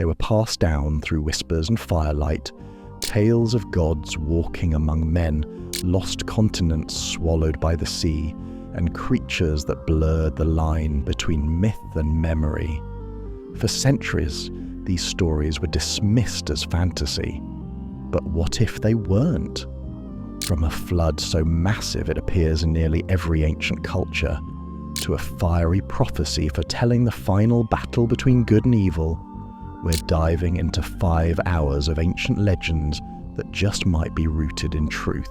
They were passed down through whispers and firelight, tales of gods walking among men, lost continents swallowed by the sea, and creatures that blurred the line between myth and memory. For centuries, these stories were dismissed as fantasy. But what if they weren't? From a flood so massive it appears in nearly every ancient culture, to a fiery prophecy foretelling the final battle between good and evil, we're diving into 5 hours of ancient legends that just might be rooted in truth.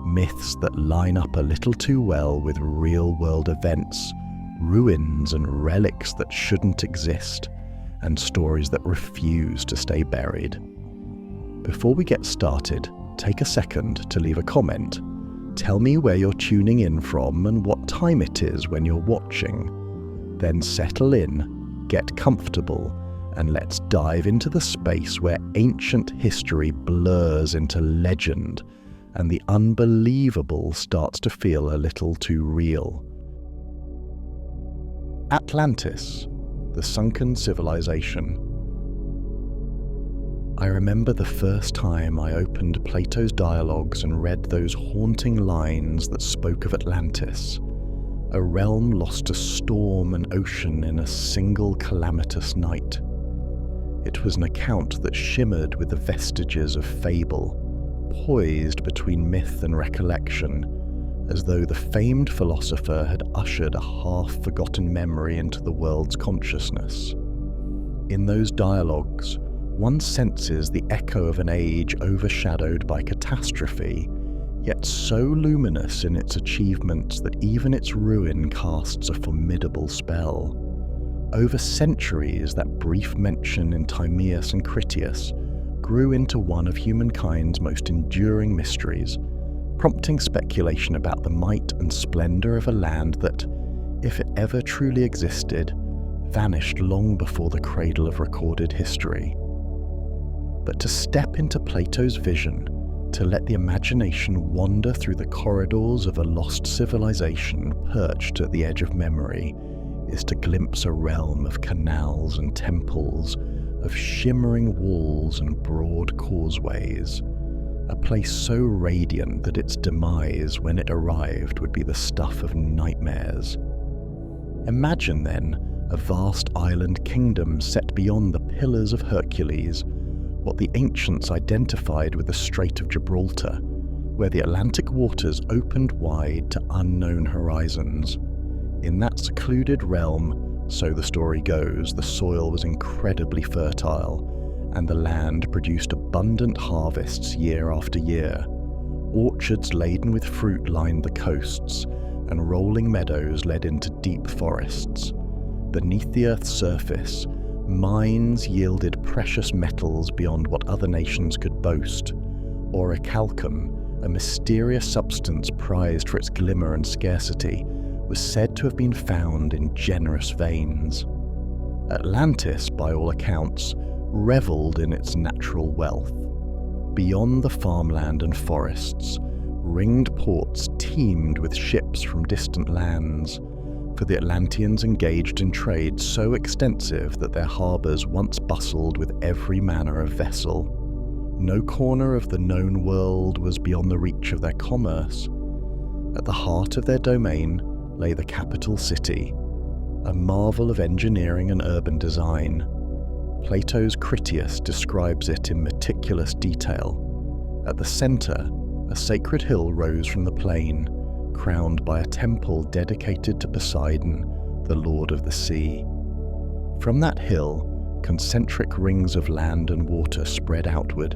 Myths that line up a little too well with real-world events, ruins and relics that shouldn't exist, and stories that refuse to stay buried. Before we get started, take a second to leave a comment. Tell me where you're tuning in from and what time it is when you're watching. Then settle in, get comfortable, and let's dive into the space where ancient history blurs into legend and the unbelievable starts to feel a little too real. Atlantis, the sunken civilization. I remember the first time I opened Plato's dialogues and read those haunting lines that spoke of Atlantis, a realm lost to storm and ocean in a single calamitous night. It was an account that shimmered with the vestiges of fable, poised between myth and recollection, as though the famed philosopher had ushered a half-forgotten memory into the world's consciousness. In those dialogues, one senses the echo of an age overshadowed by catastrophe, yet so luminous in its achievements that even its ruin casts a formidable spell. Over centuries, that brief mention in Timaeus and Critias grew into one of humankind's most enduring mysteries, prompting speculation about the might and splendor of a land that, if it ever truly existed, vanished long before the cradle of recorded history. But to step into Plato's vision, to let the imagination wander through the corridors of a lost civilization perched at the edge of memory, is to glimpse a realm of canals and temples, of shimmering walls and broad causeways, a place so radiant that its demise when it arrived would be the stuff of nightmares. Imagine then a vast island kingdom set beyond the Pillars of Hercules, what the ancients identified with the Strait of Gibraltar, where the Atlantic waters opened wide to unknown horizons. In that secluded realm, so the story goes, the soil was incredibly fertile, and the land produced abundant harvests year after year. Orchards laden with fruit lined the coasts, and rolling meadows led into deep forests. Beneath the earth's surface, mines yielded precious metals beyond what other nations could boast. Orichalcum, a mysterious substance prized for its glimmer and scarcity, was said to have been found in generous veins. Atlantis, by all accounts, revelled in its natural wealth. Beyond the farmland and forests, ringed ports teemed with ships from distant lands, for the Atlanteans engaged in trade so extensive that their harbours once bustled with every manner of vessel. No corner of the known world was beyond the reach of their commerce. At the heart of their domain lay the capital city, a marvel of engineering and urban design. Plato's Critias describes it in meticulous detail. At the centre, a sacred hill rose from the plain, crowned by a temple dedicated to Poseidon, the lord of the sea. From that hill, concentric rings of land and water spread outward,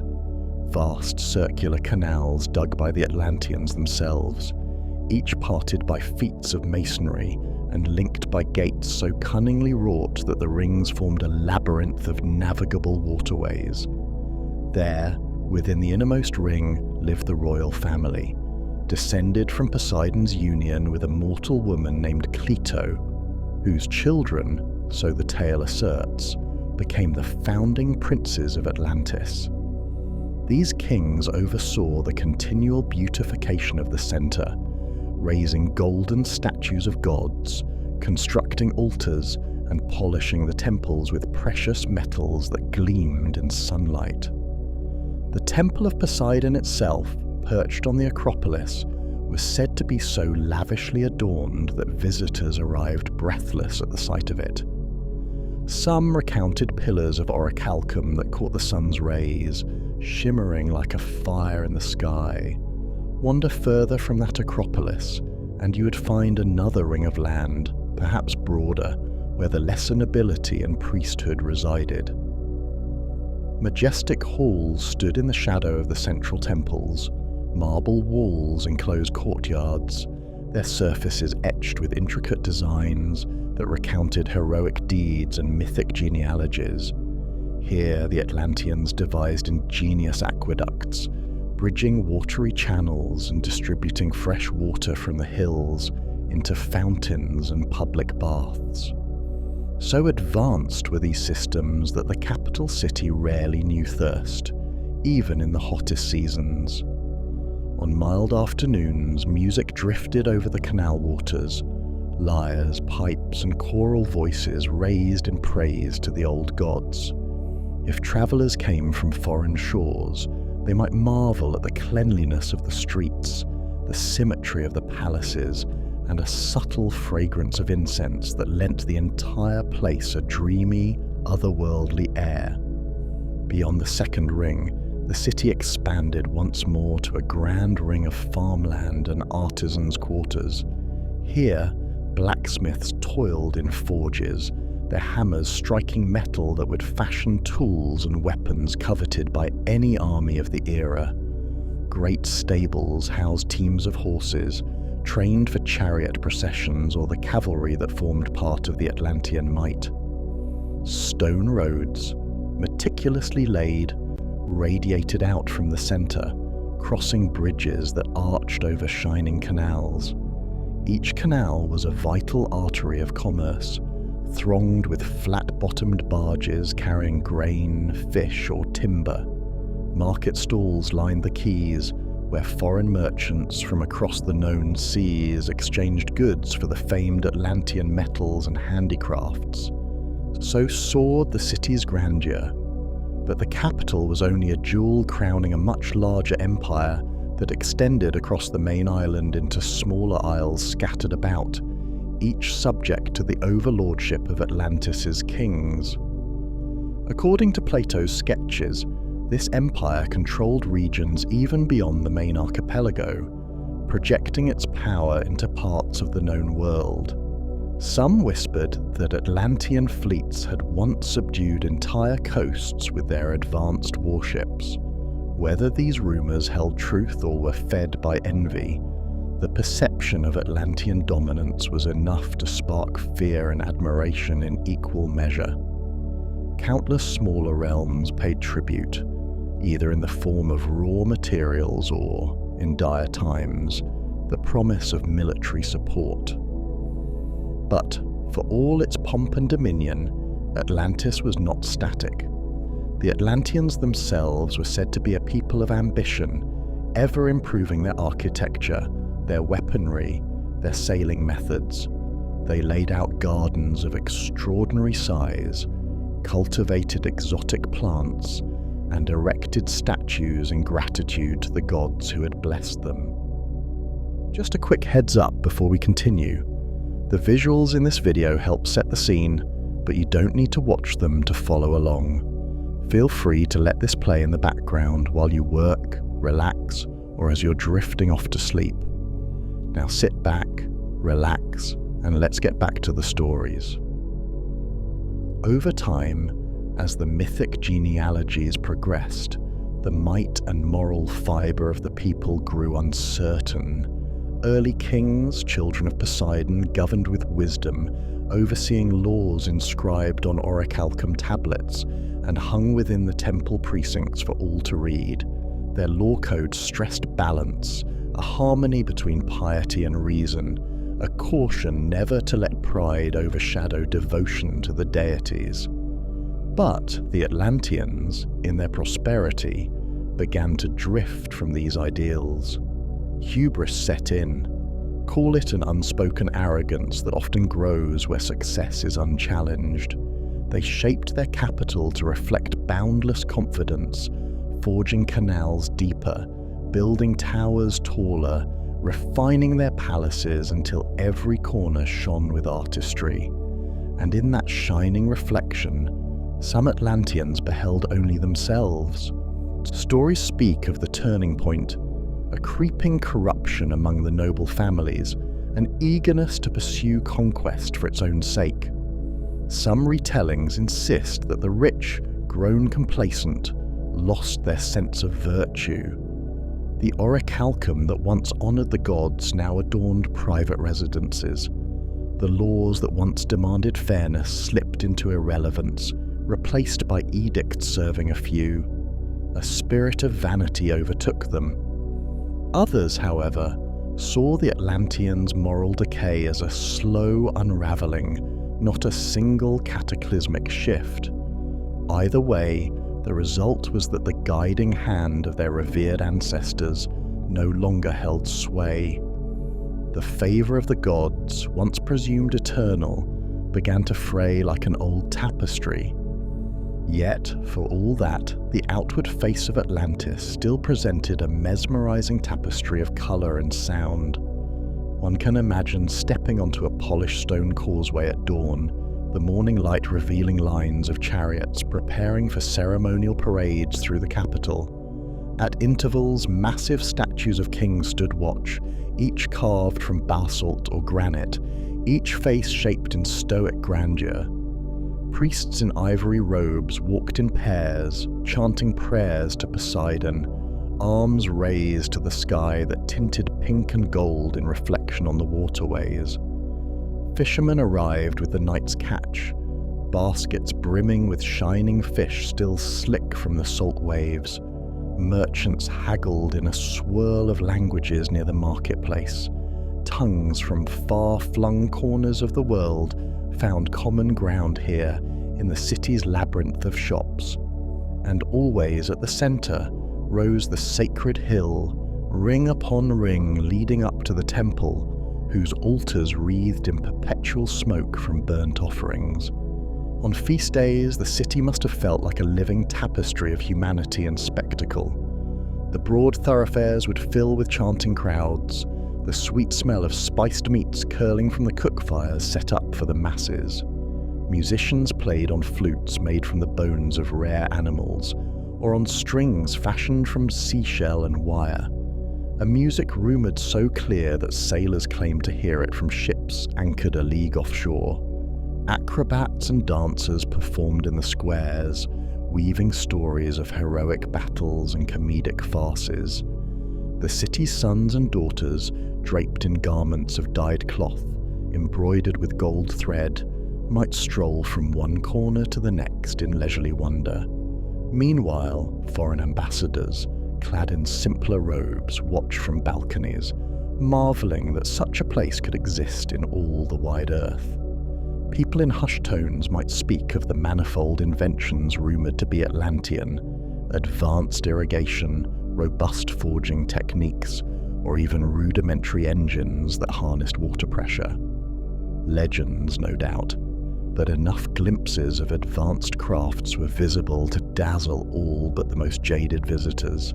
vast circular canals dug by the Atlanteans themselves, each parted by feats of masonry and linked by gates so cunningly wrought that the rings formed a labyrinth of navigable waterways. There, within the innermost ring, lived the royal family, descended from Poseidon's union with a mortal woman named Cleito, whose children, so the tale asserts, became the founding princes of Atlantis. These kings oversaw the continual beautification of the centre, raising golden statues of gods, constructing altars, and polishing the temples with precious metals that gleamed in sunlight. The Temple of Poseidon itself, perched on the Acropolis, was said to be so lavishly adorned that visitors arrived breathless at the sight of it. Some recounted pillars of orichalcum that caught the sun's rays, shimmering like a fire in the sky. Wander further from that Acropolis, and you would find another ring of land, perhaps broader, where the lesser nobility and priesthood resided. Majestic halls stood in the shadow of the central temples. Marble walls enclosed courtyards, their surfaces etched with intricate designs that recounted heroic deeds and mythic genealogies. Here, the Atlanteans devised ingenious aqueducts, bridging watery channels and distributing fresh water from the hills into fountains and public baths. So advanced were these systems that the capital city rarely knew thirst, even in the hottest seasons. On mild afternoons, music drifted over the canal waters. Lyres, pipes, and choral voices raised in praise to the old gods. If travellers came from foreign shores, they might marvel at the cleanliness of the streets, the symmetry of the palaces, and a subtle fragrance of incense that lent the entire place a dreamy, otherworldly air. Beyond the second ring, the city expanded once more to a grand ring of farmland and artisans' quarters. Here, blacksmiths toiled in forges, their hammers striking metal that would fashion tools and weapons coveted by any army of the era. Great stables housed teams of horses, trained for chariot processions or the cavalry that formed part of the Atlantean might. Stone roads, meticulously laid, radiated out from the centre, crossing bridges that arched over shining canals. Each canal was a vital artery of commerce, thronged with flat-bottomed barges carrying grain, fish, or timber. Market stalls lined the quays, where foreign merchants from across the known seas exchanged goods for the famed Atlantean metals and handicrafts. So soared the city's grandeur, but the capital was only a jewel crowning a much larger empire that extended across the main island into smaller isles scattered about, each subject to the overlordship of Atlantis's kings. According to Plato's sketches, this empire controlled regions even beyond the main archipelago, projecting its power into parts of the known world. Some whispered that Atlantean fleets had once subdued entire coasts with their advanced warships. Whether these rumors held truth or were fed by envy, the perception of Atlantean dominance was enough to spark fear and admiration in equal measure. Countless smaller realms paid tribute, either in the form of raw materials or, in dire times, the promise of military support. But, for all its pomp and dominion, Atlantis was not static. The Atlanteans themselves were said to be a people of ambition, ever improving their architecture, their weaponry, their sailing methods. They laid out gardens of extraordinary size, cultivated exotic plants, and erected statues in gratitude to the gods who had blessed them. Just a quick heads up before we continue. The visuals in this video help set the scene, but you don't need to watch them to follow along. Feel free to let this play in the background while you work, relax, or as you're drifting off to sleep. Now sit back, relax, and let's get back to the stories. Over time, as the mythic genealogies progressed, the might and moral fibre of the people grew uncertain. Early kings, children of Poseidon, governed with wisdom, overseeing laws inscribed on orichalcum tablets and hung within the temple precincts for all to read. Their law code stressed balance, a harmony between piety and reason, a caution never to let pride overshadow devotion to the deities. But the Atlanteans, in their prosperity, began to drift from these ideals. Hubris set in. Call it an unspoken arrogance that often grows where success is unchallenged. They shaped their capital to reflect boundless confidence, forging canals deeper, building towers taller, refining their palaces until every corner shone with artistry. And in that shining reflection, some Atlanteans beheld only themselves. Stories speak of the turning point, a creeping corruption among the noble families, an eagerness to pursue conquest for its own sake. Some retellings insist that the rich, grown complacent, lost their sense of virtue. The orichalcum that once honoured the gods now adorned private residences. The laws that once demanded fairness slipped into irrelevance, replaced by edicts serving a few. A spirit of vanity overtook them. Others, however, saw the Atlanteans' moral decay as a slow unravelling, not a single cataclysmic shift. Either way, the result was that the guiding hand of their revered ancestors no longer held sway. The favour of the gods, once presumed eternal, began to fray like an old tapestry. Yet, for all that, the outward face of Atlantis still presented a mesmerising tapestry of colour and sound. One can imagine stepping onto a polished stone causeway at dawn, the morning light revealing lines of chariots preparing for ceremonial parades through the capital. At intervals, massive statues of kings stood watch, each carved from basalt or granite, each face shaped in stoic grandeur. Priests in ivory robes walked in pairs, chanting prayers to Poseidon, arms raised to the sky that tinted pink and gold in reflection on the waterways. Fishermen arrived with the night's catch, baskets brimming with shining fish still slick from the salt waves. Merchants haggled in a swirl of languages near the marketplace. Tongues from far-flung corners of the world found common ground here in the city's labyrinth of shops. And always at the centre rose the sacred hill, ring upon ring leading up to the temple, whose altars wreathed in perpetual smoke from burnt offerings. On feast days, the city must have felt like a living tapestry of humanity and spectacle. The broad thoroughfares would fill with chanting crowds, the sweet smell of spiced meats curling from the cook fires set up for the masses. Musicians played on flutes made from the bones of rare animals, or on strings fashioned from seashell and wire. A music rumoured so clear that sailors claimed to hear it from ships anchored a league offshore. Acrobats and dancers performed in the squares, weaving stories of heroic battles and comedic farces. The city's sons and daughters, draped in garments of dyed cloth, embroidered with gold thread, might stroll from one corner to the next in leisurely wonder. Meanwhile, foreign ambassadors, clad in simpler robes, watch from balconies, marvelling that such a place could exist in all the wide earth. People in hushed tones might speak of the manifold inventions rumoured to be Atlantean, advanced irrigation, robust forging techniques, or even rudimentary engines that harnessed water pressure. Legends, no doubt, but enough glimpses of advanced crafts were visible to dazzle all but the most jaded visitors.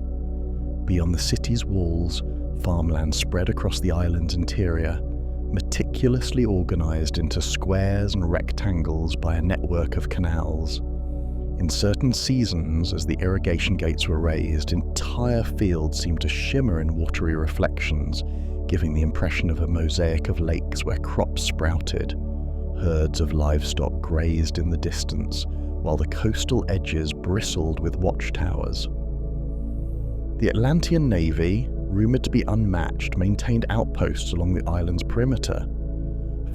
Beyond the city's walls, farmland spread across the island's interior, meticulously organised into squares and rectangles by a network of canals. In certain seasons, as the irrigation gates were raised, entire fields seemed to shimmer in watery reflections, giving the impression of a mosaic of lakes where crops sprouted. Herds of livestock grazed in the distance, while the coastal edges bristled with watchtowers. The Atlantean navy, rumoured to be unmatched, maintained outposts along the island's perimeter.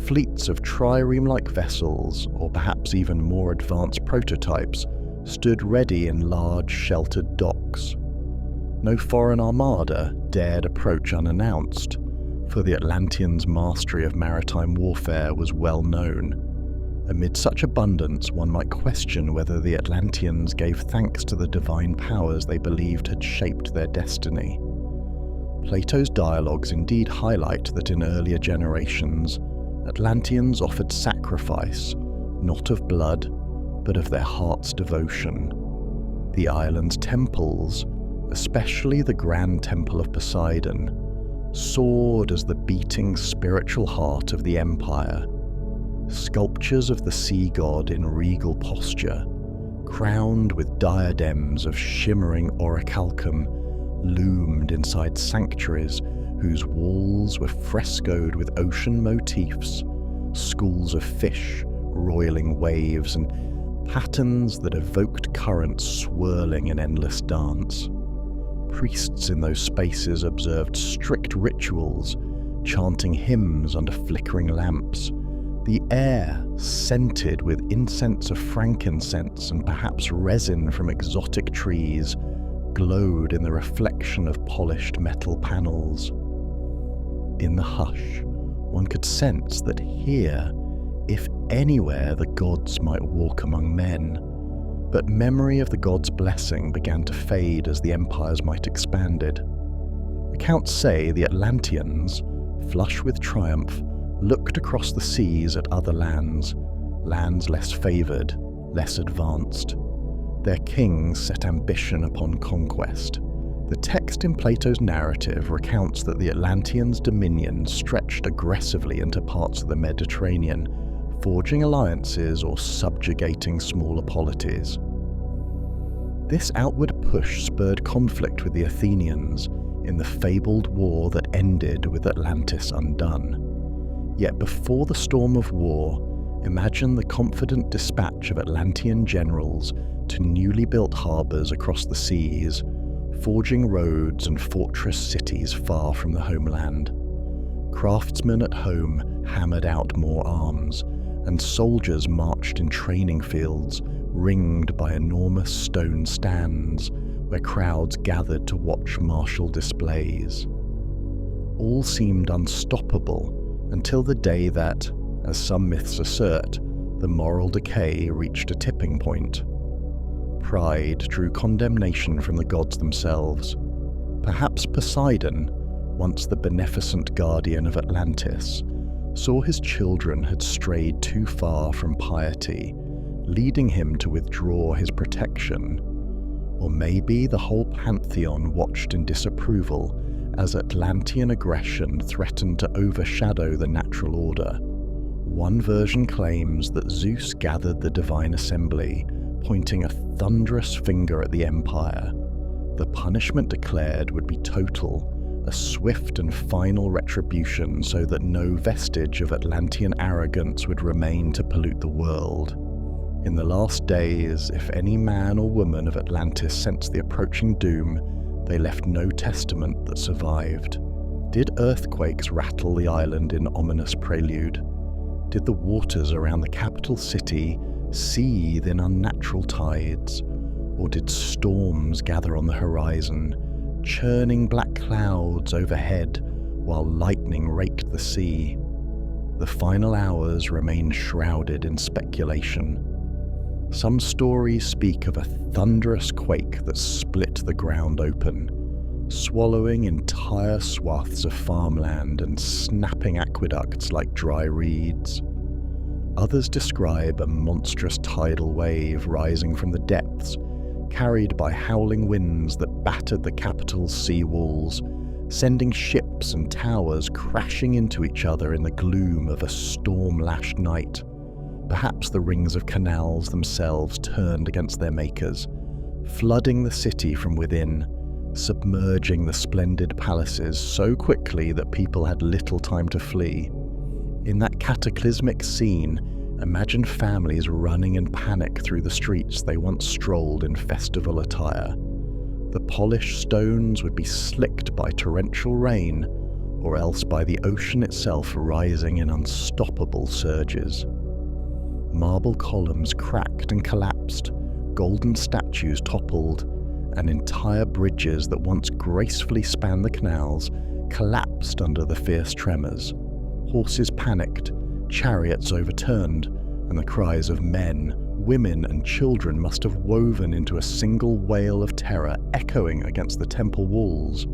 Fleets of trireme-like vessels, or perhaps even more advanced prototypes, stood ready in large sheltered docks. No foreign armada dared approach unannounced, for the Atlanteans' mastery of maritime warfare was well known. Amid such abundance, one might question whether the Atlanteans gave thanks to the divine powers they believed had shaped their destiny. Plato's dialogues indeed highlight that in earlier generations, Atlanteans offered sacrifice, not of blood, but of their heart's devotion. The island's temples, especially the Grand Temple of Poseidon, soared as the beating spiritual heart of the empire. Sculptures of the sea god in regal posture, crowned with diadems of shimmering orichalcum, loomed inside sanctuaries whose walls were frescoed with ocean motifs, schools of fish, roiling waves, and patterns that evoked currents swirling in endless dance. Priests in those spaces observed strict rituals, chanting hymns under flickering lamps. The air, scented with incense of frankincense and perhaps resin from exotic trees, glowed in the reflection of polished metal panels. In the hush, one could sense that here, if anywhere, the gods might walk among men. But memory of the gods' blessing began to fade as the empire's might expanded. Accounts say the Atlanteans, flush with triumph, looked across the seas at other lands less favoured, less advanced. Their kings set ambition upon conquest. The text in Plato's narrative recounts that the Atlanteans' dominion stretched aggressively into parts of the Mediterranean, forging alliances or subjugating smaller polities. This outward push spurred conflict with the Athenians in the fabled war that ended with Atlantis undone. Yet before the storm of war, imagine the confident dispatch of Atlantean generals to newly built harbours across the seas, forging roads and fortress cities far from the homeland. Craftsmen at home hammered out more arms, and soldiers marched in training fields, ringed by enormous stone stands, where crowds gathered to watch martial displays. All seemed unstoppable until the day that, as some myths assert, the moral decay reached a tipping point. Pride drew condemnation from the gods themselves. Perhaps Poseidon, once the beneficent guardian of Atlantis, saw his children had strayed too far from piety, leading him to withdraw his protection. Or maybe the whole pantheon watched in disapproval as Atlantean aggression threatened to overshadow the natural order. One version claims that Zeus gathered the divine assembly, pointing a thunderous finger at the empire. The punishment declared would be total, a swift and final retribution so that no vestige of Atlantean arrogance would remain to pollute the world. In the last days, if any man or woman of Atlantis sensed the approaching doom, they left no testament that survived. Did earthquakes rattle the island in ominous prelude? Did the waters around the capital city seethe in unnatural tides? Or did storms gather on the horizon, churning black clouds overhead while lightning raked the sea? The final hours remain shrouded in speculation. Some stories speak of a thunderous quake that split the ground open, swallowing entire swaths of farmland and snapping aqueducts like dry reeds. Others describe a monstrous tidal wave rising from the depths, carried by howling winds that battered the capital's sea walls, sending ships and towers crashing into each other in the gloom of a storm-lashed night. Perhaps the rings of canals themselves turned against their makers, flooding the city from within, submerging the splendid palaces so quickly that people had little time to flee. In that cataclysmic scene, imagine families running in panic through the streets they once strolled in festival attire. The polished stones would be slicked by torrential rain, or else by the ocean itself rising in unstoppable surges. Marble columns cracked and collapsed, golden statues toppled, and entire bridges that once gracefully spanned the canals collapsed under the fierce tremors. Horses panicked, chariots overturned, and the cries of men, women, and children must have woven into a single wail of terror echoing against the temple walls.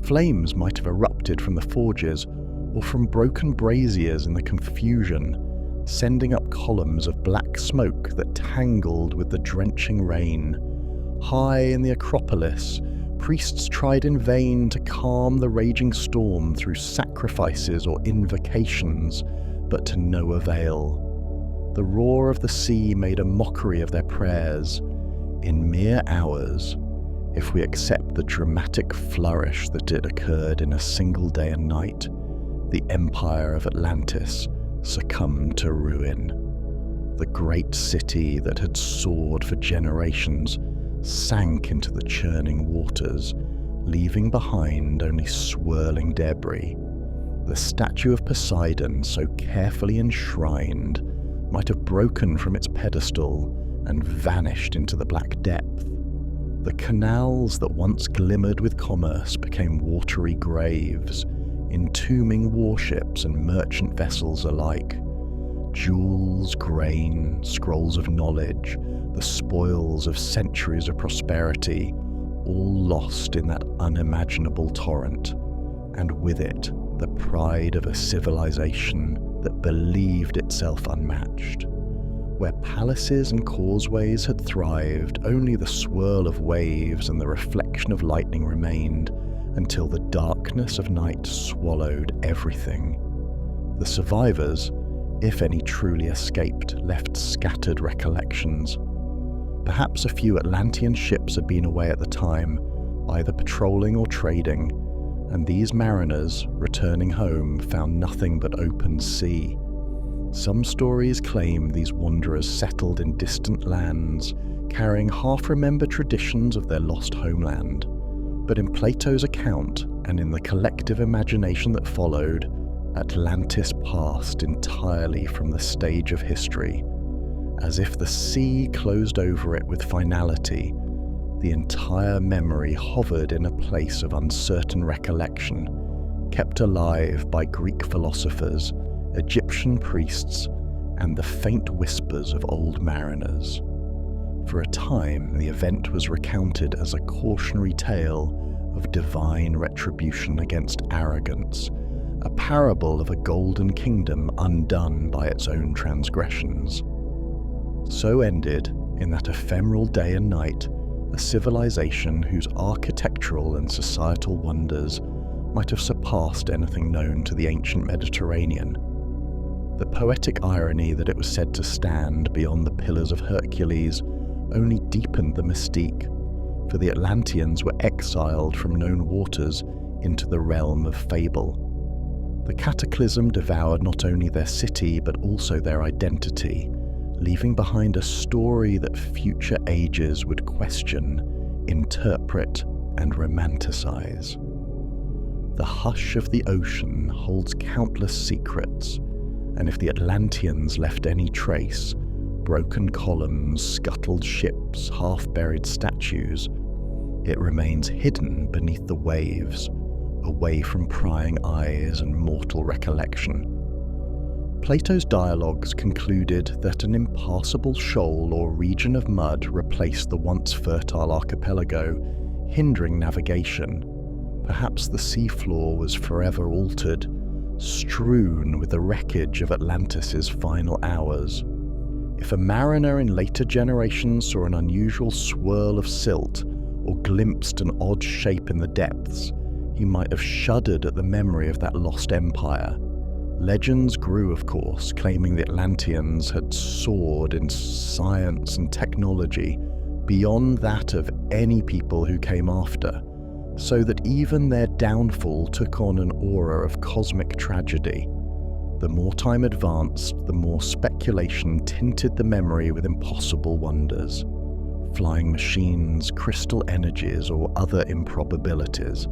Flames might have erupted from the forges or from broken braziers in the confusion, sending up columns of black smoke that tangled with the drenching rain. High in the Acropolis, priests tried in vain to calm the raging storm through sacrifices or invocations, but to no avail. The roar of the sea made a mockery of their prayers. In mere hours, if we accept the dramatic flourish that it occurred in a single day and night, the empire of Atlantis succumbed to ruin. The great city that had soared for generations sank into the churning waters, leaving behind only swirling debris. The statue of Poseidon, so carefully enshrined, might have broken from its pedestal and vanished into the black depth. The canals that once glimmered with commerce became watery graves, entombing warships and merchant vessels alike. Jewels, grain, scrolls of knowledge, the spoils of centuries of prosperity, all lost in that unimaginable torrent, and with it the pride of a civilization that believed itself unmatched. Where palaces and causeways had thrived, only the swirl of waves and the reflection of lightning remained, until the darkness of night swallowed everything. The survivors, if any truly escaped, left scattered recollections. Perhaps a few Atlantean ships had been away at the time, either patrolling or trading, and these mariners, returning home, found nothing but open sea. Some stories claim these wanderers settled in distant lands, carrying half-remembered traditions of their lost homeland. But in Plato's account, and in the collective imagination that followed, Atlantis passed entirely from the stage of history. As if the sea closed over it with finality, the entire memory hovered in a place of uncertain recollection, kept alive by Greek philosophers, Egyptian priests, and the faint whispers of old mariners. For a time, the event was recounted as a cautionary tale of divine retribution against arrogance, a parable of a golden kingdom undone by its own transgressions. So ended, in that ephemeral day and night, a civilization whose architectural and societal wonders might have surpassed anything known to the ancient Mediterranean. The poetic irony that it was said to stand beyond the Pillars of Hercules only deepened the mystique, for the Atlanteans were exiled from known waters into the realm of fable. The cataclysm devoured not only their city but also their identity, leaving behind a story that future ages would question, interpret, and romanticize. The hush of the ocean holds countless secrets, and if the Atlanteans left any trace, broken columns, scuttled ships, half-buried statues, it remains hidden beneath the waves, away from prying eyes and mortal recollection. Plato's dialogues concluded that an impassable shoal or region of mud replaced the once fertile archipelago, hindering navigation. Perhaps the seafloor was forever altered, strewn with the wreckage of Atlantis's final hours. If a mariner in later generations saw an unusual swirl of silt or glimpsed an odd shape in the depths, he might have shuddered at the memory of that lost empire. Legends grew, of course, claiming the Atlanteans had soared in science and technology beyond that of any people who came after, so that even their downfall took on an aura of cosmic tragedy. The more time advanced, the more speculation tinted the memory with impossible wonders. Flying machines, crystal energies, or other improbabilities.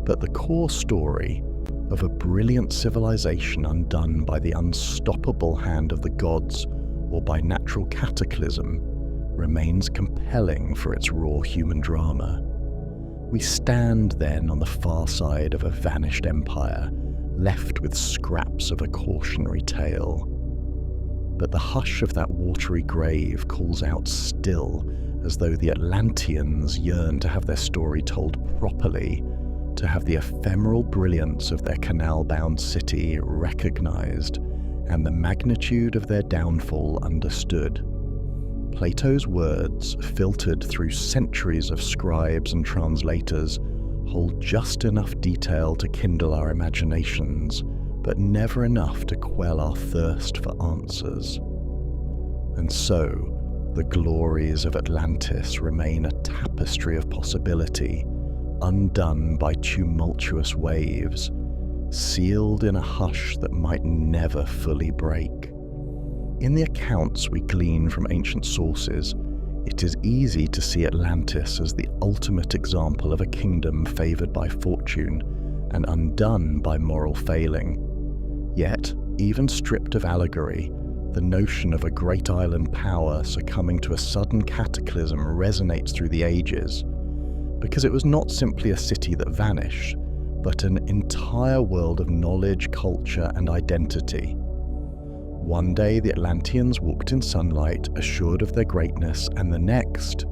But the core story of a brilliant civilization undone by the unstoppable hand of the gods or by natural cataclysm remains compelling for its raw human drama. We stand then on the far side of a vanished empire, left with scraps of a cautionary tale. But the hush of that watery grave calls out still, as though the Atlanteans yearn to have their story told properly, to have the ephemeral brilliance of their canal-bound city recognized and the magnitude of their downfall understood. Plato's words, filtered through centuries of scribes and translators, hold just enough detail to kindle our imaginations, but never enough to quell our thirst for answers. And so, the glories of Atlantis remain a tapestry of possibility, undone by tumultuous waves, sealed in a hush that might never fully break. In the accounts we glean from ancient sources, it is easy to see Atlantis as the ultimate example of a kingdom favored by fortune and undone by moral failing. Yet, even stripped of allegory, the notion of a great island power succumbing to a sudden cataclysm resonates through the ages, because it was not simply a city that vanished, but an entire world of knowledge, culture, and identity. One day the Atlanteans walked in sunlight, assured of their greatness, and the next,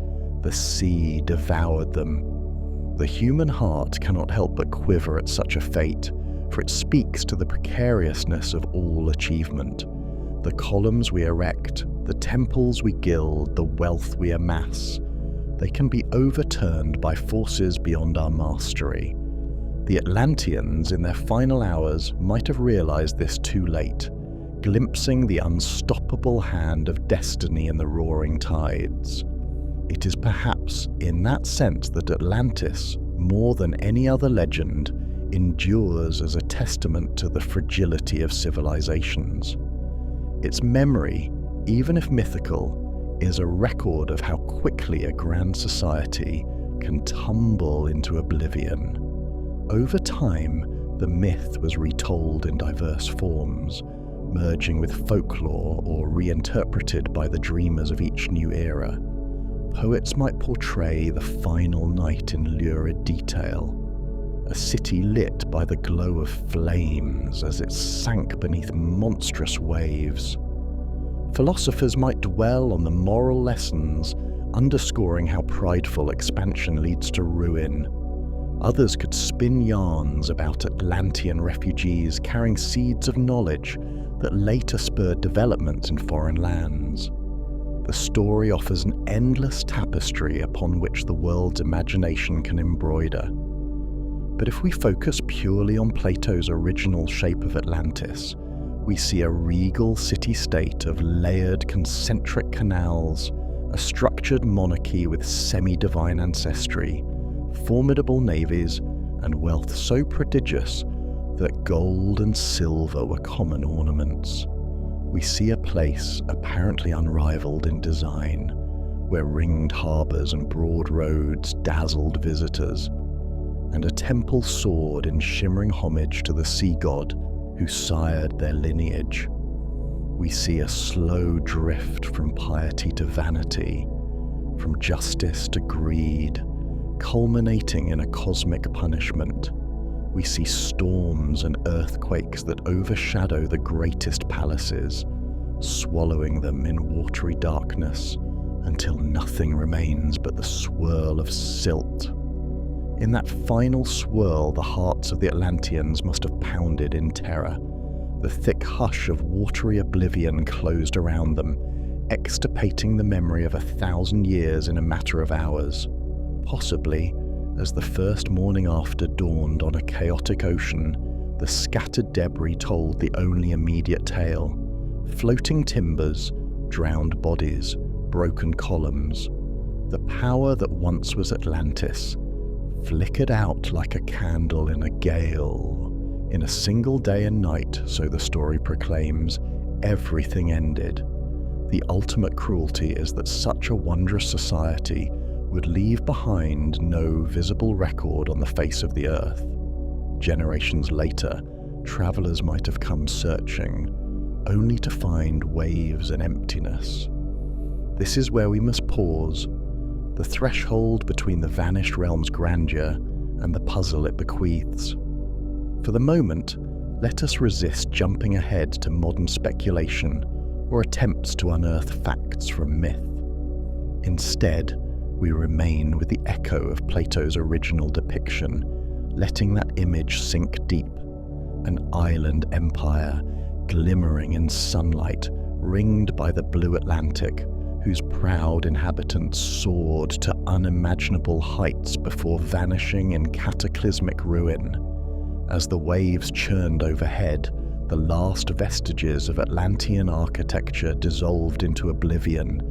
the sea devoured them. The human heart cannot help but quiver at such a fate, for it speaks to the precariousness of all achievement. The columns we erect, the temples we gild, the wealth we amass, they can be overturned by forces beyond our mastery. The Atlanteans, in their final hours, might have realized this too late, glimpsing the unstoppable hand of destiny in the roaring tides. It is perhaps in that sense that Atlantis, more than any other legend, endures as a testament to the fragility of civilizations. Its memory, even if mythical, is a record of how quickly a grand society can tumble into oblivion. Over time, the myth was retold in diverse forms, merging with folklore or reinterpreted by the dreamers of each new era. Poets might portray the final night in lurid detail, a city lit by the glow of flames as it sank beneath monstrous waves. Philosophers might dwell on the moral lessons, underscoring how prideful expansion leads to ruin. Others could spin yarns about Atlantean refugees carrying seeds of knowledge that later spurred developments in foreign lands. The story offers an endless tapestry upon which the world's imagination can embroider. But if we focus purely on Plato's original shape of Atlantis, we see a regal city-state of layered concentric canals, a structured monarchy with semi-divine ancestry, formidable navies, and wealth so prodigious that gold and silver were common ornaments. We see a place apparently unrivaled in design, where ringed harbours and broad roads dazzled visitors, and a temple soared in shimmering homage to the sea god who sired their lineage. We see a slow drift from piety to vanity, from justice to greed, culminating in a cosmic punishment. We see storms and earthquakes that overshadow the greatest palaces, swallowing them in watery darkness until nothing remains but the swirl of silt. In that final swirl, the hearts of the Atlanteans must have pounded in terror. The thick hush of watery oblivion closed around them, extirpating the memory of 1,000 years in a matter of hours. Possibly, as the first morning after dawned on a chaotic ocean, the scattered debris told the only immediate tale. Floating timbers, drowned bodies, broken columns. The power that once was Atlantis flickered out like a candle in a gale. In a single day and night, so the story proclaims, everything ended. The ultimate cruelty is that such a wondrous society would leave behind no visible record on the face of the earth. Generations later, travelers might have come searching, only to find waves and emptiness. This is where we must pause, the threshold between the vanished realm's grandeur and the puzzle it bequeaths. For the moment, let us resist jumping ahead to modern speculation or attempts to unearth facts from myth. Instead, we remain with the echo of Plato's original depiction, letting that image sink deep. An island empire, glimmering in sunlight, ringed by the blue Atlantic, whose proud inhabitants soared to unimaginable heights before vanishing in cataclysmic ruin. As the waves churned overhead, the last vestiges of Atlantean architecture dissolved into oblivion,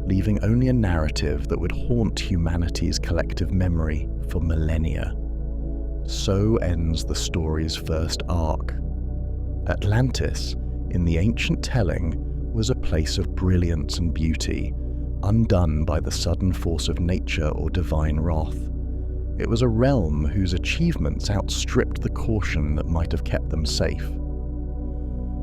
leaving only a narrative that would haunt humanity's collective memory for millennia. So ends the story's first arc. Atlantis, in the ancient telling, was a place of brilliance and beauty, undone by the sudden force of nature or divine wrath. It was a realm whose achievements outstripped the caution that might have kept them safe.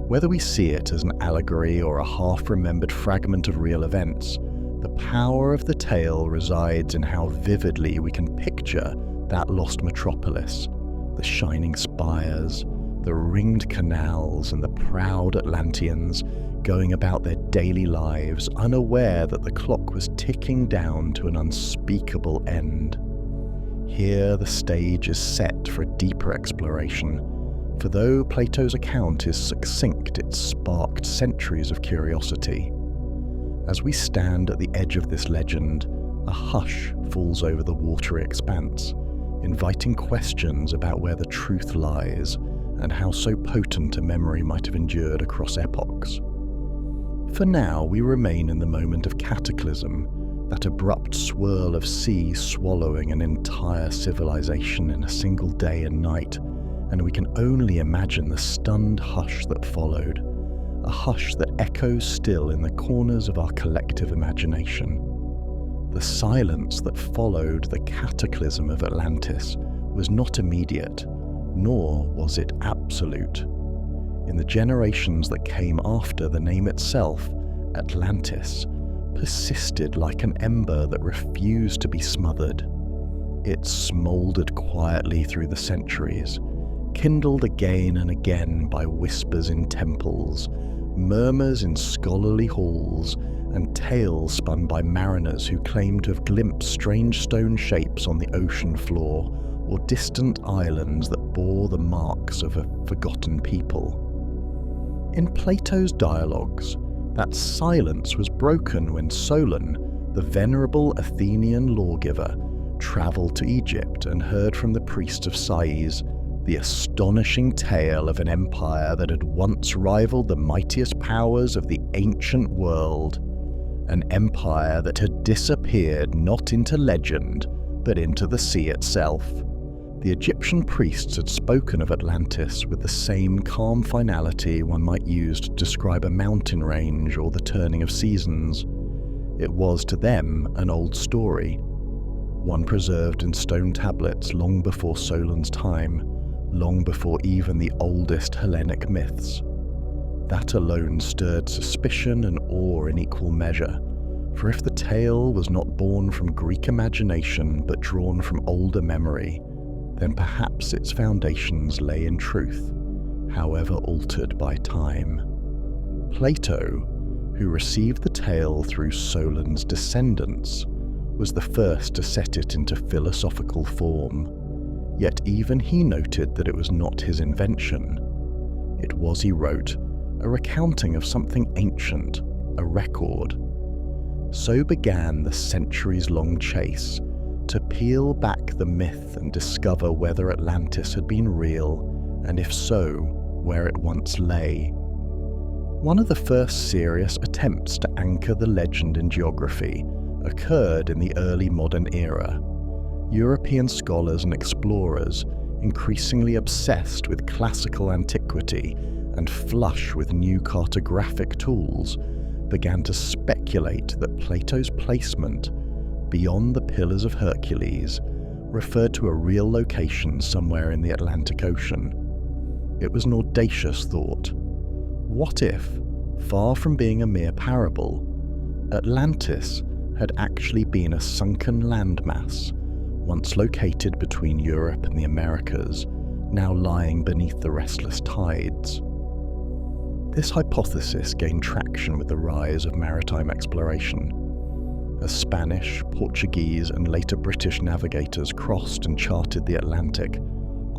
Whether we see it as an allegory or a half-remembered fragment of real events, the power of the tale resides in how vividly we can picture that lost metropolis, the shining spires, the ringed canals, and the proud Atlanteans going about their daily lives, unaware that the clock was ticking down to an unspeakable end. Here the stage is set for a deeper exploration, for though Plato's account is succinct, it sparked centuries of curiosity. As we stand at the edge of this legend, a hush falls over the watery expanse, inviting questions about where the truth lies and how so potent a memory might have endured across epochs. For now, we remain in the moment of cataclysm, that abrupt swirl of sea swallowing an entire civilization in a single day and night, and we can only imagine the stunned hush that followed, a hush that echoes still in the corners of our collective imagination. The silence that followed the cataclysm of Atlantis was not immediate, nor was it absolute. In the generations that came after the name itself, Atlantis persisted like an ember that refused to be smothered. It smouldered quietly through the centuries, kindled again and again by whispers in temples, murmurs in scholarly halls, and tales spun by mariners who claimed to have glimpsed strange stone shapes on the ocean floor or distant islands that bore the marks of a forgotten people. In Plato's dialogues, that silence was broken when Solon, the venerable Athenian lawgiver, travelled to Egypt and heard from the priest of Sais the astonishing tale of an empire that had once rivaled the mightiest powers of the ancient world, an empire that had disappeared not into legend, but into the sea itself. The Egyptian priests had spoken of Atlantis with the same calm finality one might use to describe a mountain range or the turning of seasons. It was to them an old story, one preserved in stone tablets long before Solon's time, long before even the oldest Hellenic myths. That alone stirred suspicion and awe in equal measure, for if the tale was not born from Greek imagination but drawn from older memory, then perhaps its foundations lay in truth, however altered by time. Plato, who received the tale through Solon's descendants, was the first to set it into philosophical form, yet even he noted that it was not his invention. It was, he wrote, a recounting of something ancient, a record. So began the centuries-long chase, to peel back the myth and discover whether Atlantis had been real, and if so, where it once lay. One of the first serious attempts to anchor the legend in geography occurred in the early modern era. European scholars and explorers, increasingly obsessed with classical antiquity and flush with new cartographic tools, began to speculate that Plato's placement, beyond the Pillars of Hercules, referred to a real location somewhere in the Atlantic Ocean. It was an audacious thought. What if, far from being a mere parable, Atlantis had actually been a sunken landmass, once located between Europe and the Americas, now lying beneath the restless tides? This hypothesis gained traction with the rise of maritime exploration. As Spanish, Portuguese, and later British navigators crossed and charted the Atlantic,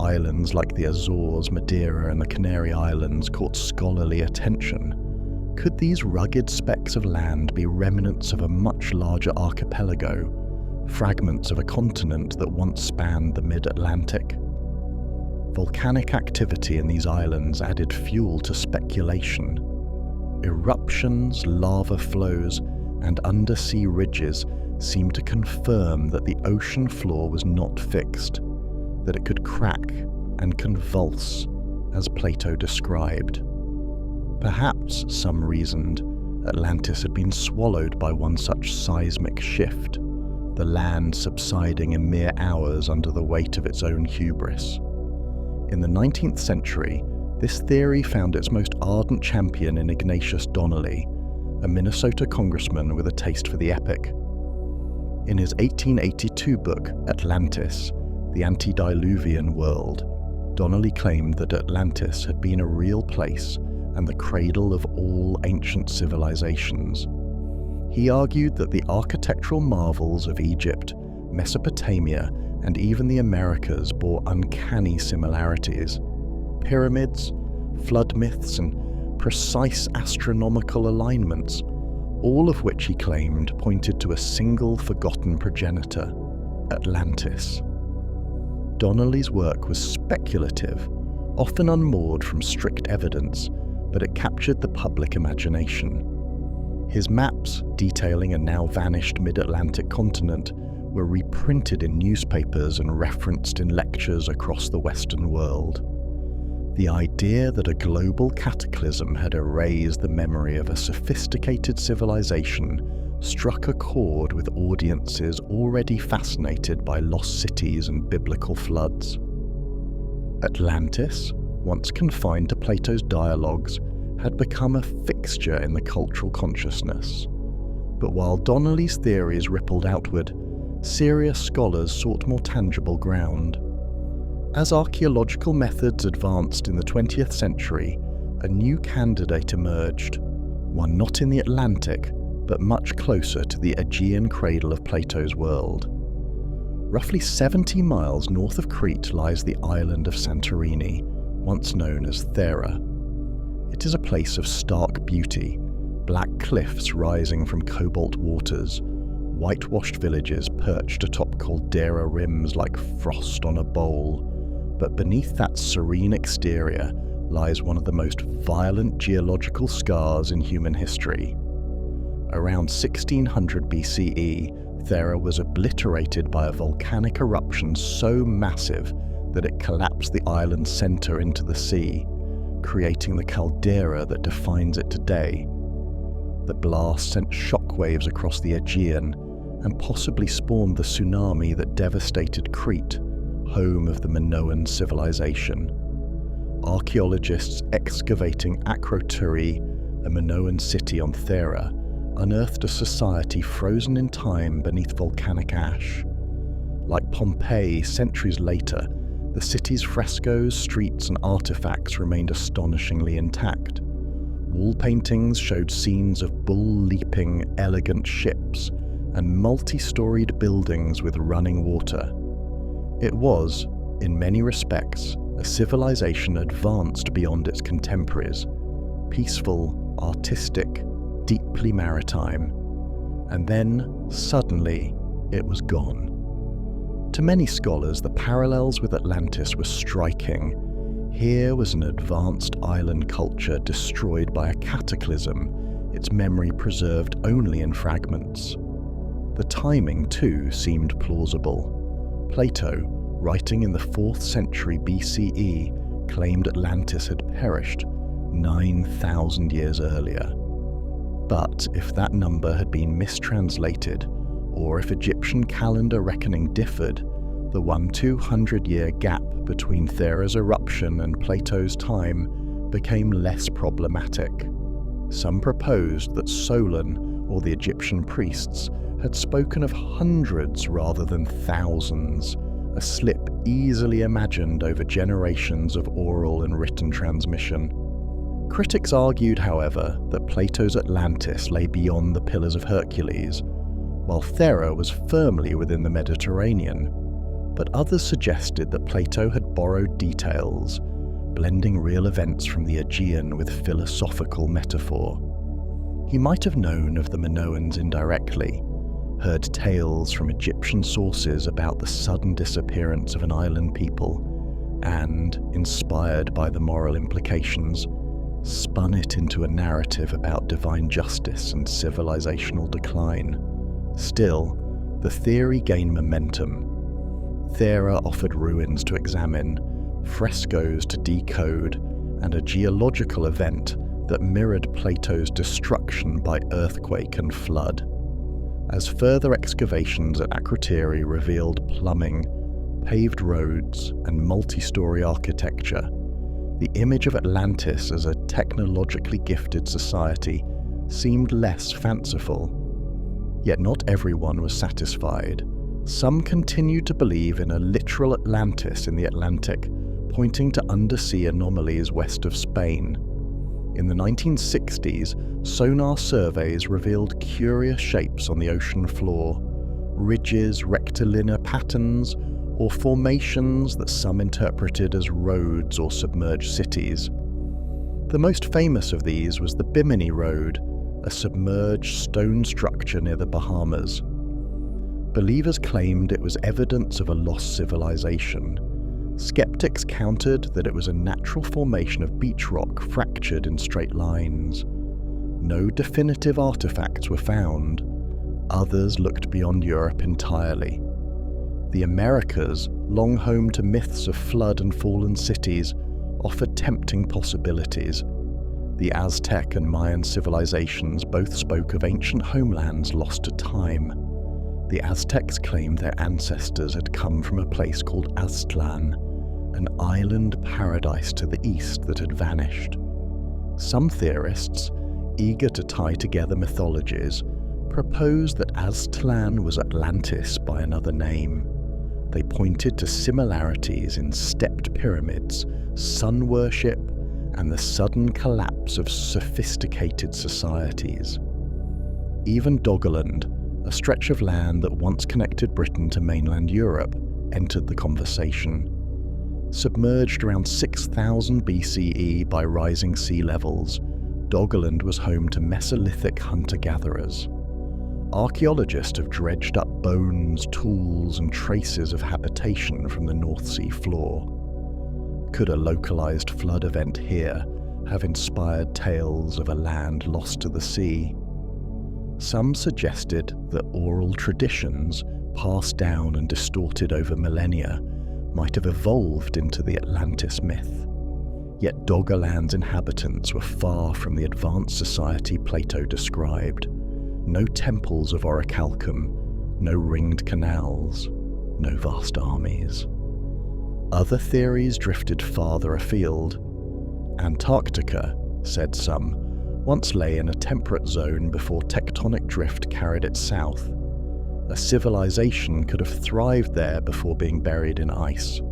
Islands like the Azores, Madeira, and the Canary Islands caught scholarly attention. Could these rugged specks of land be remnants of a much larger archipelago, fragments of a continent that once spanned the mid-Atlantic? Volcanic activity in these islands added fuel to speculation. Eruptions, lava flows, and undersea ridges seemed to confirm that the ocean floor was not fixed, that it could crack and convulse, as Plato described. Perhaps, some reasoned, Atlantis had been swallowed by one such seismic shift, the land subsiding in mere hours under the weight of its own hubris. In the 19th century, this theory found its most ardent champion in Ignatius Donnelly, a Minnesota congressman with a taste for the epic. In his 1882 book, Atlantis, The Antediluvian World, Donnelly claimed that Atlantis had been a real place and the cradle of all ancient civilizations. He argued that the architectural marvels of Egypt, Mesopotamia, and even the Americas bore uncanny similarities. Pyramids, flood myths, and precise astronomical alignments, all of which he claimed pointed to a single forgotten progenitor, Atlantis. Donnelly's work was speculative, often unmoored from strict evidence, but it captured the public imagination. His maps, detailing a now vanished mid-Atlantic continent, were reprinted in newspapers and referenced in lectures across the Western world. The idea that a global cataclysm had erased the memory of a sophisticated civilization struck a chord with audiences already fascinated by lost cities and biblical floods. Atlantis, once confined to Plato's dialogues, had become a fixture in the cultural consciousness. But while Donnelly's theories rippled outward, serious scholars sought more tangible ground. As archaeological methods advanced in the 20th century, a new candidate emerged, one not in the Atlantic, but much closer to the Aegean cradle of Plato's world. Roughly 70 miles north of Crete lies the island of Santorini, once known as Thera. It is a place of stark beauty, black cliffs rising from cobalt waters, whitewashed villages perched atop caldera rims like frost on a bowl, but beneath that serene exterior lies one of the most violent geological scars in human history. Around 1600 BCE, Thera was obliterated by a volcanic eruption so massive that it collapsed the island's center into the sea, creating the caldera that defines it today. The blast sent shockwaves across the Aegean and possibly spawned the tsunami that devastated Crete, home of the Minoan civilization. Archaeologists excavating Akrotiri, a Minoan city on Thera, unearthed a society frozen in time beneath volcanic ash. Like Pompeii centuries later, the city's frescoes, streets, and artifacts remained astonishingly intact. Wall paintings showed scenes of bull-leaping, elegant ships and multi-storied buildings with running water. It was, in many respects, a civilization advanced beyond its contemporaries, peaceful, artistic, deeply maritime. And then, suddenly, it was gone. To many scholars, the parallels with Atlantis were striking. Here was an advanced island culture destroyed by a cataclysm, its memory preserved only in fragments. The timing, too, seemed plausible. Plato, writing in the 4th century BCE, claimed Atlantis had perished 9,000 years earlier. But if that number had been mistranslated, or if Egyptian calendar reckoning differed, the 200-year gap between Thera's eruption and Plato's time became less problematic. Some proposed that Solon, or the Egyptian priests, had spoken of hundreds rather than thousands, a slip easily imagined over generations of oral and written transmission. Critics argued, however, that Plato's Atlantis lay beyond the Pillars of Hercules, while Thera was firmly within the Mediterranean. but others suggested that Plato had borrowed details, blending real events from the Aegean with philosophical metaphor. He might have known of the Minoans indirectly, heard tales from Egyptian sources about the sudden disappearance of an island people, and, inspired by the moral implications, spun it into a narrative about divine justice and civilizational decline. Still, the theory gained momentum. Thera offered ruins to examine, frescoes to decode, and a geological event that mirrored Plato's destruction by earthquake and flood. As further excavations at Akrotiri revealed plumbing, paved roads, and multi-story architecture, the image of Atlantis as a technologically gifted society seemed less fanciful. Yet not everyone was satisfied. Some continued to believe in a literal Atlantis in the Atlantic, pointing to undersea anomalies west of Spain. In the 1960s, sonar surveys revealed curious shapes on the ocean floor, ridges, rectilinear patterns, or formations that some interpreted as roads or submerged cities. The most famous of these was the Bimini Road, a submerged stone structure near the Bahamas. Believers claimed it was evidence of a lost civilization. Skeptics countered that it was a natural formation of beach rock fractured in straight lines. No definitive artifacts were found. Others looked beyond Europe entirely. The Americas, long home to myths of flood and fallen cities, offered tempting possibilities. The Aztec and Mayan civilizations both spoke of ancient homelands lost to time. The Aztecs claimed their ancestors had come from a place called Aztlan, an island paradise to the east that had vanished. Some theorists, eager to tie together mythologies, proposed that Aztlan was Atlantis by another name. They pointed to similarities in stepped pyramids, sun worship, and the sudden collapse of sophisticated societies. Even Doggerland, a stretch of land that once connected Britain to mainland Europe, entered the conversation. Submerged around 6000 BCE by rising sea levels, Doggerland was home to Mesolithic hunter-gatherers. Archaeologists have dredged up bones, tools, and traces of habitation from the North Sea floor. Could a localized flood event here have inspired tales of a land lost to the sea? Some suggested that oral traditions, passed down and distorted over millennia, might have evolved into the Atlantis myth. Yet Doggerland's inhabitants were far from the advanced society Plato described. No temples of orichalcum, no ringed canals, no vast armies. Other theories drifted farther afield. Antarctica, said some, once lay in a temperate zone before tectonic drift carried it south. A civilization could have thrived there before being buried in ice.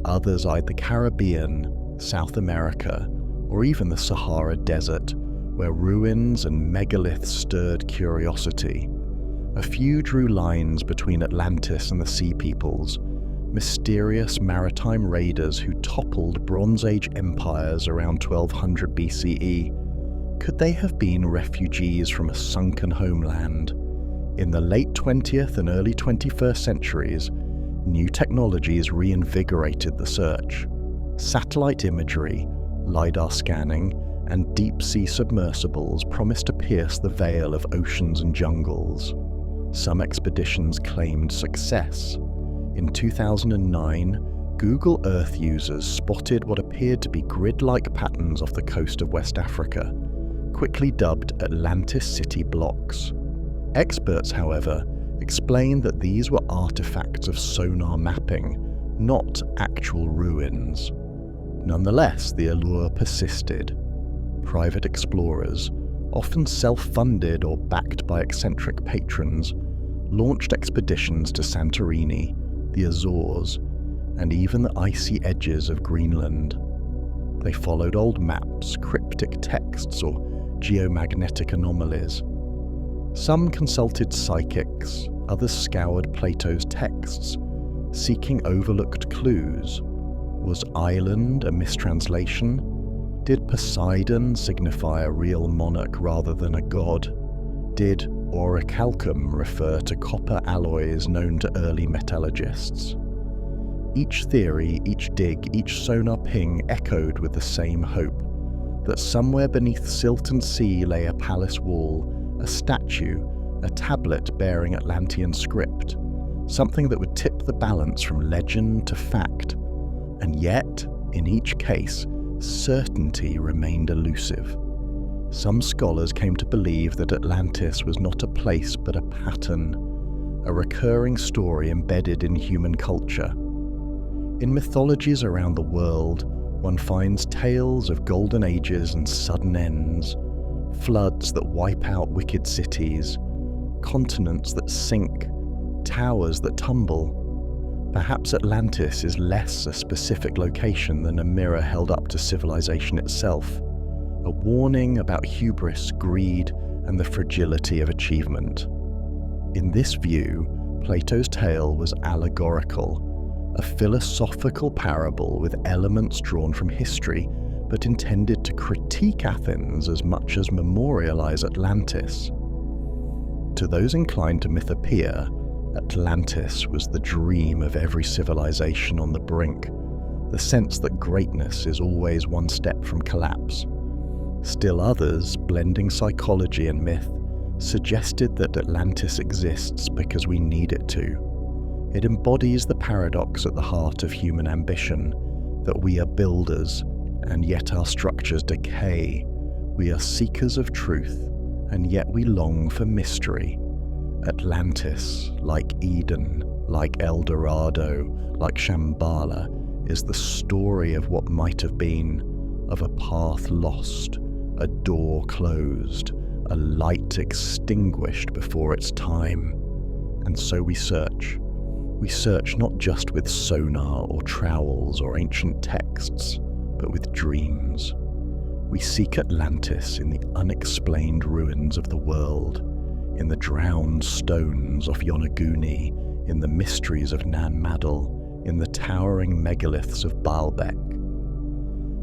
Others eyed the Caribbean, South America, or even the Sahara Desert, where ruins and megaliths stirred curiosity. A few drew lines between Atlantis and the Sea Peoples, mysterious maritime raiders who toppled Bronze Age empires around 1200 BCE. Could they have been refugees from a sunken homeland? In the late 20th and early 21st centuries, new technologies reinvigorated the search. Satellite imagery, LiDAR scanning, and deep-sea submersibles promised to pierce the veil of oceans and jungles. Some expeditions claimed success. In 2009, Google Earth users spotted what appeared to be grid-like patterns off the coast of West Africa, quickly dubbed Atlantis city blocks. Experts, however, explained that these were artifacts of sonar mapping, not actual ruins. Nonetheless, the allure persisted. Private explorers, often self-funded or backed by eccentric patrons, launched expeditions to Santorini, the Azores, and even the icy edges of Greenland. They followed old maps, cryptic texts, or geomagnetic anomalies. Some consulted psychics, others scoured Plato's texts, seeking overlooked clues. Was island a mistranslation? Did Poseidon signify a real monarch rather than a god? Did orichalcum refer to copper alloys known to early metallurgists? Each theory, each dig, each sonar ping echoed with the same hope, that somewhere beneath silt and sea lay a palace wall, a statue, a tablet bearing Atlantean script, something that would tip the balance from legend to fact. And yet, in each case, certainty remained elusive. Some scholars came to believe that Atlantis was not a place but a pattern, a recurring story embedded in human culture. In mythologies around the world, one finds tales of golden ages and sudden ends, floods that wipe out wicked cities, continents that sink, towers that tumble. Perhaps Atlantis is less a specific location than a mirror held up to civilization itself, a warning about hubris, greed, and the fragility of achievement. In this view, Plato's tale was allegorical, a philosophical parable with elements drawn from history, but intended to critique Athens as much as memorialize Atlantis. To those inclined to mythopoeia, Atlantis was the dream of every civilization on the brink, the sense that greatness is always one step from collapse. Still others, blending psychology and myth, suggested that Atlantis exists because we need it to. It embodies the paradox at the heart of human ambition, that we are builders, and yet our structures decay. We are seekers of truth, and yet we long for mystery. Atlantis, like Eden, like El Dorado, like Shambhala, is the story of what might have been, of a path lost, a door closed, a light extinguished before its time. And so we search. We search not just with sonar or trowels or ancient texts, but with dreams. We seek Atlantis in the unexplained ruins of the world, in the drowned stones of Yonaguni, in the mysteries of Nan Madol, in the towering megaliths of Baalbek.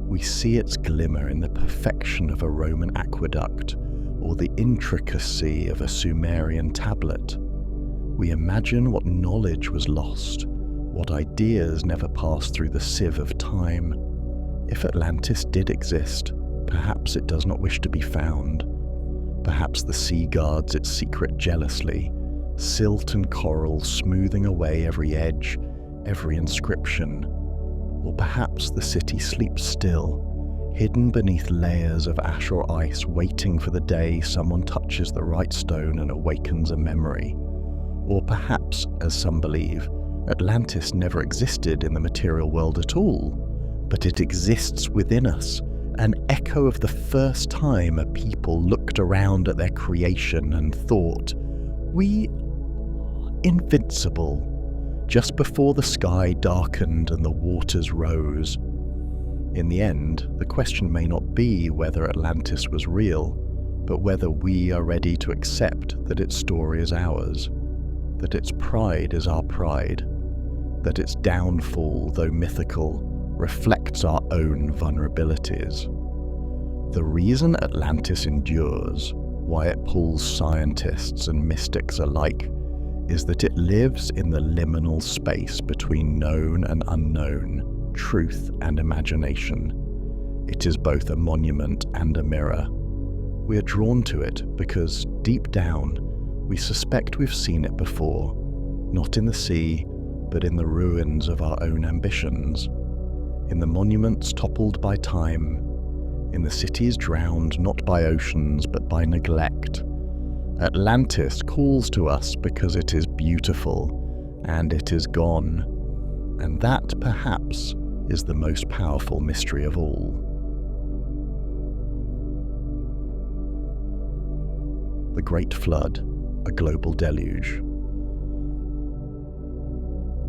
We see its glimmer in the perfection of a Roman aqueduct, or the intricacy of a Sumerian tablet. We imagine what knowledge was lost, what ideas never passed through the sieve of time. If Atlantis did exist, perhaps it does not wish to be found. Perhaps the sea guards its secret jealously, silt and coral smoothing away every edge, every inscription. Or perhaps the city sleeps still, hidden beneath layers of ash or ice, waiting for the day someone touches the right stone and awakens a memory. Or perhaps, as some believe, Atlantis never existed in the material world at all, but it exists within us, an echo of the first time a people looked around at their creation and thought, "We are invincible," just before the sky darkened and the waters rose. In the end, the question may not be whether Atlantis was real, but whether we are ready to accept that its story is ours, that its pride is our pride, that its downfall, though mythical, reflects our own vulnerabilities. The reason Atlantis endures, why it pulls scientists and mystics alike, is that it lives in the liminal space between known and unknown, truth and imagination. It is both a monument and a mirror. We are drawn to it because, deep down, we suspect we've seen it before, not in the sea, but in the ruins of our own ambitions, in the monuments toppled by time, in the cities drowned not by oceans but by neglect. Atlantis calls to us because it is beautiful, and it is gone, and that, perhaps, is the most powerful mystery of all. The Great Flood, a global deluge.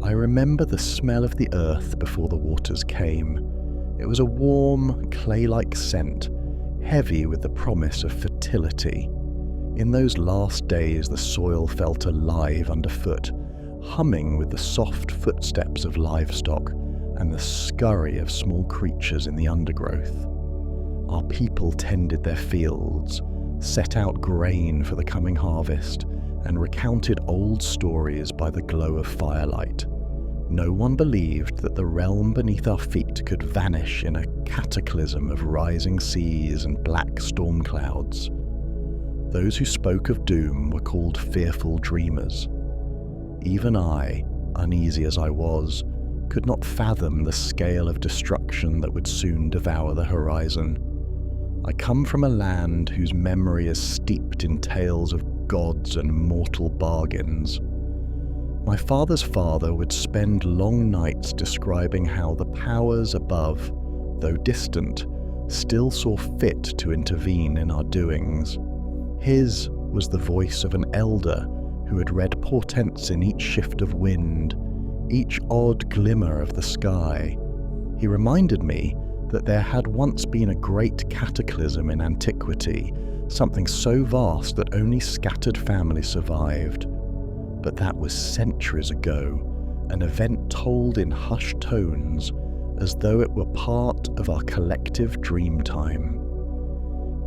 I remember the smell of the earth before the waters came. It was a warm, clay-like scent, heavy with the promise of fertility. In those last days the soil felt alive underfoot, humming with the soft footsteps of livestock and the scurry of small creatures in the undergrowth. Our people tended their fields, set out grain for the coming harvest, and recounted old stories by the glow of firelight. No one believed that the realm beneath our feet could vanish in a cataclysm of rising seas and black storm clouds. Those who spoke of doom were called fearful dreamers. Even I, uneasy as I was, could not fathom the scale of destruction that would soon devour the horizon. I come from a land whose memory is steeped in tales of gods and mortal bargains. My father's father would spend long nights describing how the powers above, though distant, still saw fit to intervene in our doings. His was the voice of an elder who had read portents in each shift of wind, each odd glimmer of the sky. He reminded me that there had once been a great cataclysm in antiquity, something so vast that only scattered families survived. But that was centuries ago, an event told in hushed tones, as though it were part of our collective dream time.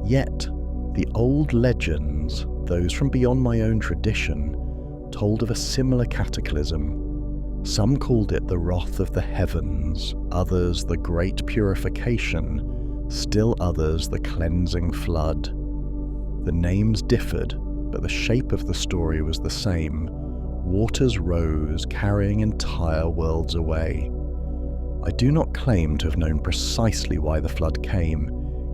Yet, the old legends, those from beyond my own tradition, told of a similar cataclysm. Some called it the wrath of the heavens, others the great purification, still others the cleansing flood. The names differed, but the shape of the story was the same. Waters rose, carrying entire worlds away. I do not claim to have known precisely why the flood came.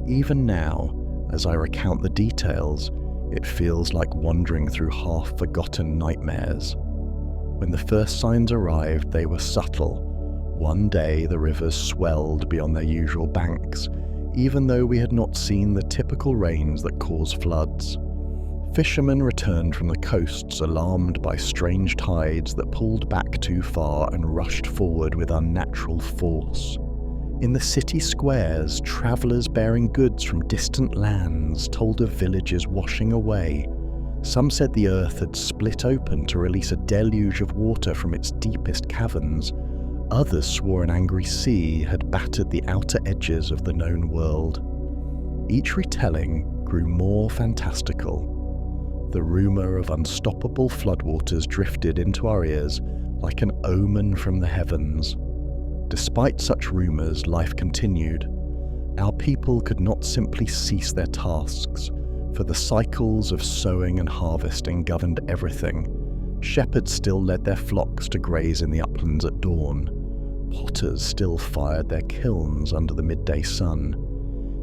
Even now, as I recount the details, it feels like wandering through half-forgotten nightmares. When the first signs arrived, they were subtle. One day the rivers swelled beyond their usual banks, even though we had not seen the typical rains that cause floods. Fishermen returned from the coasts alarmed by strange tides that pulled back too far and rushed forward with unnatural force. In the city squares, travellers bearing goods from distant lands told of villages washing away. Some said the earth had split open to release a deluge of water from its deepest caverns. Others swore an angry sea had battered the outer edges of the known world. Each retelling grew more fantastical. The rumour of unstoppable floodwaters drifted into our ears like an omen from the heavens. Despite such rumours, life continued. Our people could not simply cease their tasks, for the cycles of sowing and harvesting governed everything. Shepherds still led their flocks to graze in the uplands at dawn. Potters still fired their kilns under the midday sun.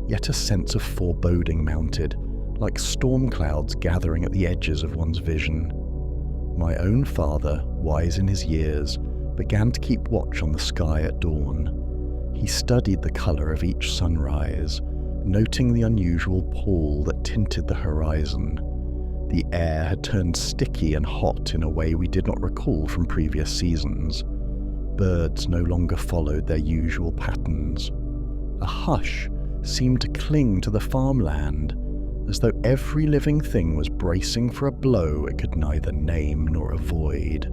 Yet a sense of foreboding mounted, like storm clouds gathering at the edges of one's vision. My own father, wise in his years, began to keep watch on the sky at dawn. He studied the colour of each sunrise, noting the unusual pall that tinted the horizon. The air had turned sticky and hot in a way we did not recall from previous seasons. Birds no longer followed their usual patterns. A hush seemed to cling to the farmland, as though every living thing was bracing for a blow it could neither name nor avoid.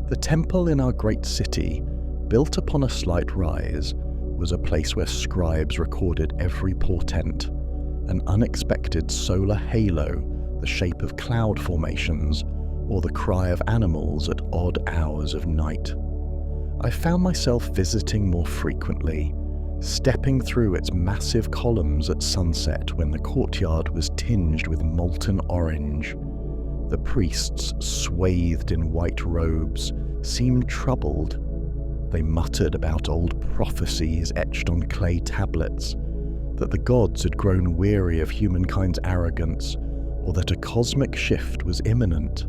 The temple in our great city, built upon a slight rise, was a place where scribes recorded every portent, an unexpected solar halo, the shape of cloud formations, or the cry of animals at odd hours of night. I found myself visiting more frequently, stepping through its massive columns at sunset when the courtyard was tinged with molten orange. The priests, swathed in white robes, seemed troubled. They muttered about old prophecies etched on clay tablets, that the gods had grown weary of humankind's arrogance, or that a cosmic shift was imminent.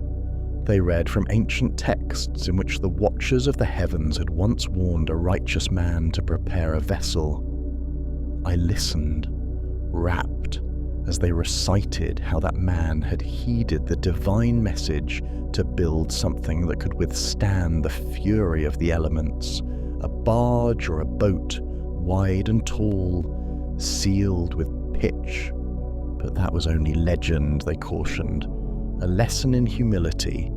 They read from ancient texts in which the watchers of the heavens had once warned a righteous man to prepare a vessel. I listened, rapt, as they recited how that man had heeded the divine message to build something that could withstand the fury of the elements, a barge or a boat, wide and tall, sealed with pitch. But that was only legend, they cautioned, a lesson in humility.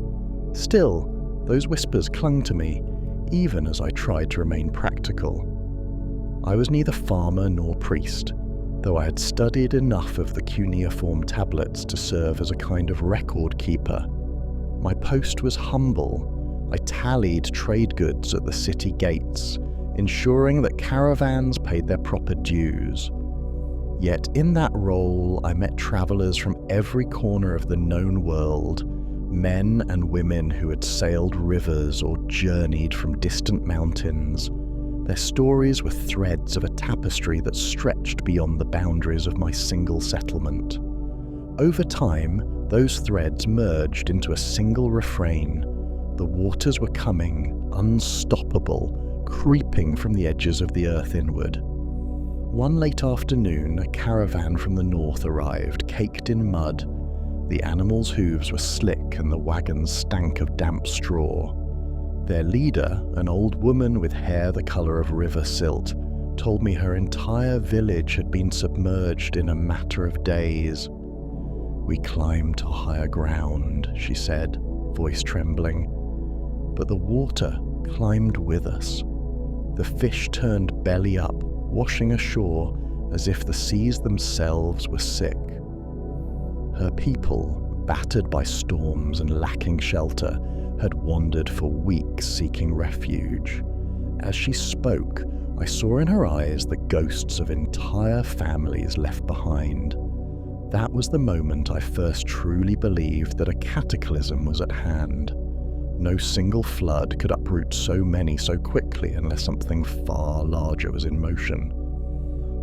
Still, Those whispers clung to me, even as I tried to remain practical. I was neither farmer nor priest, though I had studied enough of the cuneiform tablets to serve as a kind of record keeper. My post was humble. I tallied trade goods at the city gates, ensuring that caravans paid their proper dues. Yet in that role, I met travelers from every corner of the known world, men and women who had sailed rivers or journeyed from distant mountains. Their stories were threads of a tapestry that stretched beyond the boundaries of my single settlement. Over time, those threads merged into a single refrain. The waters were coming, unstoppable, creeping from the edges of the earth inward. One late afternoon, a caravan from the north arrived, caked in mud. The animals' hooves were slick and the wagons stank of damp straw. Their leader, an old woman with hair the colour of river silt, told me her entire village had been submerged in a matter of days. "We climbed to higher ground," she said, voice trembling. "But the water climbed with us. The fish turned belly up, washing ashore as if the seas themselves were sick." Her people, battered by storms and lacking shelter, had wandered for weeks seeking refuge. As she spoke, I saw in her eyes the ghosts of entire families left behind. That was the moment I first truly believed that a cataclysm was at hand. No single flood could uproot so many so quickly unless something far larger was in motion.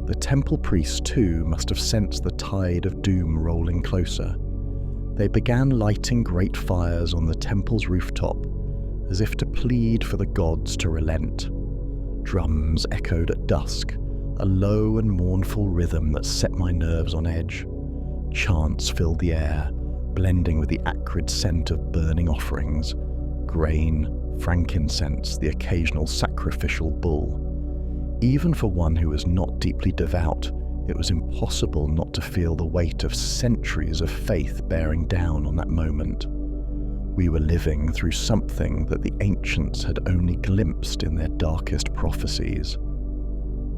The temple priests, too, must have sensed the tide of doom rolling closer. They began lighting great fires on the temple's rooftop, as if to plead for the gods to relent. Drums echoed at dusk, a low and mournful rhythm that set my nerves on edge. Chants filled the air, blending with the acrid scent of burning offerings, grain, frankincense, the occasional sacrificial bull. Even for one who was not deeply devout, it was impossible not to feel the weight of centuries of faith bearing down on that moment. We were living through something that the ancients had only glimpsed in their darkest prophecies.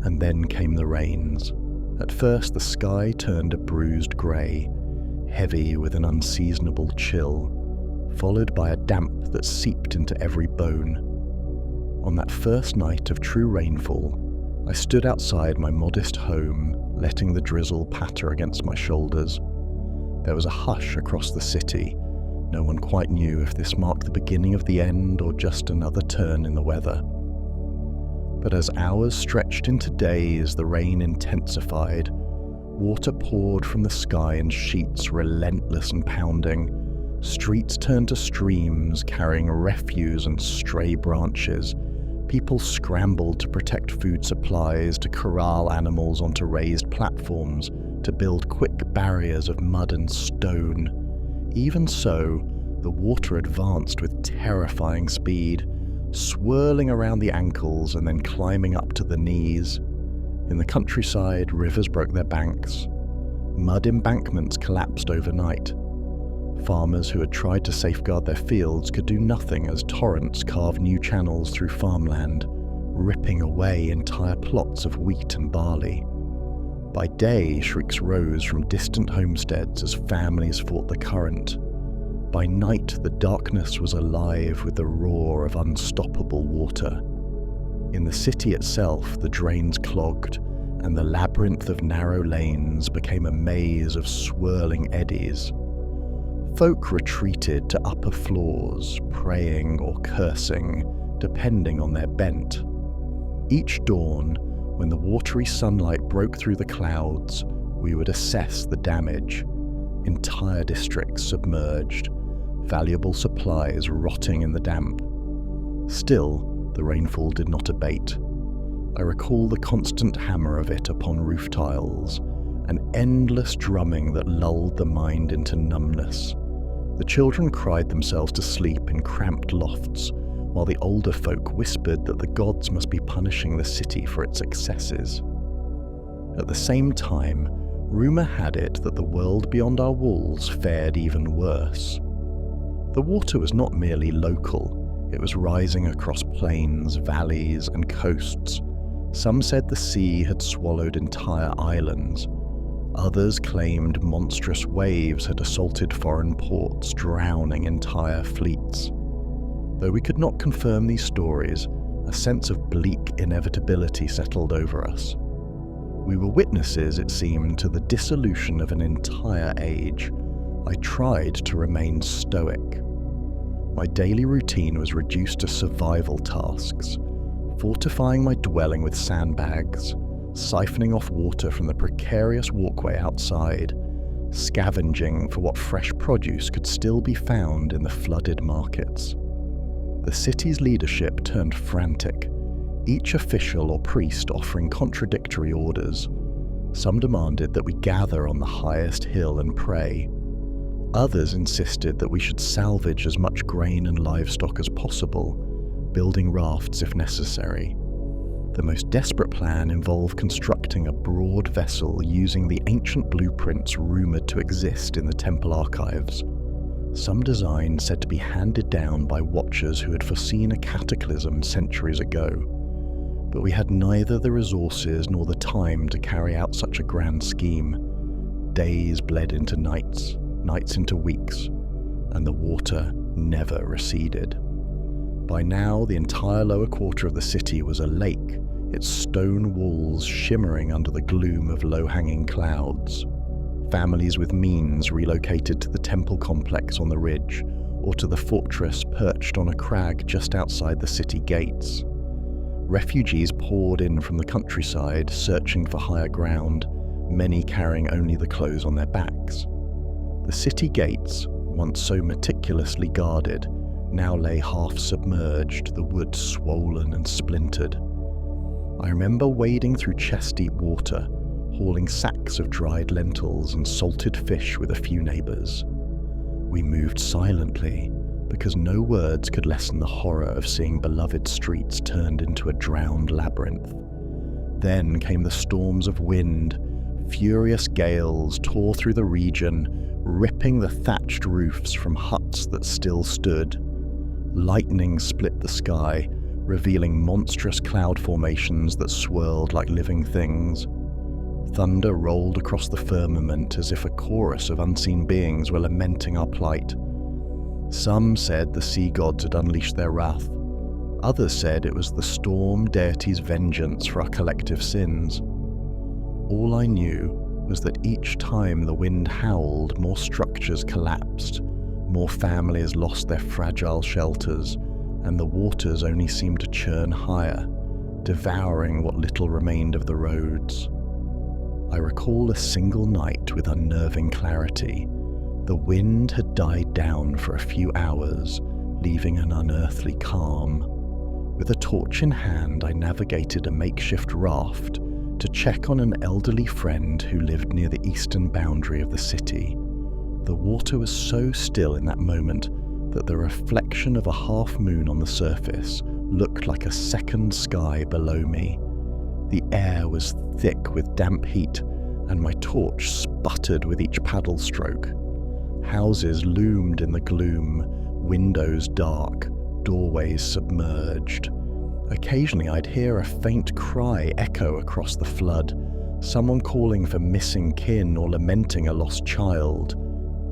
And then came the rains. At first the sky turned a bruised grey, heavy with an unseasonable chill, followed by a damp that seeped into every bone. On that first night of true rainfall, I stood outside my modest home, letting the drizzle patter against my shoulders. There was a hush across the city. No one quite knew if this marked the beginning of the end or just another turn in the weather. But as hours stretched into days, the rain intensified. Water poured from the sky in sheets, relentless and pounding. Streets turned to streams, carrying refuse and stray branches. People scrambled to protect food supplies, to corral animals onto raised platforms, to build quick barriers of mud and stone. Even so, the water advanced with terrifying speed, swirling around the ankles and then climbing up to the knees. In the countryside, rivers broke their banks. Mud embankments collapsed overnight. Farmers who had tried to safeguard their fields could do nothing as torrents carved new channels through farmland, ripping away entire plots of wheat and barley. By day, shrieks rose from distant homesteads as families fought the current. By night, the darkness was alive with the roar of unstoppable water. In the city itself, the drains clogged, and the labyrinth of narrow lanes became a maze of swirling eddies. Folk retreated to upper floors, praying or cursing, depending on their bent. Each dawn, when the watery sunlight broke through the clouds, we would assess the damage. Entire districts submerged, valuable supplies rotting in the damp. Still, the rainfall did not abate. I recall the constant hammer of it upon roof tiles, an endless drumming that lulled the mind into numbness. The children cried themselves to sleep in cramped lofts, while the older folk whispered that the gods must be punishing the city for its excesses. At the same time, rumour had it that the world beyond our walls fared even worse. The water was not merely local, It was rising across plains, valleys, and coasts. Some said the sea had swallowed entire islands. Others claimed monstrous waves had assaulted foreign ports, drowning entire fleets. Though we could not confirm these stories, a sense of bleak inevitability settled over us. We were witnesses, it seemed, to the dissolution of an entire age. I tried to remain stoic. My daily routine was reduced to survival tasks, fortifying my dwelling with sandbags, siphoning off water from the precarious walkway outside, scavenging for what fresh produce could still be found in the flooded markets. The city's leadership turned frantic, each official or priest offering contradictory orders. Some demanded that we gather on the highest hill and pray. Others insisted that we should salvage as much grain and livestock as possible, building rafts if necessary. The most desperate plan involved constructing a broad vessel using the ancient blueprints rumoured to exist in the temple archives. Some design said to be handed down by watchers who had foreseen a cataclysm centuries ago. But we had neither the resources nor the time to carry out such a grand scheme. Days bled into nights, nights into weeks, and the water never receded. By now, the entire lower quarter of the city was a lake, its stone walls shimmering under the gloom of low-hanging clouds. Families with means relocated to the temple complex on the ridge, or to the fortress perched on a crag just outside the city gates. Refugees poured in from the countryside, searching for higher ground, many carrying only the clothes on their backs. The city gates, once so meticulously guarded, now lay half submerged, the wood swollen and splintered. I remember wading through chest-deep water, hauling sacks of dried lentils and salted fish with a few neighbours. We moved silently, because no words could lessen the horror of seeing beloved streets turned into a drowned labyrinth. Then came the storms of wind. Furious gales tore through the region, ripping the thatched roofs from huts that still stood. Lightning split the sky, revealing monstrous cloud formations that swirled like living things. Thunder rolled across the firmament as if a chorus of unseen beings were lamenting our plight. Some said the sea gods had unleashed their wrath. Others said it was the storm deity's vengeance for our collective sins. All I knew was that each time the wind howled, more structures collapsed, more families lost their fragile shelters, and the waters only seemed to churn higher, devouring what little remained of the roads. I recall a single night with unnerving clarity. The wind had died down for a few hours, leaving an unearthly calm. With a torch in hand, I navigated a makeshift raft to check on an elderly friend who lived near the eastern boundary of the city. The water was so still in that moment that the reflection of a half moon on the surface looked like a second sky below me. The air was thick with damp heat, and my torch sputtered with each paddle stroke. Houses loomed in the gloom, windows dark, doorways submerged. Occasionally I'd hear a faint cry echo across the flood, someone calling for missing kin or lamenting a lost child.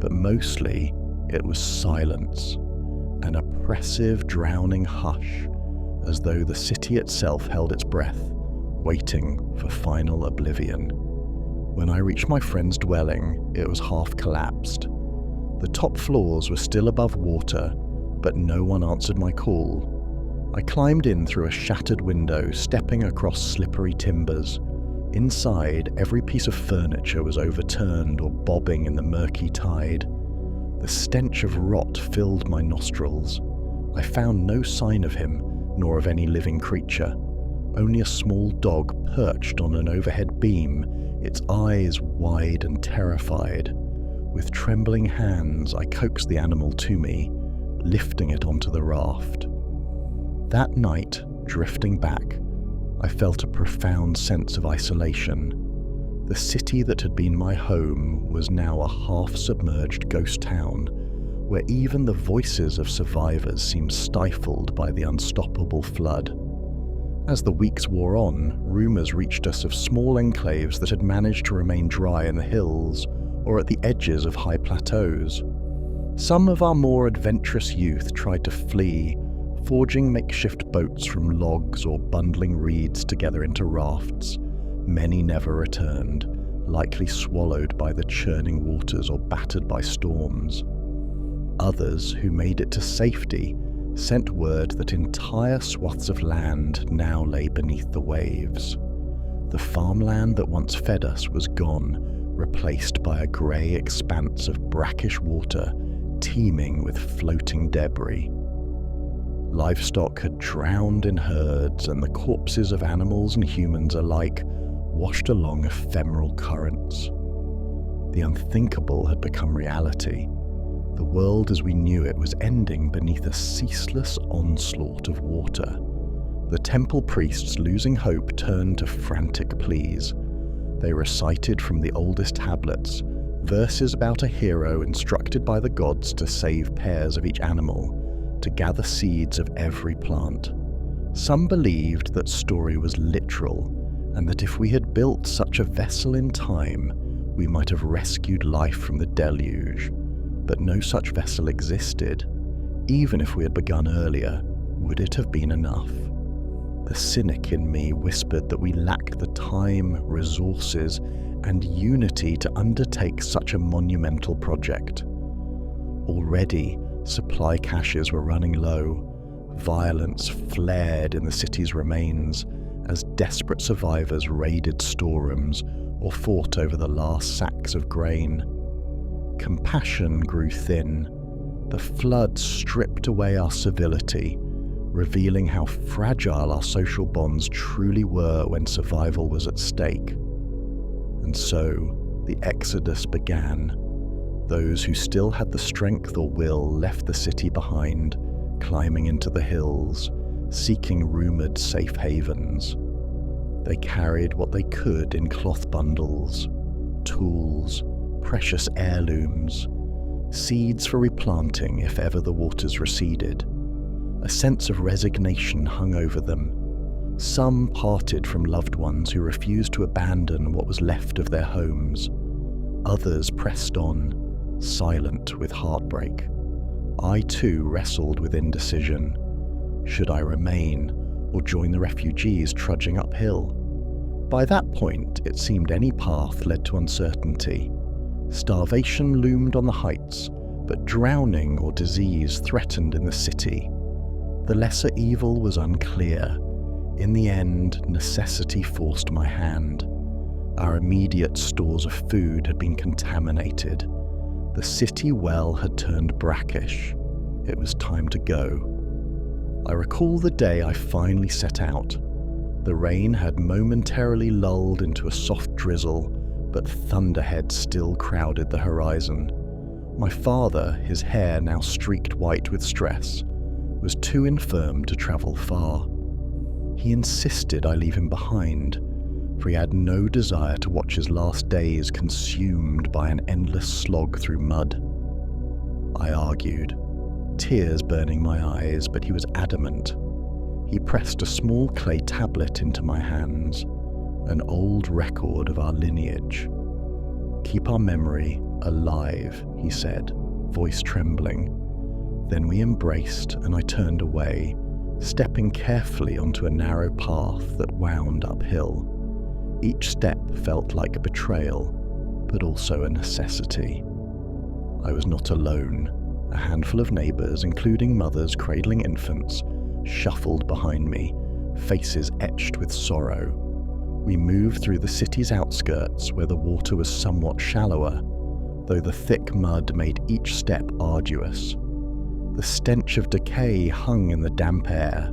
But mostly it was silence, an oppressive, drowning hush, as though the city itself held its breath, waiting for final oblivion. When I reached my friend's dwelling, it was half collapsed. The top floors were still above water, but no one answered my call. I climbed in through a shattered window, stepping across slippery timbers. Inside, every piece of furniture was overturned or bobbing in the murky tide. The stench of rot filled my nostrils. I found no sign of him, nor of any living creature. Only a small dog perched on an overhead beam, its eyes wide and terrified. With trembling hands, I coaxed the animal to me, lifting it onto the raft. That night, drifting back, I felt a profound sense of isolation. The city that had been my home was now a half-submerged ghost town, where even the voices of survivors seemed stifled by the unstoppable flood. As the weeks wore on, rumours reached us of small enclaves that had managed to remain dry in the hills or at the edges of high plateaus. Some of our more adventurous youth tried to flee, forging makeshift boats from logs or bundling reeds together into rafts. Many never returned, likely swallowed by the churning waters or battered by storms. Others, who made it to safety, sent word that entire swaths of land now lay beneath the waves. The farmland that once fed us was gone, replaced by a grey expanse of brackish water teeming with floating debris. Livestock had drowned in herds, and the corpses of animals and humans alike washed along ephemeral currents. The unthinkable had become reality. The world as we knew it was ending beneath a ceaseless onslaught of water. The temple priests, losing hope, turned to frantic pleas. They recited from the oldest tablets verses about a hero instructed by the gods to save pairs of each animal, to gather seeds of every plant. Some believed that story was literal, and that if we had built such a vessel in time, we might have rescued life from the deluge. But no such vessel existed. Even if we had begun earlier, would it have been enough? The cynic in me whispered that we lacked the time, resources, and unity to undertake such a monumental project. Already, supply caches were running low. Violence flared in the city's remains as desperate survivors raided storerooms or fought over the last sacks of grain. Compassion grew thin. The flood stripped away our civility, revealing how fragile our social bonds truly were when survival was at stake. And so, the exodus began. Those who still had the strength or will left the city behind, climbing into the hills, seeking rumoured safe havens. They carried what they could in cloth bundles, tools, precious heirlooms, seeds for replanting if ever the waters receded. A sense of resignation hung over them. Some parted from loved ones who refused to abandon what was left of their homes. Others pressed on, silent with heartbreak. I too wrestled with indecision. Should I remain or join the refugees trudging uphill? By that point, it seemed any path led to uncertainty. Starvation loomed on the heights, but drowning or disease threatened in the city. The lesser evil was unclear. In the end, necessity forced my hand. Our immediate stores of food had been contaminated. The city well had turned brackish. It was time to go. I recall the day I finally set out. The rain had momentarily lulled into a soft drizzle, but thunderheads still crowded the horizon. My father, his hair now streaked white with stress, was too infirm to travel far. He insisted I leave him behind, for he had no desire to watch his last days consumed by an endless slog through mud. I argued, tears burning my eyes, but he was adamant. He pressed a small clay tablet into my hands, an old record of our lineage. "Keep our memory alive," he said, voice trembling. Then we embraced, and I turned away, stepping carefully onto a narrow path that wound uphill. Each step felt like betrayal, but also a necessity. I was not alone. A handful of neighbours, including mothers cradling infants, shuffled behind me, faces etched with sorrow. We moved through the city's outskirts where the water was somewhat shallower, though the thick mud made each step arduous. The stench of decay hung in the damp air.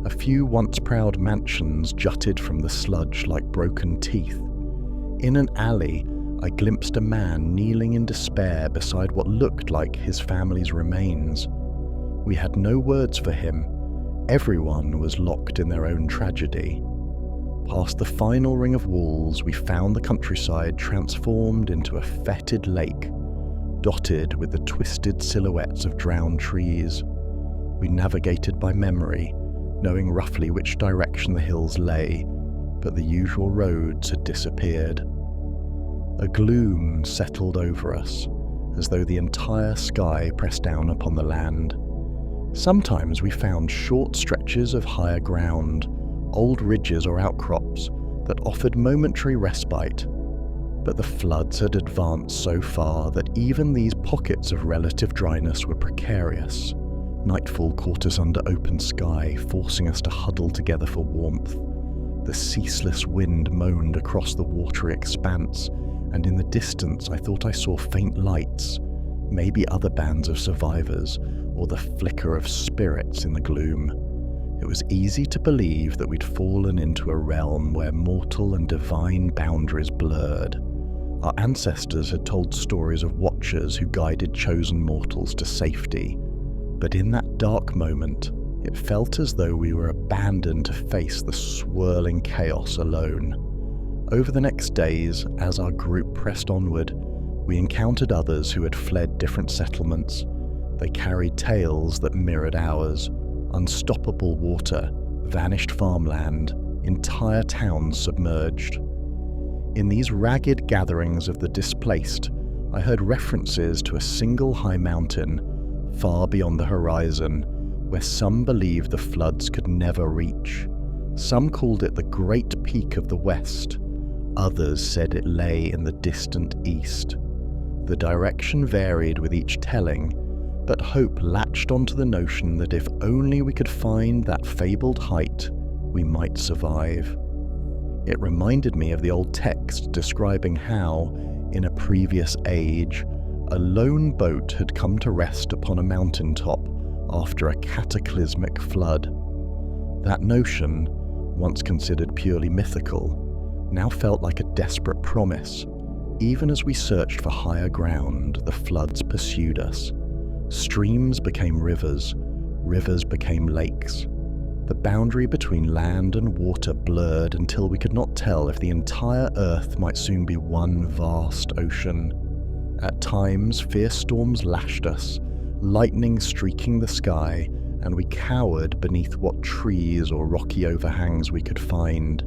A few once proud mansions jutted from the sludge like broken teeth. In an alley, I glimpsed a man kneeling in despair beside what looked like his family's remains. We had no words for him. Everyone was locked in their own tragedy. Past the final ring of walls, we found the countryside transformed into a fetid lake. dotted with the twisted silhouettes of drowned trees. We navigated by memory, knowing roughly which direction the hills lay, but the usual roads had disappeared. A gloom settled over us, as though the entire sky pressed down upon the land. Sometimes we found short stretches of higher ground, old ridges or outcrops that offered momentary respite, but the floods had advanced so far that even these pockets of relative dryness were precarious. Nightfall caught us under open sky, forcing us to huddle together for warmth. The ceaseless wind moaned across the watery expanse, and in the distance I thought I saw faint lights, maybe other bands of survivors, or the flicker of spirits in the gloom. It was easy to believe that we'd fallen into a realm where mortal and divine boundaries blurred. Our ancestors had told stories of watchers who guided chosen mortals to safety, but in that dark moment, it felt as though we were abandoned to face the swirling chaos alone. Over the next days, as our group pressed onward, we encountered others who had fled different settlements. They carried tales that mirrored ours: unstoppable water, vanished farmland, entire towns submerged. In these ragged gatherings of the displaced, I heard references to a single high mountain, far beyond the horizon, where some believed the floods could never reach. Some called it the Great Peak of the West. Others said it lay in the distant east. The direction varied with each telling, but hope latched onto the notion that if only we could find that fabled height, we might survive. It reminded me of the old text describing how, in a previous age, a lone boat had come to rest upon a mountaintop after a cataclysmic flood. That notion, once considered purely mythical, now felt like a desperate promise. Even as we searched for higher ground, the floods pursued us. Streams became rivers, rivers became lakes. The boundary between land and water blurred until we could not tell if the entire earth might soon be one vast ocean. At times, fierce storms lashed us, lightning streaking the sky, and we cowered beneath what trees or rocky overhangs we could find.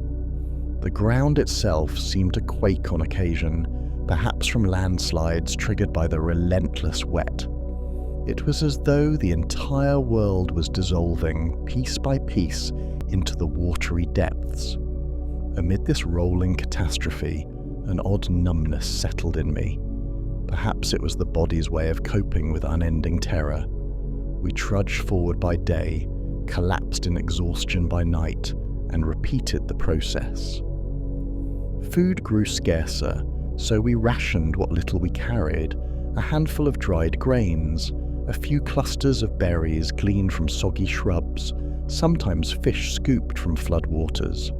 The ground itself seemed to quake on occasion, perhaps from landslides triggered by the relentless wet. It was as though the entire world was dissolving, piece by piece, into the watery depths. Amid this rolling catastrophe, an odd numbness settled in me. Perhaps it was the body's way of coping with unending terror. We trudged forward by day, collapsed in exhaustion by night, and repeated the process. Food grew scarcer, so we rationed what little we carried: a handful of dried grains, a few clusters of berries gleaned from soggy shrubs, sometimes fish scooped from floodwaters.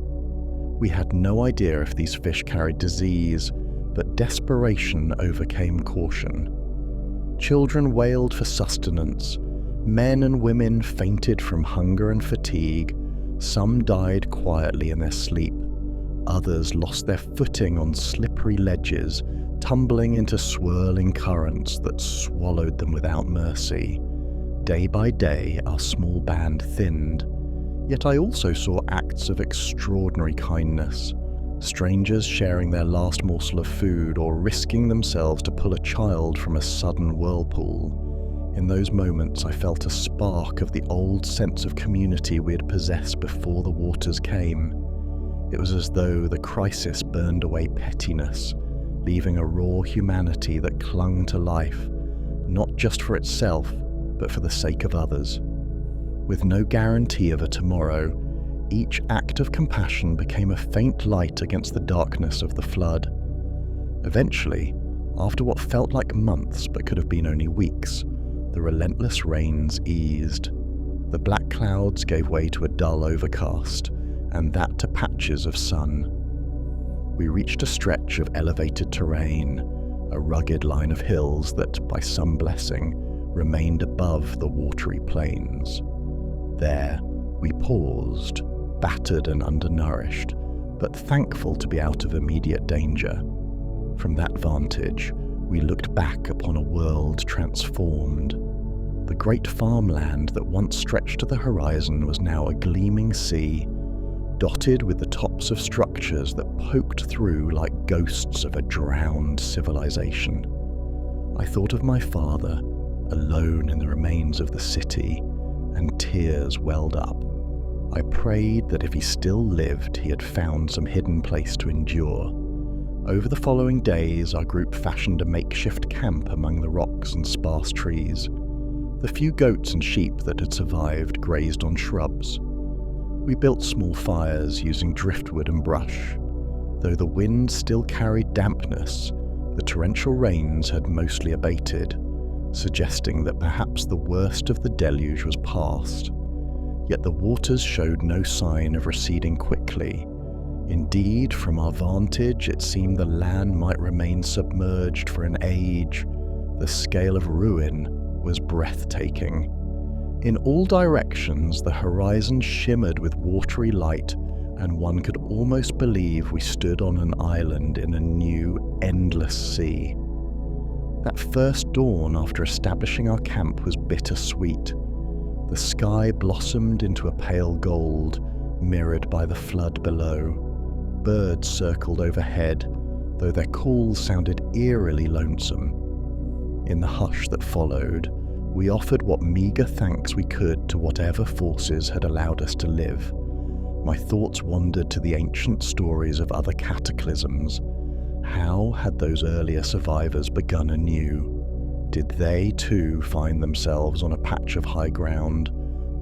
We had no idea if these fish carried disease, but desperation overcame caution. Children wailed for sustenance. Men and women fainted from hunger and fatigue. Some died quietly in their sleep. Others lost their footing on slippery ledges, tumbling into swirling currents that swallowed them without mercy. Day by day, our small band thinned. Yet I also saw acts of extraordinary kindness. Strangers sharing their last morsel of food or risking themselves to pull a child from a sudden whirlpool. In those moments I felt a spark of the old sense of community we had possessed before the waters came. It was as though the crisis burned away pettiness, leaving a raw humanity that clung to life, not just for itself, but for the sake of others. With no guarantee of a tomorrow, each act of compassion became a faint light against the darkness of the flood. Eventually, after what felt like months but could have been only weeks, the relentless rains eased. The black clouds gave way to a dull overcast, and that to patches of sun. We reached a stretch of elevated terrain, a rugged line of hills that, by some blessing, remained above the watery plains. There, we paused, battered and undernourished, but thankful to be out of immediate danger. From that vantage, we looked back upon a world transformed. The great farmland that once stretched to the horizon was now a gleaming sea, dotted with the tops of structures that poked through like ghosts of a drowned civilization. I thought of my father, alone in the remains of the city, and tears welled up. I prayed that if he still lived, he had found some hidden place to endure. Over the following days, our group fashioned a makeshift camp among the rocks and sparse trees. The few goats and sheep that had survived grazed on shrubs. We built small fires using driftwood and brush. Though the wind still carried dampness, the torrential rains had mostly abated, suggesting that perhaps the worst of the deluge was past. Yet the waters showed no sign of receding quickly. Indeed, from our vantage, it seemed the land might remain submerged for an age. The scale of ruin was breathtaking. In all directions, the horizon shimmered with watery light, and one could almost believe we stood on an island in a new, endless sea. That first dawn after establishing our camp was bittersweet. The sky blossomed into a pale gold, mirrored by the flood below. Birds circled overhead, though their calls sounded eerily lonesome. In the hush that followed, we offered what meagre thanks we could to whatever forces had allowed us to live. My thoughts wandered to the ancient stories of other cataclysms. How had those earlier survivors begun anew? Did they too find themselves on a patch of high ground,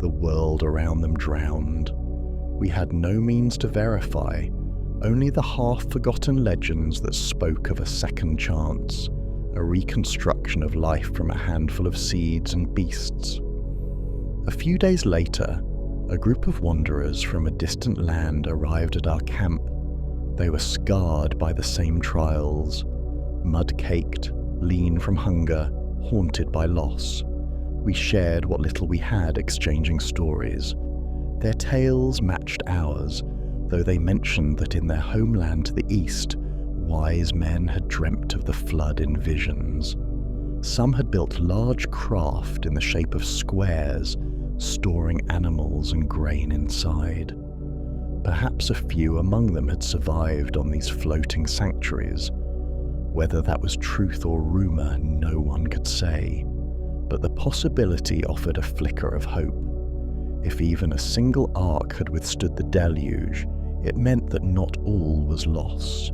the world around them drowned? We had no means to verify, only the half-forgotten legends that spoke of a second chance, a reconstruction of life from a handful of seeds and beasts. A few days later, a group of wanderers from a distant land arrived at our camp. They were scarred by the same trials, mud-caked, lean from hunger, haunted by loss. We shared what little we had, exchanging stories. Their tales matched ours, though they mentioned that in their homeland to the east, wise men had dreamt of the flood in visions. Some had built large craft in the shape of squares, storing animals and grain inside. Perhaps a few among them had survived on these floating sanctuaries. Whether that was truth or rumour, no one could say, but the possibility offered a flicker of hope. If even a single ark had withstood the deluge, it meant that not all was lost,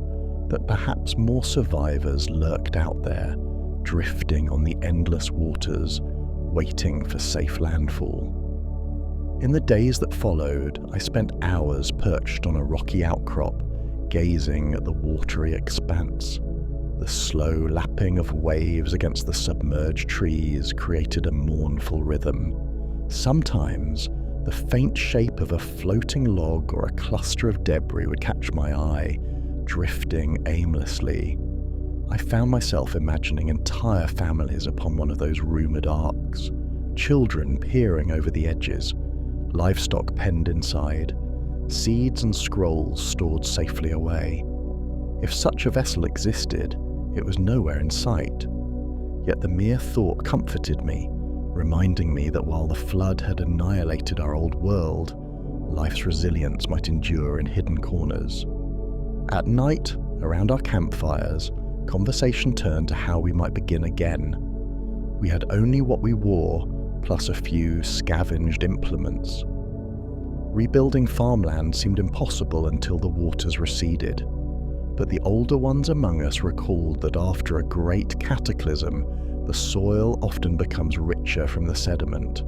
that perhaps more survivors lurked out there, drifting on the endless waters, waiting for safe landfall. In the days that followed, I spent hours perched on a rocky outcrop, gazing at the watery expanse. The slow lapping of waves against the submerged trees created a mournful rhythm. Sometimes, the faint shape of a floating log or a cluster of debris would catch my eye, drifting aimlessly. I found myself imagining entire families upon one of those rumoured arks, children peering over the edges, livestock penned inside, seeds and scrolls stored safely away. If such a vessel existed, it was nowhere in sight. Yet the mere thought comforted me, reminding me that while the flood had annihilated our old world, life's resilience might endure in hidden corners. At night, around our campfires, conversation turned to how we might begin again. We had only what we wore, plus a few scavenged implements. Rebuilding farmland seemed impossible until the waters receded, but the older ones among us recalled that after a great cataclysm, the soil often becomes richer from the sediment.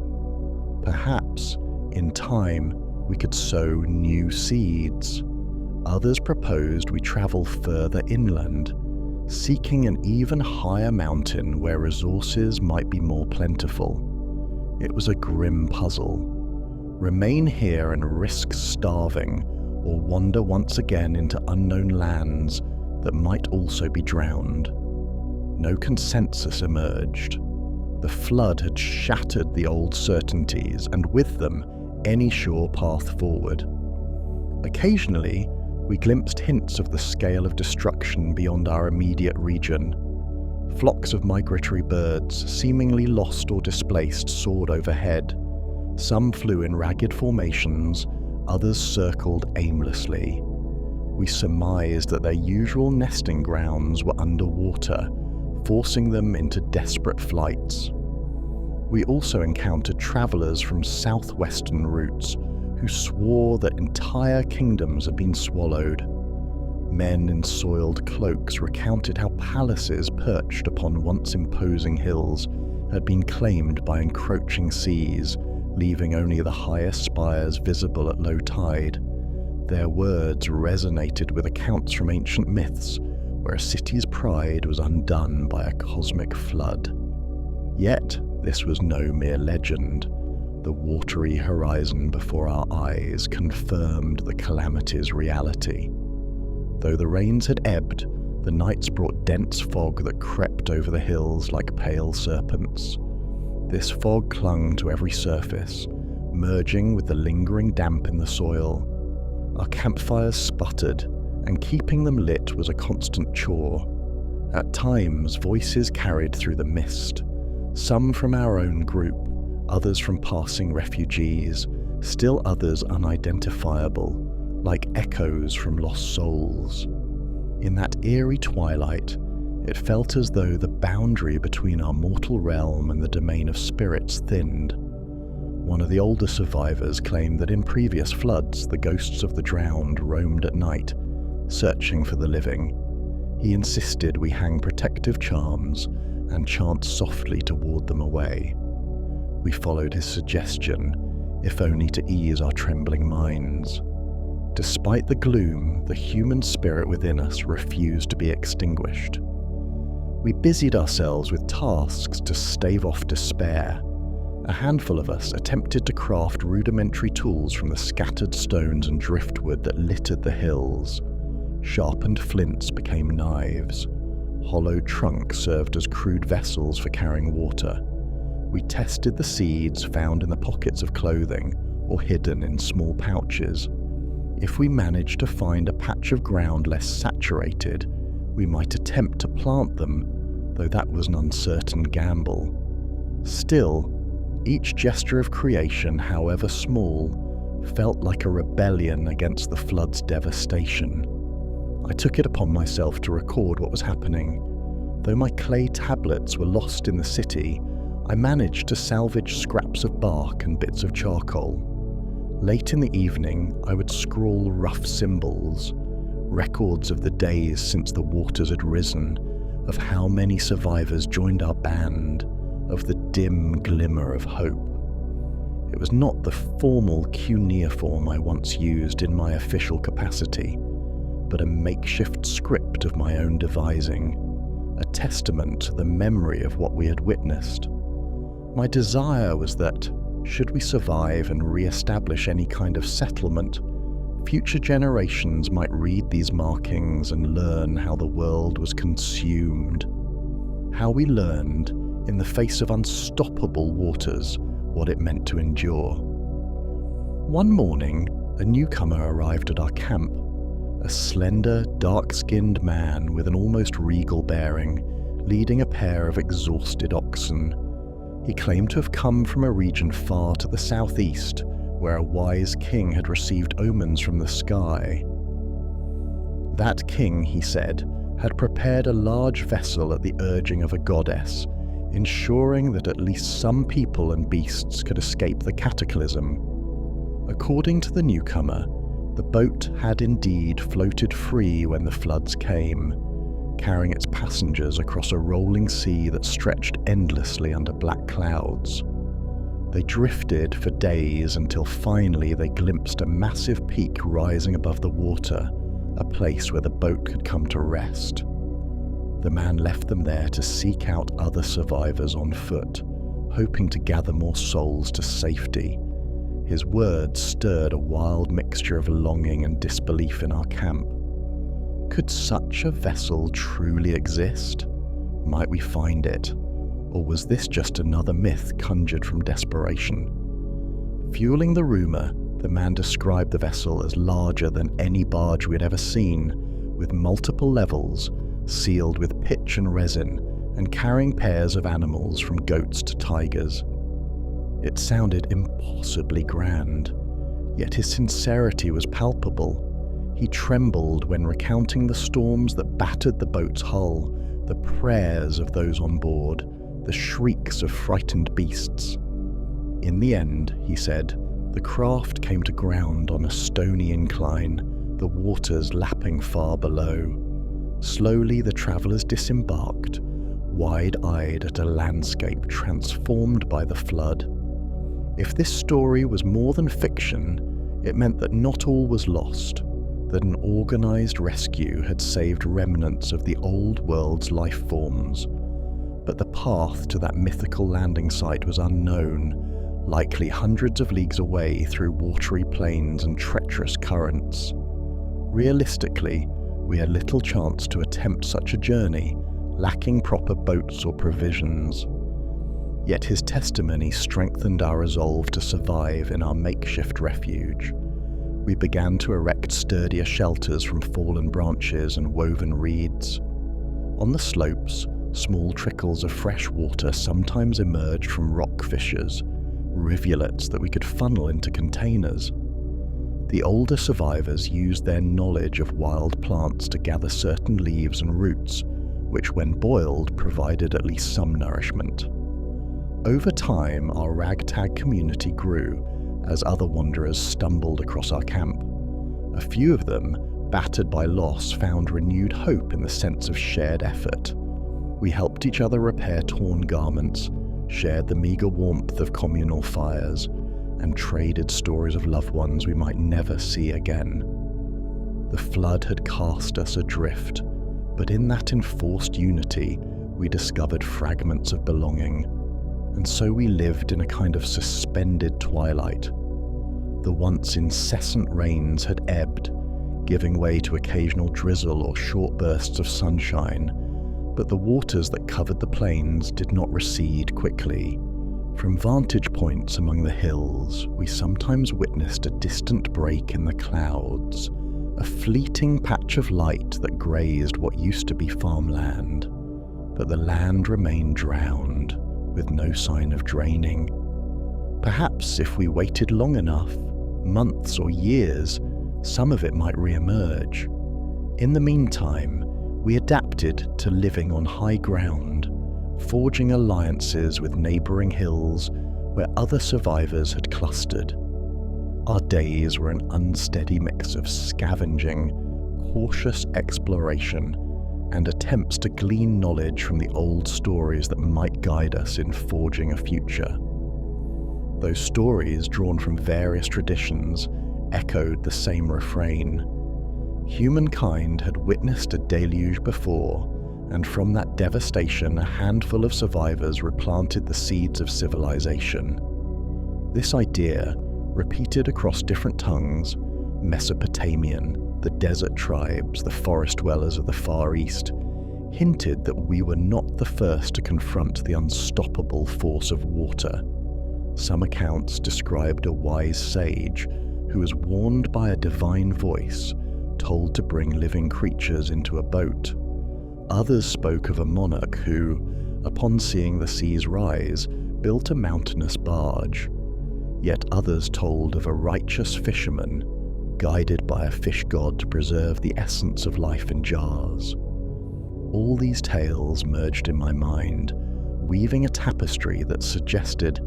Perhaps, in time, we could sow new seeds. Others proposed we travel further inland, seeking an even higher mountain where resources might be more plentiful. It was a grim puzzle. Remain here and risk starving, or wander once again into unknown lands that might also be drowned. No consensus emerged. The flood had shattered the old certainties, and with them, any sure path forward. Occasionally, we glimpsed hints of the scale of destruction beyond our immediate region. Flocks of migratory birds, seemingly lost or displaced, soared overhead. Some flew in ragged formations, others circled aimlessly. We surmised that their usual nesting grounds were underwater, forcing them into desperate flights. We also encountered travelers from southwestern routes who swore that entire kingdoms had been swallowed. Men in soiled cloaks recounted how palaces perched upon once imposing hills had been claimed by encroaching seas, leaving only the highest spires visible at low tide. Their words resonated with accounts from ancient myths, where a city's pride was undone by a cosmic flood. Yet, this was no mere legend. The watery horizon before our eyes confirmed the calamity's reality. Though the rains had ebbed, the nights brought dense fog that crept over the hills like pale serpents. This fog clung to every surface, merging with the lingering damp in the soil. Our campfires sputtered, and keeping them lit was a constant chore. At times, voices carried through the mist, some from our own group, others from passing refugees, still others unidentifiable, like echoes from lost souls. In that eerie twilight, it felt as though the boundary between our mortal realm and the domain of spirits thinned. One of the older survivors claimed that in previous floods, the ghosts of the drowned roamed at night, searching for the living. He insisted we hang protective charms and chant softly to ward them away. We followed his suggestion, if only to ease our trembling minds. Despite the gloom, the human spirit within us refused to be extinguished. We busied ourselves with tasks to stave off despair. A handful of us attempted to craft rudimentary tools from the scattered stones and driftwood that littered the hills. Sharpened flints became knives. Hollowed trunks served as crude vessels for carrying water. We tested the seeds found in the pockets of clothing or hidden in small pouches. If we managed to find a patch of ground less saturated, we might attempt to plant them, though that was an uncertain gamble. Still, each gesture of creation, however small, felt like a rebellion against the flood's devastation. I took it upon myself to record what was happening. Though my clay tablets were lost in the city, I managed to salvage scraps of bark and bits of charcoal. Late in the evening, I would scrawl rough symbols, records of the days since the waters had risen, of how many survivors joined our band, of the dim glimmer of hope. It was not the formal cuneiform I once used in my official capacity, but a makeshift script of my own devising, a testament to the memory of what we had witnessed. My desire was that, should we survive and re-establish any kind of settlement, future generations might read these markings and learn how the world was consumed. How we learned, in the face of unstoppable waters, what it meant to endure. One morning, a newcomer arrived at our camp, a slender, dark-skinned man with an almost regal bearing, leading a pair of exhausted oxen. He claimed to have come from a region far to the southeast, where a wise king had received omens from the sky. That king, he said, had prepared a large vessel at the urging of a goddess, ensuring that at least some people and beasts could escape the cataclysm. According to the newcomer, the boat had indeed floated free when the floods came, carrying its passengers across a rolling sea that stretched endlessly under black clouds. They drifted for days until finally they glimpsed a massive peak rising above the water, a place where the boat could come to rest. The man left them there to seek out other survivors on foot, hoping to gather more souls to safety. His words stirred a wild mixture of longing and disbelief in our camp. Could such a vessel truly exist? Might we find it? Or was this just another myth conjured from desperation? Fueling the rumor, the man described the vessel as larger than any barge we had ever seen, with multiple levels, sealed with pitch and resin, and carrying pairs of animals from goats to tigers. It sounded impossibly grand, yet his sincerity was palpable. He trembled when recounting the storms that battered the boat's hull, the prayers of those on board, the shrieks of frightened beasts. In the end, he said, the craft came to ground on a stony incline, the waters lapping far below. Slowly the travellers disembarked, wide-eyed at a landscape transformed by the flood. If this story was more than fiction, it meant that not all was lost, that an organised rescue had saved remnants of the old world's life forms. But the path to that mythical landing site was unknown, likely hundreds of leagues away through watery plains and treacherous currents. Realistically, we had little chance to attempt such a journey, lacking proper boats or provisions. Yet his testimony strengthened our resolve to survive in our makeshift refuge. We began to erect sturdier shelters from fallen branches and woven reeds. On the slopes, small trickles of fresh water sometimes emerged from rock fissures, rivulets that we could funnel into containers. The older survivors used their knowledge of wild plants to gather certain leaves and roots, which when boiled provided at least some nourishment. Over time, our ragtag community grew as other wanderers stumbled across our camp. A few of them, battered by loss, found renewed hope in the sense of shared effort. We helped each other repair torn garments, shared the meagre warmth of communal fires, and traded stories of loved ones we might never see again. The flood had cast us adrift, but in that enforced unity, we discovered fragments of belonging, and so we lived in a kind of suspended twilight. The once incessant rains had ebbed, giving way to occasional drizzle or short bursts of sunshine, but the waters that covered the plains did not recede quickly. From vantage points among the hills, we sometimes witnessed a distant break in the clouds, a fleeting patch of light that grazed what used to be farmland, but the land remained drowned, with no sign of draining. Perhaps if we waited long enough, months or years, some of it might re-emerge. In the meantime, we adapted to living on high ground, forging alliances with neighbouring hills where other survivors had clustered. Our days were an unsteady mix of scavenging, cautious exploration, and attempts to glean knowledge from the old stories that might guide us in forging a future. Those stories, drawn from various traditions, echoed the same refrain. Humankind had witnessed a deluge before, and from that devastation a handful of survivors replanted the seeds of civilization. This idea, repeated across different tongues, Mesopotamian, the desert tribes, the forest dwellers of the Far East, hinted that we were not the first to confront the unstoppable force of water. Some accounts described a wise sage who was warned by a divine voice, told to bring living creatures into a boat. Others spoke of a monarch who, upon seeing the seas rise, built a mountainous barge. Yet others told of a righteous fisherman, guided by a fish god to preserve the essence of life in jars. All these tales merged in my mind, weaving a tapestry that suggested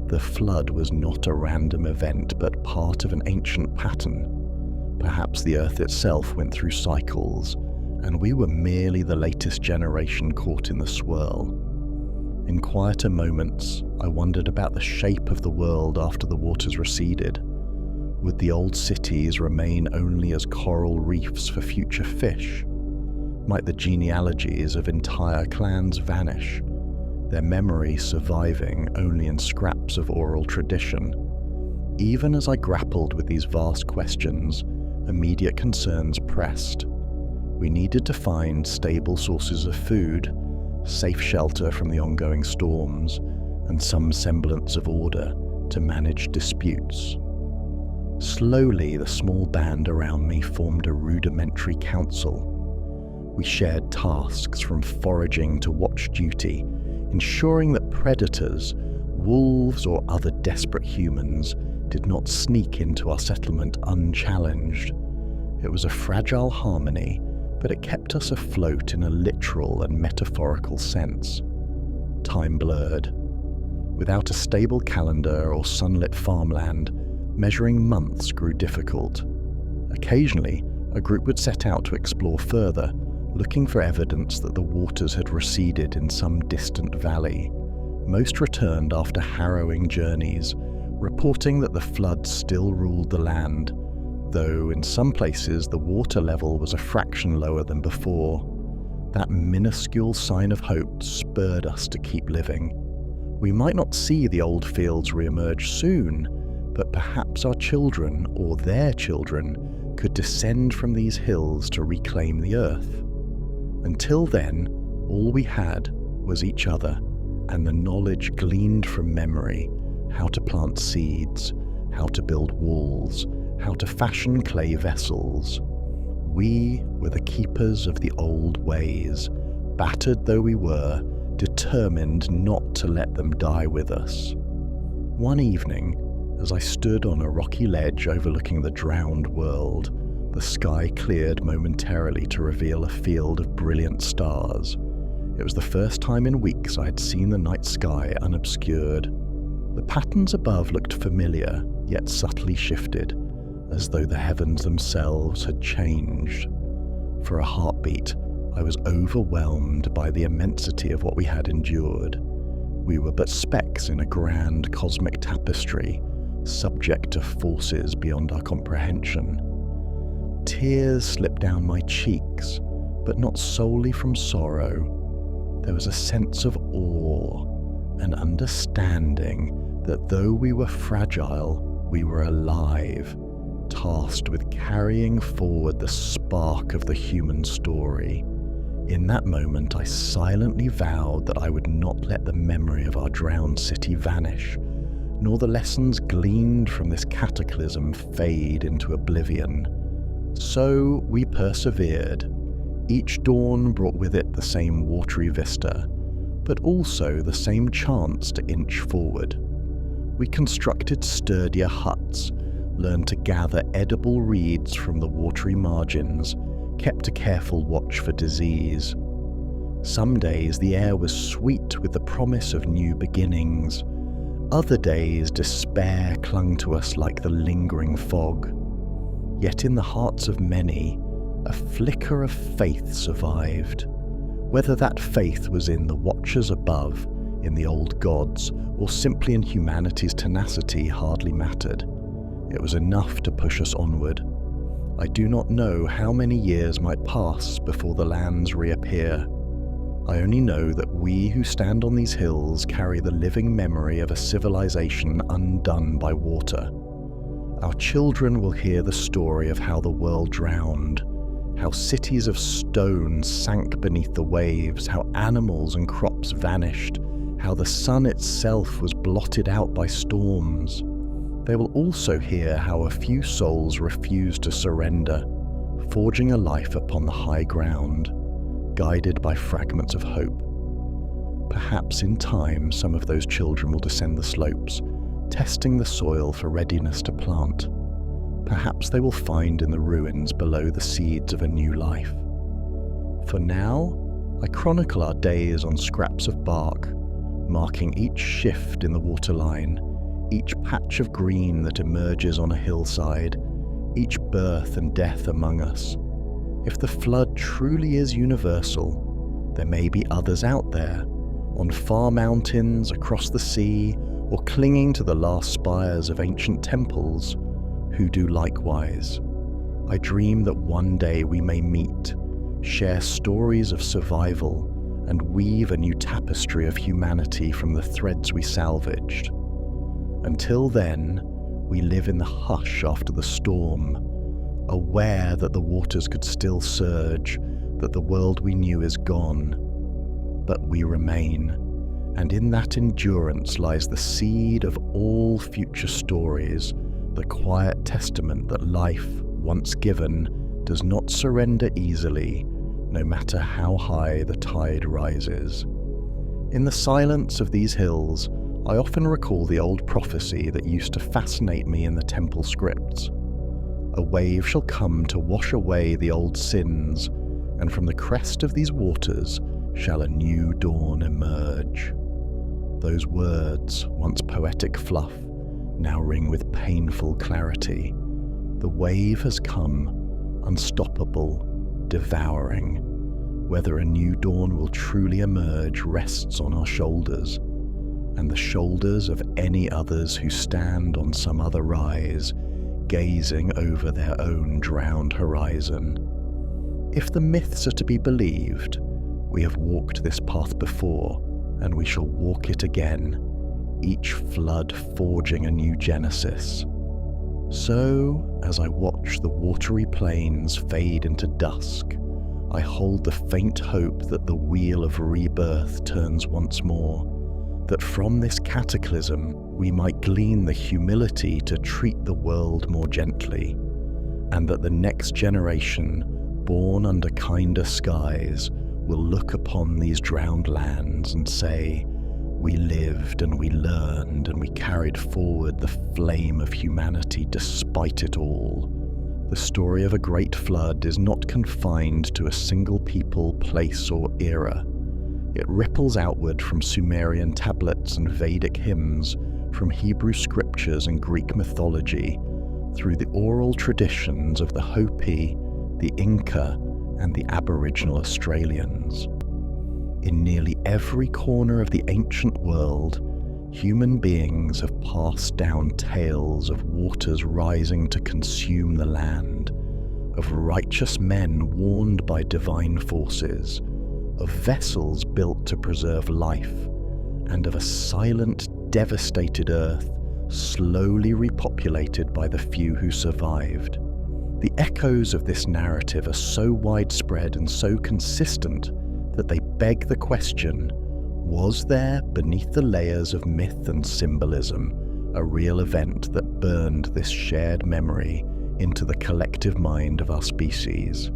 the flood was not a random event but part of an ancient pattern. Perhaps the earth itself went through cycles, and we were merely the latest generation caught in the swirl. In quieter moments, I wondered about the shape of the world after the waters receded. Would the old cities remain only as coral reefs for future fish? Might the genealogies of entire clans vanish, their memory surviving only in scraps of oral tradition? Even as I grappled with these vast questions, immediate concerns pressed. We needed to find stable sources of food, safe shelter from the ongoing storms, and some semblance of order to manage disputes. Slowly, the small band around me formed a rudimentary council. We shared tasks from foraging to watch duty, ensuring that predators, wolves or other desperate humans, did not sneak into our settlement unchallenged. It was a fragile harmony, but it kept us afloat in a literal and metaphorical sense. Time blurred. Without a stable calendar or sunlit farmland, measuring months grew difficult. Occasionally, a group would set out to explore further, looking for evidence that the waters had receded in some distant valley. Most returned after harrowing journeys, reporting that the flood still ruled the land, though in some places the water level was a fraction lower than before. That minuscule sign of hope spurred us to keep living. We might not see the old fields re-emerge soon, but perhaps our children, or their children, could descend from these hills to reclaim the earth. Until then, all we had was each other and the knowledge gleaned from memory, how to plant seeds, how to build walls, how to fashion clay vessels. We were the keepers of the old ways, battered though we were, determined not to let them die with us. One evening, as I stood on a rocky ledge overlooking the drowned world, the sky cleared momentarily to reveal a field of brilliant stars. It was the first time in weeks I had seen the night sky unobscured. The patterns above looked familiar, yet subtly shifted, as though the heavens themselves had changed. For a heartbeat, I was overwhelmed by the immensity of what we had endured. We were but specks in a grand cosmic tapestry, subject to forces beyond our comprehension. Tears slipped down my cheeks, but not solely from sorrow. There was a sense of awe, an understanding that though we were fragile, we were alive, tasked with carrying forward the spark of the human story. In that moment, I silently vowed that I would not let the memory of our drowned city vanish, nor the lessons gleaned from this cataclysm fade into oblivion. So we persevered. Each dawn brought with it the same watery vista, but also the same chance to inch forward. We constructed sturdier huts, learned to gather edible reeds from the watery margins, kept a careful watch for disease. Some days the air was sweet with the promise of new beginnings. Other days despair clung to us like the lingering fog. Yet in the hearts of many, a flicker of faith survived. Whether that faith was in the watchers above, in the old gods, or simply in humanity's tenacity hardly mattered. It was enough to push us onward. I do not know how many years might pass before the lands reappear. I only know that we who stand on these hills carry the living memory of a civilization undone by water. Our children will hear the story of how the world drowned, how cities of stone sank beneath the waves, how animals and crops vanished, how the sun itself was blotted out by storms. They will also hear how a few souls refused to surrender, forging a life upon the high ground, guided by fragments of hope. Perhaps in time some of those children will descend the slopes, testing the soil for readiness to plant. Perhaps they will find in the ruins below the seeds of a new life. For now, I chronicle our days on scraps of bark, marking each shift in the waterline, each patch of green that emerges on a hillside, each birth and death among us. If the flood truly is universal, there may be others out there, on far mountains, across the sea, or clinging to the last spires of ancient temples, who do likewise. I dream that one day we may meet, share stories of survival, and weave a new tapestry of humanity from the threads we salvaged. Until then, we live in the hush after the storm, aware that the waters could still surge, that the world we knew is gone. But we remain, and in that endurance lies the seed of all future stories, the quiet testament that life, once given, does not surrender easily, no matter how high the tide rises. In the silence of these hills, I often recall the old prophecy that used to fascinate me in the temple scripts. A wave shall come to wash away the old sins, and from the crest of these waters shall a new dawn emerge. Those words, once poetic fluff, now ring with painful clarity. The wave has come, unstoppable, devouring. Whether a new dawn will truly emerge rests on our shoulders, and the shoulders of any others who stand on some other rise, gazing over their own drowned horizon. If the myths are to be believed, we have walked this path before, and we shall walk it again, each flood forging a new genesis. So, as I watch the watery plains fade into dusk, I hold the faint hope that the wheel of rebirth turns once more, that from this cataclysm we might glean the humility to treat the world more gently, and that the next generation, born under kinder skies, will look upon these drowned lands and say, "We lived and we learned and we carried forward the flame of humanity despite it all." The story of a great flood is not confined to a single people, place, or era. It ripples outward from Sumerian tablets and Vedic hymns, from Hebrew scriptures and Greek mythology, through the oral traditions of the Hopi, the Inca, and the Aboriginal Australians. In nearly every corner of the ancient world, human beings have passed down tales of waters rising to consume the land, of righteous men warned by divine forces, of vessels built to preserve life, and of a silent, devastated earth slowly repopulated by the few who survived. The echoes of this narrative are so widespread and so consistent that they beg the question, was there, beneath the layers of myth and symbolism, a real event that burned this shared memory into the collective mind of our species?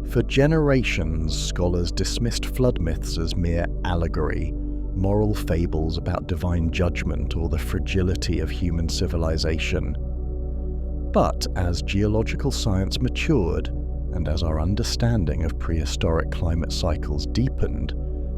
For generations, scholars dismissed flood myths as mere allegory, moral fables about divine judgment or the fragility of human civilization. But as geological science matured, and as our understanding of prehistoric climate cycles deepened,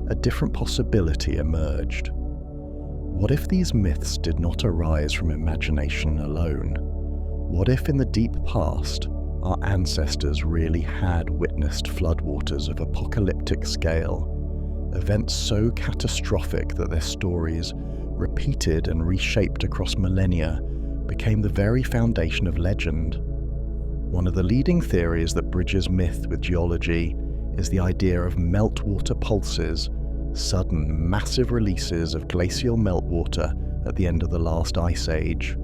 a different possibility emerged. What if these myths did not arise from imagination alone? What if in the deep past, our ancestors really had witnessed floodwaters of apocalyptic scale, events so catastrophic that their stories, repeated and reshaped across millennia, became the very foundation of legend? One of the leading theories that bridges myth with geology is the idea of meltwater pulses, sudden, massive releases of glacial meltwater at the end of the last ice age.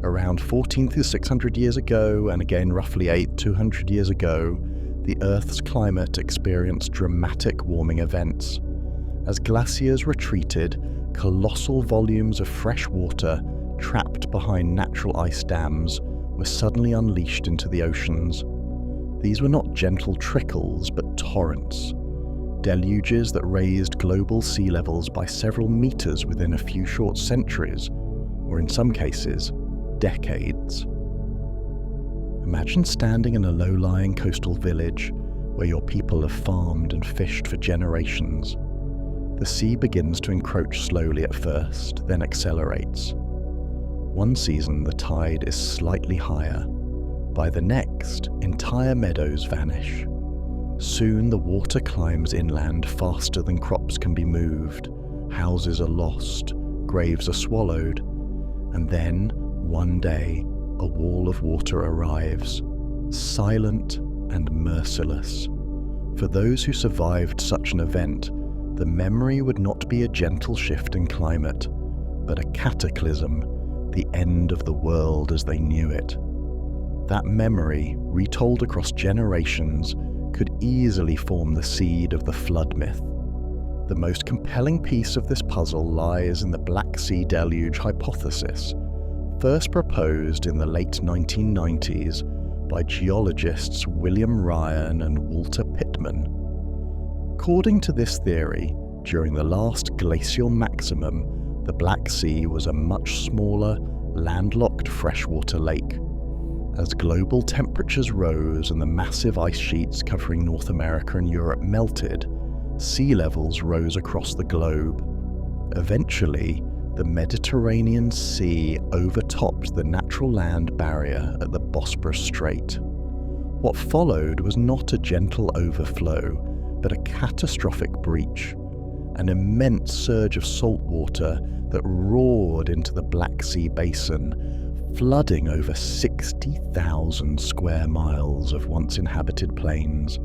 Around 14 to 600 years ago, and again roughly 200 years ago, the Earth's climate experienced dramatic warming events. As glaciers retreated, colossal volumes of fresh water trapped behind natural ice dams were suddenly unleashed into the oceans. These were not gentle trickles, but torrents. Deluges that raised global sea levels by several meters within a few short centuries, or in some cases, decades. Imagine standing in a low-lying coastal village where your people have farmed and fished for generations. The sea begins to encroach slowly at first, then accelerates. One season the tide is slightly higher. By the next, entire meadows vanish. Soon the water climbs inland faster than crops can be moved, houses are lost, graves are swallowed, and then, one day, a wall of water arrives, silent and merciless. For those who survived such an event, the memory would not be a gentle shift in climate, but a cataclysm, the end of the world as they knew it. That memory, retold across generations, could easily form the seed of the flood myth. The most compelling piece of this puzzle lies in the Black Sea Deluge hypothesis, first proposed in the late 1990s by geologists William Ryan and Walter Pittman. According to this theory, during the last glacial maximum, the Black Sea was a much smaller, landlocked freshwater lake. As global temperatures rose and the massive ice sheets covering North America and Europe melted, sea levels rose across the globe. Eventually, the Mediterranean Sea overtopped the natural land barrier at the Bosporus Strait. What followed was not a gentle overflow, but a catastrophic breach, an immense surge of salt water that roared into the Black Sea basin, flooding over 60,000 square miles of once inhabited plains.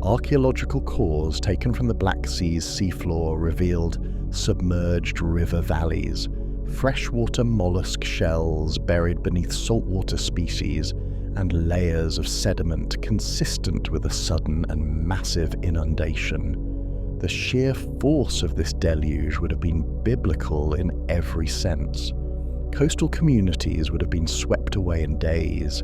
Archaeological cores taken from the Black Sea's seafloor revealed submerged river valleys, freshwater mollusk shells buried beneath saltwater species, and layers of sediment consistent with a sudden and massive inundation. The sheer force of this deluge would have been biblical in every sense. Coastal communities would have been swept away in days.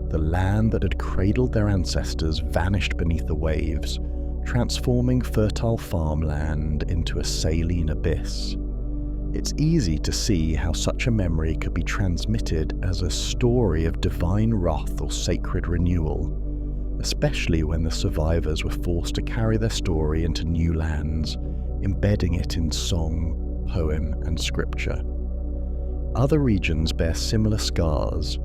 The land that had cradled their ancestors vanished beneath the waves, transforming fertile farmland into a saline abyss. It's easy to see how such a memory could be transmitted as a story of divine wrath or sacred renewal, especially when the survivors were forced to carry their story into new lands, embedding it in song, poem, and scripture. Other regions bear similar scars.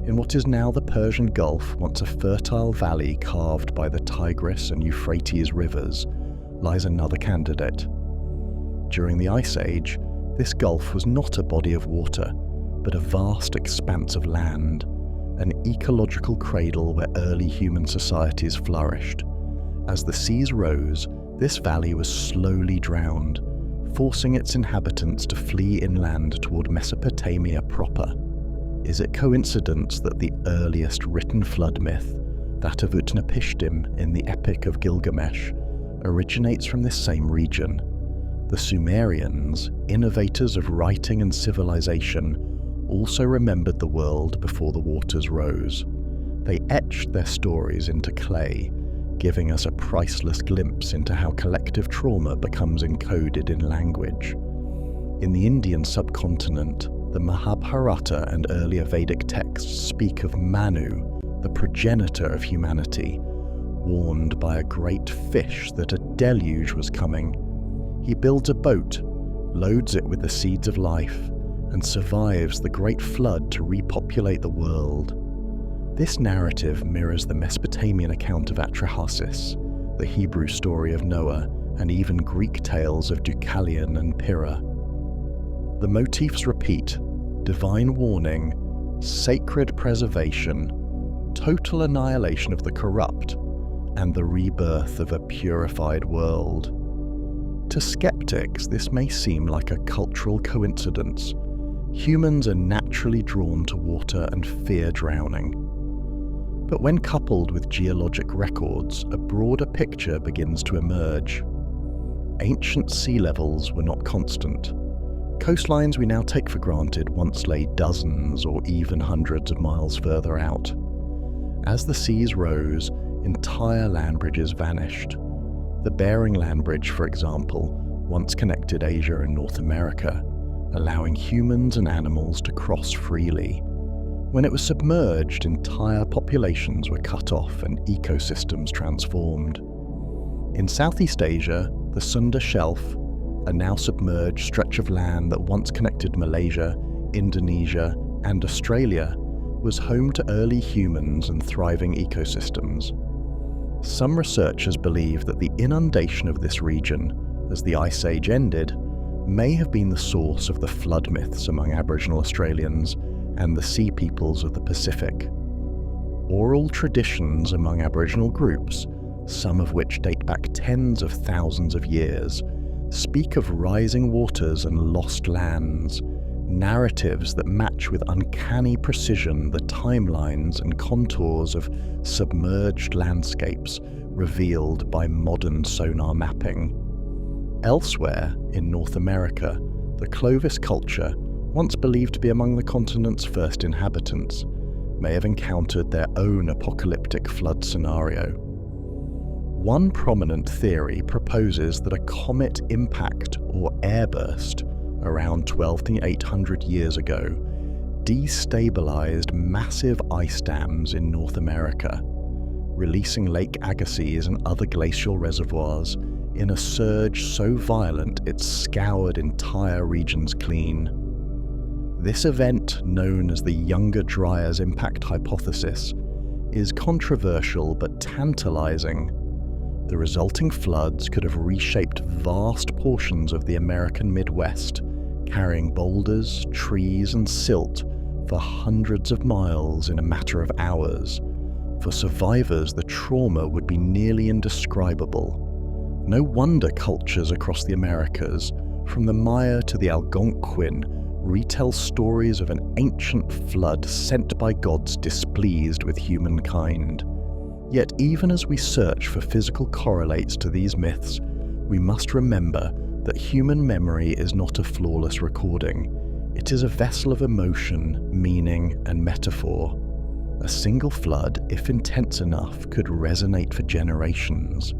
In what is now the Persian Gulf, once a fertile valley carved by the Tigris and Euphrates rivers, lies another candidate. During the Ice Age, this gulf was not a body of water, but a vast expanse of land, an ecological cradle where early human societies flourished. As the seas rose, this valley was slowly drowned, forcing its inhabitants to flee inland toward Mesopotamia proper. Is it coincidence that the earliest written flood myth, that of Utnapishtim in the Epic of Gilgamesh, originates from this same region? The Sumerians, innovators of writing and civilization, also remembered the world before the waters rose. They etched their stories into clay, giving us a priceless glimpse into how collective trauma becomes encoded in language. In the Indian subcontinent, the Mahabharata and earlier Vedic texts speak of Manu, the progenitor of humanity, warned by a great fish that a deluge was coming. He builds a boat, loads it with the seeds of life, and survives the great flood to repopulate the world. This narrative mirrors the Mesopotamian account of Atrahasis, the Hebrew story of Noah, and even Greek tales of Deucalion and Pyrrha. The motifs repeat: divine warning, sacred preservation, total annihilation of the corrupt, and the rebirth of a purified world. To skeptics, this may seem like a cultural coincidence. Humans are naturally drawn to water and fear drowning. But when coupled with geologic records, a broader picture begins to emerge. Ancient sea levels were not constant. Coastlines we now take for granted once lay dozens or even hundreds of miles further out. As the seas rose, entire land bridges vanished. The Bering Land Bridge, for example, once connected Asia and North America, allowing humans and animals to cross freely. When it was submerged, entire populations were cut off and ecosystems transformed. In Southeast Asia, the Sunda Shelf, a now submerged stretch of land that once connected Malaysia, Indonesia, and Australia, was home to early humans and thriving ecosystems. Some researchers believe that the inundation of this region, as the Ice Age ended, may have been the source of the flood myths among Aboriginal Australians and the sea peoples of the Pacific. Oral traditions among Aboriginal groups, some of which date back tens of thousands of years, speak of rising waters and lost lands, narratives that match with uncanny precision the timelines and contours of submerged landscapes revealed by modern sonar mapping. Elsewhere, in North America, the Clovis culture, once believed to be among the continent's first inhabitants, may have encountered their own apocalyptic flood scenario. One prominent theory proposes that a comet impact or airburst around 12,800 years ago destabilized massive ice dams in North America, releasing Lake Agassiz and other glacial reservoirs in a surge so violent it scoured entire regions clean. This event, known as the Younger Dryas impact hypothesis, is controversial but tantalizing. The resulting floods could have reshaped vast portions of the American Midwest, carrying boulders, trees, and silt for hundreds of miles in a matter of hours. For survivors, the trauma would be nearly indescribable. No wonder cultures across the Americas, from the Maya to the Algonquin, retell stories of an ancient flood sent by gods displeased with humankind. Yet even as we search for physical correlates to these myths, we must remember that human memory is not a flawless recording. It is a vessel of emotion, meaning, and metaphor. A single flood, if intense enough, could resonate for generations,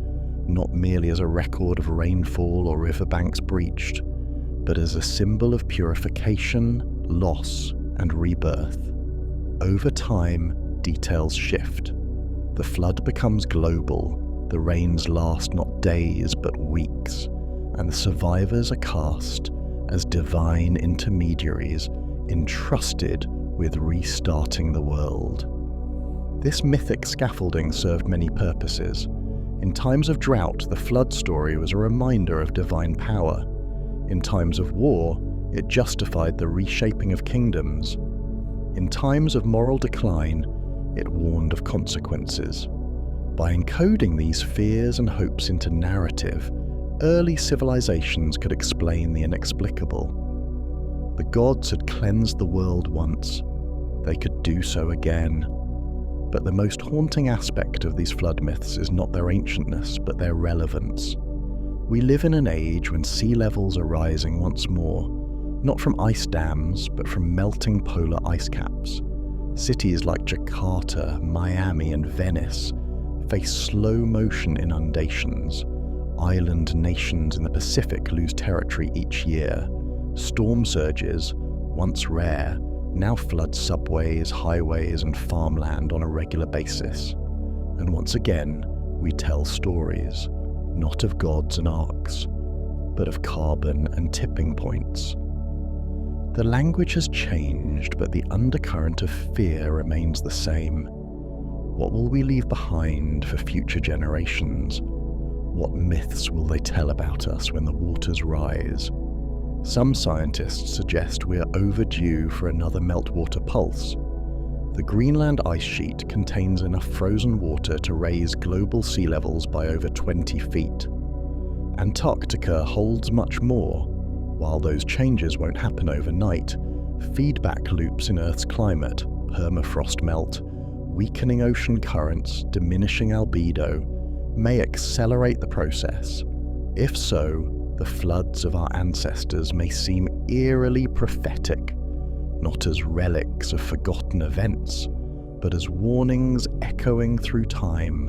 not merely as a record of rainfall or riverbanks breached, but as a symbol of purification, loss, and rebirth. Over time, details shift. The flood becomes global, the rains last not days but weeks, and the survivors are cast as divine intermediaries entrusted with restarting the world. This mythic scaffolding served many purposes. In times of drought, the flood story was a reminder of divine power. In times of war, it justified the reshaping of kingdoms. In times of moral decline, it warned of consequences. By encoding these fears and hopes into narrative, early civilizations could explain the inexplicable. The gods had cleansed the world once. They could do so again. But the most haunting aspect of these flood myths is not their ancientness, but their relevance. We live in an age when sea levels are rising once more, not from ice dams, but from melting polar ice caps. Cities like Jakarta, Miami, and Venice face slow-motion inundations. Island nations in the Pacific lose territory each year. Storm surges, once rare, now flood subways, highways, and farmland on a regular basis. And once again, we tell stories, not of gods and arcs, but of carbon and tipping points. The language has changed, but the undercurrent of fear remains the same. What will we leave behind for future generations? What myths will they tell about us when the waters rise? Some scientists suggest we are overdue for another meltwater pulse. The Greenland ice sheet contains enough frozen water to raise global sea levels by over 20 feet. Antarctica holds much more. While those changes won't happen overnight, feedback loops in Earth's climate, permafrost melt, weakening ocean currents, diminishing albedo, may accelerate the process. If so, the floods of our ancestors may seem eerily prophetic, not as relics of forgotten events, but as warnings echoing through time.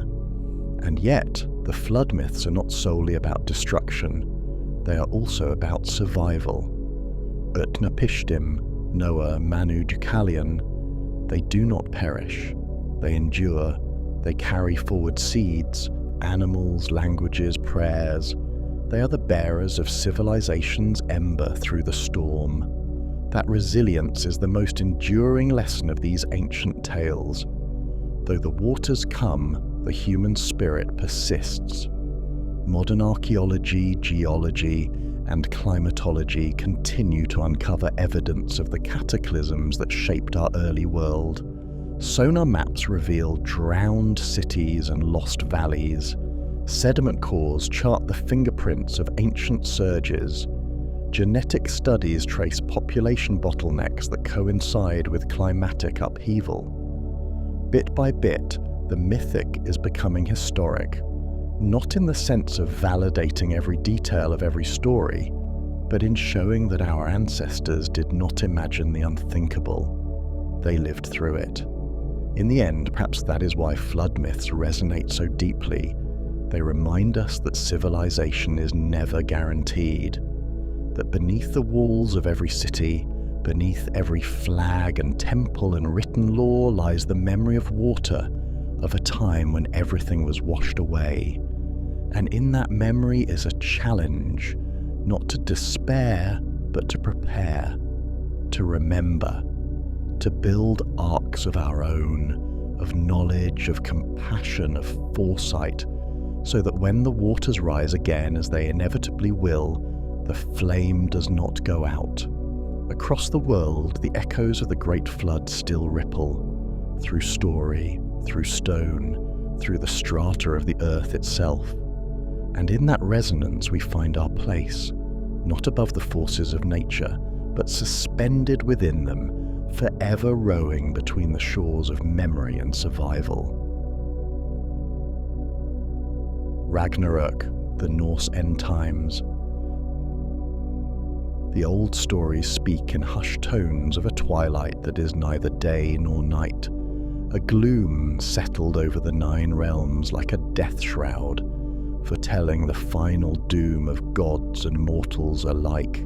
And yet, the flood myths are not solely about destruction. They are also about survival. Utnapishtim, Noah, Manu, Deucalion, they do not perish. They endure. They carry forward seeds, animals, languages, prayers. They are the bearers of civilization's ember through the storm. That resilience is the most enduring lesson of these ancient tales. Though the waters come, the human spirit persists. Modern archaeology, geology, and climatology continue to uncover evidence of the cataclysms that shaped our early world. Sonar maps reveal drowned cities and lost valleys. Sediment cores chart the fingerprints of ancient surges. Genetic studies trace population bottlenecks that coincide with climatic upheaval. Bit by bit, the mythic is becoming historic. Not in the sense of validating every detail of every story, but in showing that our ancestors did not imagine the unthinkable. They lived through it. In the end, perhaps that is why flood myths resonate so deeply. They remind us that civilization is never guaranteed, that beneath the walls of every city, beneath every flag and temple and written law lies the memory of water, of a time when everything was washed away. And in that memory is a challenge, not to despair, but to prepare, to remember, to build arcs of our own, of knowledge, of compassion, of foresight, so that when the waters rise again, as they inevitably will, the flame does not go out. Across the world, the echoes of the Great Flood still ripple, through story, through stone, through the strata of the earth itself. And in that resonance we find our place, not above the forces of nature, but suspended within them, forever rowing between the shores of memory and survival. Ragnarök, the Norse end times. The old stories speak in hushed tones of a twilight that is neither day nor night. A gloom settled over the 9 realms like a death shroud, foretelling the final doom of gods and mortals alike.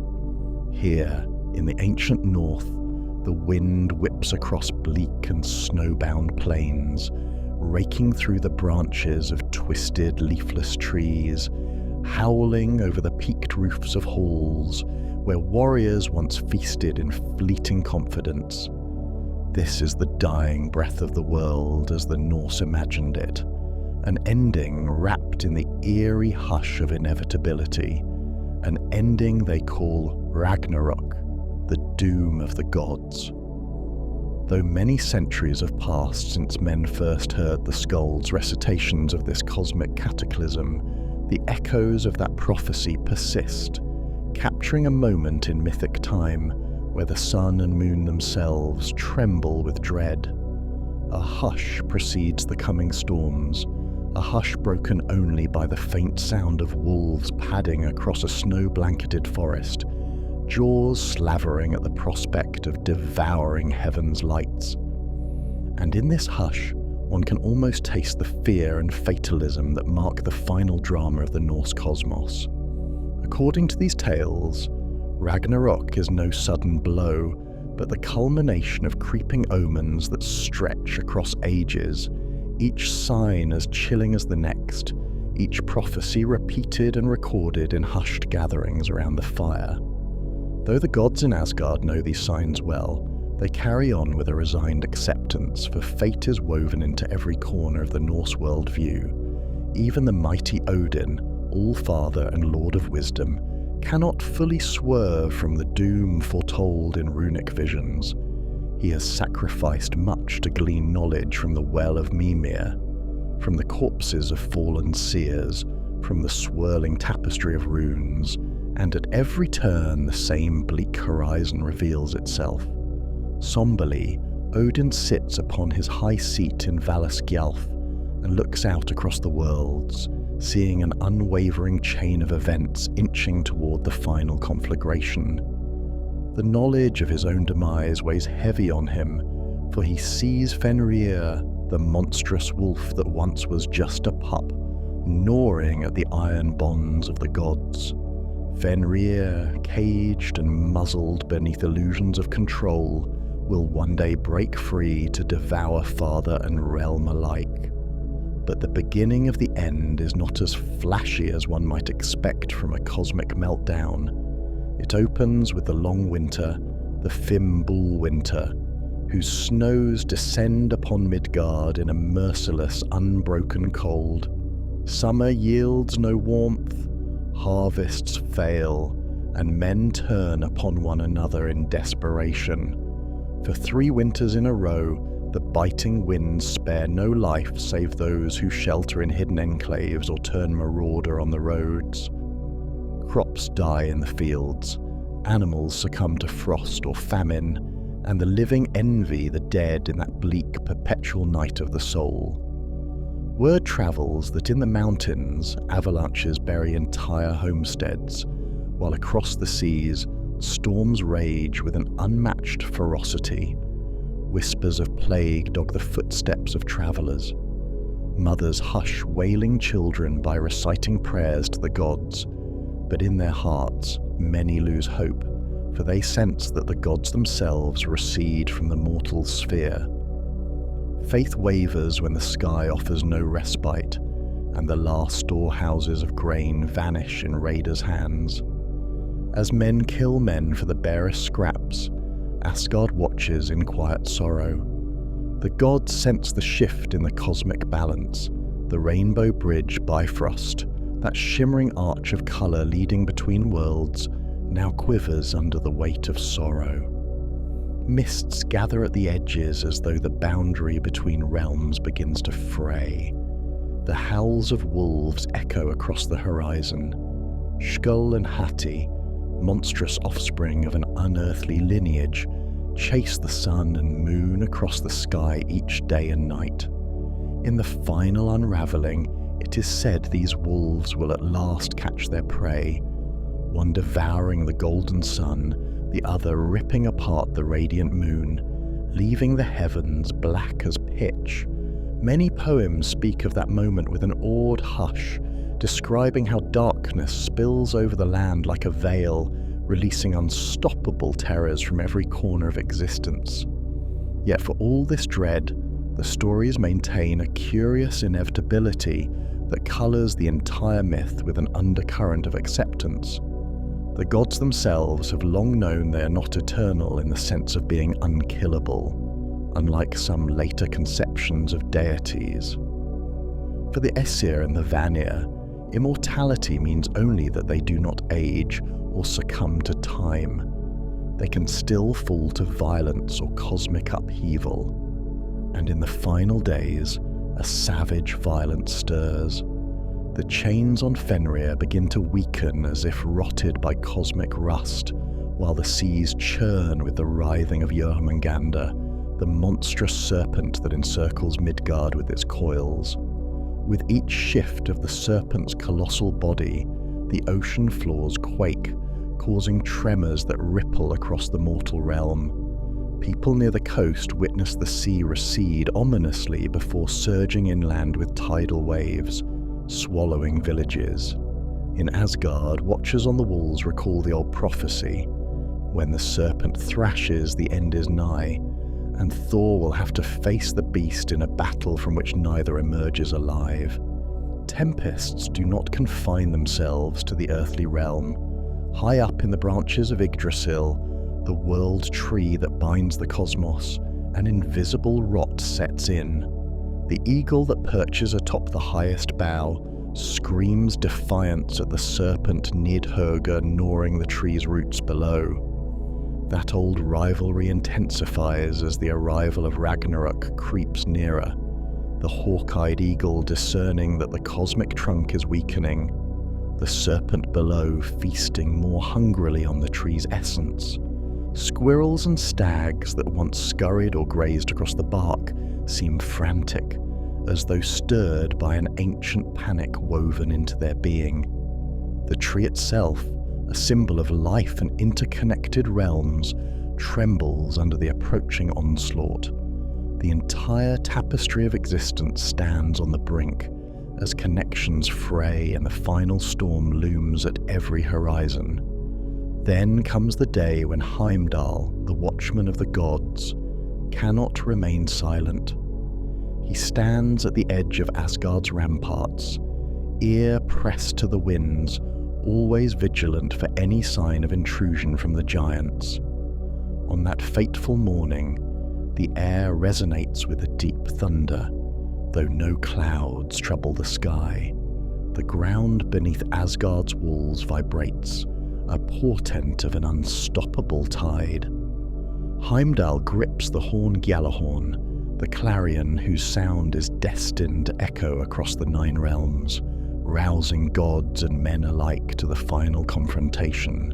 Here, in the ancient north, the wind whips across bleak and snowbound plains, raking through the branches of twisted, leafless trees, howling over the peaked roofs of halls where warriors once feasted in fleeting confidence. This is the dying breath of the world as the Norse imagined it, an ending wrapped in the eerie hush of inevitability, an ending they call Ragnarök, the doom of the gods. Though many centuries have passed since men first heard the skalds' recitations of this cosmic cataclysm, the echoes of that prophecy persist, capturing a moment in mythic time where the sun and moon themselves tremble with dread. A hush precedes the coming storms, a hush broken only by the faint sound of wolves padding across a snow-blanketed forest, jaws slavering at the prospect of devouring heaven's lights. And in this hush, one can almost taste the fear and fatalism that mark the final drama of the Norse cosmos. According to these tales, Ragnarök is no sudden blow, but the culmination of creeping omens that stretch across ages, each sign as chilling as the next, each prophecy repeated and recorded in hushed gatherings around the fire. Though the gods in Asgard know these signs well, they carry on with a resigned acceptance, for fate is woven into every corner of the Norse worldview. Even the mighty Odin, All-Father and Lord of Wisdom, cannot fully swerve from the doom foretold in runic visions. He has sacrificed much to glean knowledge from the well of Mimir, from the corpses of fallen seers, from the swirling tapestry of runes, and at every turn the same bleak horizon reveals itself. Somberly, Odin sits upon his high seat in Valaskjalf and looks out across the worlds, seeing an unwavering chain of events inching toward the final conflagration. The knowledge of his own demise weighs heavy on him, for he sees Fenrir, the monstrous wolf that once was just a pup, gnawing at the iron bonds of the gods. Fenrir, caged and muzzled beneath illusions of control, will one day break free to devour father and realm alike. But the beginning of the end is not as flashy as one might expect from a cosmic meltdown. It opens with the long winter, the Fimbul winter, whose snows descend upon Midgard in a merciless, unbroken cold. Summer yields no warmth, harvests fail, and men turn upon one another in desperation. For 3 winters in a row, the biting winds spare no life save those who shelter in hidden enclaves or turn marauder on the roads. Crops die in the fields, animals succumb to frost or famine, and the living envy the dead in that bleak, perpetual night of the soul. Word travels that in the mountains, avalanches bury entire homesteads, while across the seas, storms rage with an unmatched ferocity. Whispers of plague dog the footsteps of travelers. Mothers hush wailing children by reciting prayers to the gods, but in their hearts many lose hope, for they sense that the gods themselves recede from the mortal sphere. Faith wavers when the sky offers no respite, and the last storehouses of grain vanish in raiders' hands. As men kill men for the barest scraps, Asgard watches in quiet sorrow. The gods sense the shift in the cosmic balance, the rainbow bridge Bifrost, that shimmering arch of colour leading between worlds, now quivers under the weight of sorrow. Mists gather at the edges as though the boundary between realms begins to fray. The howls of wolves echo across the horizon. Skull and Hati, monstrous offspring of an unearthly lineage, chase the sun and moon across the sky each day and night. In the final unravelling, it is said these wolves will at last catch their prey, one devouring the golden sun, the other ripping apart the radiant moon, leaving the heavens black as pitch. Many poems speak of that moment with an awed hush, describing how darkness spills over the land like a veil, releasing unstoppable terrors from every corner of existence. Yet for all this dread, the stories maintain a curious inevitability that colours the entire myth with an undercurrent of acceptance. The gods themselves have long known they are not eternal in the sense of being unkillable, unlike some later conceptions of deities. For the Aesir and the Vanir, immortality means only that they do not age or succumb to time. They can still fall to violence or cosmic upheaval. And in the final days, a savage violence stirs. The chains on Fenrir begin to weaken as if rotted by cosmic rust, while the seas churn with the writhing of Jörmungandr, the monstrous serpent that encircles Midgard with its coils. With each shift of the serpent's colossal body, the ocean floors quake, causing tremors that ripple across the mortal realm. People near the coast witness the sea recede ominously before surging inland with tidal waves, swallowing villages. In Asgard, watchers on the walls recall the old prophecy: when the serpent thrashes, the end is nigh, and Thor will have to face the beast in a battle from which neither emerges alive. Tempests do not confine themselves to the earthly realm. High up in the branches of Yggdrasil, the world tree that binds the cosmos, an invisible rot sets in. The eagle that perches atop the highest bough screams defiance at the serpent Nidhögr gnawing the tree's roots below. That old rivalry intensifies as the arrival of Ragnarök creeps nearer, the hawk-eyed eagle discerning that the cosmic trunk is weakening, the serpent below feasting more hungrily on the tree's essence. Squirrels and stags that once scurried or grazed across the bark seem frantic, as though stirred by an ancient panic woven into their being. The tree itself, a symbol of life and interconnected realms, trembles under the approaching onslaught. The entire tapestry of existence stands on the brink, as connections fray and the final storm looms at every horizon. Then comes the day when Heimdall, the watchman of the gods, cannot remain silent. He stands at the edge of Asgard's ramparts, ear pressed to the winds, always vigilant for any sign of intrusion from the giants. On that fateful morning, the air resonates with a deep thunder, though no clouds trouble the sky. The ground beneath Asgard's walls vibrates, a portent of an unstoppable tide. Heimdall grips the horn Gjallarhorn, the clarion whose sound is destined to echo across the nine realms, rousing gods and men alike to the final confrontation.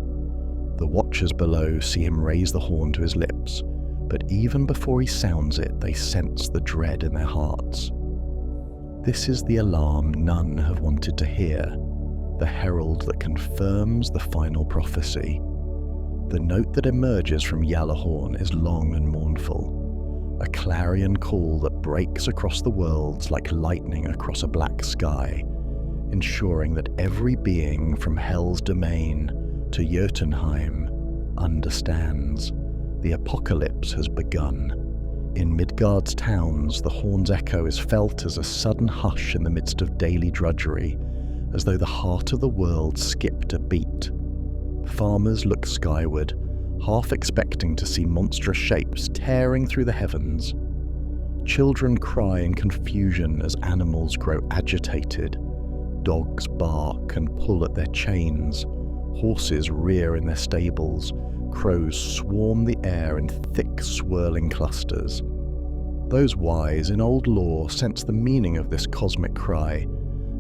The watchers below see him raise the horn to his lips, but even before he sounds it, they sense the dread in their hearts. This is the alarm none have wanted to hear, the herald that confirms the final prophecy. The note that emerges from Gjallarhorn is long and mournful. a clarion call that breaks across the worlds like lightning across a black sky, ensuring that every being from Hell's domain to Jotunheim understands the apocalypse has begun. In Midgard's towns, the horn's echo is felt as a sudden hush in the midst of daily drudgery, as though the heart of the world skipped a beat. Farmers look skyward, half expecting to see monstrous shapes tearing through the heavens. Children cry in confusion as animals grow agitated. Dogs bark and pull at their chains. Horses rear in their stables. Crows swarm the air in thick, swirling clusters. Those wise in old lore sense the meaning of this cosmic cry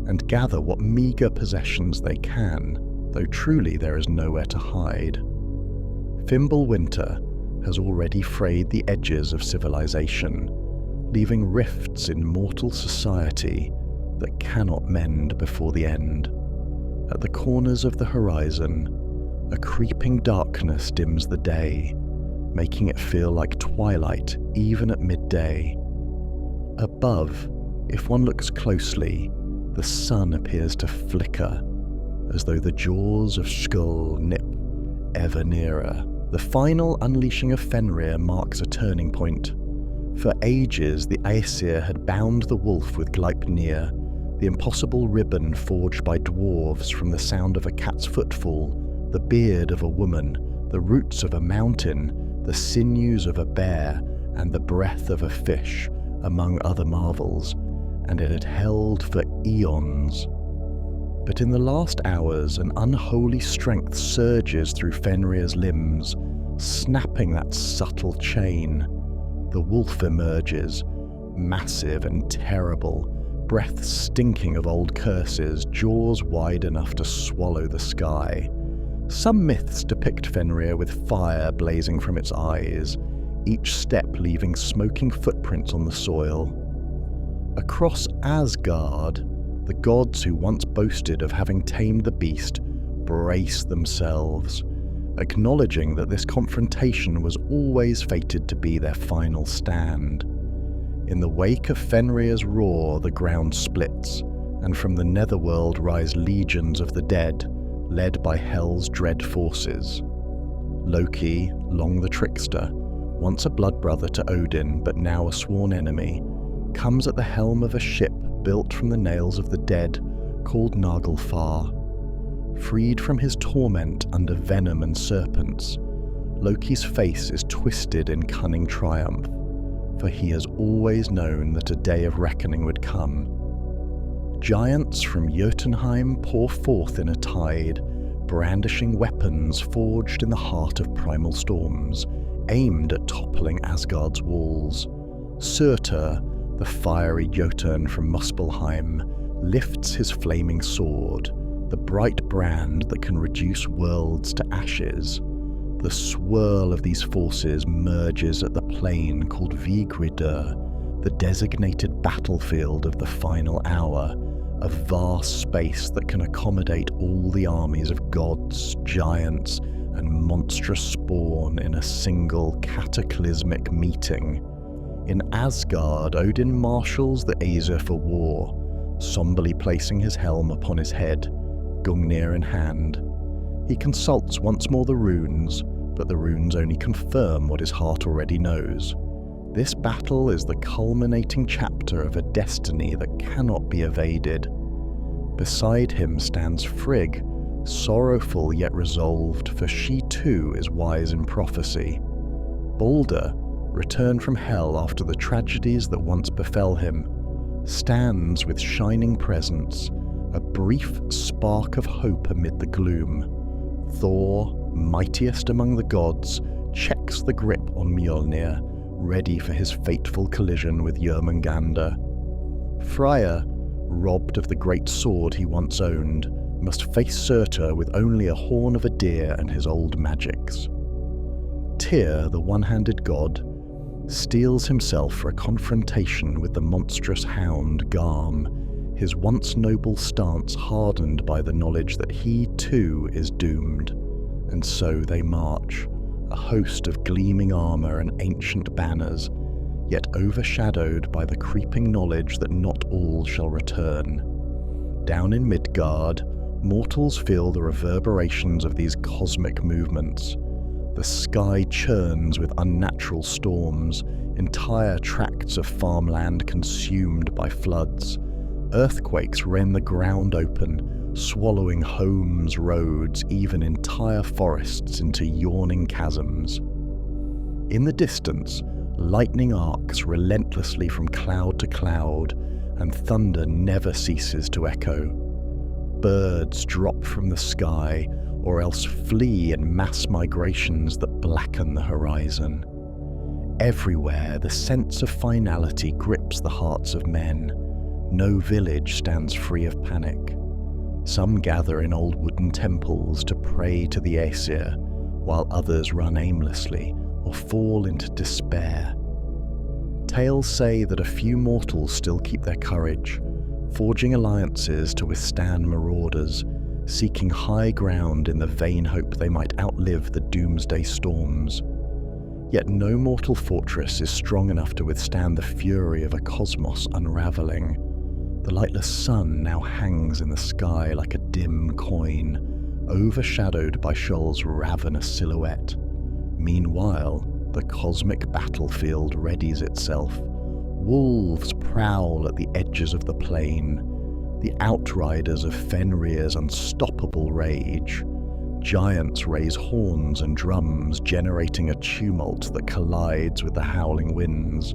and gather what meagre possessions they can, though truly there is nowhere to hide. Fimbulwinter has already frayed the edges of civilization, leaving rifts in mortal society that cannot mend before the end. At the corners of the horizon, a creeping darkness dims the day, making it feel like twilight even at midday. Above, if one looks closely, the sun appears to flicker, as though the jaws of Skull nip ever nearer. The final unleashing of Fenrir marks a turning point. For ages, the Aesir had bound the wolf with Gleipnir, the impossible ribbon forged by dwarves from the sound of a cat's footfall, the beard of a woman, the roots of a mountain, the sinews of a bear, and the breath of a fish, among other marvels, and it had held for eons. But in the last hours, an unholy strength surges through Fenrir's limbs, snapping that subtle chain. The wolf emerges, massive and terrible, breath stinking of old curses, jaws wide enough to swallow the sky. Some myths depict Fenrir with fire blazing from its eyes, each step leaving smoking footprints on the soil. Across Asgard, the gods who once boasted of having tamed the beast brace themselves, acknowledging that this confrontation was always fated to be their final stand. In the wake of Fenrir's roar, the ground splits, and from the netherworld rise legions of the dead, led by Hell's dread forces. Loki, long the trickster, once a blood brother to Odin but now a sworn enemy, comes at the helm of a ship built from the nails of the dead, called Naglfar. Freed from his torment under venom and serpents, Loki's face is twisted in cunning triumph, for he has always known that a day of reckoning would come. Giants from Jotunheim pour forth in a tide, brandishing weapons forged in the heart of primal storms, aimed at toppling Asgard's walls. Surtur, the fiery Jotun from Muspelheim, lifts his flaming sword, the bright brand that can reduce worlds to ashes. The swirl of these forces merges at the plain called Vigridur, the designated battlefield of the final hour, a vast space that can accommodate all the armies of gods, giants, and monstrous spawn in a single cataclysmic meeting. In Asgard, Odin marshals the Aesir for war, somberly placing his helm upon his head, Gungnir in hand. He consults once more the runes, but the runes only confirm what his heart already knows. This battle is the culminating chapter of a destiny that cannot be evaded. Beside him stands Frigg, sorrowful yet resolved, for she too is wise in prophecy. Balder, returned from hell after the tragedies that once befell him, stands with shining presence, a brief spark of hope amid the gloom. Thor, mightiest among the gods, checks the grip on Mjolnir, ready for his fateful collision with Jörmungandr. Freyr, robbed of the great sword he once owned, must face Surtur with only a horn of a deer and his old magics. Tyr, the one-handed god, steels himself for a confrontation with the monstrous hound Garm, his once noble stance hardened by the knowledge that he too is doomed. And so they march, a host of gleaming armour and ancient banners, yet overshadowed by the creeping knowledge that not all shall return. Down in Midgard, mortals feel the reverberations of these cosmic movements. The sky churns with unnatural storms, entire tracts of farmland consumed by floods. Earthquakes rend the ground open, swallowing homes, roads, even entire forests into yawning chasms. In the distance, lightning arcs relentlessly from cloud to cloud, and thunder never ceases to echo. Birds drop from the sky, or else flee in mass migrations that blacken the horizon. Everywhere, the sense of finality grips the hearts of men. No village stands free of panic. Some gather in old wooden temples to pray to the Aesir, while others run aimlessly or fall into despair. Tales say that a few mortals still keep their courage, forging alliances to withstand marauders, seeking high ground in the vain hope they might outlive the doomsday storms. Yet no mortal fortress is strong enough to withstand the fury of a cosmos unraveling. The lightless sun now hangs in the sky like a dim coin, overshadowed by Sheol's ravenous silhouette. Meanwhile, the cosmic battlefield readies itself. Wolves prowl at the edges of the plain, the outriders of Fenrir's unstoppable rage. Giants raise horns and drums, generating a tumult that collides with the howling winds.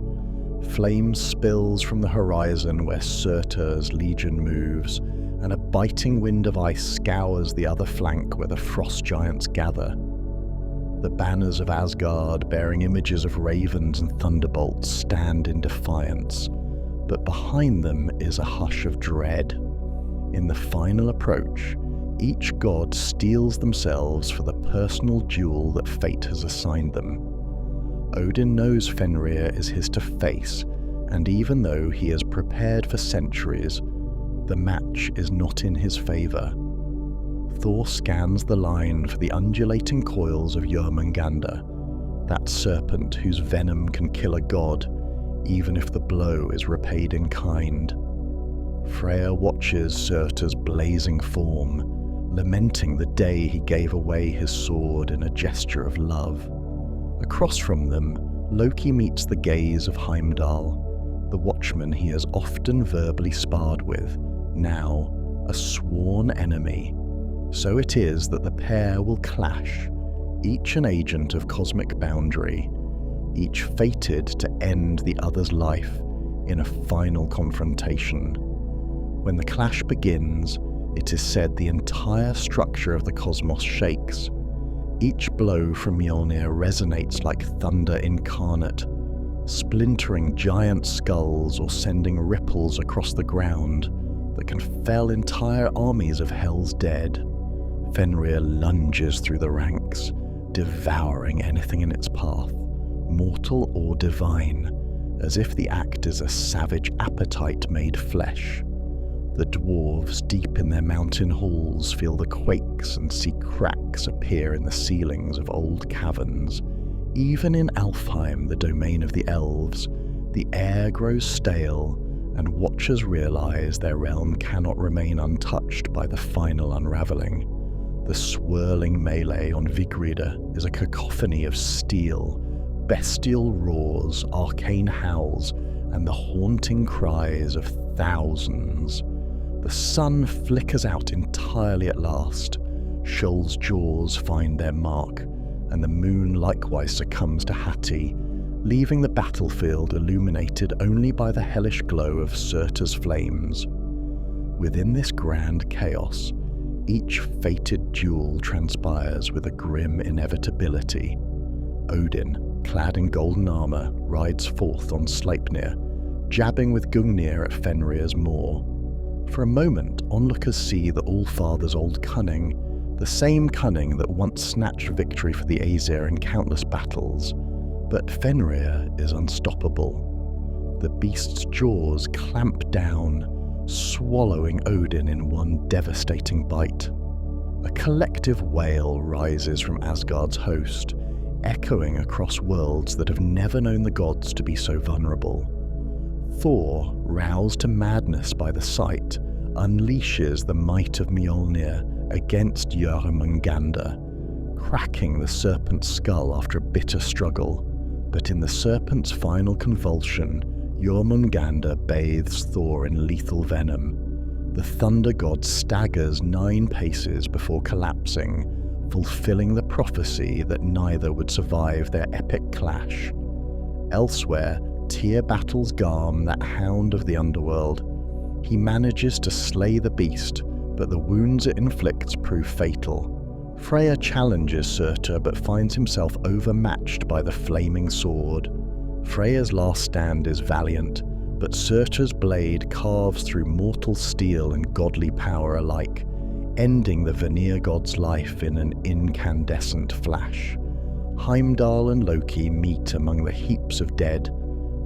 Flame spills from the horizon where Surtur's legion moves, and a biting wind of ice scours the other flank where the frost giants gather. The banners of Asgard, bearing images of ravens and thunderbolts, stand in defiance, but behind them is a hush of dread. In the final approach, each god steels themselves for the personal duel that fate has assigned them. Odin knows Fenrir is his to face, and even though he has prepared for centuries, the match is not in his favour. Thor scans the line for the undulating coils of Jörmungandr, that serpent whose venom can kill a god, even if the blow is repaid in kind. Freya watches Surtur's blazing form, lamenting the day he gave away his sword in a gesture of love. Across from them, Loki meets the gaze of Heimdall, the watchman he has often verbally sparred with, now a sworn enemy. So it is that the pair will clash, each an agent of cosmic boundary, each fated to end the other's life in a final confrontation. When the clash begins, it is said the entire structure of the cosmos shakes. Each blow from Mjolnir resonates like thunder incarnate, splintering giant skulls or sending ripples across the ground that can fell entire armies of Hell's dead. Fenrir lunges through the ranks, devouring anything in its path, mortal or divine, as if the act is a savage appetite made flesh. The dwarves deep in their mountain halls feel the quakes and see cracks appear in the ceilings of old caverns. Even in Alfheim, the domain of the elves, the air grows stale, and watchers realize their realm cannot remain untouched by the final unraveling. The swirling melee on Vigrid is a cacophony of steel, bestial roars, arcane howls, and the haunting cries of thousands. The sun flickers out entirely at last. Sheol's jaws find their mark, and the moon likewise succumbs to Hati, leaving the battlefield illuminated only by the hellish glow of Surtur's flames. Within this grand chaos, each fated duel transpires with a grim inevitability. Odin, clad in golden armour, rides forth on Sleipnir, jabbing with Gungnir at Fenrir's moor. For a moment, onlookers see the All-Father's old cunning, the same cunning that once snatched victory for the Aesir in countless battles. But Fenrir is unstoppable. The beast's jaws clamp down, swallowing Odin in one devastating bite. A collective wail rises from Asgard's host, echoing across worlds that have never known the gods to be so vulnerable. Thor, roused to madness by the sight, unleashes the might of Mjolnir against Jormungandr, cracking the serpent's skull after a bitter struggle. But in the serpent's final convulsion, Jormungandr bathes Thor in lethal venom. The thunder god staggers 9 paces before collapsing, fulfilling the prophecy that neither would survive their epic clash. Elsewhere, Tyr battles Garm, that hound of the underworld. He manages to slay the beast, but the wounds it inflicts prove fatal. Freyr challenges Surtur but finds himself overmatched by the flaming sword. Freyr's last stand is valiant, but Surtur's blade carves through mortal steel and godly power alike, ending the Vanir god's life in an incandescent flash. Heimdall and Loki meet among the heaps of dead,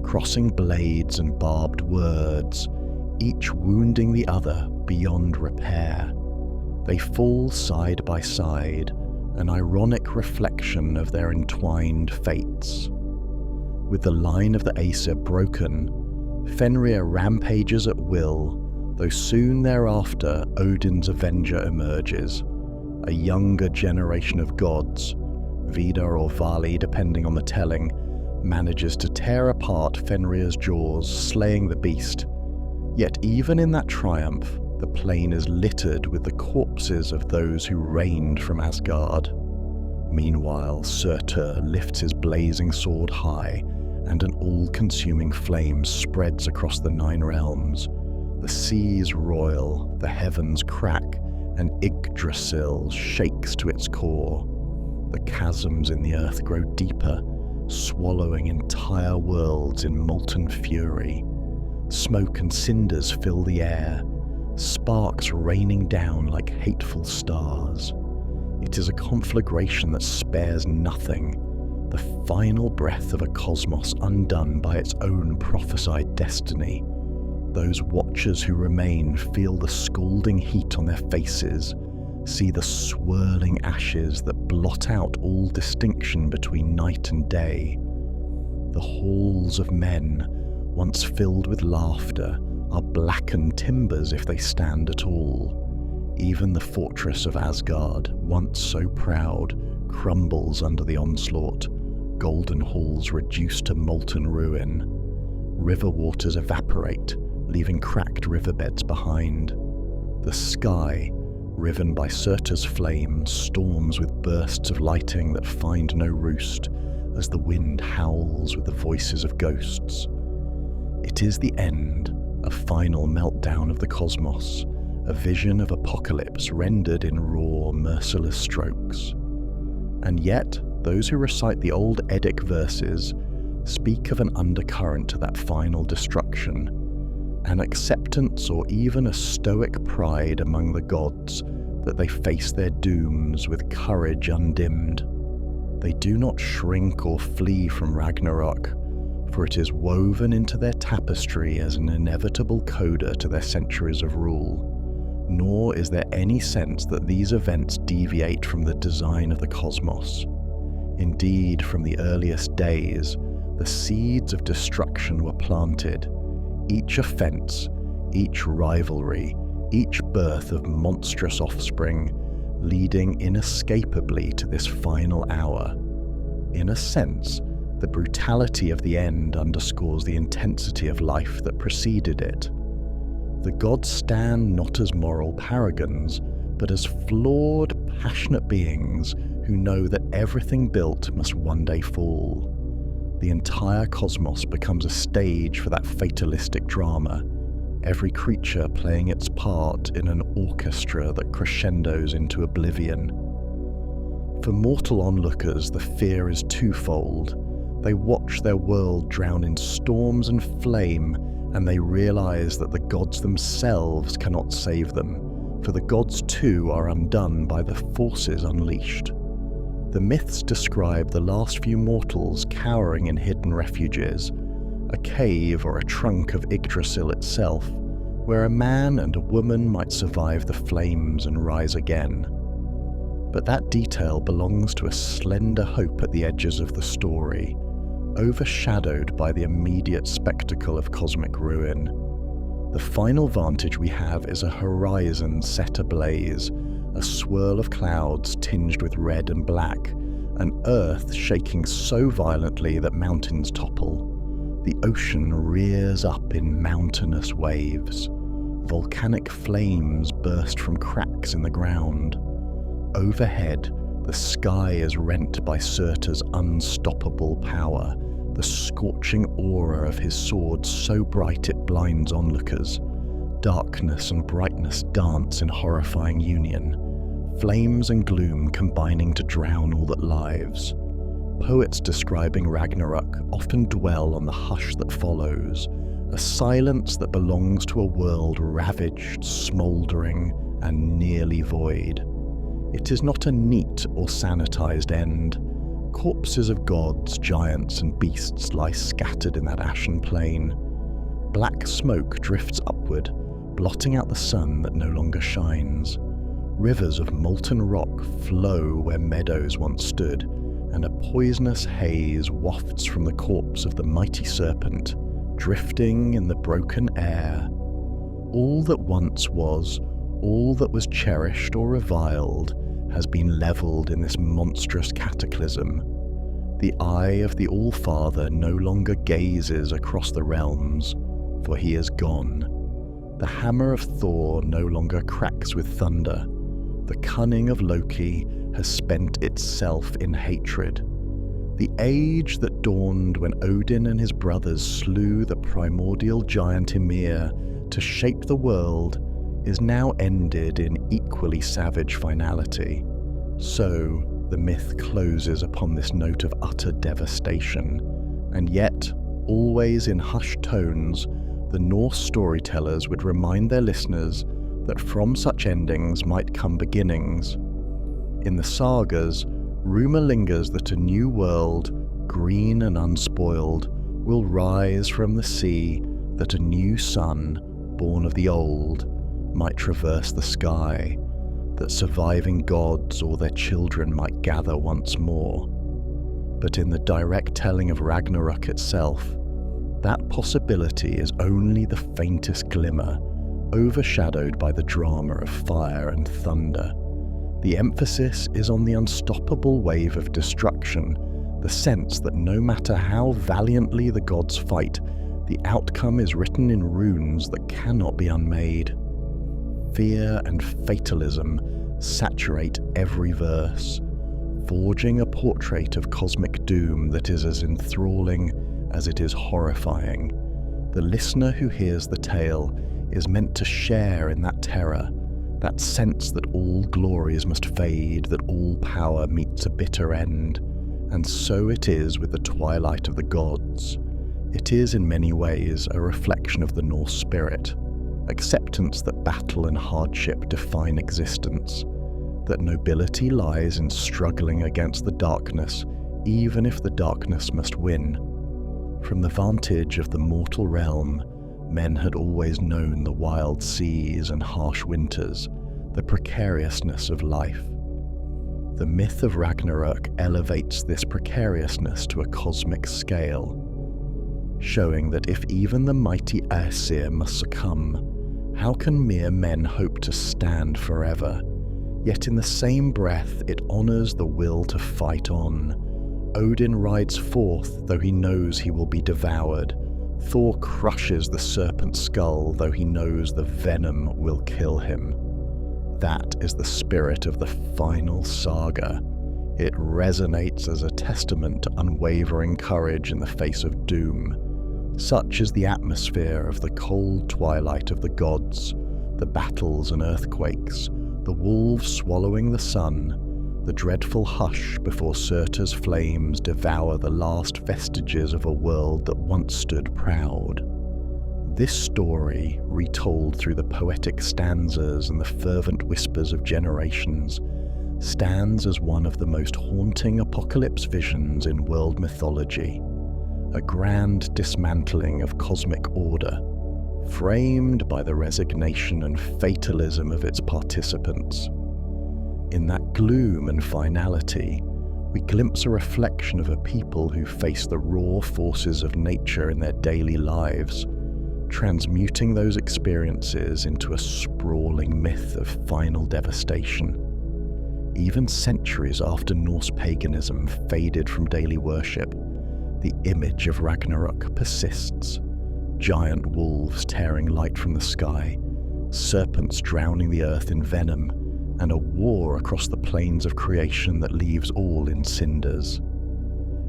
crossing blades and barbed words, each wounding the other beyond repair. They fall side by side, an ironic reflection of their entwined fates. With the line of the Aesir broken, Fenrir rampages at will, though soon thereafter Odin's Avenger emerges. A younger generation of gods, Vidar or Vali depending on the telling, manages to tear apart Fenrir's jaws, slaying the beast. Yet even in that triumph, the plain is littered with the corpses of those who reigned from Asgard. Meanwhile, Surtur lifts his blazing sword high, and an all-consuming flame spreads across the 9 realms. The seas roil, the heavens crack, and Yggdrasil shakes to its core. The chasms in the earth grow deeper, swallowing entire worlds in molten fury. Smoke and cinders fill the air, sparks raining down like hateful stars. It is a conflagration that spares nothing, the final breath of a cosmos undone by its own prophesied destiny. Those watchers who remain feel the scalding heat on their faces, see the swirling ashes that blot out all distinction between night and day. The halls of men, once filled with laughter, are blackened timbers if they stand at all. Even the fortress of Asgard, once so proud, crumbles under the onslaught, golden halls reduced to molten ruin. River waters evaporate, leaving cracked riverbeds behind. The sky, riven by Surtur's flame, storms with bursts of lightning that find no roost, as the wind howls with the voices of ghosts. It is the end, a final meltdown of the cosmos, a vision of apocalypse rendered in raw, merciless strokes. And yet, those who recite the old Eddic verses speak of an undercurrent to that final destruction, an acceptance or even a stoic pride among the gods that they face their dooms with courage undimmed. They do not shrink or flee from Ragnarök, for it is woven into their tapestry as an inevitable coda to their centuries of rule. Nor is there any sense that these events deviate from the design of the cosmos. Indeed, from the earliest days, the seeds of destruction were planted. Each offense, each rivalry, each birth of monstrous offspring, leading inescapably to this final hour. In a sense, the brutality of the end underscores the intensity of life that preceded it. The gods stand not as moral paragons, but as flawed, passionate beings who know that everything built must one day fall. The entire cosmos becomes a stage for that fatalistic drama, every creature playing its part in an orchestra that crescendos into oblivion. For mortal onlookers, the fear is twofold. They watch their world drown in storms and flame, and they realize that the gods themselves cannot save them, for the gods too are undone by the forces unleashed. The myths describe the last few mortals cowering in hidden refuges, a cave or a trunk of Yggdrasil itself, where a man and a woman might survive the flames and rise again. But that detail belongs to a slender hope at the edges of the story, overshadowed by the immediate spectacle of cosmic ruin. The final vantage we have is a horizon set ablaze, a swirl of clouds tinged with red and black, an earth shaking so violently that mountains topple. The ocean rears up in mountainous waves. Volcanic flames burst from cracks in the ground. Overhead, the sky is rent by Surtur's unstoppable power, the scorching aura of his sword so bright it blinds onlookers. Darkness and brightness dance in horrifying union, flames and gloom combining to drown all that lives. Poets describing Ragnarök often dwell on the hush that follows, a silence that belongs to a world ravaged, smouldering, and nearly void. It is not a neat or sanitized end. Corpses of gods, giants, and beasts lie scattered in that ashen plain. Black smoke drifts upward, blotting out the sun that no longer shines. Rivers of molten rock flow where meadows once stood, and a poisonous haze wafts from the corpse of the mighty serpent, drifting in the broken air. All that once was, all that was cherished or reviled, has been levelled in this monstrous cataclysm. The eye of the All-Father no longer gazes across the realms, for he is gone. The hammer of Thor no longer cracks with thunder. The cunning of Loki has spent itself in hatred. The age that dawned when Odin and his brothers slew the primordial giant Ymir to shape the world is now ended in equally savage finality. So, the myth closes upon this note of utter devastation, and yet, always in hushed tones, the Norse storytellers would remind their listeners that from such endings might come beginnings. In the sagas, rumour lingers that a new world, green and unspoiled, will rise from the sea, that a new sun, born of the old, might traverse the sky, that surviving gods or their children might gather once more. But in the direct telling of Ragnarök itself, that possibility is only the faintest glimmer, overshadowed by the drama of fire and thunder. The emphasis is on the unstoppable wave of destruction, the sense that no matter how valiantly the gods fight, the outcome is written in runes that cannot be unmade. Fear and fatalism saturate every verse, forging a portrait of cosmic doom that is as enthralling as it is horrifying. The listener who hears the tale is meant to share in that terror, that sense that all glories must fade, that all power meets a bitter end. And so it is with the twilight of the gods. It is in many ways a reflection of the Norse spirit, acceptance that battle and hardship define existence, that nobility lies in struggling against the darkness, even if the darkness must win. From the vantage of the mortal realm, men had always known the wild seas and harsh winters, the precariousness of life. The myth of Ragnarök elevates this precariousness to a cosmic scale, showing that if even the mighty Aesir must succumb, how can mere men hope to stand forever? Yet in the same breath it honours the will to fight on. Odin rides forth though he knows he will be devoured. Thor crushes the serpent's skull though he knows the venom will kill him. That is the spirit of the final saga. It resonates as a testament to unwavering courage in the face of doom. Such is the atmosphere of the cold twilight of the gods, the battles and earthquakes, the wolves swallowing the sun, the dreadful hush before Surtur's flames devour the last vestiges of a world that once stood proud. This story, retold through the poetic stanzas and the fervent whispers of generations, stands as one of the most haunting apocalypse visions in world mythology, a grand dismantling of cosmic order, framed by the resignation and fatalism of its participants. In that gloom and finality, we glimpse a reflection of a people who face the raw forces of nature in their daily lives, transmuting those experiences into a sprawling myth of final devastation. Even centuries after Norse paganism faded from daily worship, the image of Ragnarök persists. Giant wolves tearing light from the sky, serpents drowning the earth in venom, and a war across the plains of creation that leaves all in cinders.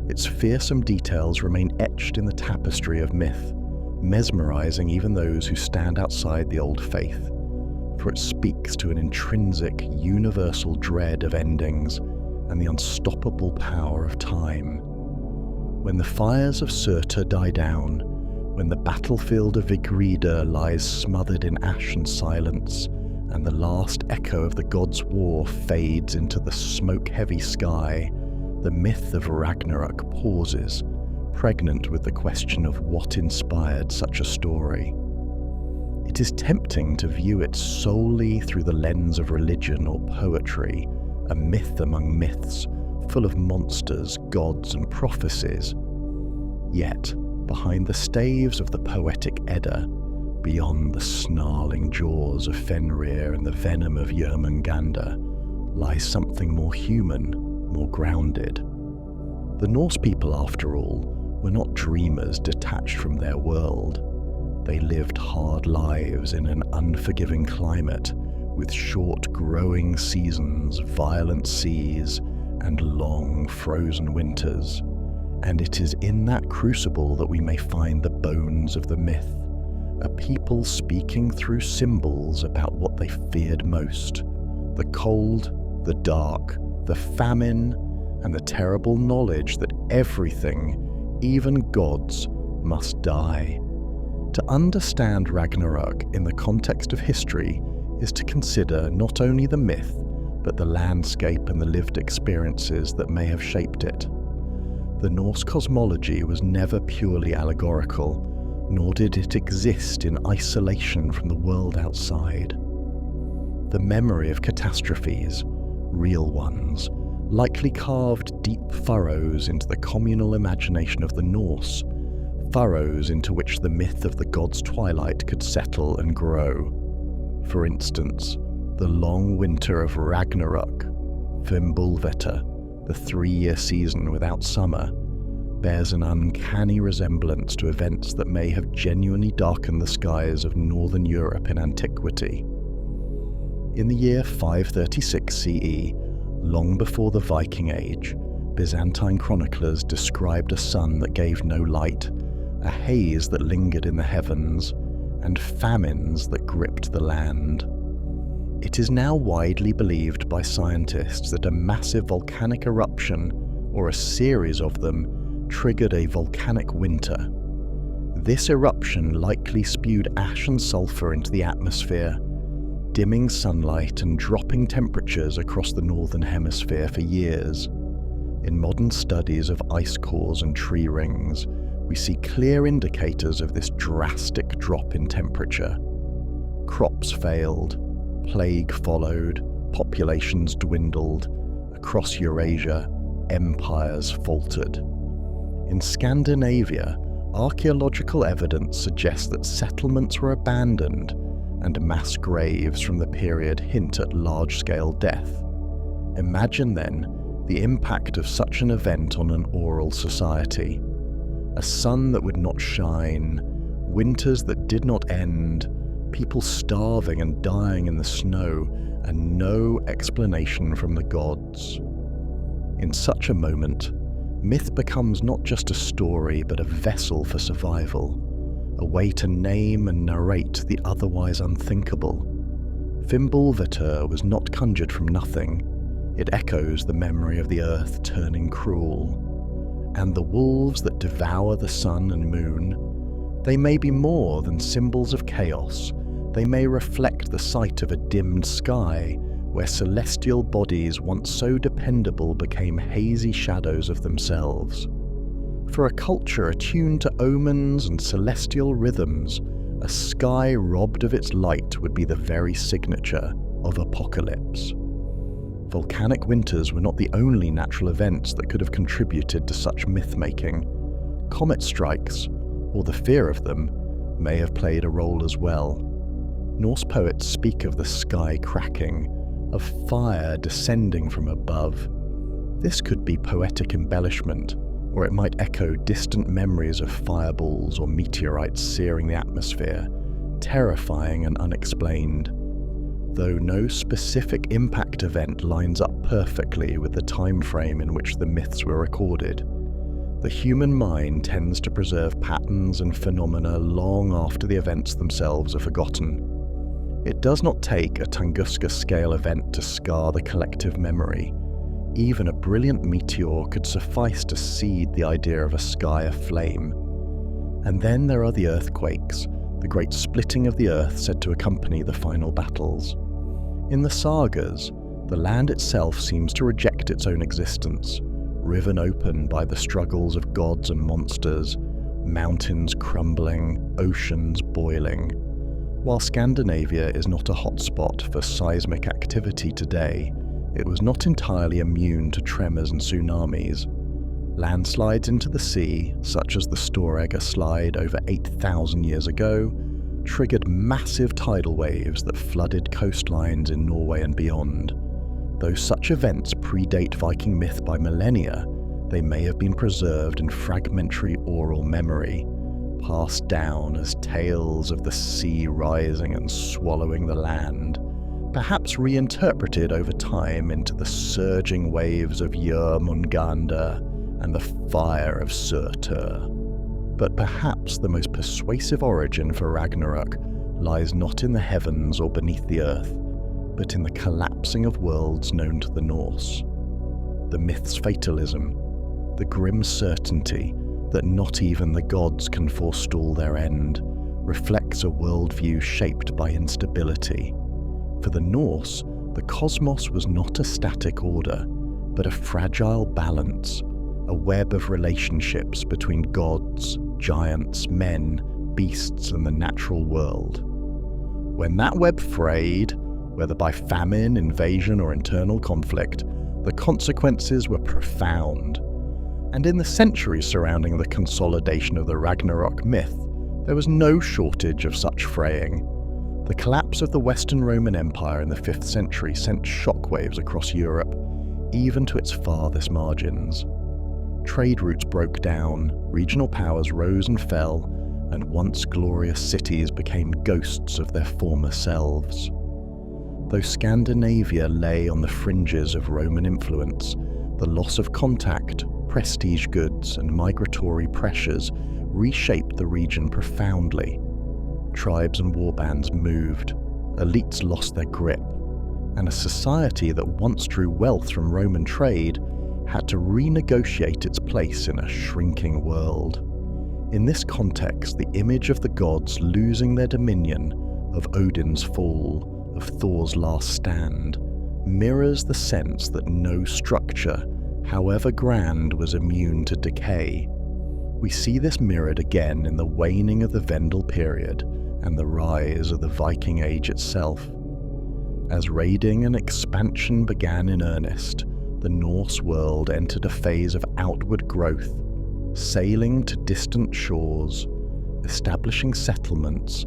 Its fearsome details remain etched in the tapestry of myth, mesmerizing even those who stand outside the old faith, for it speaks to an intrinsic, universal dread of endings and the unstoppable power of time. When the fires of Surtur die down, when the battlefield of Vigridr lies smothered in ash and silence, and the last echo of the gods' war fades into the smoke-heavy sky, the myth of Ragnarök pauses, pregnant with the question of what inspired such a story. It is tempting to view it solely through the lens of religion or poetry, a myth among myths, full of monsters, gods, and prophecies. Yet, behind the staves of the poetic Edda, beyond the snarling jaws of Fenrir and the venom of Jörmungandr, lies something more human, more grounded. The Norse people, after all, were not dreamers detached from their world. They lived hard lives in an unforgiving climate, with short growing seasons, violent seas, and long frozen winters. And it is in that crucible that we may find the bones of the myth, a people speaking through symbols about what they feared most: the cold, the dark, the famine, and the terrible knowledge that everything, even gods, must die. To understand Ragnarök in the context of history is to consider not only the myth, but the landscape and the lived experiences that may have shaped it. The Norse cosmology was never purely allegorical, nor did it exist in isolation from the world outside. The memory of catastrophes, real ones, likely carved deep furrows into the communal imagination of the Norse, furrows into which the myth of the god's twilight could settle and grow. For instance, the long winter of Ragnarök, Fimbulvetur, the 3-year season without summer, bears an uncanny resemblance to events that may have genuinely darkened the skies of northern Europe in antiquity. In the year 536 CE, long before the Viking Age, Byzantine chroniclers described a sun that gave no light, a haze that lingered in the heavens, and famines that gripped the land. It is now widely believed by scientists that a massive volcanic eruption, or a series of them, triggered a volcanic winter. This eruption likely spewed ash and sulfur into the atmosphere, dimming sunlight and dropping temperatures across the northern hemisphere for years. In modern studies of ice cores and tree rings, we see clear indicators of this drastic drop in temperature. Crops failed, plague followed, populations dwindled. Across Eurasia, empires faltered. In Scandinavia, archaeological evidence suggests that settlements were abandoned, and mass graves from the period hint at large-scale death. Imagine then the impact of such an event on an oral society. A sun that would not shine, winters that did not end, people starving and dying in the snow, and no explanation from the gods. In such a moment, myth becomes not just a story but a vessel for survival, a way to name and narrate the otherwise unthinkable. Fimbulvetur was not conjured from nothing. It echoes the memory of the earth turning cruel. And the wolves that devour the sun and moon, they may be more than symbols of chaos. They may reflect the sight of a dimmed sky, where celestial bodies once so dependable became hazy shadows of themselves. For a culture attuned to omens and celestial rhythms, a sky robbed of its light would be the very signature of apocalypse. Volcanic winters were not the only natural events that could have contributed to such myth-making. Comet strikes, or the fear of them, may have played a role as well. Norse poets speak of the sky cracking, of fire descending from above. This could be poetic embellishment, or it might echo distant memories of fireballs or meteorites searing the atmosphere, terrifying and unexplained. Though no specific impact event lines up perfectly with the time frame in which the myths were recorded, the human mind tends to preserve patterns and phenomena long after the events themselves are forgotten. It does not take a Tunguska-scale event to scar the collective memory. Even a brilliant meteor could suffice to seed the idea of a sky aflame. And then there are the earthquakes, the great splitting of the earth said to accompany the final battles. In the sagas, the land itself seems to reject its own existence, riven open by the struggles of gods and monsters, mountains crumbling, oceans boiling. While Scandinavia is not a hotspot for seismic activity today, it was not entirely immune to tremors and tsunamis. Landslides into the sea, such as the Storegga slide over 8,000 years ago, triggered massive tidal waves that flooded coastlines in Norway and beyond. Though such events predate Viking myth by millennia, they may have been preserved in fragmentary oral memory, passed down as tales of the sea rising and swallowing the land, perhaps reinterpreted over time into the surging waves of Jörmungandr and the fire of Surtur. But perhaps the most persuasive origin for Ragnarök lies not in the heavens or beneath the earth, but in the collapsing of worlds known to the Norse. The myth's fatalism, the grim certainty that not even the gods can forestall their end, reflects a worldview shaped by instability. For the Norse, the cosmos was not a static order, but a fragile balance, a web of relationships between gods, giants, men, beasts, and the natural world. When that web frayed, whether by famine, invasion, or internal conflict, the consequences were profound. And in the centuries surrounding the consolidation of the Ragnarök myth, there was no shortage of such fraying. The collapse of the Western Roman Empire in the 5th century sent shockwaves across Europe, even to its farthest margins. Trade routes broke down, regional powers rose and fell, and once glorious cities became ghosts of their former selves. Though Scandinavia lay on the fringes of Roman influence, the loss of contact, prestige goods, and migratory pressures reshaped the region profoundly. Tribes and warbands moved, elites lost their grip, and a society that once drew wealth from Roman trade had to renegotiate its place in a shrinking world. In this context, the image of the gods losing their dominion, of Odin's fall, of Thor's last stand, mirrors the sense that no structure, however grand, was immune to decay. We see this mirrored again in the waning of the Vendel period and the rise of the Viking Age itself. As raiding and expansion began in earnest, the Norse world entered a phase of outward growth, sailing to distant shores, establishing settlements,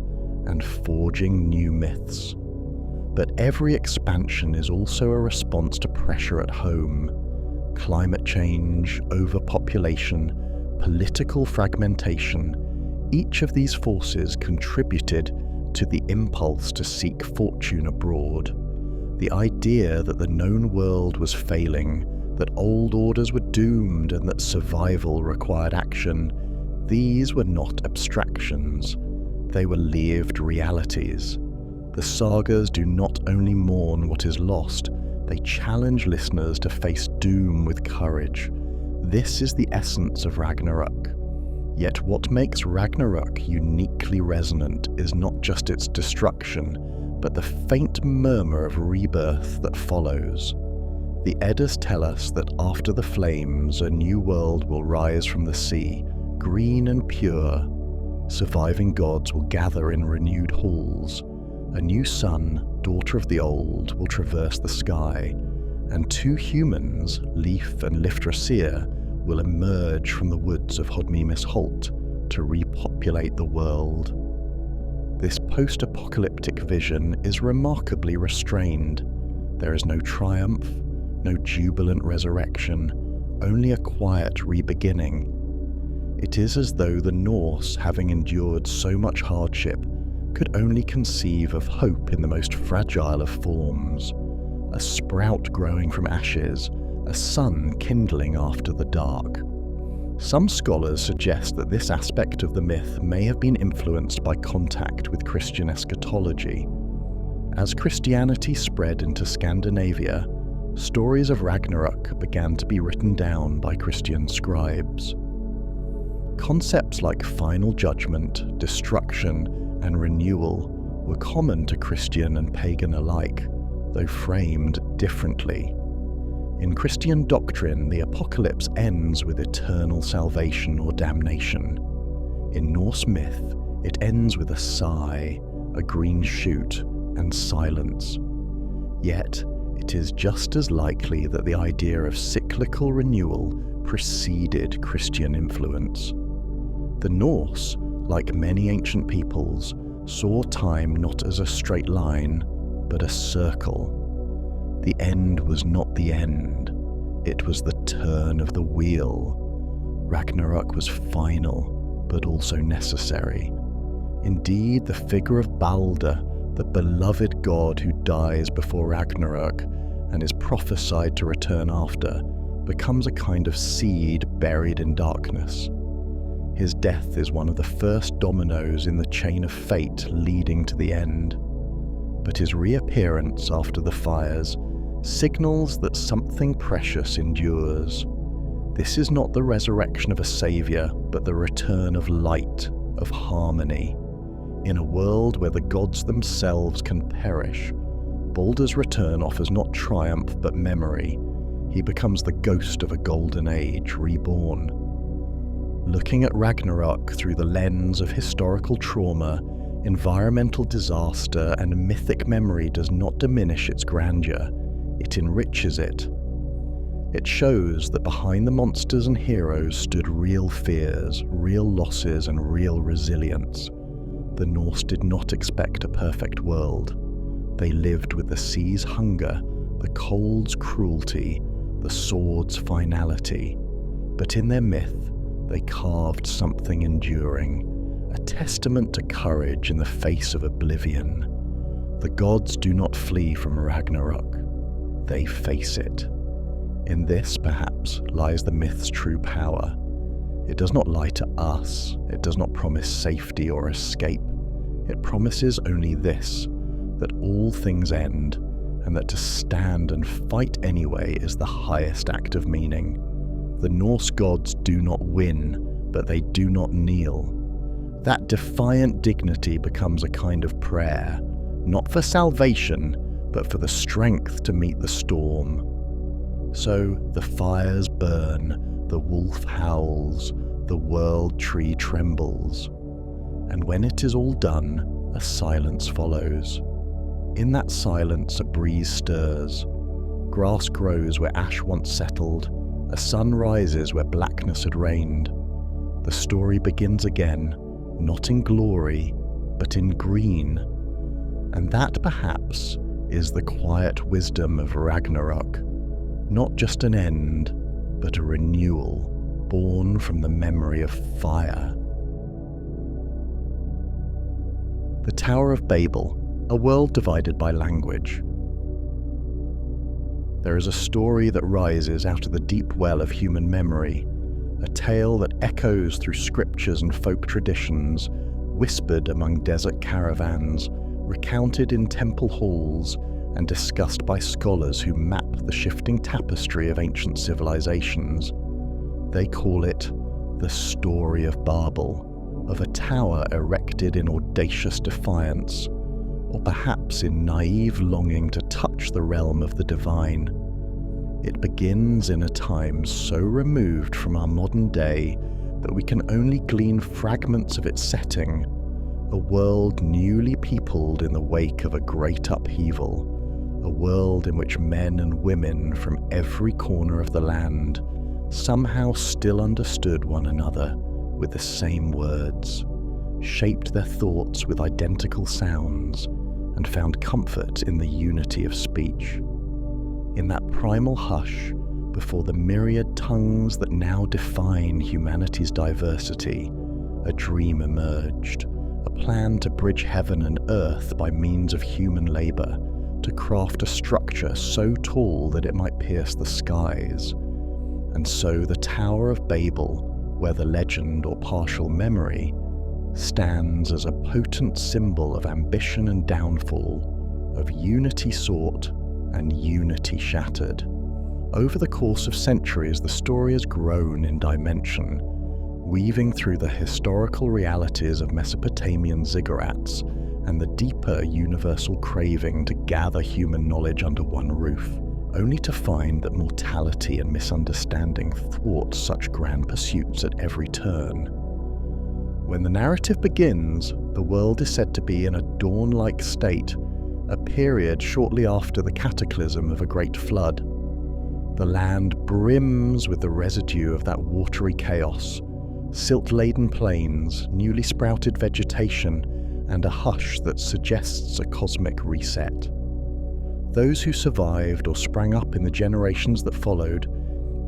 and forging new myths. But every expansion is also a response to pressure at home. Climate change, overpopulation, political fragmentation, each of these forces contributed to the impulse to seek fortune abroad. The idea that the known world was failing, that old orders were doomed, and that survival required action, these were not abstractions. They were lived realities. The sagas do not only mourn what is lost, they challenge listeners to face doom with courage. This is the essence of Ragnarök. Yet what makes Ragnarök uniquely resonant is not just its destruction, but the faint murmur of rebirth that follows. The Eddas tell us that after the flames, a new world will rise from the sea, green and pure. Surviving gods will gather in renewed halls. A new sun, daughter of the old, will traverse the sky, and two humans, Leif and Lifdrasir, will emerge from the woods of Hodmi-Misholt to repopulate the world. This post-apocalyptic vision is remarkably restrained. There is no triumph, no jubilant resurrection, only a quiet re-beginning. It is as though the Norse, having endured so much hardship, could only conceive of hope in the most fragile of forms. A sprout growing from ashes, a sun kindling after the dark. Some scholars suggest that this aspect of the myth may have been influenced by contact with Christian eschatology. As Christianity spread into Scandinavia, stories of Ragnarök began to be written down by Christian scribes. Concepts like final judgment, destruction, and renewal were common to Christian and pagan alike, though framed differently. In Christian doctrine, the apocalypse ends with eternal salvation or damnation. In Norse myth, it ends with a sigh, a green shoot, and silence. Yet, it is just as likely that the idea of cyclical renewal preceded Christian influence. The Norse, like many ancient peoples, saw time not as a straight line, but a circle. The end was not the end, it was the turn of the wheel. Ragnarök was final, but also necessary. Indeed, the figure of Balder, the beloved god who dies before Ragnarök and is prophesied to return after, becomes a kind of seed buried in darkness. His death is one of the first dominoes in the chain of fate leading to the end. But his reappearance after the fires signals that something precious endures. This is not the resurrection of a saviour, but the return of light, of harmony. In a world where the gods themselves can perish, Balder's return offers not triumph but memory. He becomes the ghost of a golden age reborn. Looking at Ragnarök through the lens of historical trauma, environmental disaster, and mythic memory does not diminish its grandeur, it enriches it. It shows that behind the monsters and heroes stood real fears, real losses, and real resilience. The Norse did not expect a perfect world. They lived with the sea's hunger, the cold's cruelty, the sword's finality. But in their myth, they carved something enduring, a testament to courage in the face of oblivion. The gods do not flee from Ragnarök, they face it. In this, perhaps, lies the myth's true power. It does not lie to us, it does not promise safety or escape. It promises only this, that all things end, and that to stand and fight anyway is the highest act of meaning. The Norse gods do not win, but they do not kneel. That defiant dignity becomes a kind of prayer, not for salvation, but for the strength to meet the storm. So the fires burn, the wolf howls, the world tree trembles. And when it is all done, a silence follows. In that silence a breeze stirs. Grass grows where ash once settled. A sun rises where blackness had reigned. The story begins again, not in glory, but in green. And that, perhaps, is the quiet wisdom of Ragnarök. Not just an end, but a renewal, born from the memory of fire. The Tower of Babel, a world divided by language. There is a story that rises out of the deep well of human memory, a tale that echoes through scriptures and folk traditions, whispered among desert caravans, recounted in temple halls, and discussed by scholars who map the shifting tapestry of ancient civilizations. They call it the story of Babel, of a tower erected in audacious defiance, or perhaps in naive longing to touch the realm of the divine. It begins in a time so removed from our modern day that we can only glean fragments of its setting, a world newly peopled in the wake of a great upheaval, a world in which men and women from every corner of the land somehow still understood one another with the same words, shaped their thoughts with identical sounds, and found comfort in the unity of speech. In that primal hush, before the myriad tongues that now define humanity's diversity, a dream emerged, a plan to bridge heaven and earth by means of human labour, to craft a structure so tall that it might pierce the skies. And so the Tower of Babel, whether legend or partial memory, stands as a potent symbol of ambition and downfall, of unity sought and unity shattered. Over the course of centuries, the story has grown in dimension, weaving through the historical realities of Mesopotamian ziggurats and the deeper universal craving to gather human knowledge under one roof, only to find that mortality and misunderstanding thwart such grand pursuits at every turn. When the narrative begins, the world is said to be in a dawn-like state, a period shortly after the cataclysm of a great flood. The land brims with the residue of that watery chaos, silt-laden plains, newly sprouted vegetation, and a hush that suggests a cosmic reset. Those who survived or sprang up in the generations that followed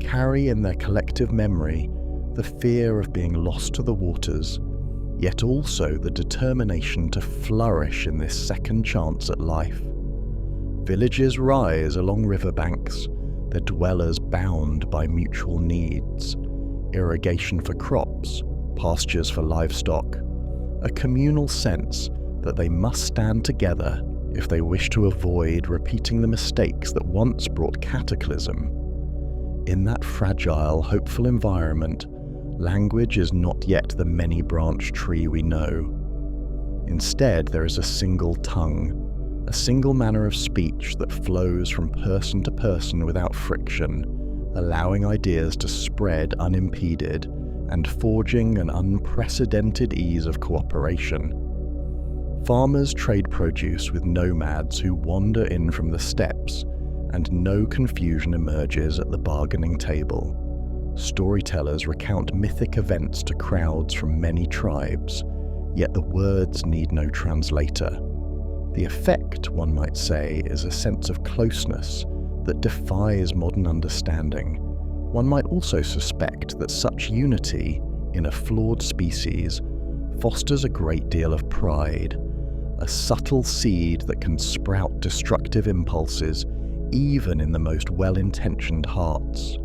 carry in their collective memory the fear of being lost to the waters, yet also the determination to flourish in this second chance at life. Villages rise along riverbanks, their dwellers bound by mutual needs, irrigation for crops, pastures for livestock, a communal sense that they must stand together if they wish to avoid repeating the mistakes that once brought cataclysm. In that fragile, hopeful environment, language is not yet the many-branched tree we know. Instead, there is a single tongue, a single manner of speech that flows from person to person without friction, allowing ideas to spread unimpeded and forging an unprecedented ease of cooperation. Farmers trade produce with nomads who wander in from the steppes, and no confusion emerges at the bargaining table. Storytellers recount mythic events to crowds from many tribes, yet the words need no translator. The effect, one might say, is a sense of closeness that defies modern understanding. One might also suspect that such unity, in a flawed species, fosters a great deal of pride, a subtle seed that can sprout destructive impulses even in the most well-intentioned hearts.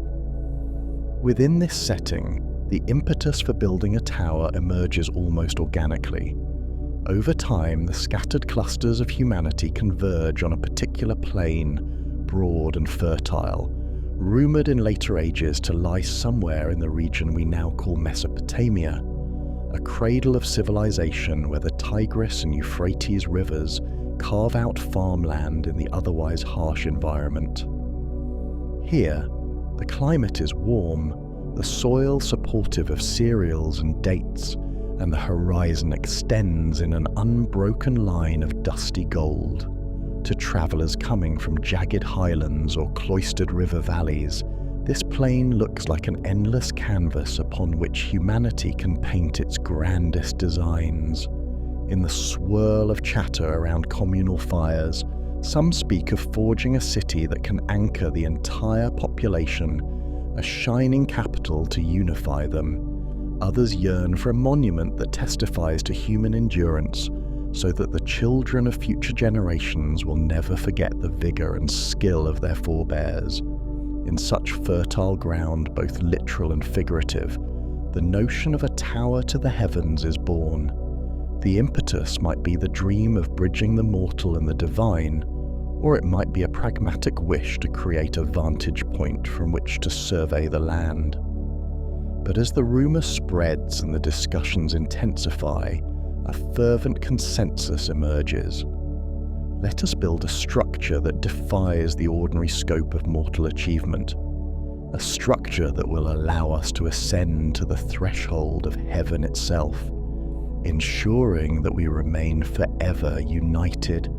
Within this setting, the impetus for building a tower emerges almost organically. Over time, the scattered clusters of humanity converge on a particular plain, broad and fertile, rumoured in later ages to lie somewhere in the region we now call Mesopotamia, a cradle of civilization where the Tigris and Euphrates rivers carve out farmland in the otherwise harsh environment. Here, the climate is warm, the soil supportive of cereals and dates, and the horizon extends in an unbroken line of dusty gold. To travellers coming from jagged highlands or cloistered river valleys, this plain looks like an endless canvas upon which humanity can paint its grandest designs. In the swirl of chatter around communal fires, some speak of forging a city that can anchor the entire population, a shining capital to unify them. Others yearn for a monument that testifies to human endurance, so that the children of future generations will never forget the vigour and skill of their forebears. In such fertile ground, both literal and figurative, the notion of a tower to the heavens is born. The impetus might be the dream of bridging the mortal and the divine, or it might be a pragmatic wish to create a vantage point from which to survey the land. But as the rumour spreads and the discussions intensify, a fervent consensus emerges. Let us build a structure that defies the ordinary scope of mortal achievement, a structure that will allow us to ascend to the threshold of heaven itself, ensuring that we remain forever united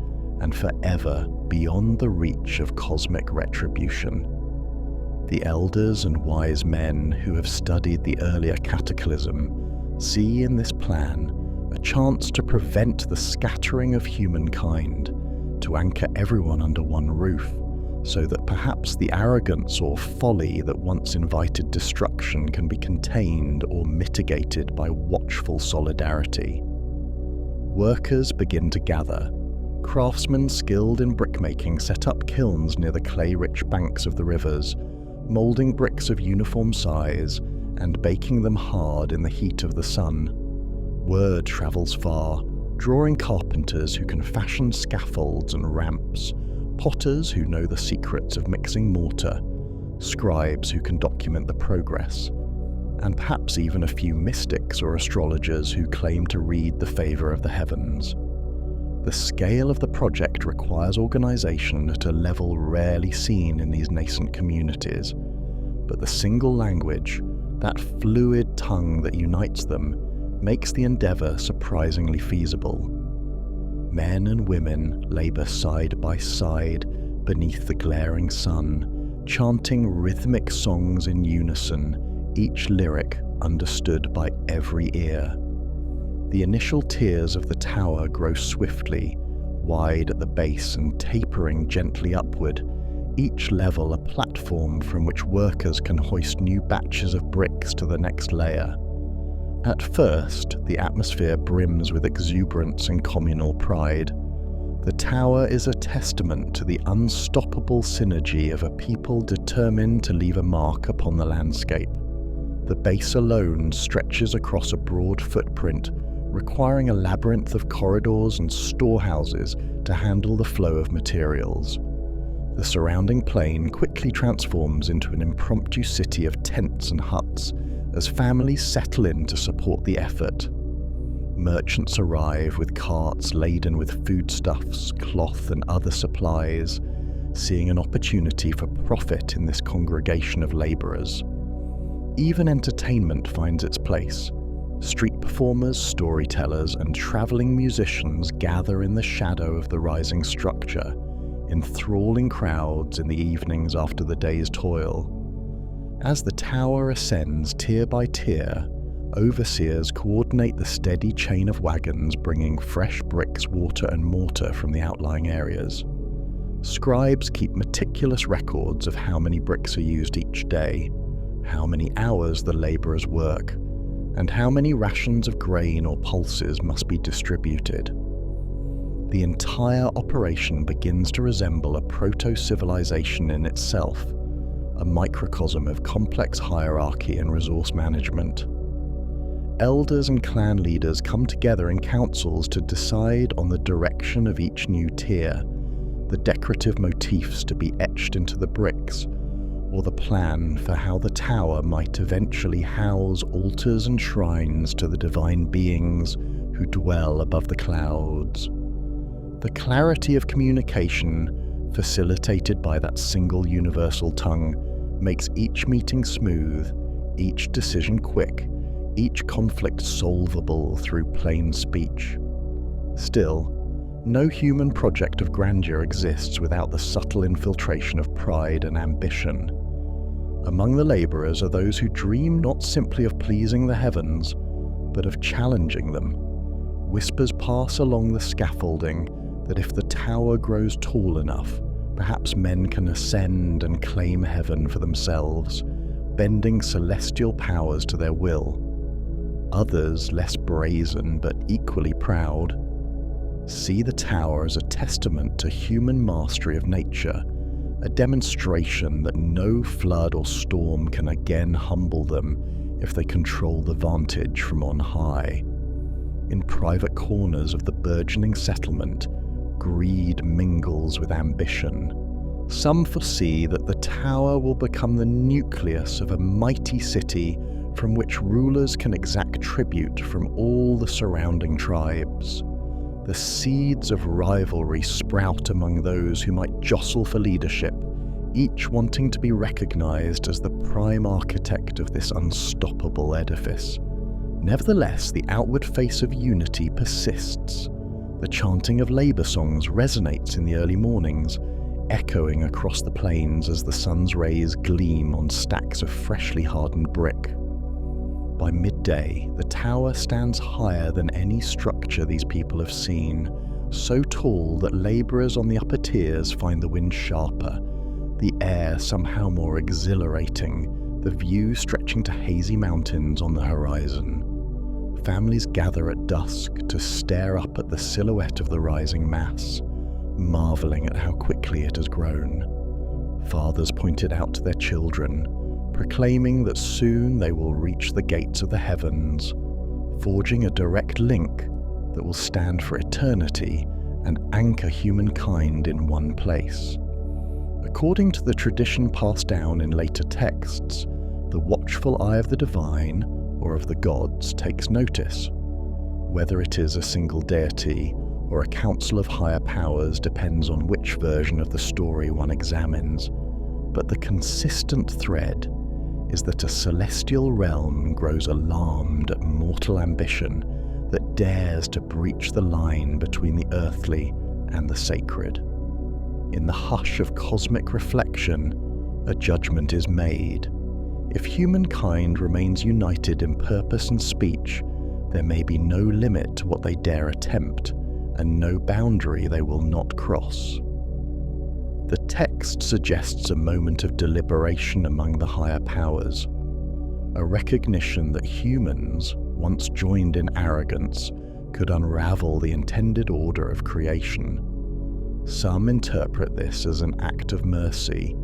and forever beyond the reach of cosmic retribution. The elders and wise men who have studied the earlier cataclysm see in this plan a chance to prevent the scattering of humankind, to anchor everyone under one roof, so that perhaps the arrogance or folly that once invited destruction can be contained or mitigated by watchful solidarity. Workers begin to gather. Craftsmen skilled in brickmaking set up kilns near the clay-rich banks of the rivers, moulding bricks of uniform size and baking them hard in the heat of the sun. Word travels far, drawing carpenters who can fashion scaffolds and ramps, potters who know the secrets of mixing mortar, scribes who can document the progress, and perhaps even a few mystics or astrologers who claim to read the favour of the heavens. The scale of the project requires organisation at a level rarely seen in these nascent communities, but the single language, that fluid tongue that unites them, makes the endeavour surprisingly feasible. Men and women labour side by side beneath the glaring sun, chanting rhythmic songs in unison, each lyric understood by every ear. The initial tiers of the tower grow swiftly, wide at the base and tapering gently upward, each level a platform from which workers can hoist new batches of bricks to the next layer. At first, the atmosphere brims with exuberance and communal pride. The tower is a testament to the unstoppable synergy of a people determined to leave a mark upon the landscape. The base alone stretches across a broad footprint, requiring a labyrinth of corridors and storehouses to handle the flow of materials. The surrounding plain quickly transforms into an impromptu city of tents and huts as families settle in to support the effort. Merchants arrive with carts laden with foodstuffs, cloth and other supplies, seeing an opportunity for profit in this congregation of labourers. Even entertainment finds its place. Street performers, storytellers and travelling musicians gather in the shadow of the rising structure, enthralling crowds in the evenings after the day's toil. As the tower ascends tier by tier, overseers coordinate the steady chain of wagons bringing fresh bricks, water and mortar from the outlying areas. Scribes keep meticulous records of how many bricks are used each day, how many hours the labourers work, and how many rations of grain or pulses must be distributed. The entire operation begins to resemble a proto-civilization in itself, a microcosm of complex hierarchy and resource management. Elders and clan leaders come together in councils to decide on the direction of each new tier, the decorative motifs to be etched into the bricks, or the plan for how the tower might eventually house altars and shrines to the divine beings who dwell above the clouds. The clarity of communication, facilitated by that single universal tongue, makes each meeting smooth, each decision quick, each conflict solvable through plain speech. Still, no human project of grandeur exists without the subtle infiltration of pride and ambition. Among the labourers are those who dream not simply of pleasing the heavens, but of challenging them. Whispers pass along the scaffolding that if the tower grows tall enough, perhaps men can ascend and claim heaven for themselves, bending celestial powers to their will. Others, less brazen but equally proud, see the tower as a testament to human mastery of nature, a demonstration that no flood or storm can again humble them if they control the vantage from on high. In private corners of the burgeoning settlement, greed mingles with ambition. Some foresee that the tower will become the nucleus of a mighty city from which rulers can exact tribute from all the surrounding tribes. The seeds of rivalry sprout among those who might jostle for leadership, each wanting to be recognized as the prime architect of this unstoppable edifice. Nevertheless, the outward face of unity persists. The chanting of labour songs resonates in the early mornings, echoing across the plains as the sun's rays gleam on stacks of freshly hardened brick. By midday, the tower stands higher than any structure these people have seen, so tall that labourers on the upper tiers find the wind sharper, the air somehow more exhilarating, the view stretching to hazy mountains on the horizon. Families gather at dusk to stare up at the silhouette of the rising mass, marvelling at how quickly it has grown. Fathers point it out to their children, proclaiming that soon they will reach the gates of the heavens, forging a direct link that will stand for eternity and anchor humankind in one place. According to the tradition passed down in later texts, the watchful eye of the divine, or of the gods, takes notice. Whether it is a single deity or a council of higher powers depends on which version of the story one examines, but the consistent thread is that a celestial realm grows alarmed at mortal ambition that dares to breach the line between the earthly and the sacred. In the hush of cosmic reflection, a judgment is made. If humankind remains united in purpose and speech, there may be no limit to what they dare attempt, and no boundary they will not cross. The text suggests a moment of deliberation among the higher powers, a recognition that humans, once joined in arrogance, could unravel the intended order of creation. Some interpret this as an act of mercy,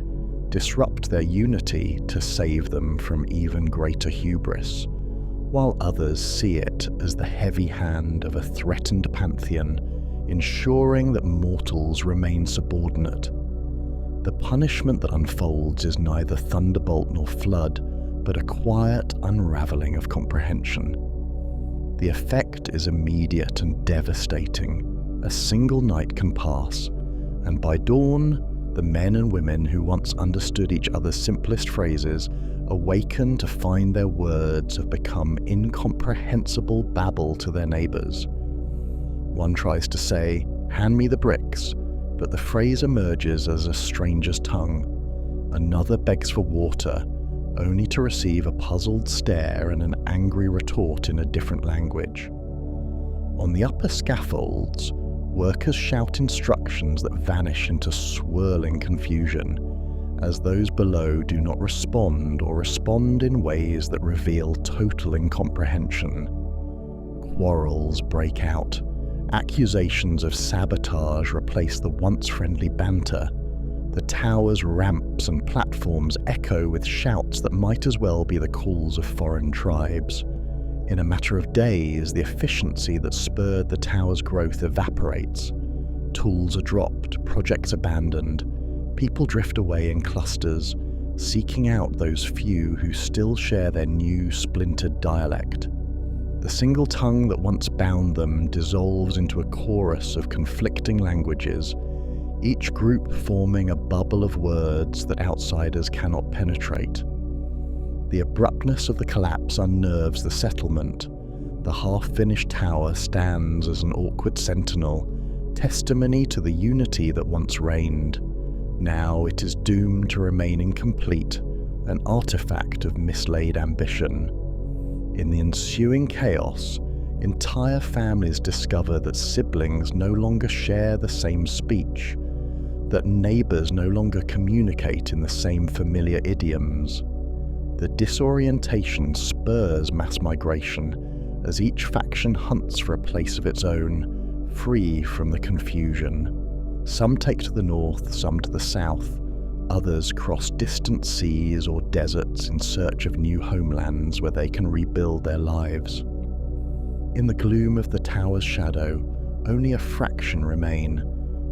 disrupt their unity to save them from even greater hubris, while others see it as the heavy hand of a threatened pantheon, ensuring that mortals remain subordinate. The punishment that unfolds is neither thunderbolt nor flood, but a quiet unraveling of comprehension. The effect is immediate and devastating. A single night can pass, and by dawn, the men and women who once understood each other's simplest phrases awaken to find their words have become incomprehensible babble to their neighbours. One tries to say, "Hand me the bricks," but the phrase emerges as a stranger's tongue. Another begs for water, only to receive a puzzled stare and an angry retort in a different language. On the upper scaffolds, workers shout instructions that vanish into swirling confusion, as those below do not respond or respond in ways that reveal total incomprehension. Quarrels break out. Accusations of sabotage replace the once friendly banter. The tower's ramps and platforms echo with shouts that might as well be the calls of foreign tribes. In a matter of days, the efficiency that spurred the tower's growth evaporates. Tools are dropped, projects abandoned. People drift away in clusters, seeking out those few who still share their new, splintered dialect. The single tongue that once bound them dissolves into a chorus of conflicting languages, each group forming a bubble of words that outsiders cannot penetrate. The abruptness of the collapse unnerves the settlement. The half-finished tower stands as an awkward sentinel, testimony to the unity that once reigned. Now it is doomed to remain incomplete, an artifact of mislaid ambition. In the ensuing chaos, entire families discover that siblings no longer share the same speech, that neighbours no longer communicate in the same familiar idioms. The disorientation spurs mass migration, as each faction hunts for a place of its own, free from the confusion. Some take to the north, some to the south. Others cross distant seas or deserts in search of new homelands where they can rebuild their lives. In the gloom of the tower's shadow, only a fraction remain,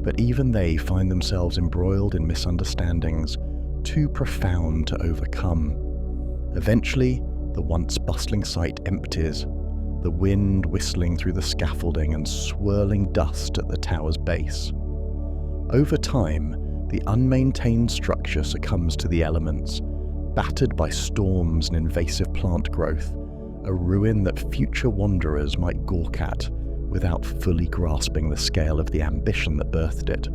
but even they find themselves embroiled in misunderstandings, too profound to overcome. Eventually, the once bustling site empties, the wind whistling through the scaffolding and swirling dust at the tower's base. Over time, the unmaintained structure succumbs to the elements, battered by storms and invasive plant growth, a ruin that future wanderers might gawk at without fully grasping the scale of the ambition that birthed it.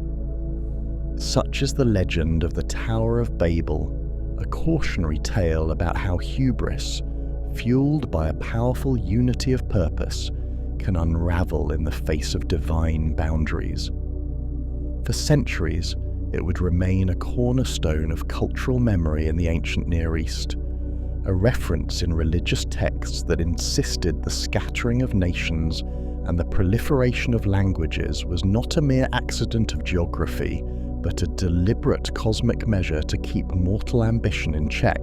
Such is the legend of the Tower of Babel, a cautionary tale about how hubris, fueled by a powerful unity of purpose, can unravel in the face of divine boundaries. For centuries, it would remain a cornerstone of cultural memory in the ancient Near East, a reference in religious texts that insisted the scattering of nations and the proliferation of languages was not a mere accident of geography, but a deliberate cosmic measure to keep mortal ambition in check.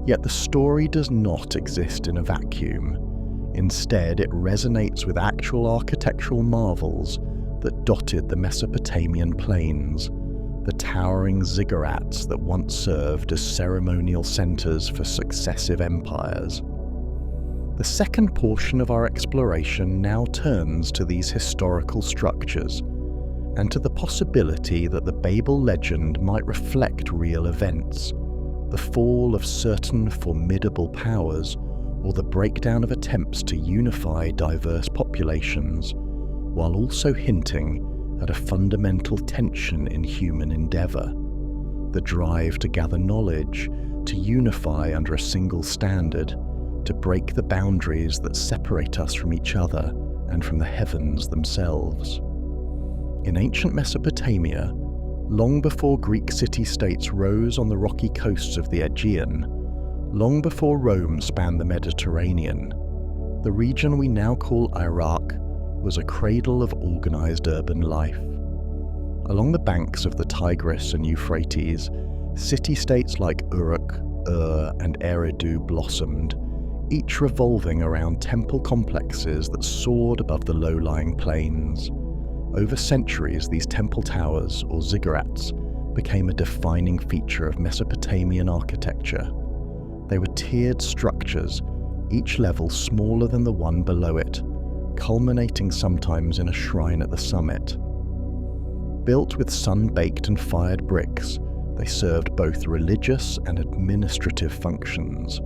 Yet the story does not exist in a vacuum. Instead, it resonates with actual architectural marvels that dotted the Mesopotamian plains, the towering ziggurats that once served as ceremonial centers for successive empires. The second portion of our exploration now turns to these historical structures, and to the possibility that the Babel legend might reflect real events, the fall of certain formidable powers, or the breakdown of attempts to unify diverse populations, while also hinting at a fundamental tension in human endeavour: the drive to gather knowledge, to unify under a single standard, to break the boundaries that separate us from each other and from the heavens themselves. In ancient Mesopotamia, long before Greek city-states rose on the rocky coasts of the Aegean, long before Rome spanned the Mediterranean, the region we now call Iraq was a cradle of organised urban life. Along the banks of the Tigris and Euphrates, city-states like Uruk, and Eridu blossomed, each revolving around temple complexes that soared above the low-lying plains. Over centuries, these temple towers, or ziggurats, became a defining feature of Mesopotamian architecture. They were tiered structures, each level smaller than the one below it, culminating sometimes in a shrine at the summit. Built with sun-baked and fired bricks, they served both religious and administrative functions.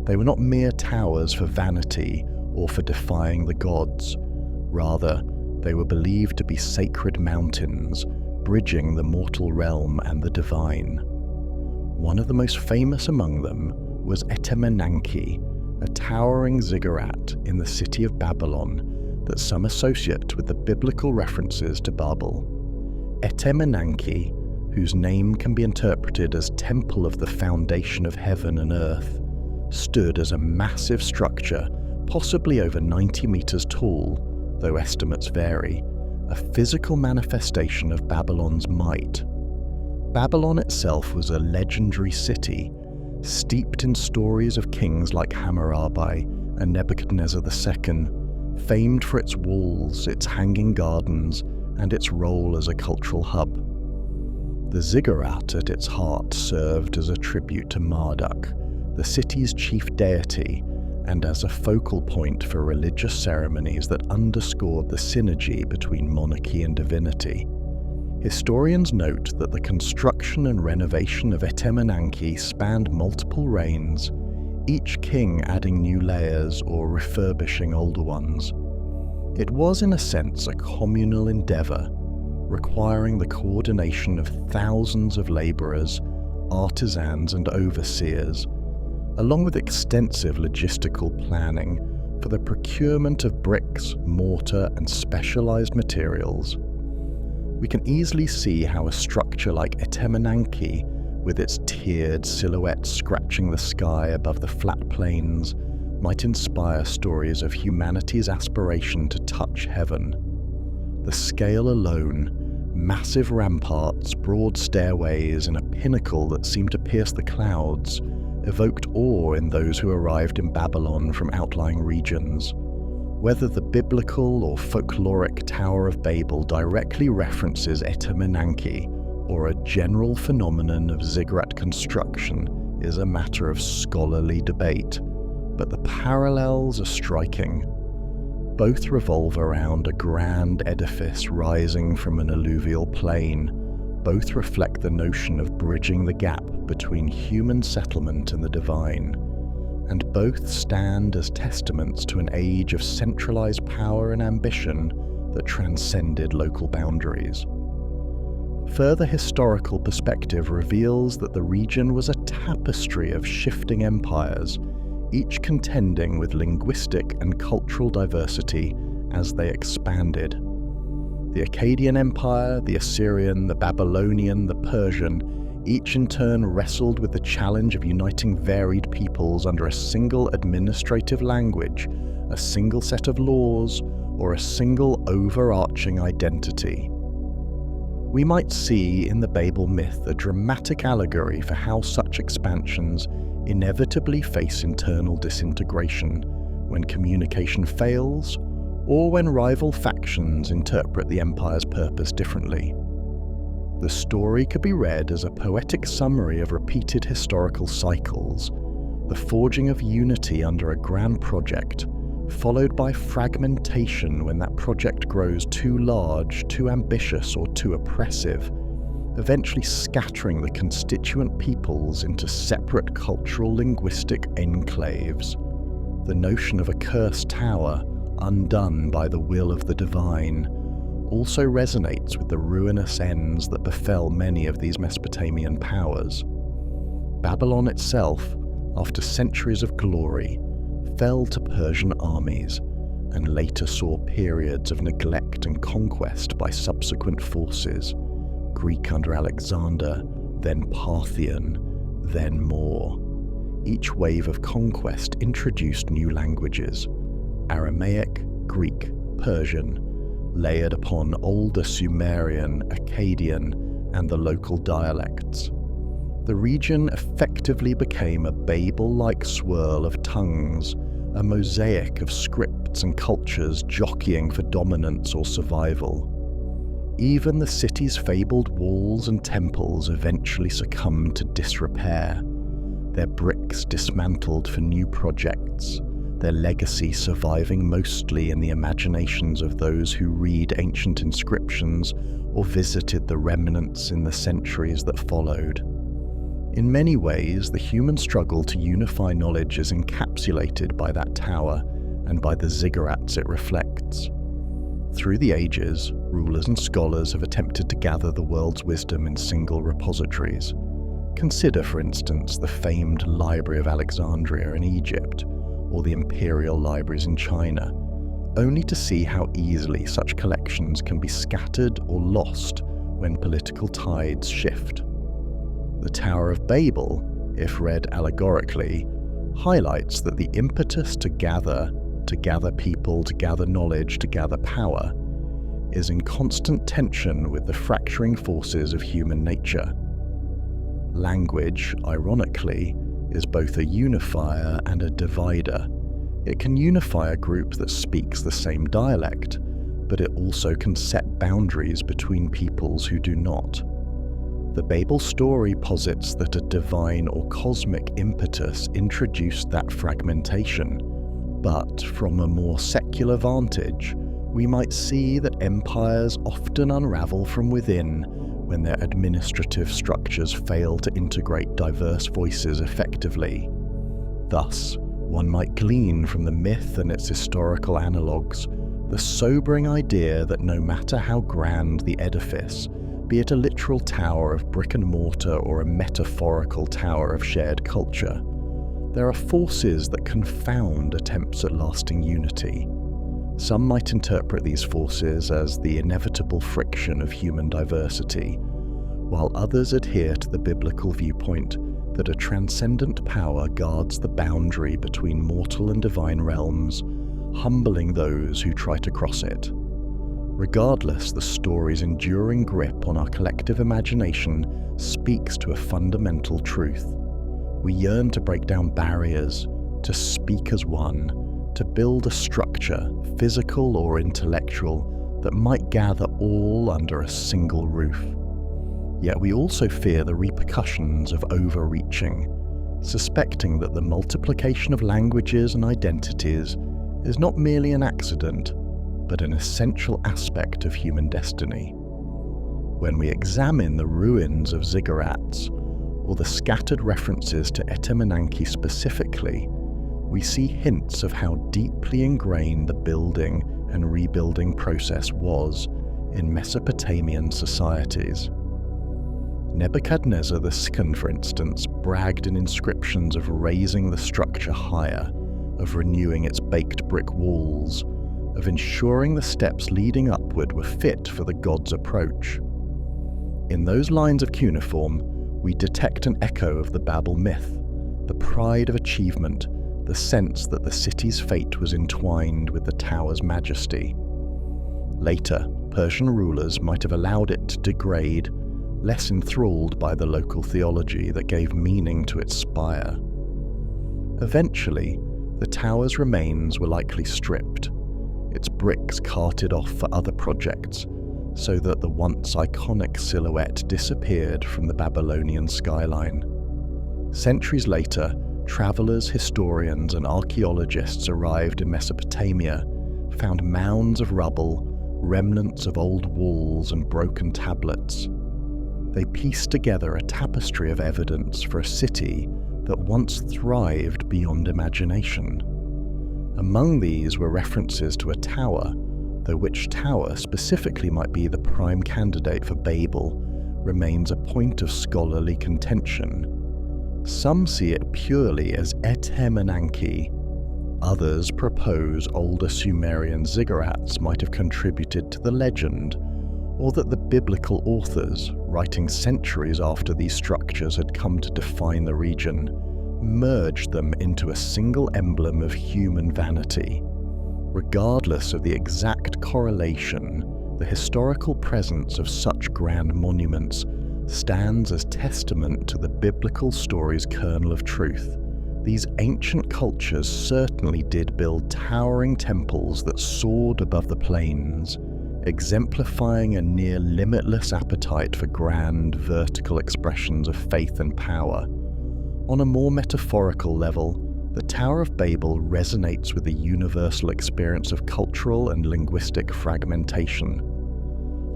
They were not mere towers for vanity or for defying the gods. Rather, they were believed to be sacred mountains, bridging the mortal realm and the divine. One of the most famous among them was Etemenanke, a towering ziggurat in the city of Babylon that some associate with the biblical references to Babel. Etemenanke, whose name can be interpreted as Temple of the Foundation of Heaven and Earth, stood as a massive structure, possibly over 90 meters tall, though estimates vary, a physical manifestation of Babylon's might. Babylon itself was a legendary city, steeped in stories of kings like Hammurabi and Nebuchadnezzar II, famed for its walls, its hanging gardens, and its role as a cultural hub. The ziggurat at its heart served as a tribute to Marduk, the city's chief deity, and as a focal point for religious ceremonies that underscored the synergy between monarchy and divinity. Historians note that the construction and renovation of Etemenanke spanned multiple reigns, each king adding new layers or refurbishing older ones. It was in a sense a communal endeavour, requiring the coordination of thousands of labourers, artisans and overseers, along with extensive logistical planning for the procurement of bricks, mortar and specialised materials. We can easily see how a structure like Etemenanke, with its tiered silhouette scratching the sky above the flat plains, might inspire stories of humanity's aspiration to touch heaven. The scale alone, massive ramparts, broad stairways, and a pinnacle that seemed to pierce the clouds, evoked awe in those who arrived in Babylon from outlying regions. Whether the biblical or folkloric Tower of Babel directly references Etemenanke or a general phenomenon of ziggurat construction is a matter of scholarly debate, but the parallels are striking. Both revolve around a grand edifice rising from an alluvial plain. Both reflect the notion of bridging the gap between human settlement and the divine. and both stand as testaments to an age of centralized power and ambition that transcended local boundaries. Further historical perspective reveals that the region was a tapestry of shifting empires, each contending with linguistic and cultural diversity as they expanded. The Akkadian Empire, the Assyrian, the Babylonian, the Persian, each in turn wrestled with the challenge of uniting varied peoples under a single administrative language, a single set of laws, or a single overarching identity. We might see in the Babel myth a dramatic allegory for how such expansions inevitably face internal disintegration when communication fails, or when rival factions interpret the empire's purpose differently. The story could be read as a poetic summary of repeated historical cycles, the forging of unity under a grand project, followed by fragmentation when that project grows too large, too ambitious, or too oppressive, eventually scattering the constituent peoples into separate cultural linguistic enclaves. The notion of a cursed tower, undone by the will of the divine, also resonates with the ruinous ends that befell many of these Mesopotamian powers. Babylon itself, after centuries of glory, fell to Persian armies, and later saw periods of neglect and conquest by subsequent forces, Greek under Alexander, then Parthian, then more. Each wave of conquest introduced new languages, Aramaic, Greek, Persian, layered upon older Sumerian, Akkadian, and the local dialects. The region effectively became a Babel-like swirl of tongues, a mosaic of scripts and cultures jockeying for dominance or survival. Even the city's fabled walls and temples eventually succumbed to disrepair, their bricks dismantled for new projects, their legacy surviving mostly in the imaginations of those who read ancient inscriptions or visited the remnants in the centuries that followed. In many ways, the human struggle to unify knowledge is encapsulated by that tower and by the ziggurats it reflects. Through the ages, rulers and scholars have attempted to gather the world's wisdom in single repositories. Consider, for instance, the famed Library of Alexandria in Egypt, or the imperial libraries in China, only to see how easily such collections can be scattered or lost when political tides shift. The Tower of Babel, if read allegorically, highlights that the impetus to gather people, to gather knowledge, to gather power, is in constant tension with the fracturing forces of human nature. Language, ironically, is both a unifier and a divider. It can unify a group that speaks the same dialect, but it also can set boundaries between peoples who do not. The Babel story posits that a divine or cosmic impetus introduced that fragmentation, but from a more secular vantage, we might see that empires often unravel from within when their administrative structures fail to integrate diverse voices effectively. Thus, one might glean from the myth and its historical analogues the sobering idea that no matter how grand the edifice, be it a literal tower of brick and mortar or a metaphorical tower of shared culture, there are forces that confound attempts at lasting unity. Some might interpret these forces as the inevitable friction of human diversity, while others adhere to the biblical viewpoint that a transcendent power guards the boundary between mortal and divine realms, humbling those who try to cross it. Regardless, the story's enduring grip on our collective imagination speaks to a fundamental truth. We yearn to break down barriers, to speak as one, to build a structure, physical or intellectual, that might gather all under a single roof. Yet we also fear the repercussions of overreaching, suspecting that the multiplication of languages and identities is not merely an accident, but an essential aspect of human destiny. When we examine the ruins of ziggurats, or the scattered references to Etemenanke specifically, we see hints of how deeply ingrained the building and rebuilding process was in Mesopotamian societies. Nebuchadnezzar II, for instance, bragged in inscriptions of raising the structure higher, of renewing its baked brick walls, of ensuring the steps leading upward were fit for the god's approach. In those lines of cuneiform, we detect an echo of the Babel myth, the pride of achievement, the sense that the city's fate was entwined with the tower's majesty. Later, Persian rulers might have allowed it to degrade, less enthralled by the local theology that gave meaning to its spire. Eventually, the tower's remains were likely stripped, its bricks carted off for other projects, so that the once iconic silhouette disappeared from the Babylonian skyline. Centuries later, travelers, historians, and archaeologists arrived in Mesopotamia, found mounds of rubble, remnants of old walls, and broken tablets. They pieced together a tapestry of evidence for a city that once thrived beyond imagination. Among these were references to a tower, though which tower specifically might be the prime candidate for Babel remains a point of scholarly contention. Some see it purely as Etem and Anki. Others propose older Sumerian ziggurats might have contributed to the legend, or that the biblical authors, writing centuries after these structures had come to define the region, merged them into a single emblem of human vanity. Regardless of the exact correlation, the historical presence of such grand monuments stands as testament to the biblical story's kernel of truth. These ancient cultures certainly did build towering temples that soared above the plains, exemplifying a near limitless appetite for grand, vertical expressions of faith and power. On a more metaphorical level, the Tower of Babel resonates with the universal experience of cultural and linguistic fragmentation.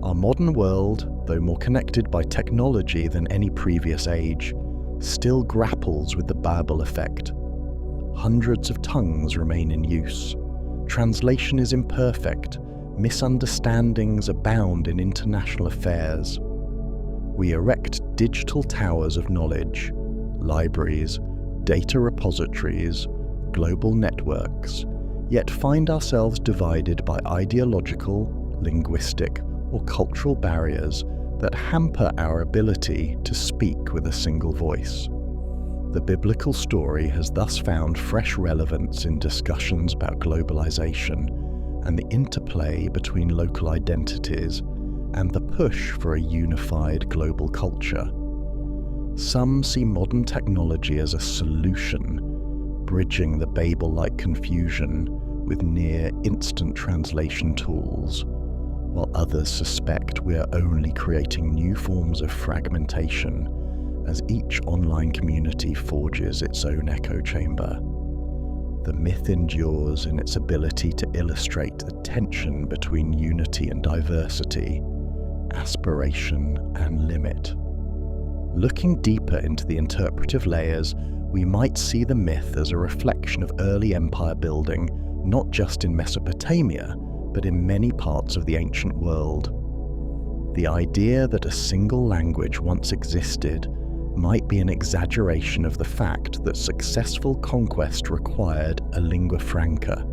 Our modern world, though more connected by technology than any previous age, still grapples with the Babel effect. Hundreds of tongues remain in use. Translation is imperfect. Misunderstandings abound in international affairs. We erect digital towers of knowledge, libraries, data repositories, global networks, yet find ourselves divided by ideological, linguistic, or cultural barriers that hamper our ability to speak with a single voice. The biblical story has thus found fresh relevance in discussions about globalization and the interplay between local identities and the push for a unified global culture. Some see modern technology as a solution, bridging the Babel-like confusion with near-instant translation tools, while others suspect we are only creating new forms of fragmentation as each online community forges its own echo chamber. The myth endures in its ability to illustrate the tension between unity and diversity, aspiration and limit. Looking deeper into the interpretive layers, we might see the myth as a reflection of early empire building, not just in Mesopotamia, but in many parts of the ancient world. The idea that a single language once existed might be an exaggeration of the fact that successful conquest required a lingua franca,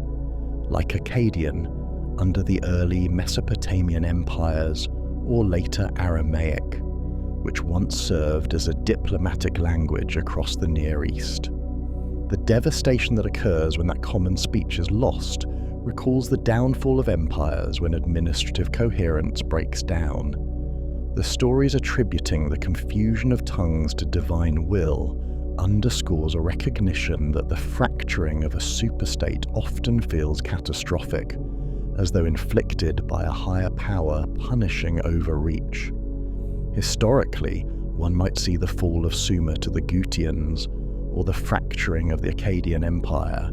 like Akkadian under the early Mesopotamian empires or later Aramaic, which once served as a diplomatic language across the Near East. The devastation that occurs when that common speech is lost recalls the downfall of empires when administrative coherence breaks down. The stories attributing the confusion of tongues to divine will underscores a recognition that the fracturing of a superstate often feels catastrophic, as though inflicted by a higher power punishing overreach. Historically, one might see the fall of Sumer to the Gutians, or the fracturing of the Akkadian Empire,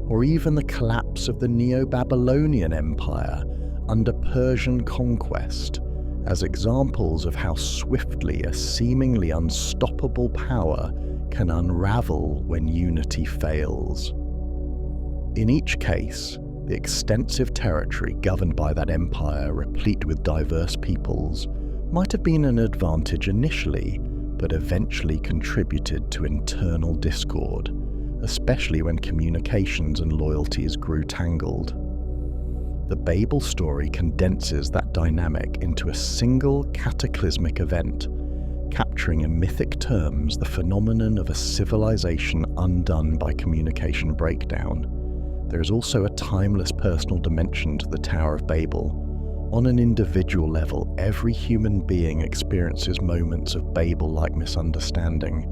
or even the collapse of the Neo-Babylonian Empire under Persian conquest, as examples of how swiftly a seemingly unstoppable power can unravel when unity fails. In each case, the extensive territory governed by that empire, replete with diverse peoples, might have been an advantage initially, but eventually contributed to internal discord, especially when communications and loyalties grew tangled. The Babel story condenses that dynamic into a single cataclysmic event, capturing in mythic terms the phenomenon of a civilization undone by communication breakdown. There is also a timeless personal dimension to the Tower of Babel. On an individual level, every human being experiences moments of Babel-like misunderstanding,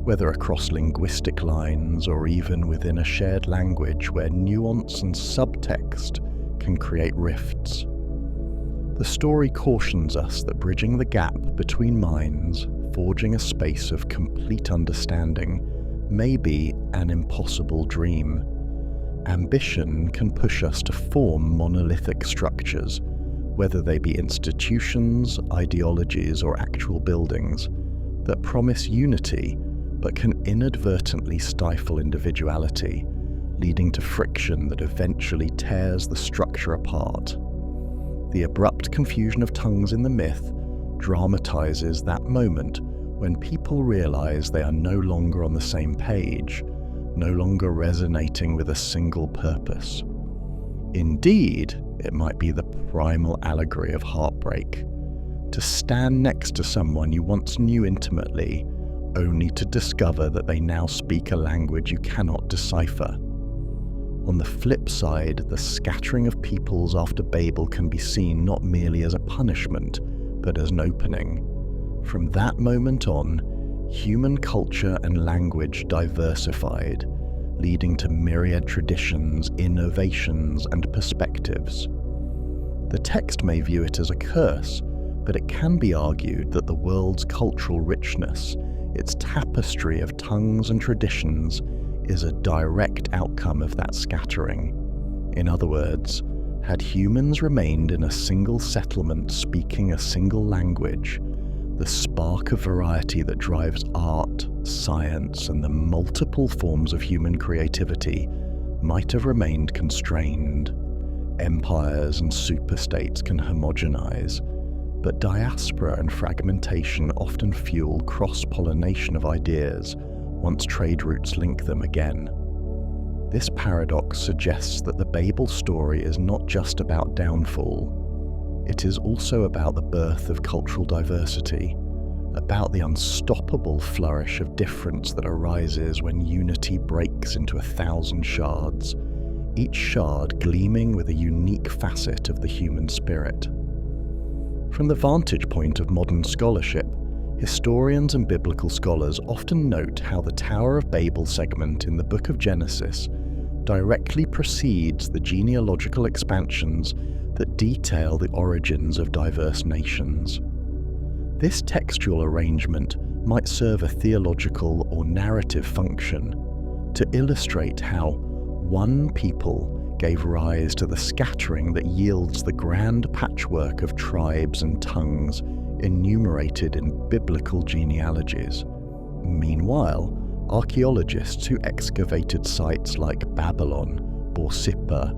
whether across linguistic lines or even within a shared language where nuance and subtext can create rifts. The story cautions us that bridging the gap between minds, forging a space of complete understanding, may be an impossible dream. Ambition can push us to form monolithic structures, whether they be institutions, ideologies, or actual buildings, that promise unity but can inadvertently stifle individuality, leading to friction that eventually tears the structure apart. The abrupt confusion of tongues in the myth dramatizes that moment when people realize they are no longer on the same page, no longer resonating with a single purpose. Indeed, it might be the primal allegory of heartbreak. To stand next to someone you once knew intimately, only to discover that they now speak a language you cannot decipher. On the flip side, the scattering of peoples after Babel can be seen not merely as a punishment, but as an opening. From that moment on, human culture and language diversified, leading to myriad traditions, innovations, and perspectives. The text may view it as a curse, but it can be argued that the world's cultural richness, its tapestry of tongues and traditions, is a direct outcome of that scattering. In other words, had humans remained in a single settlement speaking a single language, the spark of variety that drives art, science, and the multiple forms of human creativity might have remained constrained. Empires and superstates can homogenize, but diaspora and fragmentation often fuel cross-pollination of ideas once trade routes link them again. This paradox suggests that the Babel story is not just about downfall. It is also about the birth of cultural diversity, about the unstoppable flourish of difference that arises when unity breaks into 1,000 shards, each shard gleaming with a unique facet of the human spirit. From the vantage point of modern scholarship, historians and biblical scholars often note how the Tower of Babel segment in the Book of Genesis directly precedes the genealogical expansions that detail the origins of diverse nations. This textual arrangement might serve a theological or narrative function to illustrate how one people gave rise to the scattering that yields the grand patchwork of tribes and tongues enumerated in biblical genealogies. Meanwhile, archaeologists who excavated sites like Babylon, Borsippa,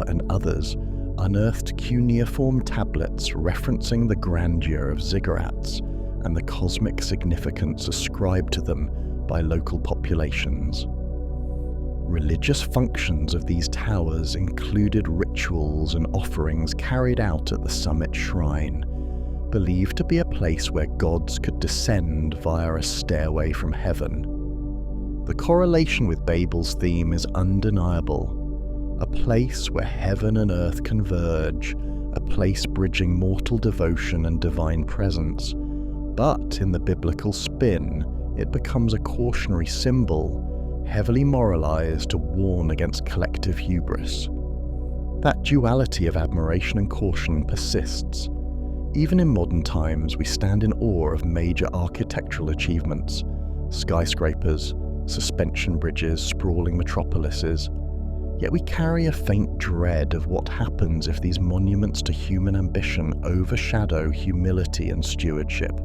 and others unearthed cuneiform tablets referencing the grandeur of ziggurats and the cosmic significance ascribed to them by local populations. Religious functions of these towers included rituals and offerings carried out at the summit shrine, believed to be a place where gods could descend via a stairway from heaven. The correlation with Babel's theme is undeniable. A place where heaven and earth converge, a place bridging mortal devotion and divine presence. But in the biblical spin, it becomes a cautionary symbol, heavily moralized to warn against collective hubris. That duality of admiration and caution persists. Even in modern times, we stand in awe of major architectural achievements, skyscrapers, suspension bridges, sprawling metropolises. Yet we carry a faint dread of what happens if these monuments to human ambition overshadow humility and stewardship.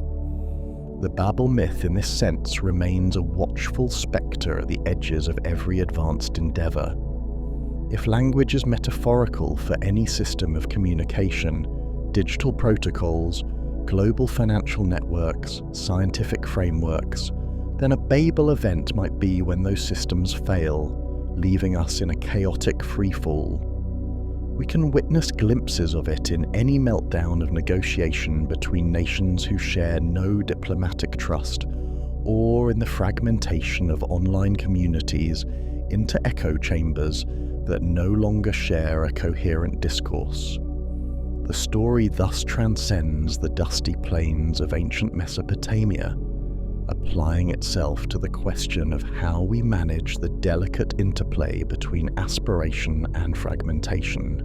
The Babel myth in this sense remains a watchful spectre at the edges of every advanced endeavour. If language is metaphorical for any system of communication, digital protocols, global financial networks, scientific frameworks, then a Babel event might be when those systems fail, leaving us in a chaotic freefall. We can witness glimpses of it in any meltdown of negotiation between nations who share no diplomatic trust, or in the fragmentation of online communities into echo chambers that no longer share a coherent discourse. The story thus transcends the dusty plains of ancient Mesopotamia, applying itself to the question of how we manage the delicate interplay between aspiration and fragmentation.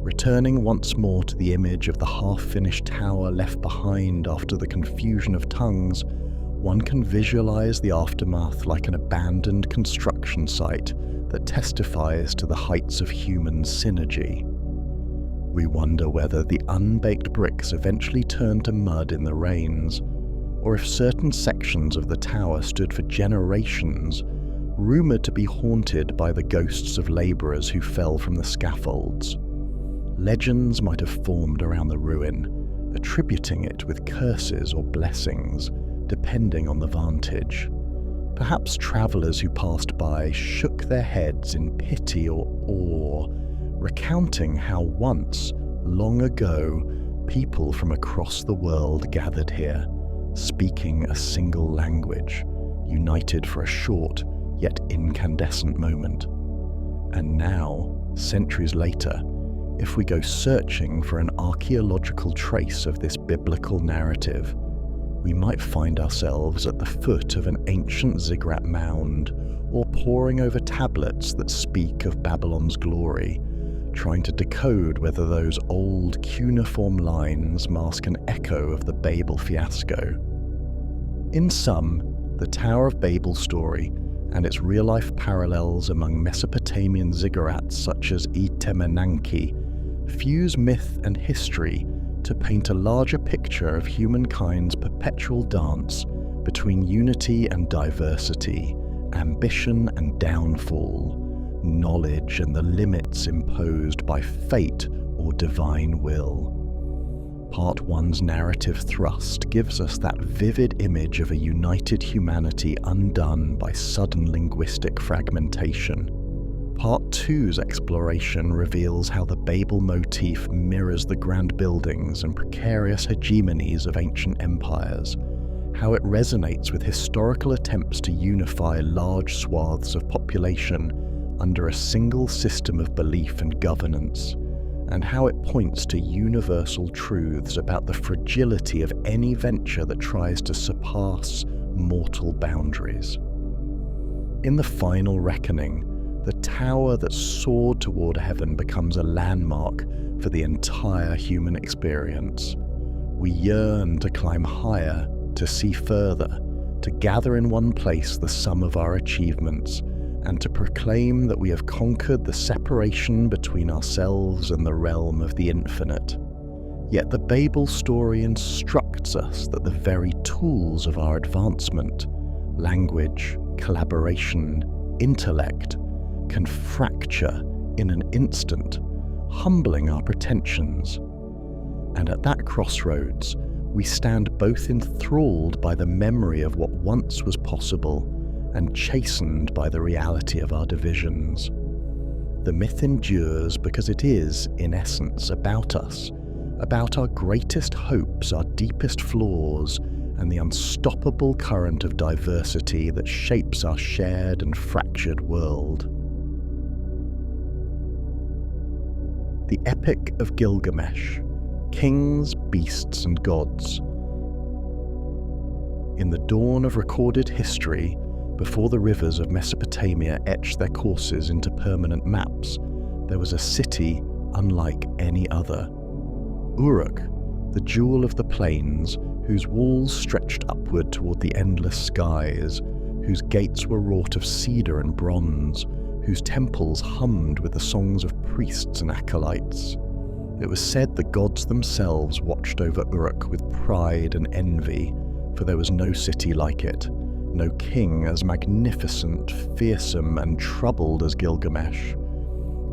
Returning once more to the image of the half-finished tower left behind after the confusion of tongues, one can visualize the aftermath like an abandoned construction site that testifies to the heights of human synergy. We wonder whether the unbaked bricks eventually turned to mud in the rains, or if certain sections of the tower stood for generations, rumored to be haunted by the ghosts of laborers who fell from the scaffolds. Legends might have formed around the ruin, attributing it with curses or blessings, depending on the vantage. Perhaps travelers who passed by shook their heads in pity or awe, recounting how once, long ago, people from across the world gathered here, speaking a single language, united for a short yet incandescent moment. And now, centuries later, if we go searching for an archaeological trace of this biblical narrative, we might find ourselves at the foot of an ancient ziggurat mound, or poring over tablets that speak of Babylon's glory, trying to decode whether those old cuneiform lines mask an echo of the Babel fiasco. In sum, the Tower of Babel story and its real-life parallels among Mesopotamian ziggurats such as Itemenanki fuse myth and history to paint a larger picture of humankind's perpetual dance between unity and diversity, ambition and downfall, knowledge and the limits imposed by fate or divine will. Part 1's narrative thrust gives us that vivid image of a united humanity undone by sudden linguistic fragmentation. Part 2's exploration reveals how the Babel motif mirrors the grand buildings and precarious hegemonies of ancient empires, how it resonates with historical attempts to unify large swaths of population under a single system of belief and governance, and how it points to universal truths about the fragility of any venture that tries to surpass mortal boundaries. In the final reckoning, the tower that soared toward heaven becomes a landmark for the entire human experience. We yearn to climb higher, to see further, to gather in one place the sum of our achievements, and to proclaim that we have conquered the separation between ourselves and the realm of the infinite. Yet the Babel story instructs us that the very tools of our advancement, language, collaboration, intellect, can fracture in an instant, humbling our pretensions. And at that crossroads, we stand both enthralled by the memory of what once was possible and chastened by the reality of our divisions. The myth endures because it is, in essence, about us, about our greatest hopes, our deepest flaws, and the unstoppable current of diversity that shapes our shared and fractured world. The Epic of Gilgamesh, Kings, Beasts and Gods. In the dawn of recorded history, before the rivers of Mesopotamia etched their courses into permanent maps, there was a city unlike any other. Uruk, the jewel of the plains, whose walls stretched upward toward the endless skies, whose gates were wrought of cedar and bronze, whose temples hummed with the songs of priests and acolytes. It was said the gods themselves watched over Uruk with pride and envy, for there was no city like it, no king as magnificent, fearsome, and troubled as Gilgamesh.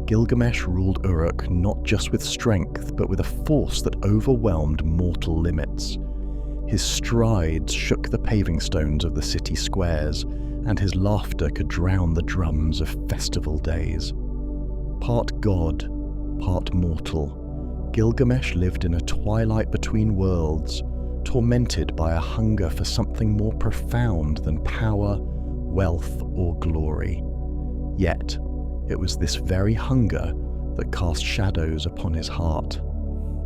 Gilgamesh ruled Uruk not just with strength, but with a force that overwhelmed mortal limits. His strides shook the paving stones of the city squares, and his laughter could drown the drums of festival days. Part god, part mortal, Gilgamesh lived in a twilight between worlds, tormented by a hunger for something more profound than power, wealth, or glory. Yet, it was this very hunger that cast shadows upon his heart.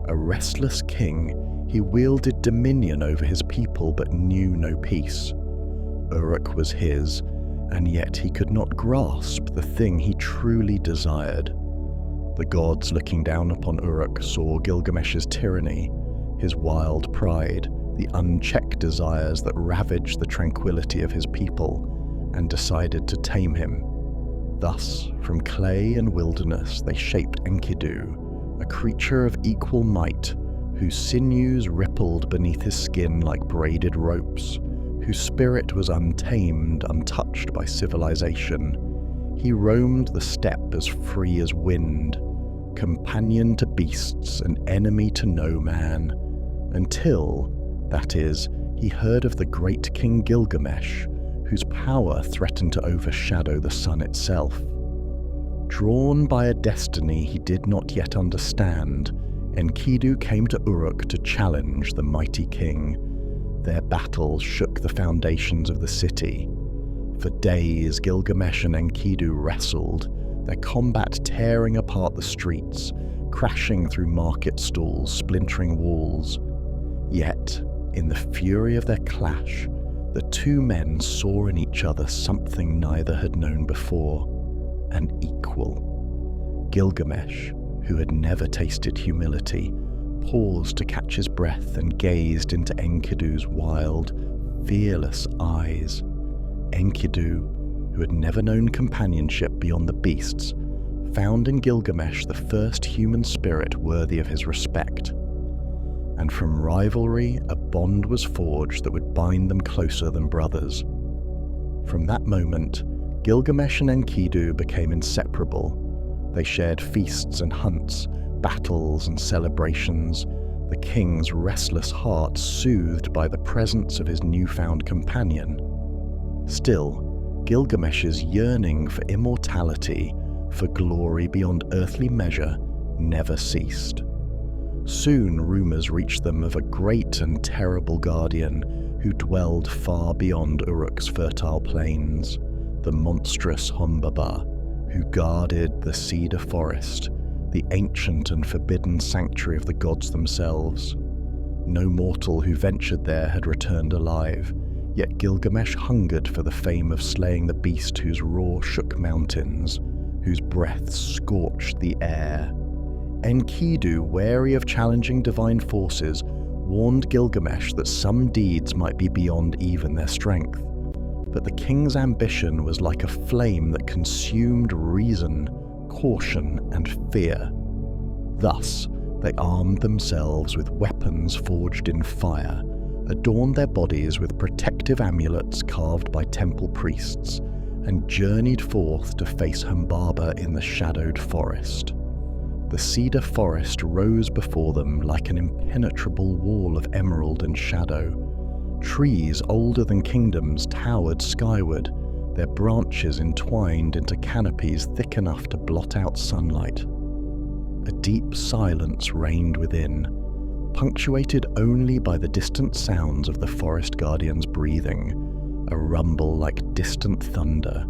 A restless king, he wielded dominion over his people but knew no peace. Uruk was his, and yet he could not grasp the thing he truly desired. The gods looking down upon Uruk saw Gilgamesh's tyranny, his wild pride, the unchecked desires that ravaged the tranquility of his people, and decided to tame him. Thus, from clay and wilderness they shaped Enkidu, a creature of equal might, whose sinews rippled beneath his skin like braided ropes, whose spirit was untamed, untouched by civilization. He roamed the steppe as free as wind, companion to beasts and enemy to no man, until, that is, he heard of the great King Gilgamesh, whose power threatened to overshadow the sun itself. Drawn by a destiny he did not yet understand, Enkidu came to Uruk to challenge the mighty king. Their battle shook the foundations of the city. For days, Gilgamesh and Enkidu wrestled, their combat tearing apart the streets, crashing through market stalls, splintering walls. Yet, in the fury of their clash, the two men saw in each other something neither had known before, an equal. Gilgamesh, who had never tasted humility, paused to catch his breath and gazed into Enkidu's wild, fearless eyes. Enkidu, who had never known companionship beyond the beasts, found in Gilgamesh the first human spirit worthy of his respect. And from rivalry, a bond was forged that would bind them closer than brothers. From that moment, Gilgamesh and Enkidu became inseparable. They shared feasts and hunts, battles and celebrations, the king's restless heart soothed by the presence of his newfound companion. Still, Gilgamesh's yearning for immortality, for glory beyond earthly measure, never ceased. Soon rumors reached them of a great and terrible guardian who dwelled far beyond Uruk's fertile plains, the monstrous Humbaba, who guarded the cedar forest, the ancient and forbidden sanctuary of the gods themselves. No mortal who ventured there had returned alive, yet Gilgamesh hungered for the fame of slaying the beast whose roar shook mountains, whose breath scorched the air. Enkidu, wary of challenging divine forces, warned Gilgamesh that some deeds might be beyond even their strength. But the king's ambition was like a flame that consumed reason, caution, and fear. Thus, they armed themselves with weapons forged in fire, adorned their bodies with protective amulets carved by temple priests, and journeyed forth to face Humbaba in the shadowed forest. The cedar forest rose before them like an impenetrable wall of emerald and shadow. Trees older than kingdoms towered skyward, their branches entwined into canopies thick enough to blot out sunlight. A deep silence reigned within, punctuated only by the distant sounds of the forest guardian's breathing, a rumble like distant thunder.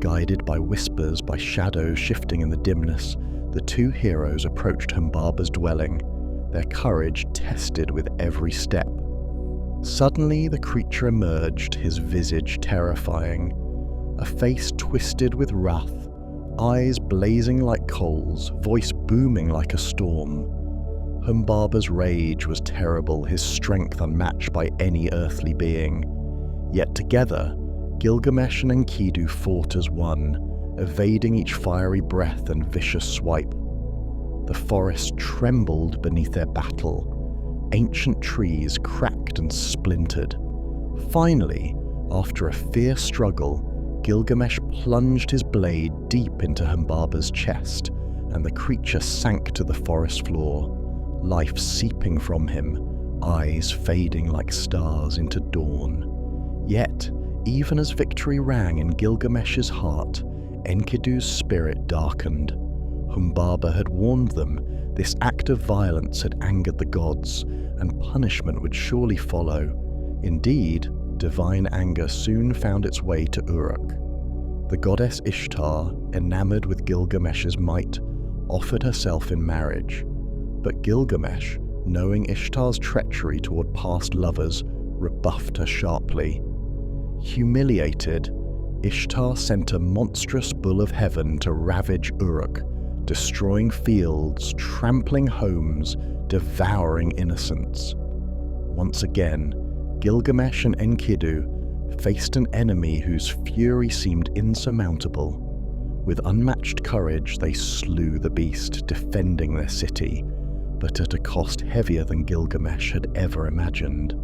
Guided by whispers, by shadows shifting in the dimness, the two heroes approached Humbaba's dwelling, their courage tested with every step. Suddenly the creature emerged, his visage terrifying, a face twisted with wrath, eyes blazing like coals, voice booming like a storm. Humbaba's rage was terrible, his strength unmatched by any earthly being. Yet together, Gilgamesh and Enkidu fought as one, evading each fiery breath and vicious swipe. The forest trembled beneath their battle. Ancient trees cracked and splintered. Finally, After a fierce struggle, Gilgamesh plunged his blade deep into Humbaba's chest, and the creature sank to the forest floor, life seeping from him, eyes fading like stars into dawn. Yet, even as victory rang in Gilgamesh's heart, Enkidu's spirit darkened. Humbaba had warned them this act of violence had angered the gods, and punishment would surely follow. Indeed, divine anger soon found its way to Uruk. The goddess Ishtar, enamored with Gilgamesh's might, offered herself in marriage. But Gilgamesh, knowing Ishtar's treachery toward past lovers, rebuffed her sharply. Humiliated, Ishtar sent a monstrous bull of heaven to ravage Uruk, destroying fields, trampling homes, devouring innocents. Once again, Gilgamesh and Enkidu faced an enemy whose fury seemed insurmountable. With unmatched courage, they slew the beast, defending their city, but at a cost heavier than Gilgamesh had ever imagined.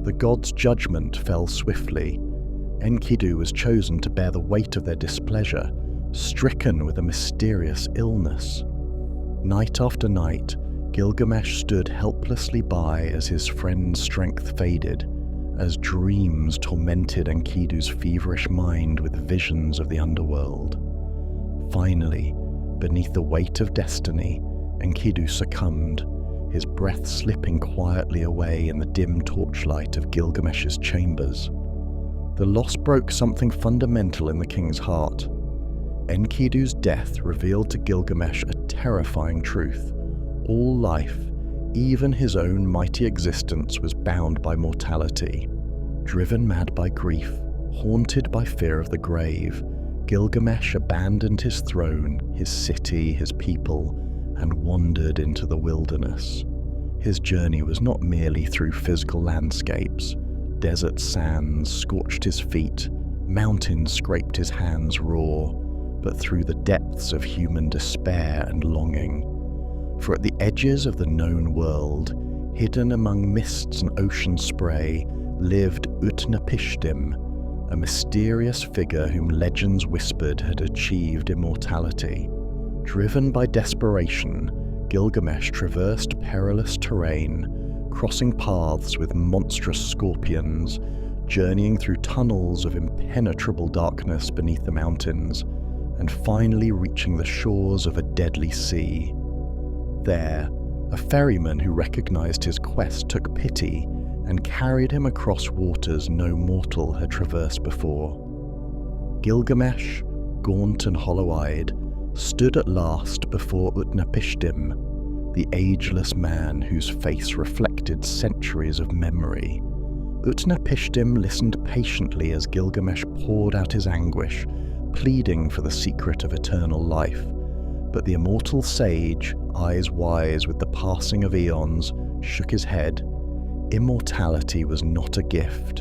The gods' judgment fell swiftly. Enkidu was chosen to bear the weight of their displeasure, stricken with a mysterious illness. Night after night, Gilgamesh stood helplessly by as his friend's strength faded, as dreams tormented Enkidu's feverish mind with visions of the underworld. Finally, beneath the weight of destiny, Enkidu succumbed, his breath slipping quietly away in the dim torchlight of Gilgamesh's chambers. The loss broke something fundamental in the king's heart. Enkidu's death revealed to Gilgamesh a terrifying truth. All life, even his own mighty existence, was bound by mortality. Driven mad by grief, haunted by fear of the grave, Gilgamesh abandoned his throne, his city, his people, and wandered into the wilderness. His journey was not merely through physical landscapes. Desert sands scorched his feet, mountains scraped his hands raw, but through the depths of human despair and longing. For at the edges of the known world, hidden among mists and ocean spray, lived Utnapishtim, a mysterious figure whom legends whispered had achieved immortality. Driven by desperation, Gilgamesh traversed perilous terrain, crossing paths with monstrous scorpions, journeying through tunnels of impenetrable darkness beneath the mountains, and finally reaching the shores of a deadly sea. There, a ferryman who recognized his quest took pity and carried him across waters no mortal had traversed before. Gilgamesh, gaunt and hollow-eyed, stood at last before Utnapishtim, the ageless man whose face reflected centuries of memory. Utnapishtim listened patiently as Gilgamesh poured out his anguish, pleading for the secret of eternal life. But the immortal sage, eyes wise with the passing of eons, shook his head. Immortality was not a gift.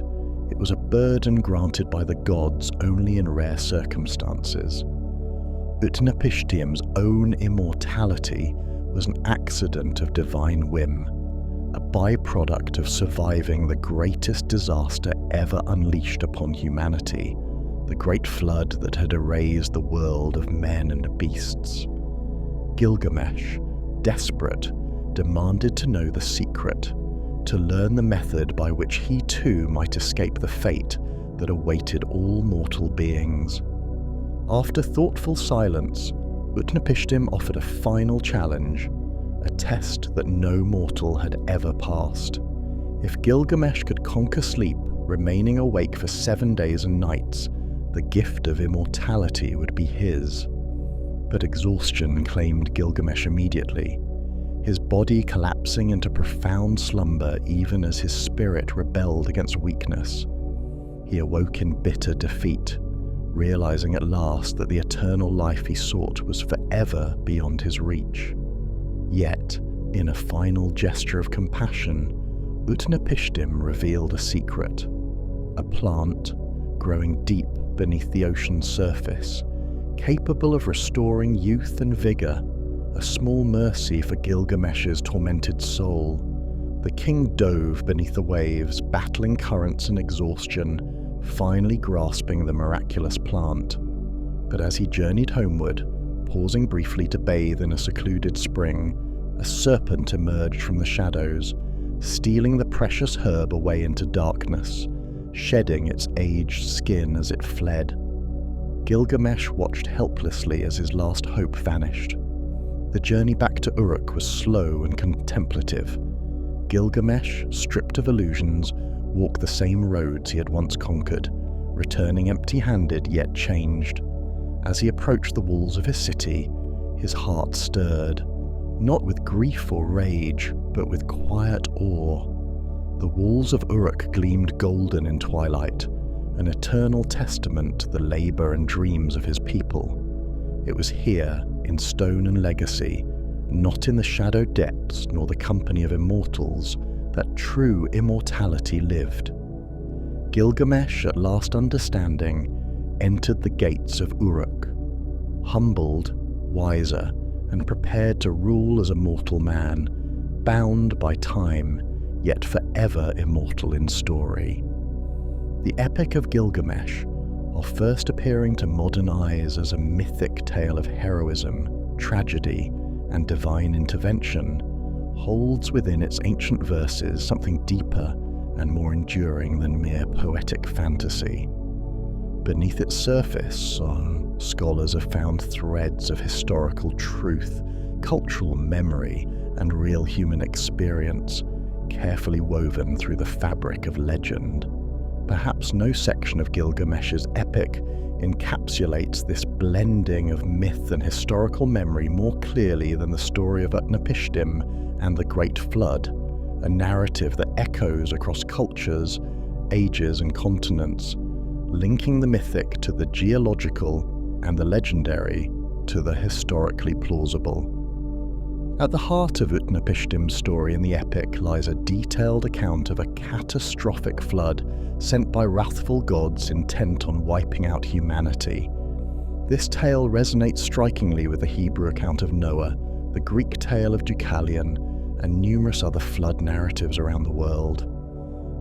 It was a burden granted by the gods only in rare circumstances. Utnapishtim's own immortality was an accident of divine whim, a byproduct of surviving the greatest disaster ever unleashed upon humanity, the great flood that had erased the world of men and beasts. Gilgamesh, desperate, demanded to know the secret, to learn the method by which he too might escape the fate that awaited all mortal beings. After thoughtful silence, Utnapishtim offered a final challenge, a test that no mortal had ever passed. If Gilgamesh could conquer sleep, remaining awake for 7 days and nights, the gift of immortality would be his. But exhaustion claimed Gilgamesh immediately, his body collapsing into profound slumber even as his spirit rebelled against weakness. He awoke in bitter defeat, realizing at last that the eternal life he sought was forever beyond his reach. Yet, in a final gesture of compassion, Utnapishtim revealed a secret. A plant, growing deep beneath the ocean's surface, capable of restoring youth and vigor, a small mercy for Gilgamesh's tormented soul. The king dove beneath the waves, battling currents and exhaustion, finally grasping the miraculous plant. But as he journeyed homeward, pausing briefly to bathe in a secluded spring, a serpent emerged from the shadows, stealing the precious herb away into darkness, shedding its aged skin as it fled. Gilgamesh watched helplessly as his last hope vanished. The journey back to Uruk was slow and contemplative. Gilgamesh, stripped of illusions, walked the same roads he had once conquered, returning empty-handed yet changed. As he approached the walls of his city, his heart stirred, not with grief or rage, but with quiet awe. The walls of Uruk gleamed golden in twilight, an eternal testament to the labor and dreams of his people. It was here, in stone and legacy, not in the shadowed depths nor the company of immortals, that true immortality lived. Gilgamesh, at last understanding, entered the gates of Uruk, humbled, wiser, and prepared to rule as a mortal man, bound by time, yet forever immortal in story. The Epic of Gilgamesh, while first appearing to modern eyes as a mythic tale of heroism, tragedy, and divine intervention, holds within its ancient verses something deeper and more enduring than mere poetic fantasy. Beneath its surface, scholars have found threads of historical truth, cultural memory, and real human experience, carefully woven through the fabric of legend. Perhaps no section of Gilgamesh's epic encapsulates this blending of myth and historical memory more clearly than the story of Utnapishtim and the Great Flood, a narrative that echoes across cultures, ages, and continents, linking the mythic to the geological and the legendary to the historically plausible. At the heart of Utnapishtim's story in the epic lies a detailed account of a catastrophic flood sent by wrathful gods intent on wiping out humanity. This tale resonates strikingly with the Hebrew account of Noah, the Greek tale of Deucalion, and numerous other flood narratives around the world.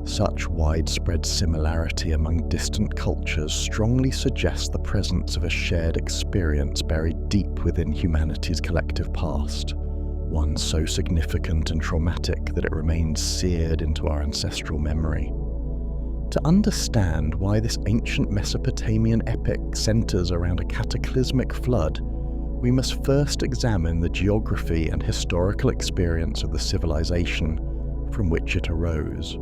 Such widespread similarity among distant cultures strongly suggests the presence of a shared experience buried deep within humanity's collective past, one so significant and traumatic that it remains seared into our ancestral memory. To understand why this ancient Mesopotamian epic centers around a cataclysmic flood, we must first examine the geography and historical experience of the civilization from which it arose.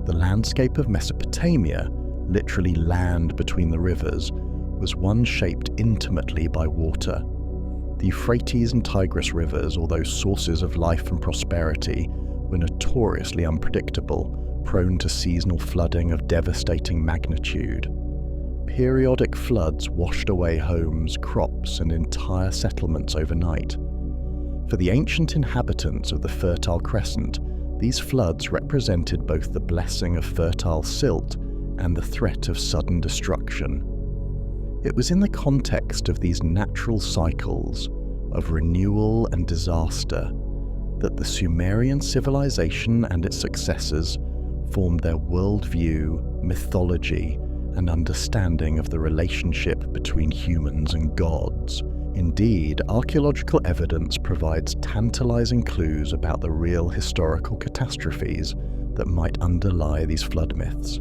The landscape of Mesopotamia, literally land between the rivers, was one shaped intimately by water. The Euphrates and Tigris rivers, although sources of life and prosperity, were notoriously unpredictable, prone to seasonal flooding of devastating magnitude. Periodic floods washed away homes, crops, and entire settlements overnight. For the ancient inhabitants of the Fertile Crescent, these floods represented both the blessing of fertile silt and the threat of sudden destruction. It was in the context of these natural cycles of renewal and disaster that the Sumerian civilization and its successors formed their worldview, mythology, and understanding of the relationship between humans and gods. Indeed, archaeological evidence provides tantalizing clues about the real historical catastrophes that might underlie these flood myths.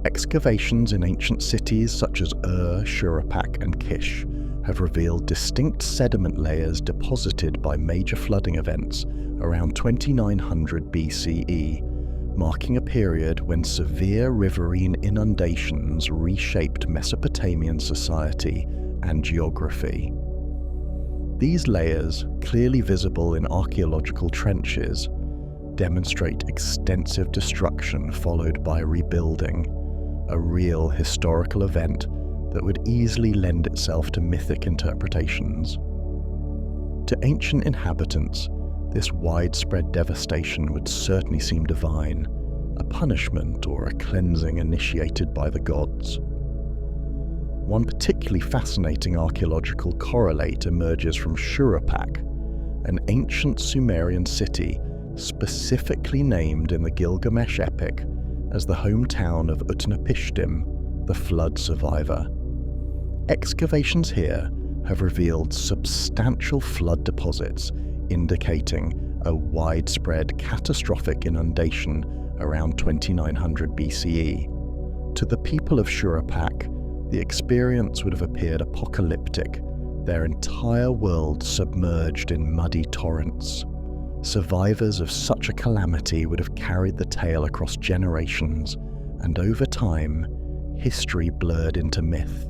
Excavations in ancient cities such as Ur, Shuruppak, and Kish have revealed distinct sediment layers deposited by major flooding events around 2900 BCE, marking a period when severe riverine inundations reshaped Mesopotamian society and geography. These layers, clearly visible in archaeological trenches, demonstrate extensive destruction followed by rebuilding, a real historical event that would easily lend itself to mythic interpretations. To ancient inhabitants, this widespread devastation would certainly seem divine, a punishment or a cleansing initiated by the gods. One particularly fascinating archaeological correlate emerges from Shuruppak, an ancient Sumerian city specifically named in the Gilgamesh epic as the hometown of Utnapishtim, the flood survivor. Excavations here have revealed substantial flood deposits indicating a widespread catastrophic inundation around 2900 BCE. To the people of Shurapak, the experience would have appeared apocalyptic, their entire world submerged in muddy torrents. Survivors of such a calamity would have carried the tale across generations, and over time, history blurred into myth.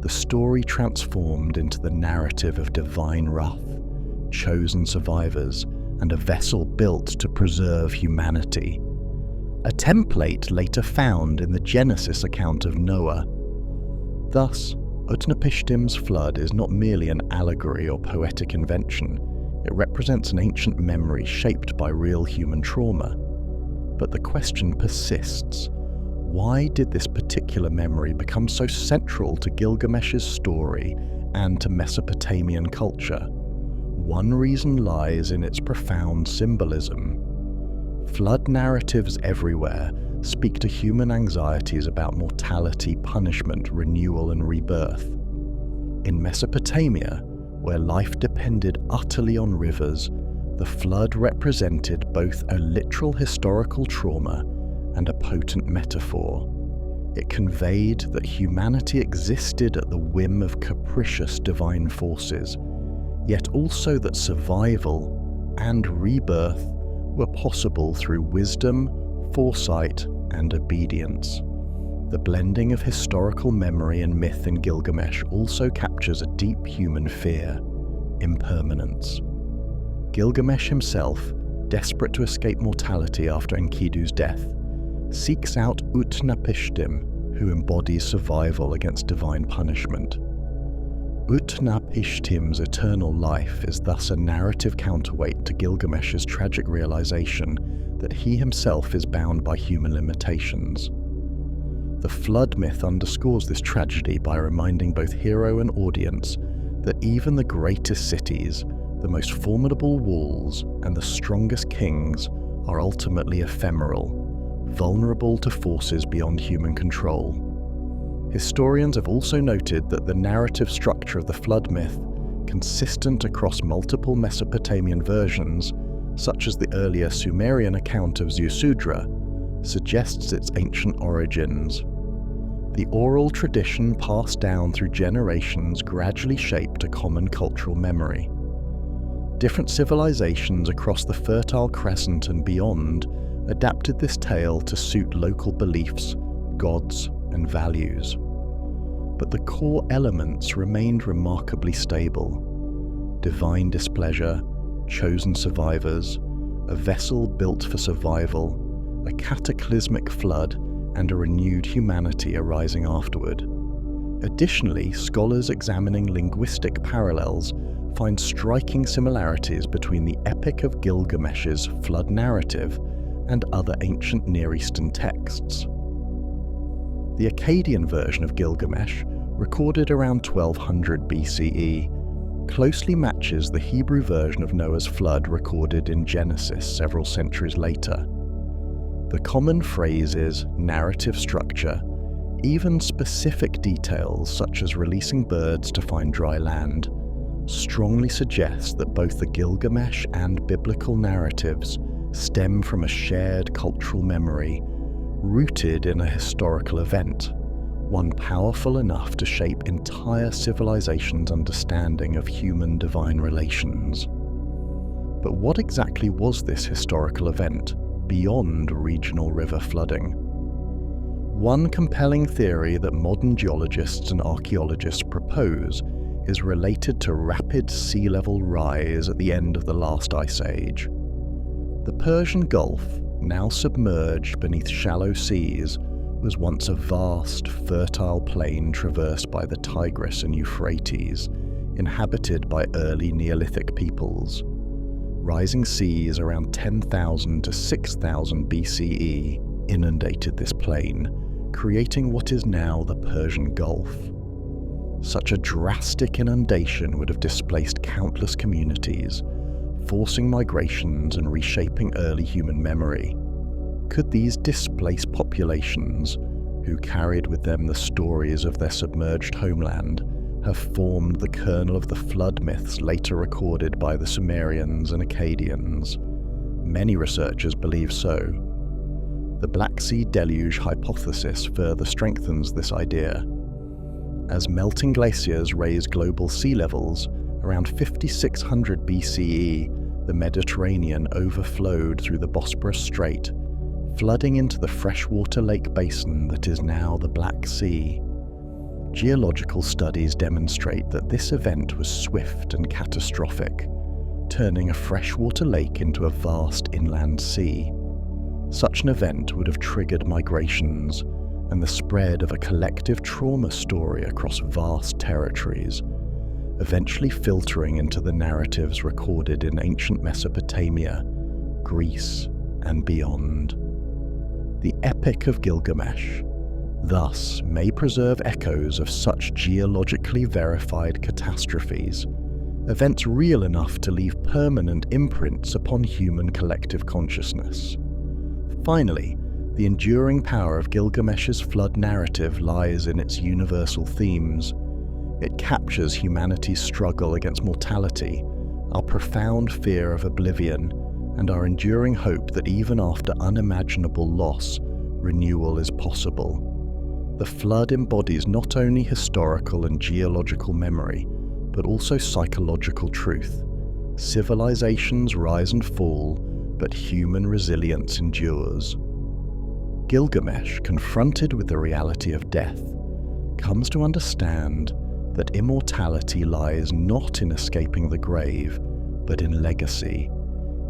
The story transformed into the narrative of divine wrath, chosen survivors, and a vessel built to preserve humanity. A template later found in the Genesis account of Noah. Thus, Utnapishtim's flood is not merely an allegory or poetic invention. It represents an ancient memory shaped by real human trauma. But the question persists. Why did this particular memory become so central to Gilgamesh's story and to Mesopotamian culture? One reason lies in its profound symbolism. Flood narratives everywhere speak to human anxieties about mortality, punishment, renewal, and rebirth. In Mesopotamia, where life depended utterly on rivers, the flood represented both a literal historical trauma and a potent metaphor. It conveyed that humanity existed at the whim of capricious divine forces, yet also that survival and rebirth were possible through wisdom, foresight, and obedience. The blending of historical memory and myth in Gilgamesh also captures a deep human fear: impermanence. Gilgamesh himself, desperate to escape mortality after Enkidu's death, seeks out Utnapishtim, who embodies survival against divine punishment. Utnapishtim's eternal life is thus a narrative counterweight to Gilgamesh's tragic realization that he himself is bound by human limitations. The flood myth underscores this tragedy by reminding both hero and audience that even the greatest cities, the most formidable walls, and the strongest kings are ultimately ephemeral, vulnerable to forces beyond human control. Historians have also noted that the narrative structure of the flood myth, consistent across multiple Mesopotamian versions, such as the earlier Sumerian account of Ziusudra, suggests its ancient origins. The oral tradition passed down through generations gradually shaped a common cultural memory. Different civilizations across the Fertile Crescent and beyond adapted this tale to suit local beliefs, gods, and values. But the core elements remained remarkably stable: divine displeasure, chosen survivors, a vessel built for survival, a cataclysmic flood, and a renewed humanity arising afterward. Additionally, scholars examining linguistic parallels find striking similarities between the Epic of Gilgamesh's flood narrative and other ancient Near Eastern texts. The Akkadian version of Gilgamesh, recorded around 1200 BCE, closely matches the Hebrew version of Noah's flood recorded in Genesis several centuries later. The common phrases, narrative structure, even specific details such as releasing birds to find dry land, strongly suggest that both the Gilgamesh and biblical narratives stem from a shared cultural memory rooted in a historical event, one powerful enough to shape entire civilizations' understanding of human-divine relations. But what exactly was this historical event beyond regional river flooding? One compelling theory that modern geologists and archaeologists propose is related to rapid sea level rise at the end of the last ice age. The Persian Gulf, now submerged beneath shallow seas, was once a vast, fertile plain traversed by the Tigris and Euphrates, inhabited by early Neolithic peoples. Rising seas around 10,000 to 6,000 BCE inundated this plain, creating what is now the Persian Gulf. Such a drastic inundation would have displaced countless communities, forcing migrations and reshaping early human memory. Could these displaced populations, who carried with them the stories of their submerged homeland, have formed the kernel of the flood myths later recorded by the Sumerians and Akkadians? Many researchers believe so. The Black Sea Deluge hypothesis further strengthens this idea. As melting glaciers raise global sea levels, around 5600 BCE, the Mediterranean overflowed through the Bosporus Strait, flooding into the freshwater lake basin that is now the Black Sea. Geological studies demonstrate that this event was swift and catastrophic, turning a freshwater lake into a vast inland sea. Such an event would have triggered migrations and the spread of a collective trauma story across vast territories, eventually filtering into the narratives recorded in ancient Mesopotamia, Greece, and beyond. The Epic of Gilgamesh, thus, may preserve echoes of such geologically verified catastrophes, events real enough to leave permanent imprints upon human collective consciousness. Finally, the enduring power of Gilgamesh's flood narrative lies in its universal themes. It captures humanity's struggle against mortality, our profound fear of oblivion, and our enduring hope that even after unimaginable loss, renewal is possible. The flood embodies not only historical and geological memory, but also psychological truth. Civilizations rise and fall, but human resilience endures. Gilgamesh, confronted with the reality of death, comes to understand that immortality lies not in escaping the grave, but in legacy,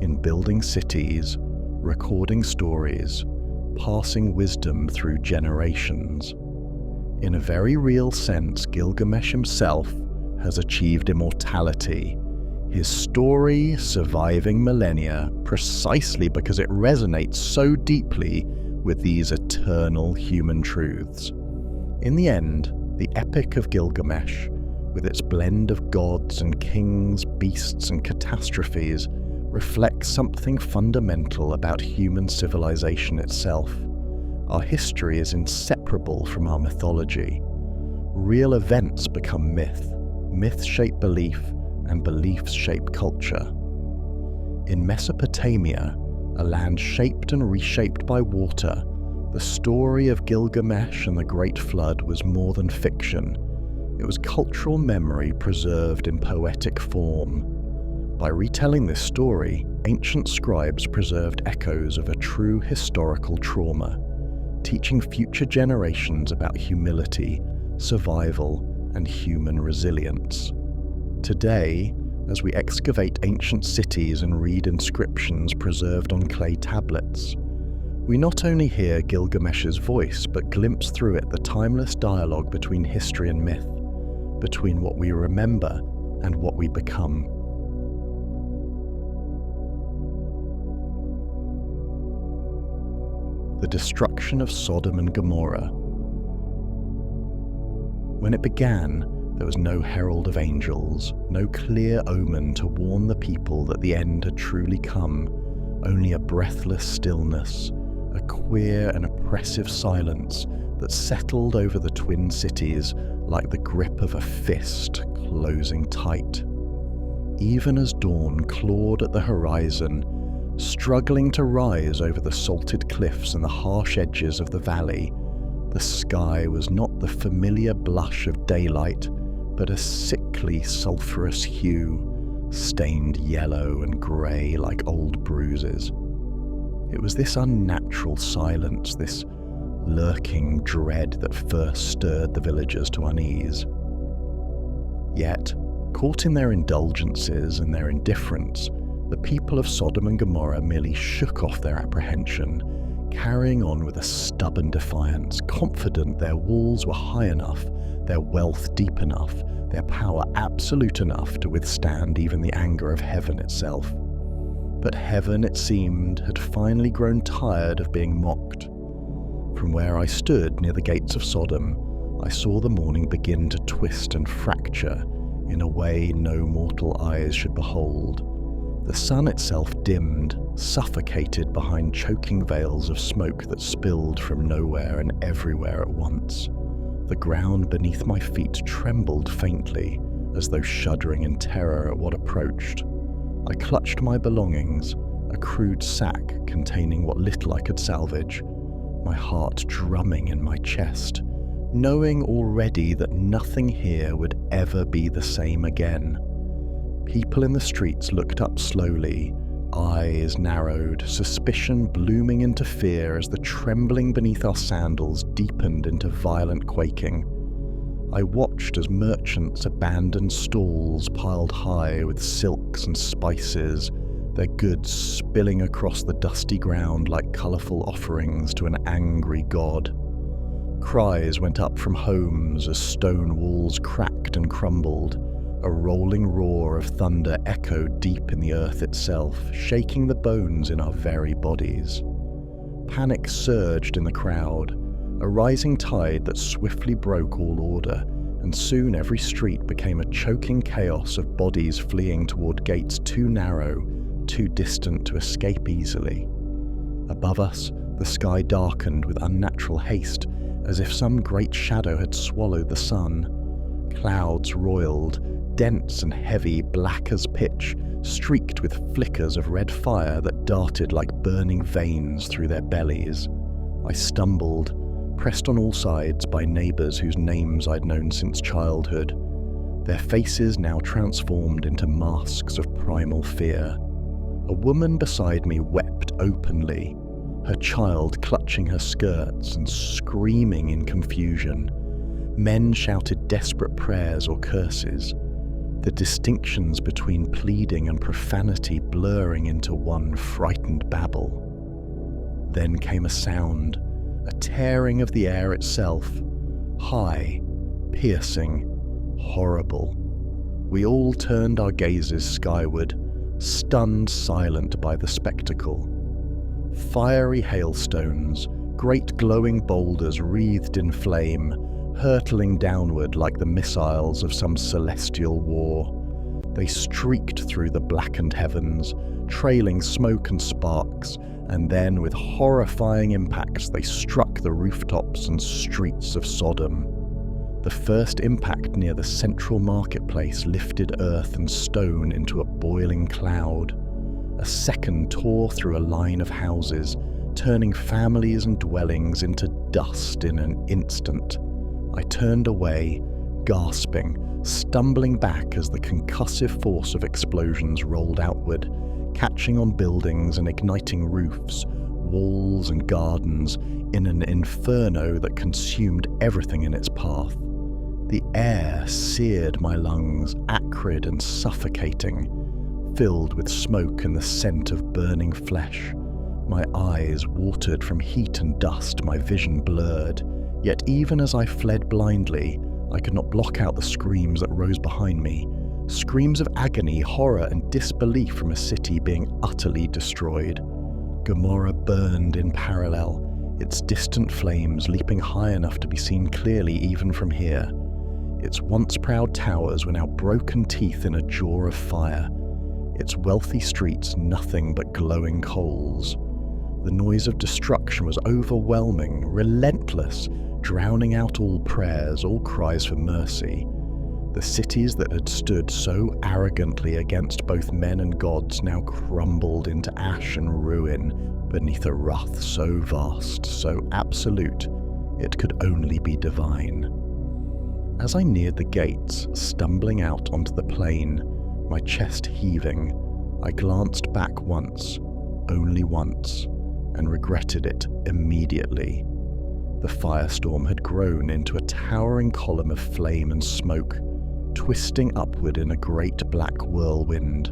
in building cities, recording stories, passing wisdom through generations. In a very real sense, Gilgamesh himself has achieved immortality, his story surviving millennia precisely because it resonates so deeply with these eternal human truths. In the end, the Epic of Gilgamesh, with its blend of gods and kings, beasts and catastrophes, reflects something fundamental about human civilization itself. Our history is inseparable from our mythology. Real events become myth, myths shape belief, and beliefs shape culture. In Mesopotamia, a land shaped and reshaped by water, the story of Gilgamesh and the Great Flood was more than fiction. It was cultural memory preserved in poetic form. By retelling this story, ancient scribes preserved echoes of a true historical trauma, teaching future generations about humility, survival, and human resilience. Today, as we excavate ancient cities and read inscriptions preserved on clay tablets, we not only hear Gilgamesh's voice, but glimpse through it the timeless dialogue between history and myth, between what we remember and what we become. The destruction of Sodom and Gomorrah. When it began, there was no herald of angels, no clear omen to warn the people that the end had truly come, only a breathless stillness, a queer and oppressive silence that settled over the twin cities like the grip of a fist closing tight. Even as dawn clawed at the horizon, struggling to rise over the salted cliffs and the harsh edges of the valley, the sky was not the familiar blush of daylight, but a sickly sulphurous hue, stained yellow and grey like old bruises. It was this unnatural silence, this lurking dread that first stirred the villagers to unease. Yet, caught in their indulgences and their indifference, the people of Sodom and Gomorrah merely shook off their apprehension, carrying on with a stubborn defiance, confident their walls were high enough, their wealth deep enough, their power absolute enough to withstand even the anger of heaven itself. But heaven, it seemed, had finally grown tired of being mocked. From where I stood near the gates of Sodom, I saw the morning begin to twist and fracture in a way no mortal eyes should behold. The sun itself dimmed, suffocated behind choking veils of smoke that spilled from nowhere and everywhere at once. The ground beneath my feet trembled faintly, as though shuddering in terror at what approached. I clutched my belongings, a crude sack containing what little I could salvage, my heart drumming in my chest, knowing already that nothing here would ever be the same again. People in the streets looked up slowly, eyes narrowed, suspicion blooming into fear as the trembling beneath our sandals deepened into violent quaking. I watched as merchants abandoned stalls piled high with silks and spices, their goods spilling across the dusty ground like colourful offerings to an angry god. Cries went up from homes as stone walls cracked and crumbled. A rolling roar of thunder echoed deep in the earth itself, shaking the bones in our very bodies. Panic surged in the crowd, a rising tide that swiftly broke all order, and soon every street became a choking chaos of bodies fleeing toward gates too narrow, too distant to escape easily. Above us, the sky darkened with unnatural haste, as if some great shadow had swallowed the sun. Clouds roiled, dense and heavy, black as pitch, streaked with flickers of red fire that darted like burning veins through their bellies. I stumbled, pressed on all sides by neighbours whose names I'd known since childhood, their faces now transformed into masks of primal fear. A woman beside me wept openly, her child clutching her skirts and screaming in confusion. Men shouted desperate prayers or curses, the distinctions between pleading and profanity blurring into one frightened babble. Then came a sound, a tearing of the air itself, high, piercing, horrible. We all turned our gazes skyward, stunned silent by the spectacle. Fiery hailstones, great glowing boulders wreathed in flame, hurtling downward like the missiles of some celestial war. They streaked through the blackened heavens, trailing smoke and sparks, and then with horrifying impacts they struck the rooftops and streets of Sodom. The first impact near the central marketplace lifted earth and stone into a boiling cloud. A second tore through a line of houses, turning families and dwellings into dust in an instant. I turned away, gasping, stumbling back as the concussive force of explosions rolled outward, catching on buildings and igniting roofs, walls and gardens in an inferno that consumed everything in its path. The air seared my lungs, acrid and suffocating, filled with smoke and the scent of burning flesh. My eyes watered from heat and dust, my vision blurred. Yet even as I fled blindly, I could not block out the screams that rose behind me. Screams of agony, horror, and disbelief from a city being utterly destroyed. Gomorrah burned in parallel, its distant flames leaping high enough to be seen clearly even from here. Its once proud towers were now broken teeth in a jaw of fire, its wealthy streets nothing but glowing coals. The noise of destruction was overwhelming, relentless, drowning out all prayers, all cries for mercy. The cities that had stood so arrogantly against both men and gods now crumbled into ash and ruin beneath a wrath so vast, so absolute, it could only be divine. As I neared the gates, stumbling out onto the plain, my chest heaving, I glanced back once, only once, and regretted it immediately. The firestorm had grown into a towering column of flame and smoke, twisting upward in a great black whirlwind.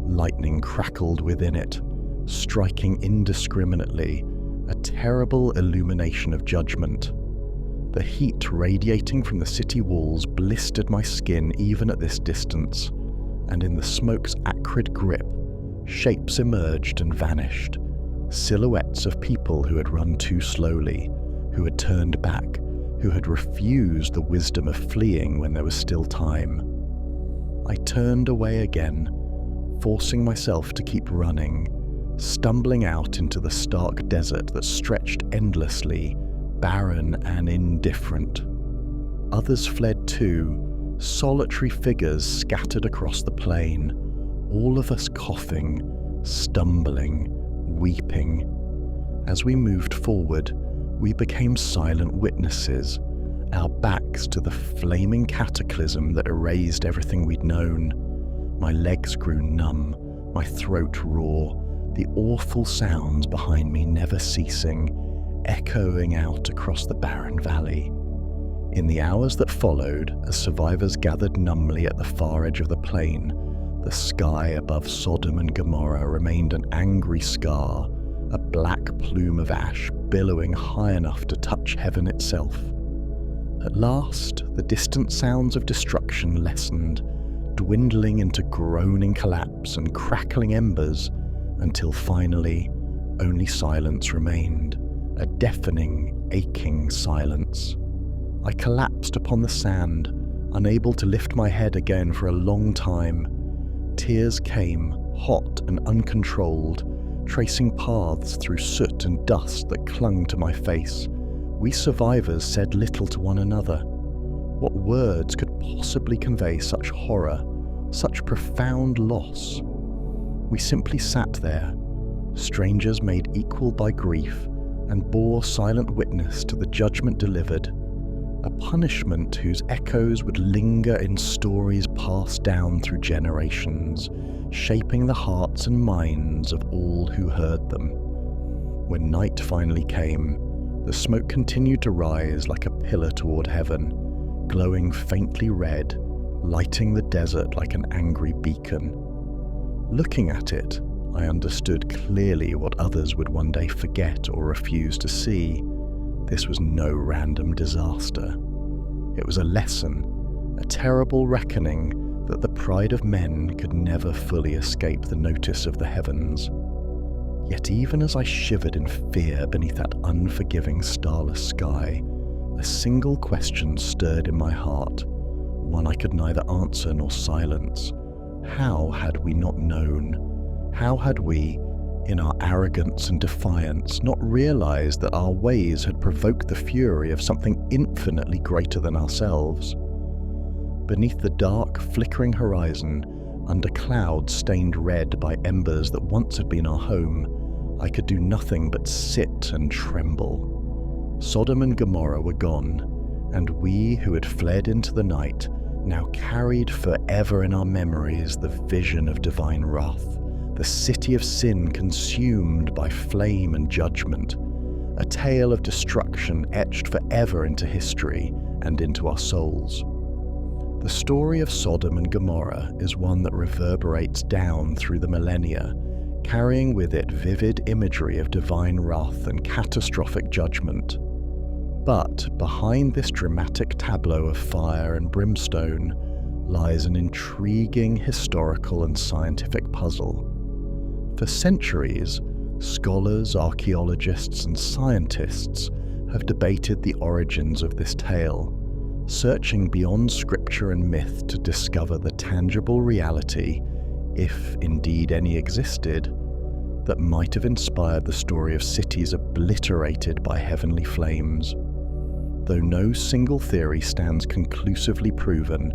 Lightning crackled within it, striking indiscriminately, a terrible illumination of judgment. The heat radiating from the city walls blistered my skin even at this distance, and in the smoke's acrid grip, shapes emerged and vanished, silhouettes of people who had run too slowly, who had turned back, who had refused the wisdom of fleeing when there was still time. I turned away again, forcing myself to keep running, stumbling out into the stark desert that stretched endlessly, barren and indifferent. Others fled too, solitary figures scattered across the plain, all of us coughing, stumbling, weeping. As we moved forward, we became silent witnesses, our backs to the flaming cataclysm that erased everything we'd known. My legs grew numb, my throat raw, the awful sounds behind me never ceasing, echoing out across the barren valley. In the hours that followed, as survivors gathered numbly at the far edge of the plain, the sky above Sodom and Gomorrah remained an angry scar, a black plume of ash billowing high enough to touch heaven itself. At last, the distant sounds of destruction lessened, dwindling into groaning collapse and crackling embers, until finally, only silence remained, a deafening, aching silence. I collapsed upon the sand, unable to lift my head again for a long time. Tears came, hot and uncontrolled, tracing paths through soot and dust that clung to my face. We survivors said little to one another. What words could possibly convey such horror, such profound loss? We simply sat there, strangers made equal by grief, and bore silent witness to the judgment delivered, a punishment whose echoes would linger in stories passed down through generations, shaping the hearts and minds of all who heard them. When night finally came, the smoke continued to rise like a pillar toward heaven, glowing faintly red, lighting the desert like an angry beacon. Looking at it, I understood clearly what others would one day forget or refuse to see. This was no random disaster. It was a lesson, a terrible reckoning that the pride of men could never fully escape the notice of the heavens. Yet even as I shivered in fear beneath that unforgiving starless sky, a single question stirred in my heart, one I could neither answer nor silence. How had we not known? How had we, in our arrogance and defiance, not realized that our ways had provoked the fury of something infinitely greater than ourselves? Beneath the dark, flickering horizon, under clouds stained red by embers that once had been our home, I could do nothing but sit and tremble. Sodom and Gomorrah were gone, and we who had fled into the night now carried forever in our memories the vision of divine wrath, the city of sin consumed by flame and judgment, a tale of destruction etched forever into history and into our souls. The story of Sodom and Gomorrah is one that reverberates down through the millennia, carrying with it vivid imagery of divine wrath and catastrophic judgment. But behind this dramatic tableau of fire and brimstone lies an intriguing historical and scientific puzzle. For centuries, scholars, archaeologists, and scientists have debated the origins of this tale, searching beyond scripture and myth to discover the tangible reality, if indeed any existed, that might have inspired the story of cities obliterated by heavenly flames. Though no single theory stands conclusively proven,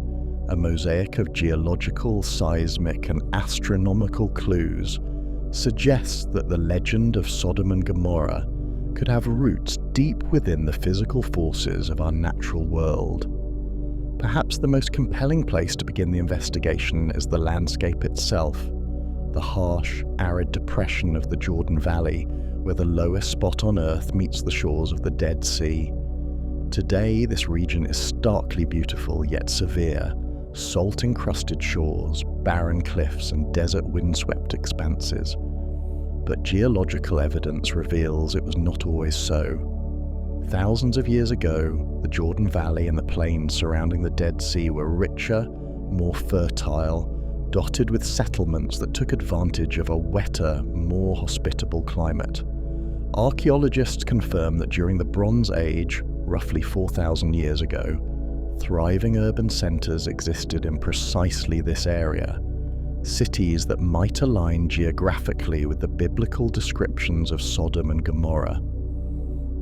a mosaic of geological, seismic, and astronomical clues suggests that the legend of Sodom and Gomorrah could have roots deep within the physical forces of our natural world. Perhaps the most compelling place to begin the investigation is the landscape itself, the harsh, arid depression of the Jordan Valley, where the lowest spot on Earth meets the shores of the Dead Sea. Today, this region is starkly beautiful yet severe, salt-encrusted shores, barren cliffs, and desert windswept expanses. But geological evidence reveals it was not always so. Thousands of years ago, the Jordan Valley and the plains surrounding the Dead Sea were richer, more fertile, dotted with settlements that took advantage of a wetter, more hospitable climate. Archaeologists confirm that during the Bronze Age, roughly 4,000 years ago, thriving urban centres existed in precisely this area. cities that might align geographically with the biblical descriptions of Sodom and Gomorrah.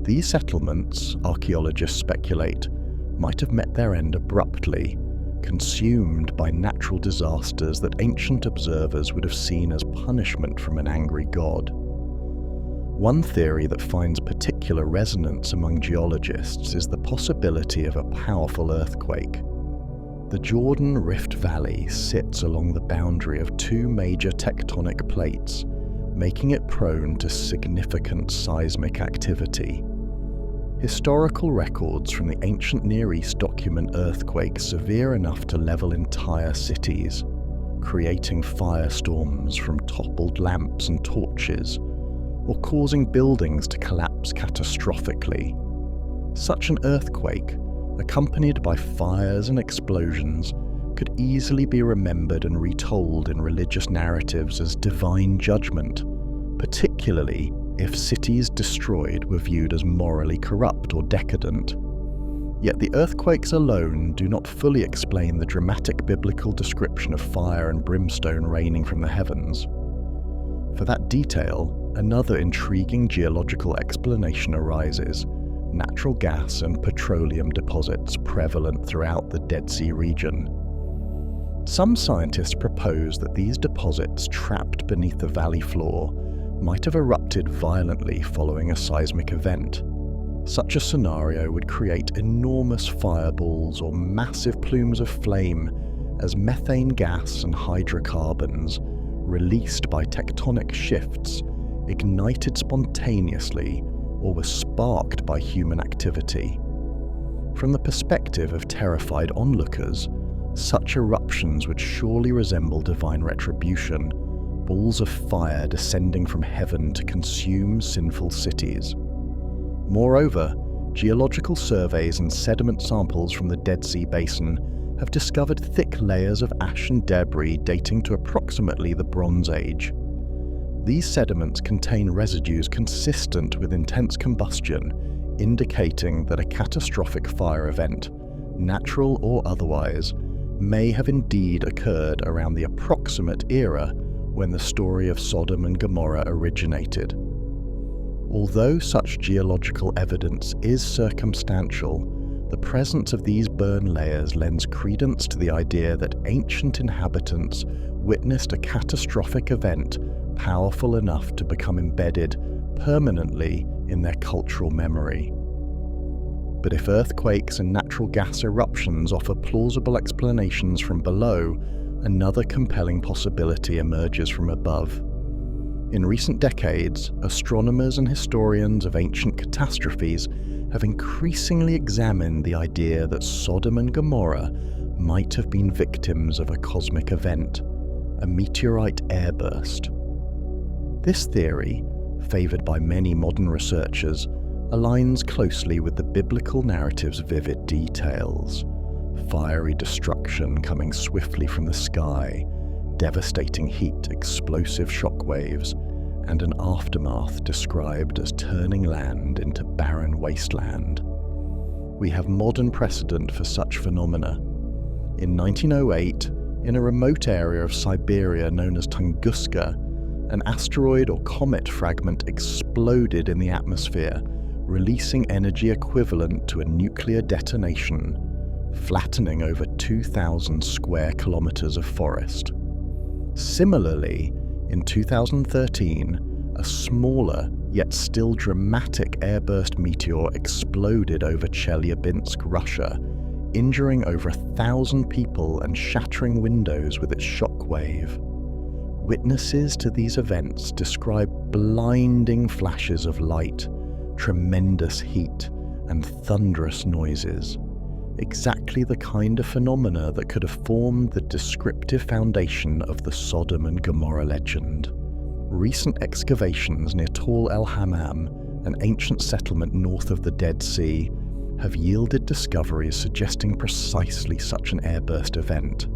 These settlements, archaeologists speculate, might have met their end abruptly, consumed by natural disasters that ancient observers would have seen as punishment from an angry god. One theory that finds particular resonance among geologists is the possibility of a powerful earthquake. The Jordan Rift Valley sits along the boundary of two major tectonic plates, making it prone to significant seismic activity. Historical records from the ancient Near East document earthquakes severe enough to level entire cities, creating firestorms from toppled lamps and torches, or causing buildings to collapse catastrophically. Such an earthquake, accompanied by fires and explosions, could easily be remembered and retold in religious narratives as divine judgment, particularly if cities destroyed were viewed as morally corrupt or decadent. Yet the earthquakes alone do not fully explain the dramatic biblical description of fire and brimstone raining from the heavens. For that detail, another intriguing geological explanation arises: natural gas and petroleum deposits prevalent throughout the Dead Sea region. Some scientists propose that these deposits trapped beneath the valley floor might have erupted violently following a seismic event. Such a scenario would create enormous fireballs or massive plumes of flame as methane gas and hydrocarbons, released by tectonic shifts, ignited spontaneously or were sparked by human activity. From the perspective of terrified onlookers, such eruptions would surely resemble divine retribution, balls of fire descending from heaven to consume sinful cities. Moreover, geological surveys and sediment samples from the Dead Sea Basin have discovered thick layers of ash and debris dating to approximately the Bronze Age. These sediments contain residues consistent with intense combustion, indicating that a catastrophic fire event, natural or otherwise, may have indeed occurred around the approximate era when the story of Sodom and Gomorrah originated. Although such geological evidence is circumstantial, the presence of these burn layers lends credence to the idea that ancient inhabitants witnessed a catastrophic event powerful enough to become embedded permanently in their cultural memory. But if earthquakes and natural gas eruptions offer plausible explanations from below, another compelling possibility emerges from above. In recent decades, astronomers and historians of ancient catastrophes have increasingly examined the idea that Sodom and Gomorrah might have been victims of a cosmic event, a meteorite airburst. This theory, favoured by many modern researchers, aligns closely with the biblical narrative's vivid details: fiery destruction coming swiftly from the sky, devastating heat, explosive shockwaves, and an aftermath described as turning land into barren wasteland. We have modern precedent for such phenomena. In 1908, in a remote area of Siberia known as Tunguska, an asteroid or comet fragment exploded in the atmosphere, releasing energy equivalent to a nuclear detonation, flattening over 2,000 square kilometers of forest. Similarly, in 2013, a smaller yet still dramatic airburst meteor exploded over Chelyabinsk, Russia, injuring over 1,000 people and shattering windows with its shockwave. Witnesses to these events describe blinding flashes of light, tremendous heat, and thunderous noises, exactly the kind of phenomena that could have formed the descriptive foundation of the Sodom and Gomorrah legend. Recent excavations near Tal el-Hammam, an ancient settlement north of the Dead Sea, have yielded discoveries suggesting precisely such an airburst event.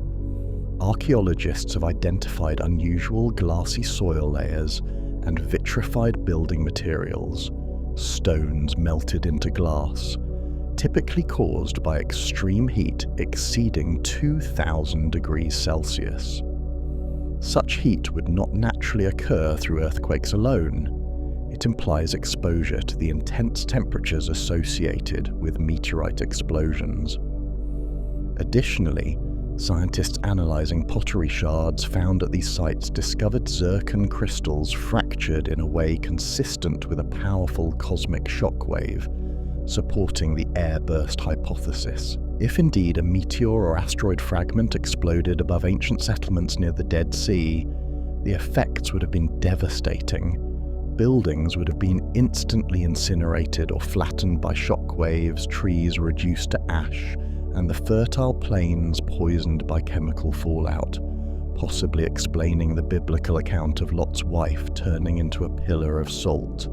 Archaeologists have identified unusual glassy soil layers and vitrified building materials, stones melted into glass, typically caused by extreme heat exceeding 2,000 degrees Celsius. Such heat would not naturally occur through earthquakes alone. It implies exposure to the intense temperatures associated with meteorite explosions. Additionally, scientists analysing pottery shards found at these sites discovered zircon crystals fractured in a way consistent with a powerful cosmic shockwave, supporting the airburst hypothesis. If indeed a meteor or asteroid fragment exploded above ancient settlements near the Dead Sea, the effects would have been devastating. Buildings would have been instantly incinerated or flattened by shockwaves, trees reduced to ash, and the fertile plains poisoned by chemical fallout, possibly explaining the biblical account of Lot's wife turning into a pillar of salt,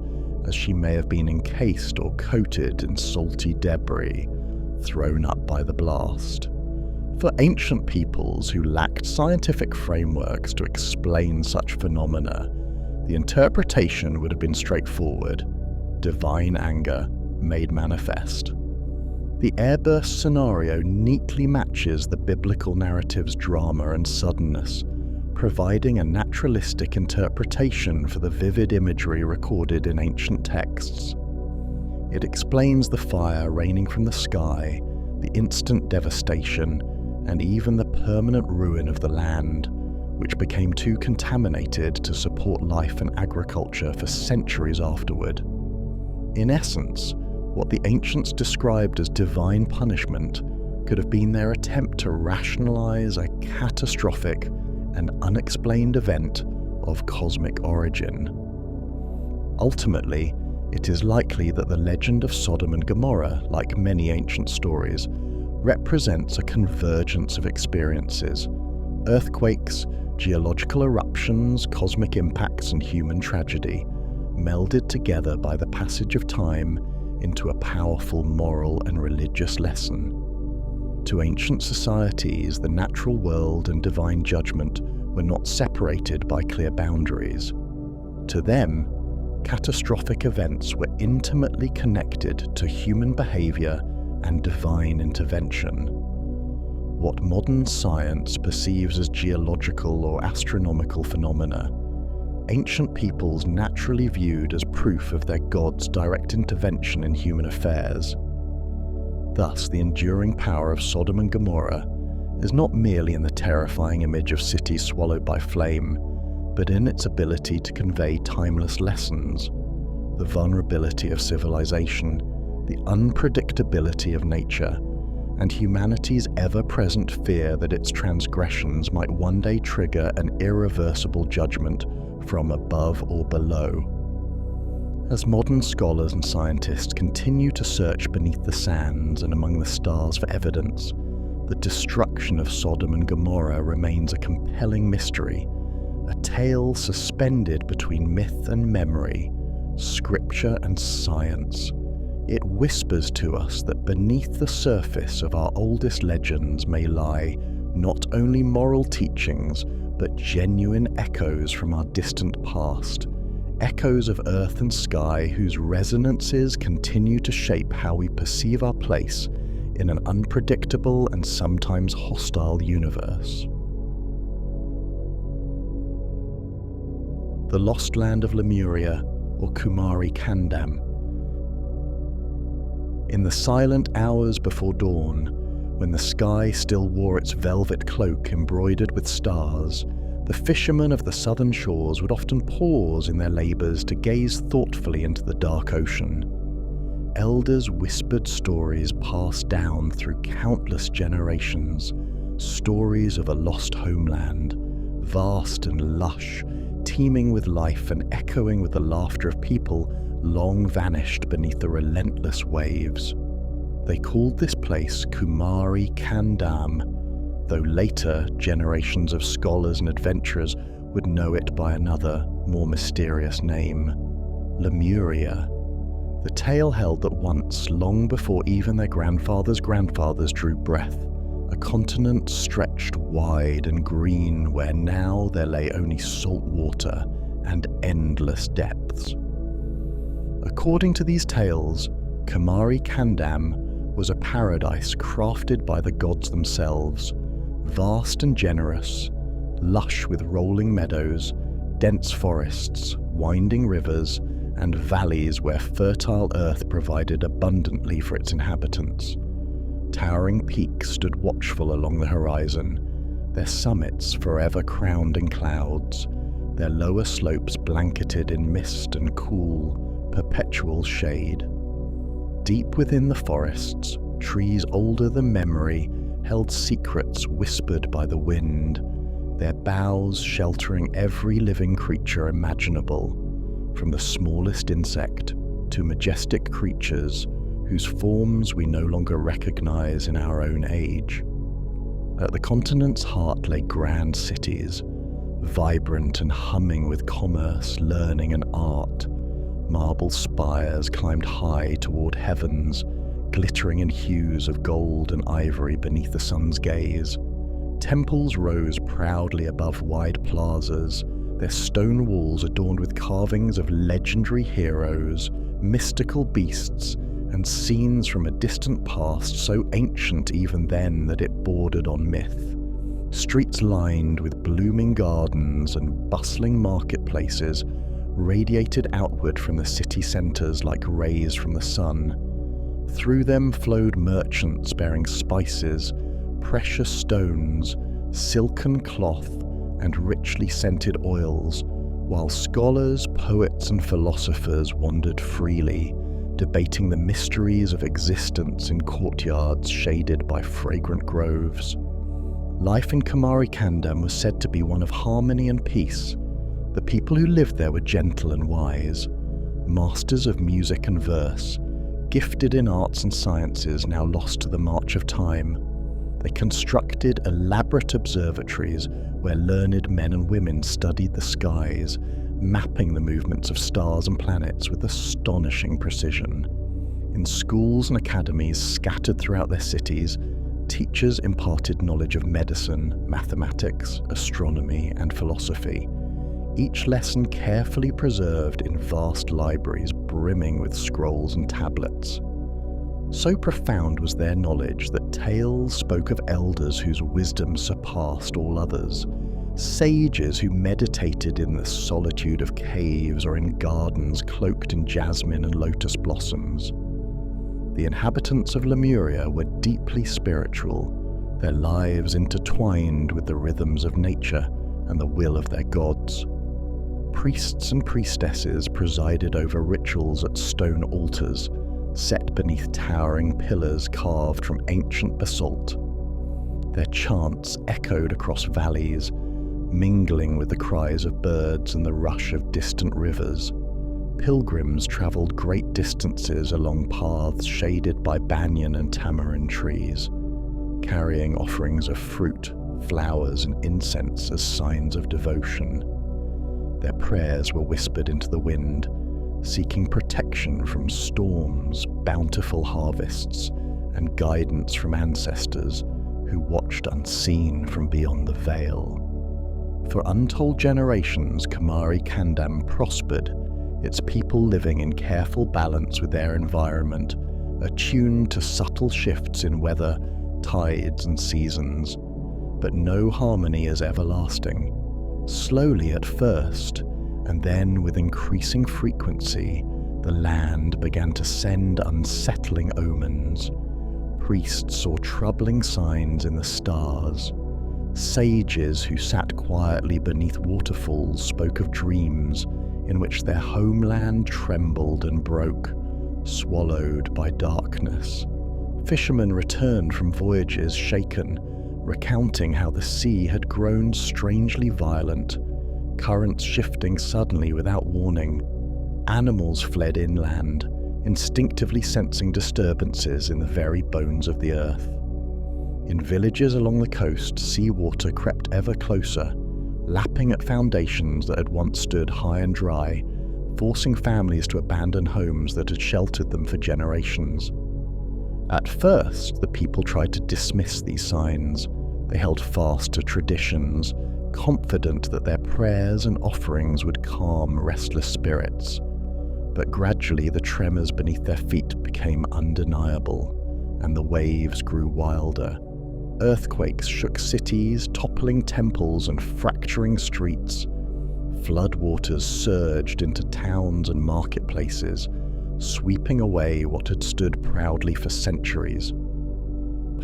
as she may have been encased or coated in salty debris thrown up by the blast. For ancient peoples who lacked scientific frameworks to explain such phenomena, the interpretation would have been straightforward: divine anger made manifest. The airburst scenario neatly matches the biblical narrative's drama and suddenness, providing a naturalistic interpretation for the vivid imagery recorded in ancient texts. It explains the fire raining from the sky, the instant devastation, and even the permanent ruin of the land, which became too contaminated to support life and agriculture for centuries afterward. In essence, what the ancients described as divine punishment could have been their attempt to rationalize a catastrophic and unexplained event of cosmic origin. Ultimately, it is likely that the legend of Sodom and Gomorrah, like many ancient stories, represents a convergence of experiences: earthquakes, geological eruptions, cosmic impacts, and human tragedy, melded together by the passage of time into a powerful moral and religious lesson. To ancient societies, the natural world and divine judgment were not separated by clear boundaries. To them, catastrophic events were intimately connected to human behavior and divine intervention. What modern science perceives as geological or astronomical phenomena, ancient peoples naturally viewed as proof of their gods' direct intervention in human affairs. Thus, the enduring power of Sodom and Gomorrah is not merely in the terrifying image of cities swallowed by flame, but in its ability to convey timeless lessons: the vulnerability of civilization, the unpredictability of nature, and humanity's ever-present fear that its transgressions might one day trigger an irreversible judgment from above or below. As modern scholars and scientists continue to search beneath the sands and among the stars for evidence, the destruction of Sodom and Gomorrah remains a compelling mystery, a tale suspended between myth and memory, scripture and science. It whispers to us that beneath the surface of our oldest legends may lie not only moral teachings, but genuine echoes from our distant past, echoes of earth and sky whose resonances continue to shape how we perceive our place in an unpredictable and sometimes hostile universe. The Lost Land of Lemuria, or Kumari Kandam. In the silent hours before dawn, when the sky still wore its velvet cloak embroidered with stars, the fishermen of the southern shores would often pause in their labours to gaze thoughtfully into the dark ocean. Elders whispered stories passed down through countless generations, stories of a lost homeland, vast and lush, teeming with life and echoing with the laughter of people long vanished beneath the relentless waves. They called this place Kumari Kandam, though later generations of scholars and adventurers would know it by another, more mysterious name: Lemuria. The tale held that once, long before even their grandfathers' grandfathers drew breath, a continent stretched wide and green where now there lay only salt water and endless depths. According to these tales, Kumari Kandam was a paradise crafted by the gods themselves, vast and generous, lush with rolling meadows, dense forests, winding rivers, and valleys where fertile earth provided abundantly for its inhabitants. Towering peaks stood watchful along the horizon, their summits forever crowned in clouds, their lower slopes blanketed in mist and cool, perpetual shade. Deep within the forests, trees older than memory held secrets whispered by the wind, their boughs sheltering every living creature imaginable, from the smallest insect to majestic creatures whose forms we no longer recognize in our own age. At the continent's heart lay grand cities, vibrant and humming with commerce, learning, and art. Marble spires climbed high toward heavens, glittering in hues of gold and ivory beneath the sun's gaze. Temples rose proudly above wide plazas, their stone walls adorned with carvings of legendary heroes, mystical beasts, and scenes from a distant past so ancient even then that it bordered on myth. Streets lined with blooming gardens and bustling marketplaces radiated outward from the city centres like rays from the sun. Through them flowed merchants bearing spices, precious stones, silken cloth, and richly scented oils, while scholars, poets, and philosophers wandered freely, debating the mysteries of existence in courtyards shaded by fragrant groves. Life in Kumari Kandam was said to be one of harmony and peace. The people who lived there were gentle and wise, masters of music and verse, gifted in arts and sciences now lost to the march of time. They constructed elaborate observatories where learned men and women studied the skies, mapping the movements of stars and planets with astonishing precision. In schools and academies scattered throughout their cities, teachers imparted knowledge of medicine, mathematics, astronomy, and philosophy, each lesson carefully preserved in vast libraries brimming with scrolls and tablets. So profound was their knowledge that tales spoke of elders whose wisdom surpassed all others, sages who meditated in the solitude of caves or in gardens cloaked in jasmine and lotus blossoms. The inhabitants of Lemuria were deeply spiritual, their lives intertwined with the rhythms of nature and the will of their gods. Priests and priestesses presided over rituals at stone altars, set beneath towering pillars carved from ancient basalt. Their chants echoed across valleys, mingling with the cries of birds and the rush of distant rivers. Pilgrims travelled great distances along paths shaded by banyan and tamarind trees, carrying offerings of fruit, flowers, and incense as signs of devotion. Their prayers were whispered into the wind, seeking protection from storms, bountiful harvests, and guidance from ancestors who watched unseen from beyond the veil. For untold generations, Kumari Kandam prospered, its people living in careful balance with their environment, attuned to subtle shifts in weather, tides, and seasons. But no harmony is everlasting. Slowly at first, and then with increasing frequency, the land began to send unsettling omens. Priests saw troubling signs in the stars. Sages who sat quietly beneath waterfalls spoke of dreams in which their homeland trembled and broke, swallowed by darkness. Fishermen returned from voyages shaken, recounting how the sea had grown strangely violent, currents shifting suddenly without warning. Animals fled inland, instinctively sensing disturbances in the very bones of the earth. In villages along the coast, seawater crept ever closer, lapping at foundations that had once stood high and dry, forcing families to abandon homes that had sheltered them for generations. At first, the people tried to dismiss these signs. They held fast to traditions, confident that their prayers and offerings would calm restless spirits. But gradually the tremors beneath their feet became undeniable, and the waves grew wilder. Earthquakes shook cities, toppling temples and fracturing streets. Floodwaters surged into towns and marketplaces, sweeping away what had stood proudly for centuries.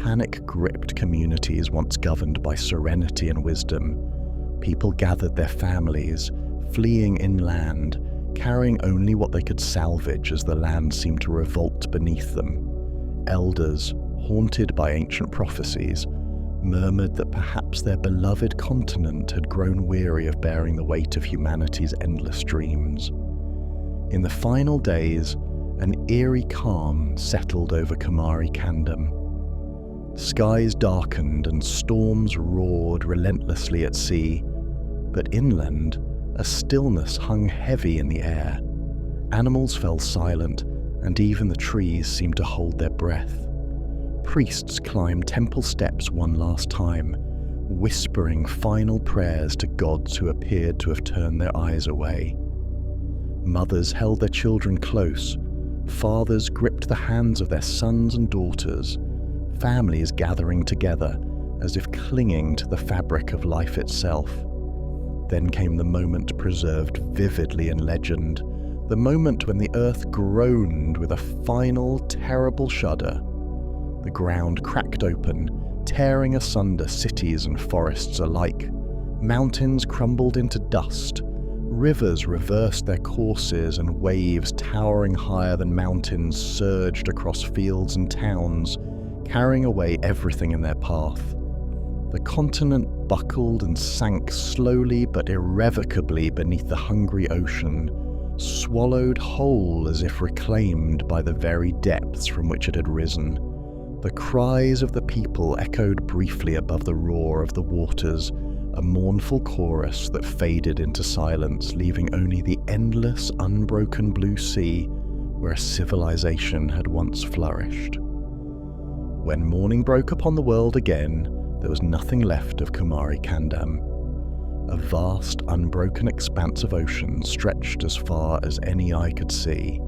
Panic gripped communities once governed by serenity and wisdom. People gathered their families, fleeing inland, carrying only what they could salvage as the land seemed to revolt beneath them. Elders, haunted by ancient prophecies, murmured that perhaps their beloved continent had grown weary of bearing the weight of humanity's endless dreams. In the final days, an eerie calm settled over Kumari Kandam. Skies darkened and storms roared relentlessly at sea, but inland, a stillness hung heavy in the air. Animals fell silent, and even the trees seemed to hold their breath. Priests climbed temple steps one last time, whispering final prayers to gods who appeared to have turned their eyes away. Mothers held their children close, fathers gripped the hands of their sons and daughters, families gathering together as if clinging to the fabric of life itself. Then came the moment preserved vividly in legend, the moment when the earth groaned with a final, terrible shudder. The ground cracked open, tearing asunder cities and forests alike. Mountains crumbled into dust. Rivers reversed their courses, and waves towering higher than mountains surged across fields and towns, carrying away everything in their path. The continent buckled and sank slowly but irrevocably beneath the hungry ocean, swallowed whole as if reclaimed by the very depths from which it had risen. The cries of the people echoed briefly above the roar of the waters, a mournful chorus that faded into silence, leaving only the endless, unbroken blue sea where a civilization had once flourished. When morning broke upon the world again, there was nothing left of Kumari Kandam. A vast, unbroken expanse of ocean stretched as far as any eye could see.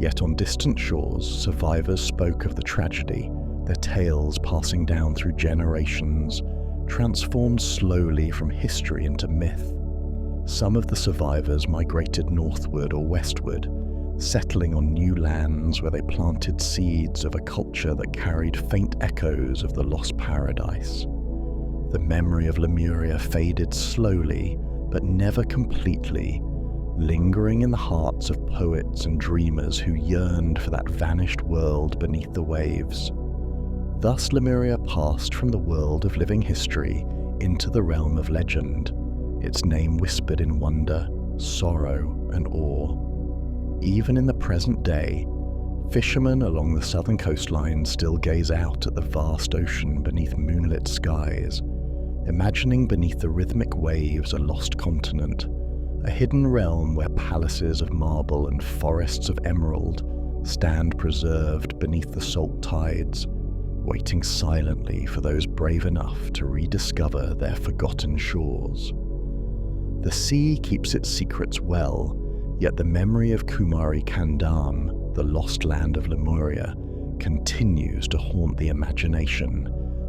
Yet on distant shores, survivors spoke of the tragedy, their tales passing down through generations, transformed slowly from history into myth. Some of the survivors migrated northward or westward, settling on new lands where they planted seeds of a culture that carried faint echoes of the lost paradise. The memory of Lemuria faded slowly, but never completely, lingering in the hearts of poets and dreamers who yearned for that vanished world beneath the waves. Thus Lemuria passed from the world of living history into the realm of legend, its name whispered in wonder, sorrow, and awe. Even in the present day, fishermen along the southern coastline still gaze out at the vast ocean beneath moonlit skies, imagining beneath the rhythmic waves a lost continent, a hidden realm where palaces of marble and forests of emerald stand preserved beneath the salt tides, waiting silently for those brave enough to rediscover their forgotten shores. The sea keeps its secrets well, yet the memory of Kumari Kandam, the lost land of Lemuria, continues to haunt the imagination,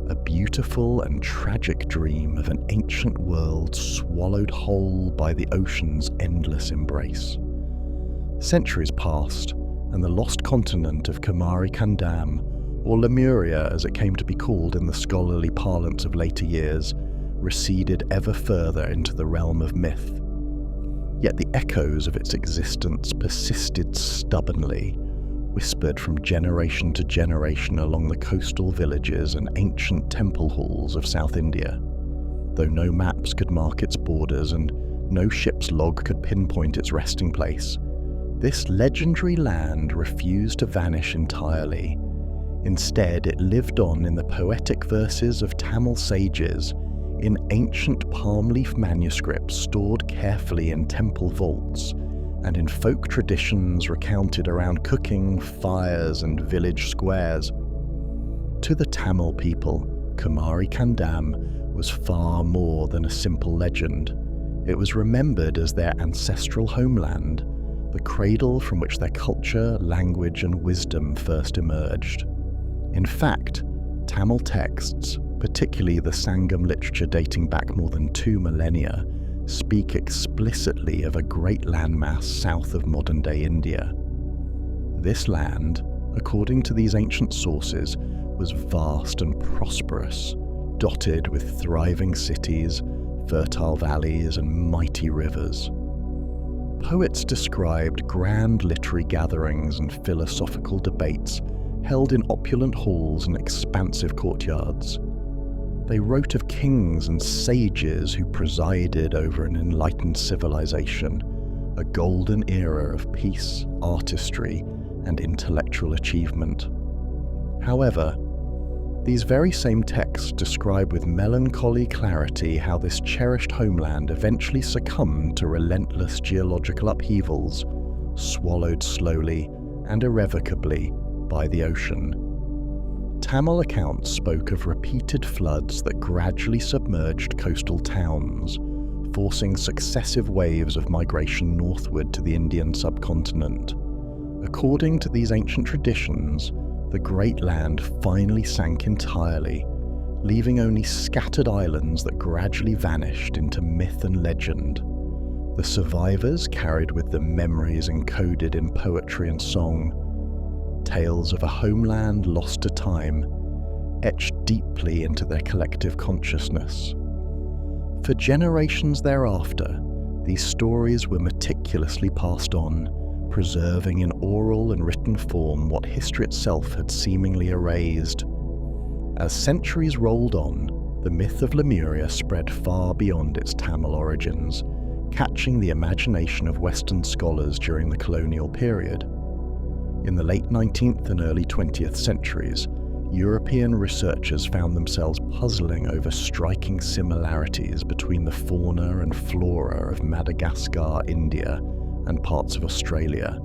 a beautiful and tragic dream of an ancient world swallowed whole by the ocean's endless embrace. Centuries passed, and the lost continent of Kumari Kandam, or Lemuria as it came to be called in the scholarly parlance of later years, receded ever further into the realm of myth. Yet the echoes of its existence persisted stubbornly, whispered from generation to generation along the coastal villages and ancient temple halls of South India. Though no maps could mark its borders and no ship's log could pinpoint its resting place, this legendary land refused to vanish entirely. Instead, it lived on in the poetic verses of Tamil sages, in ancient palm leaf manuscripts stored carefully in temple vaults, and in folk traditions recounted around cooking, fires, and village squares. To the Tamil people, Kumari Kandam was far more than a simple legend. It was remembered as their ancestral homeland, the cradle from which their culture, language, and wisdom first emerged. In fact, Tamil texts, particularly the Sangam literature dating back more than 2 millennia, speak explicitly of a great landmass south of modern-day India. This land, according to these ancient sources, was vast and prosperous, dotted with thriving cities, fertile valleys, and mighty rivers. Poets described grand literary gatherings and philosophical debates held in opulent halls and expansive courtyards. They wrote of kings and sages who presided over an enlightened civilization, a golden era of peace, artistry, and intellectual achievement. However, these very same texts describe with melancholy clarity how this cherished homeland eventually succumbed to relentless geological upheavals, swallowed slowly and irrevocably by the ocean. Tamil accounts spoke of repeated floods that gradually submerged coastal towns, forcing successive waves of migration northward to the Indian subcontinent. According to these ancient traditions, the great land finally sank entirely, leaving only scattered islands that gradually vanished into myth and legend. The survivors carried with them memories encoded in poetry and song, tales of a homeland lost to time, etched deeply into their collective consciousness. For generations thereafter, these stories were meticulously passed on, preserving in oral and written form what history itself had seemingly erased. As centuries rolled on, the myth of Lemuria spread far beyond its Tamil origins, catching the imagination of Western scholars during the colonial period. In the late 19th and early 20th centuries, European researchers found themselves puzzling over striking similarities between the fauna and flora of Madagascar, India, and parts of Australia.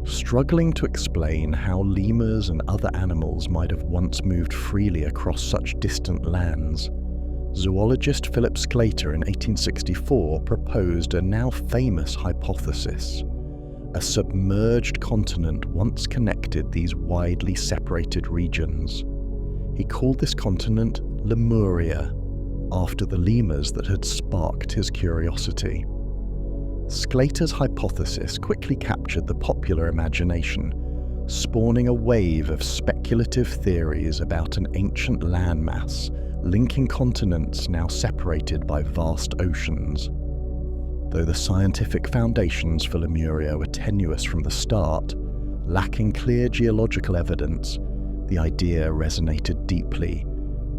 Struggling to explain how lemurs and other animals might have once moved freely across such distant lands, zoologist Philip Sclater in 1864 proposed a now famous hypothesis. A submerged continent once connected these widely separated regions. He called this continent Lemuria, after the lemurs that had sparked his curiosity. Sclater's hypothesis quickly captured the popular imagination, spawning a wave of speculative theories about an ancient landmass linking continents now separated by vast oceans. Though the scientific foundations for Lemuria were tenuous from the start, lacking clear geological evidence, the idea resonated deeply,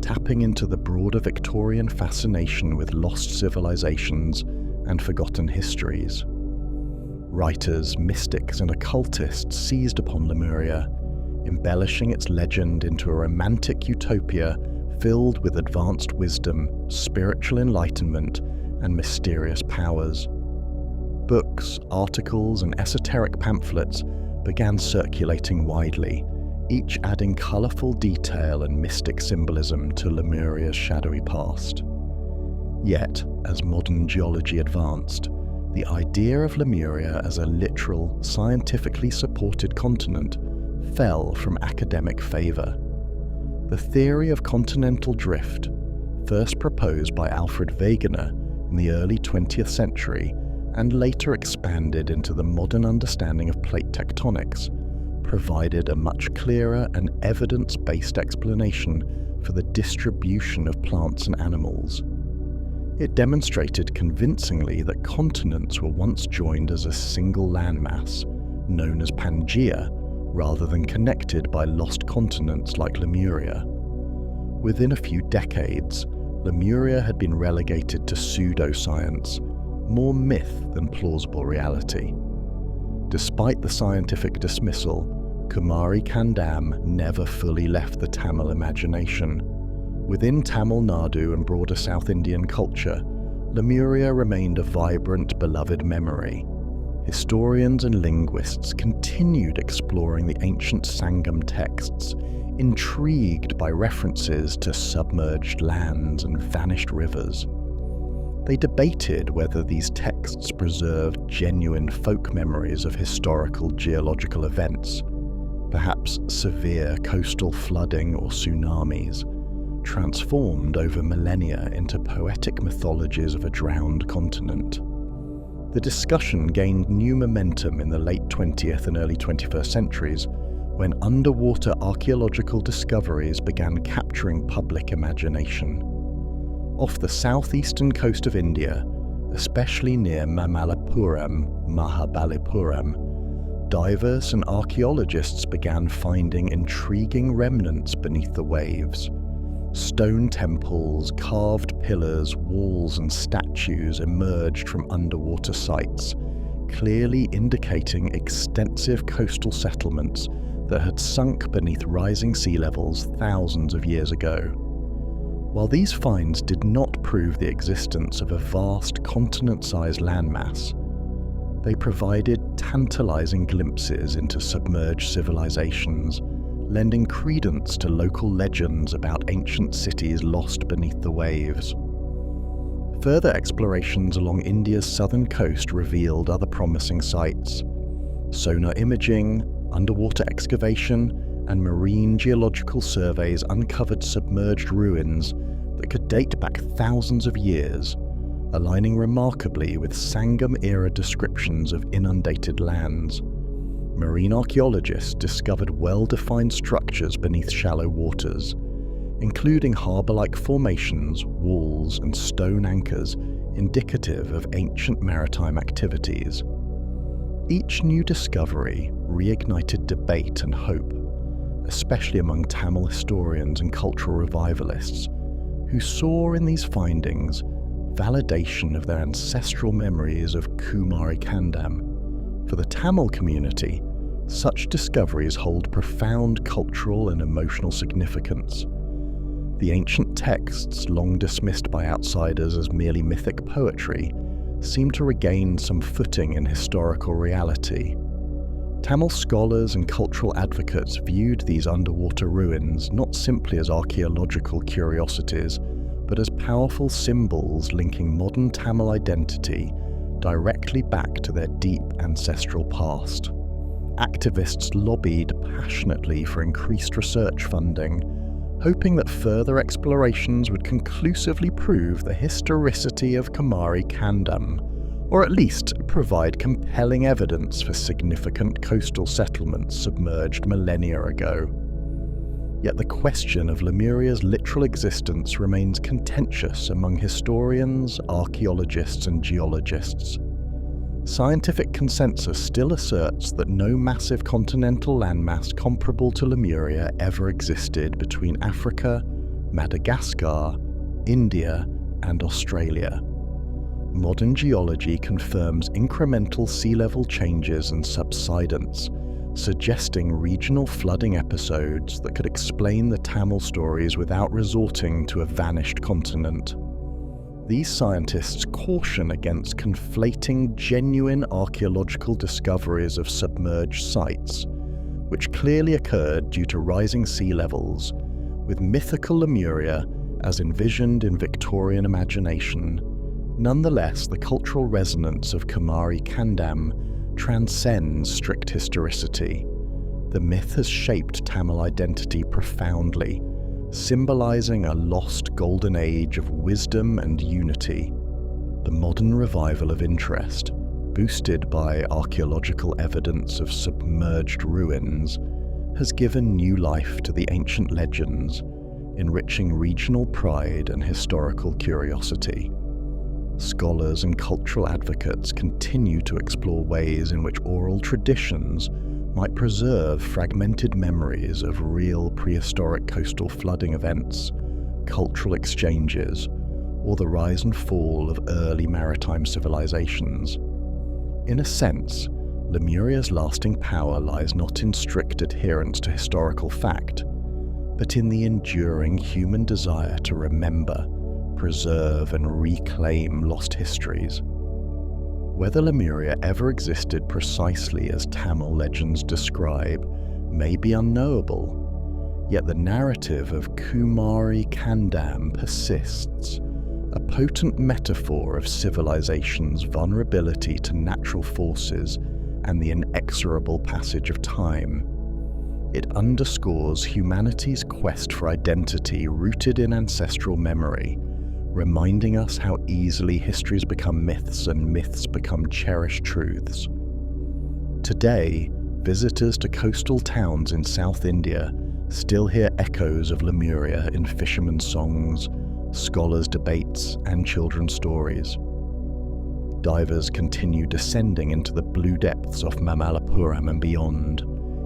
tapping into the broader Victorian fascination with lost civilizations and forgotten histories. Writers, mystics, and occultists seized upon Lemuria, embellishing its legend into a romantic utopia filled with advanced wisdom, spiritual enlightenment, and mysterious powers. Books, articles, and esoteric pamphlets began circulating widely, each adding colourful detail and mystic symbolism to Lemuria's shadowy past. Yet, as modern geology advanced, the idea of Lemuria as a literal, scientifically supported continent fell from academic favour. The theory of continental drift, first proposed by Alfred Wegener in the early 20th century and later expanded into the modern understanding of plate tectonics, provided a much clearer and evidence-based explanation for the distribution of plants and animals. It demonstrated convincingly that continents were once joined as a single landmass, known as Pangaea, rather than connected by lost continents like Lemuria. Within a few decades, Lemuria had been relegated to pseudoscience, more myth than plausible reality. Despite the scientific dismissal, Kumari Kandam never fully left the Tamil imagination. Within Tamil Nadu and broader South Indian culture, Lemuria remained a vibrant, beloved memory. Historians and linguists continued exploring the ancient Sangam texts, intrigued by references to submerged lands and vanished rivers. They debated whether these texts preserved genuine folk memories of historical geological events, perhaps severe coastal flooding or tsunamis, transformed over millennia into poetic mythologies of a drowned continent. The discussion gained new momentum in the late 20th and early 21st centuries when underwater archaeological discoveries began capturing public imagination. Off the southeastern coast of India, especially near Mahabalipuram, divers and archaeologists began finding intriguing remnants beneath the waves. Stone temples, carved pillars, walls and statues emerged from underwater sites, clearly indicating extensive coastal settlements that had sunk beneath rising sea levels thousands of years ago. While these finds did not prove the existence of a vast continent-sized landmass, they provided tantalizing glimpses into submerged civilizations, lending credence to local legends about ancient cities lost beneath the waves. Further explorations along India's southern coast revealed other promising sites. Sonar imaging, underwater excavation, and marine geological surveys uncovered submerged ruins that could date back thousands of years, aligning remarkably with Sangam-era descriptions of inundated lands. Marine archaeologists discovered well-defined structures beneath shallow waters, including harbour-like formations, walls, and stone anchors indicative of ancient maritime activities. Each new discovery reignited debate and hope, especially among Tamil historians and cultural revivalists, who saw in these findings validation of their ancestral memories of Kumari Kandam. For the Tamil community, such discoveries hold profound cultural and emotional significance. The ancient texts, long dismissed by outsiders as merely mythic poetry, seem to regain some footing in historical reality. Tamil scholars and cultural advocates viewed these underwater ruins not simply as archaeological curiosities, but as powerful symbols linking modern Tamil identity directly back to their deep ancestral past. Activists lobbied passionately for increased research funding, hoping that further explorations would conclusively prove the historicity of Kumari Kandam, or at least provide compelling evidence for significant coastal settlements submerged millennia ago. Yet the question of Lemuria's literal existence remains contentious among historians, archaeologists, and geologists. Scientific consensus still asserts that no massive continental landmass comparable to Lemuria ever existed between Africa, Madagascar, India, and Australia. Modern geology confirms incremental sea level changes and subsidence, suggesting regional flooding episodes that could explain the Tamil stories without resorting to a vanished continent. These scientists caution against conflating genuine archaeological discoveries of submerged sites, which clearly occurred due to rising sea levels, with mythical Lemuria as envisioned in Victorian imagination. Nonetheless, the cultural resonance of Kumari Kandam transcends strict historicity. The myth has shaped Tamil identity profoundly, symbolizing a lost golden age of wisdom and unity. The modern revival of interest, boosted by archaeological evidence of submerged ruins, has given new life to the ancient legends, enriching regional pride and historical curiosity. Scholars and cultural advocates continue to explore ways in which oral traditions might preserve fragmented memories of real prehistoric coastal flooding events, cultural exchanges, or the rise and fall of early maritime civilizations. In a sense, Lemuria's lasting power lies not in strict adherence to historical fact, but in the enduring human desire to remember, preserve, and reclaim lost histories. Whether Lemuria ever existed precisely as Tamil legends describe may be unknowable, yet the narrative of Kumari Kandam persists, a potent metaphor of civilization's vulnerability to natural forces and the inexorable passage of time. It underscores humanity's quest for identity rooted in ancestral memory, reminding us how easily histories become myths and myths become cherished truths. Today, visitors to coastal towns in South India still hear echoes of Lemuria in fishermen's songs, scholars' debates, and children's stories. Divers continue descending into the blue depths of Mamallapuram and beyond,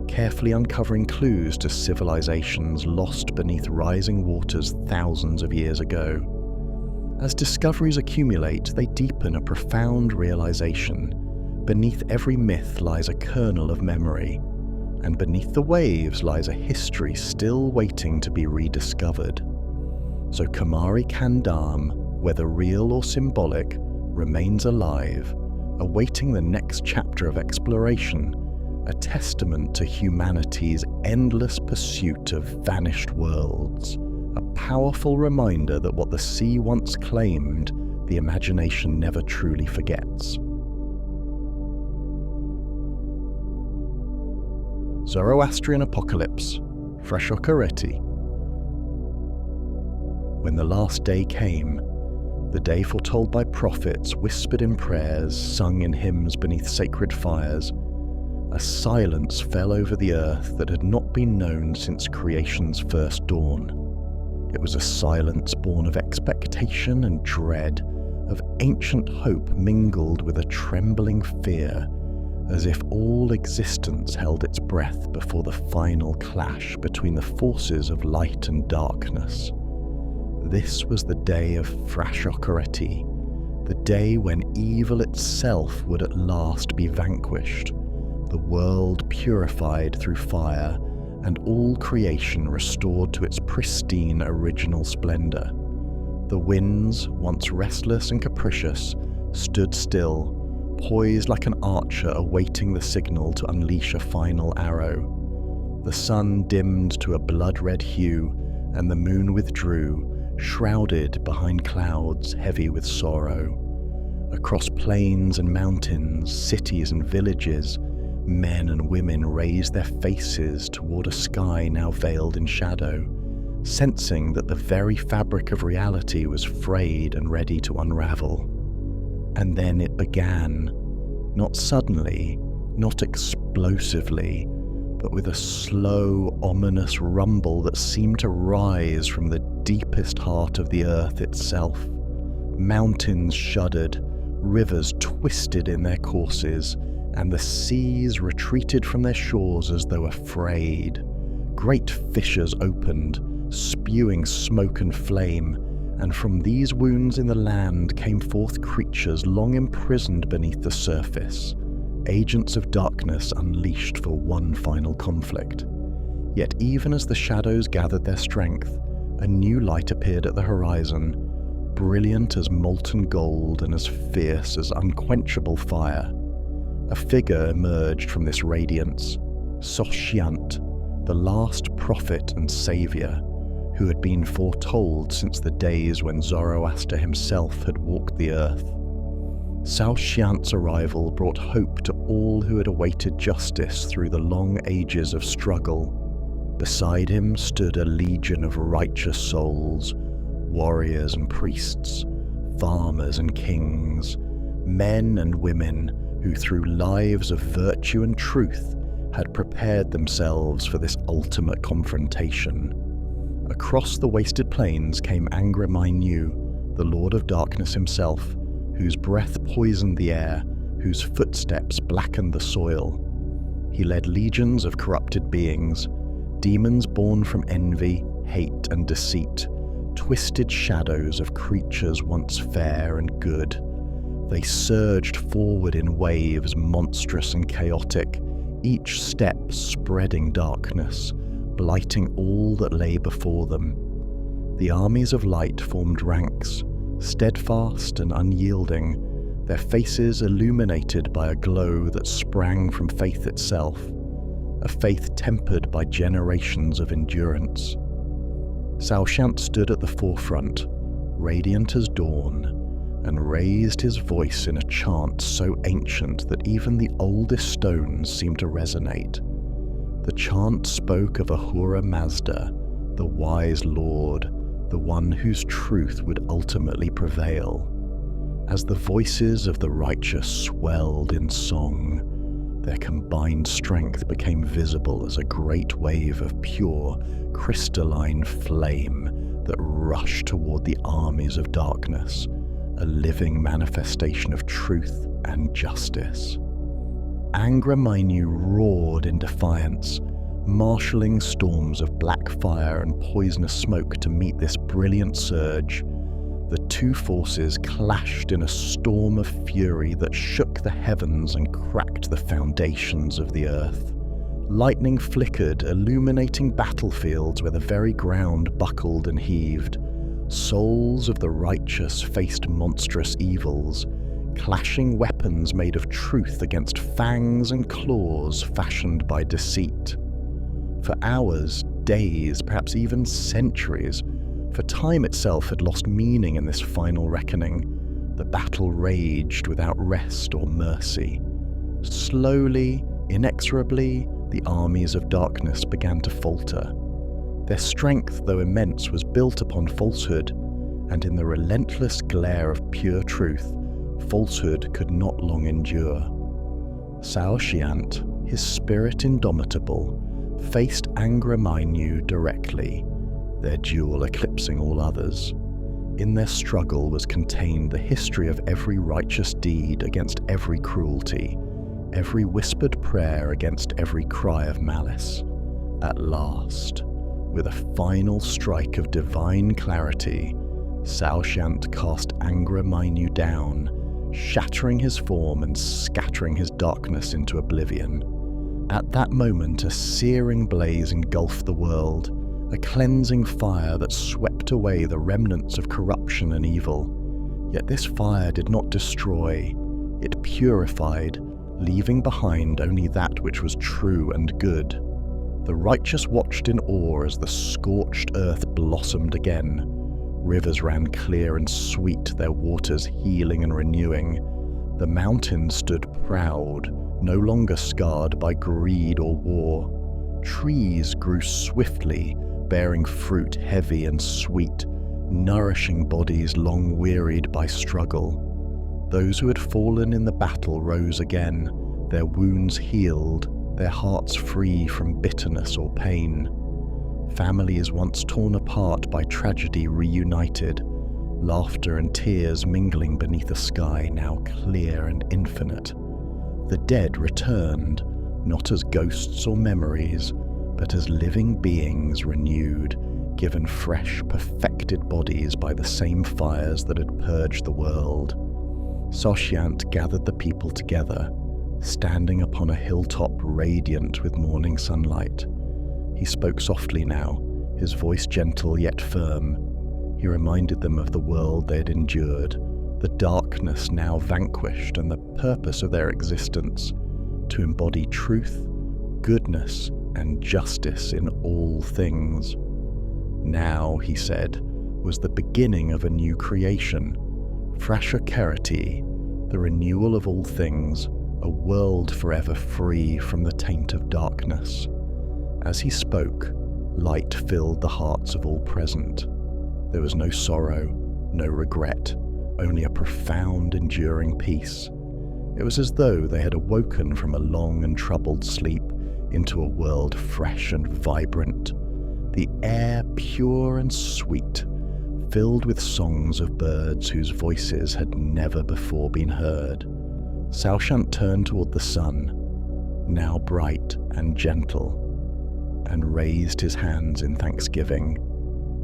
carefully uncovering clues to civilizations lost beneath rising waters thousands of years ago. As discoveries accumulate, they deepen a profound realization. Beneath every myth lies a kernel of memory, and beneath the waves lies a history still waiting to be rediscovered. So Kumari Kandam, whether real or symbolic, remains alive, awaiting the next chapter of exploration, a testament to humanity's endless pursuit of vanished worlds, a powerful reminder that what the sea once claimed, the imagination never truly forgets. Zoroastrian Apocalypse, Frashokereti. When the last day came, the day foretold by prophets, whispered in prayers, sung in hymns beneath sacred fires, a silence fell over the earth that had not been known since creation's first dawn. It was a silence born of expectation and dread, of ancient hope mingled with a trembling fear, as if all existence held its breath before the final clash between the forces of light and darkness. This was the day of Frashokereti, the day when evil itself would at last be vanquished, the world purified through fire, and all creation restored to its pristine original splendor. The winds, once restless and capricious, stood still, poised like an archer awaiting the signal to unleash a final arrow. The sun dimmed to a blood-red hue, and the moon withdrew, shrouded behind clouds heavy with sorrow. Across plains and mountains, cities and villages, men and women raised their faces toward a sky now veiled in shadow, sensing that the very fabric of reality was frayed and ready to unravel. And then it began, not suddenly, not explosively, but with a slow, ominous rumble that seemed to rise from the deepest heart of the earth itself. Mountains shuddered, rivers twisted in their courses, and the seas retreated from their shores as though afraid. Great fissures opened, spewing smoke and flame, and from these wounds in the land came forth creatures long imprisoned beneath the surface, agents of darkness unleashed for one final conflict. Yet even as the shadows gathered their strength, a new light appeared at the horizon, brilliant as molten gold and as fierce as unquenchable fire. A figure emerged from this radiance, Soshyant, the last prophet and saviour, who had been foretold since the days when Zoroaster himself had walked the earth. Soshyant's arrival brought hope to all who had awaited justice through the long ages of struggle. Beside him stood a legion of righteous souls, warriors and priests, farmers and kings, men and women who through lives of virtue and truth had prepared themselves for this ultimate confrontation. Across the wasted plains came Angramai, the Lord of Darkness himself, whose breath poisoned the air, whose footsteps blackened the soil. He led legions of corrupted beings, demons born from envy, hate, and deceit, twisted shadows of creatures once fair and good. They surged forward in waves, monstrous and chaotic, each step spreading darkness, blighting all that lay before them. The armies of light formed ranks, steadfast and unyielding, their faces illuminated by a glow that sprang from faith itself, a faith tempered by generations of endurance. Soshyant stood at the forefront, radiant as dawn, and raised his voice in a chant so ancient that even the oldest stones seemed to resonate. The chant spoke of Ahura Mazda, the wise lord, the one whose truth would ultimately prevail. As the voices of the righteous swelled in song, their combined strength became visible as a great wave of pure, crystalline flame that rushed toward the armies of darkness, a living manifestation of truth and justice. Angra Mainyu roared in defiance, marshalling storms of black fire and poisonous smoke to meet this brilliant surge. The two forces clashed in a storm of fury that shook the heavens and cracked the foundations of the earth. Lightning flickered, illuminating battlefields where the very ground buckled and heaved. Souls of the righteous faced monstrous evils, clashing weapons made of truth against fangs and claws fashioned by deceit. For hours, days, perhaps even centuries, for time itself had lost meaning in this final reckoning, the battle raged without rest or mercy. Slowly, inexorably, the armies of darkness began to falter. Their strength, though immense, was built upon falsehood, and in the relentless glare of pure truth, falsehood could not long endure. Saoshyant, his spirit indomitable, faced Angra Mainyu directly, their duel eclipsing all others. In their struggle was contained the history of every righteous deed against every cruelty, every whispered prayer against every cry of malice. At last, with a final strike of divine clarity, Saoshyant cast Angra Mainyu down, shattering his form and scattering his darkness into oblivion. At that moment, a searing blaze engulfed the world, a cleansing fire that swept away the remnants of corruption and evil. Yet this fire did not destroy, it purified, leaving behind only that which was true and good. The righteous watched in awe as the scorched earth blossomed again. Rivers ran clear and sweet, their waters healing and renewing. The mountains stood proud, no longer scarred by greed or war. Trees grew swiftly, bearing fruit heavy and sweet, nourishing bodies long wearied by struggle. Those who had fallen in the battle rose again, their wounds healed, their hearts free from bitterness or pain. Families once torn apart by tragedy reunited, laughter and tears mingling beneath a sky now clear and infinite. The dead returned, not as ghosts or memories, but as living beings renewed, given fresh, perfected bodies by the same fires that had purged the world. Saoshyant gathered the people together, standing upon a hilltop radiant with morning sunlight. He spoke softly now, his voice gentle yet firm. He reminded them of the world they had endured, the darkness now vanquished, and the purpose of their existence, to embody truth, goodness, and justice in all things. Now, he said, was the beginning of a new creation, Frashokereti, the renewal of all things, a world forever free from the taint of darkness. As he spoke, light filled the hearts of all present. There was no sorrow, no regret, only a profound, enduring peace. It was as though they had awoken from a long and troubled sleep into a world fresh and vibrant, the air pure and sweet, filled with songs of birds whose voices had never before been heard. Saoshyant turned toward the sun, now bright and gentle, and raised his hands in thanksgiving.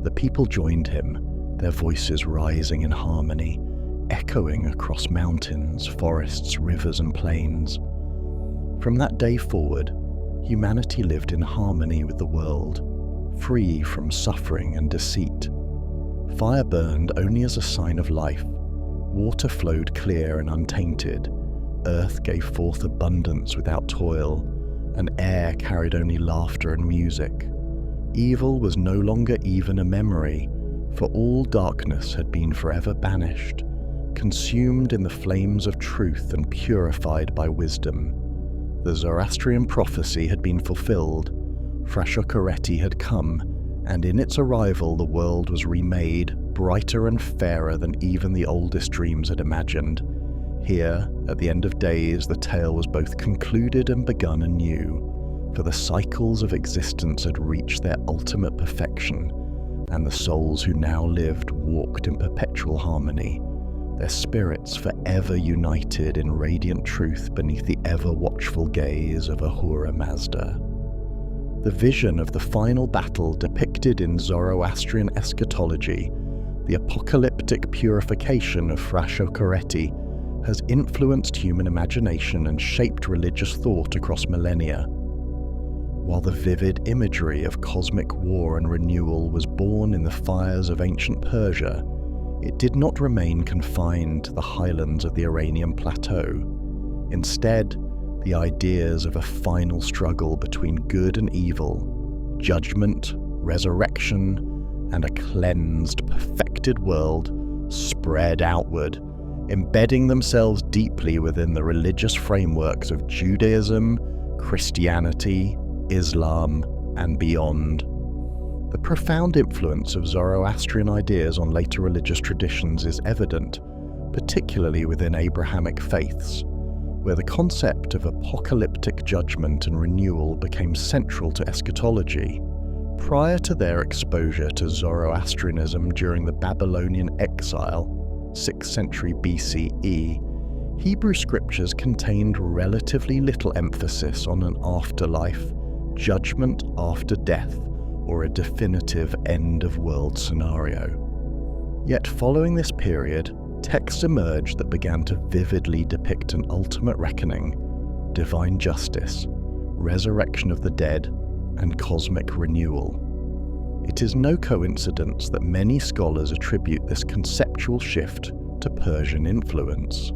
The people joined him, their voices rising in harmony, echoing across mountains, forests, rivers, and plains. From that day forward, humanity lived in harmony with the world, free from suffering and deceit. Fire burned only as a sign of life, water flowed clear and untainted, earth gave forth abundance without toil, and air carried only laughter and music. Evil was no longer even a memory, for all darkness had been forever banished, consumed in the flames of truth and purified by wisdom. The Zoroastrian prophecy had been fulfilled. Frashokereti had come, and in its arrival the world was remade, brighter and fairer than even the oldest dreams had imagined. Here, at the end of days, the tale was both concluded and begun anew, for the cycles of existence had reached their ultimate perfection, and the souls who now lived walked in perpetual harmony, their spirits forever united in radiant truth beneath the ever-watchful gaze of Ahura Mazda. The vision of the final battle depicted in Zoroastrian eschatology, the apocalyptic purification of Frashokereti, has influenced human imagination and shaped religious thought across millennia. While the vivid imagery of cosmic war and renewal was born in the fires of ancient Persia, it did not remain confined to the highlands of the Iranian plateau. Instead, the ideas of a final struggle between good and evil, judgment, resurrection, and a cleansed, perfected world spread outward, embedding themselves deeply within the religious frameworks of Judaism, Christianity, Islam, and beyond. The profound influence of Zoroastrian ideas on later religious traditions is evident, particularly within Abrahamic faiths, where the concept of apocalyptic judgment and renewal became central to eschatology. Prior to their exposure to Zoroastrianism during the Babylonian exile, 6th century BCE, Hebrew scriptures contained relatively little emphasis on an afterlife, judgment after death, or a definitive end-of-world scenario. Yet following this period, texts emerged that began to vividly depict an ultimate reckoning, divine justice, resurrection of the dead, and cosmic renewal. It is no coincidence that many scholars attribute this conceptual shift to Persian influence.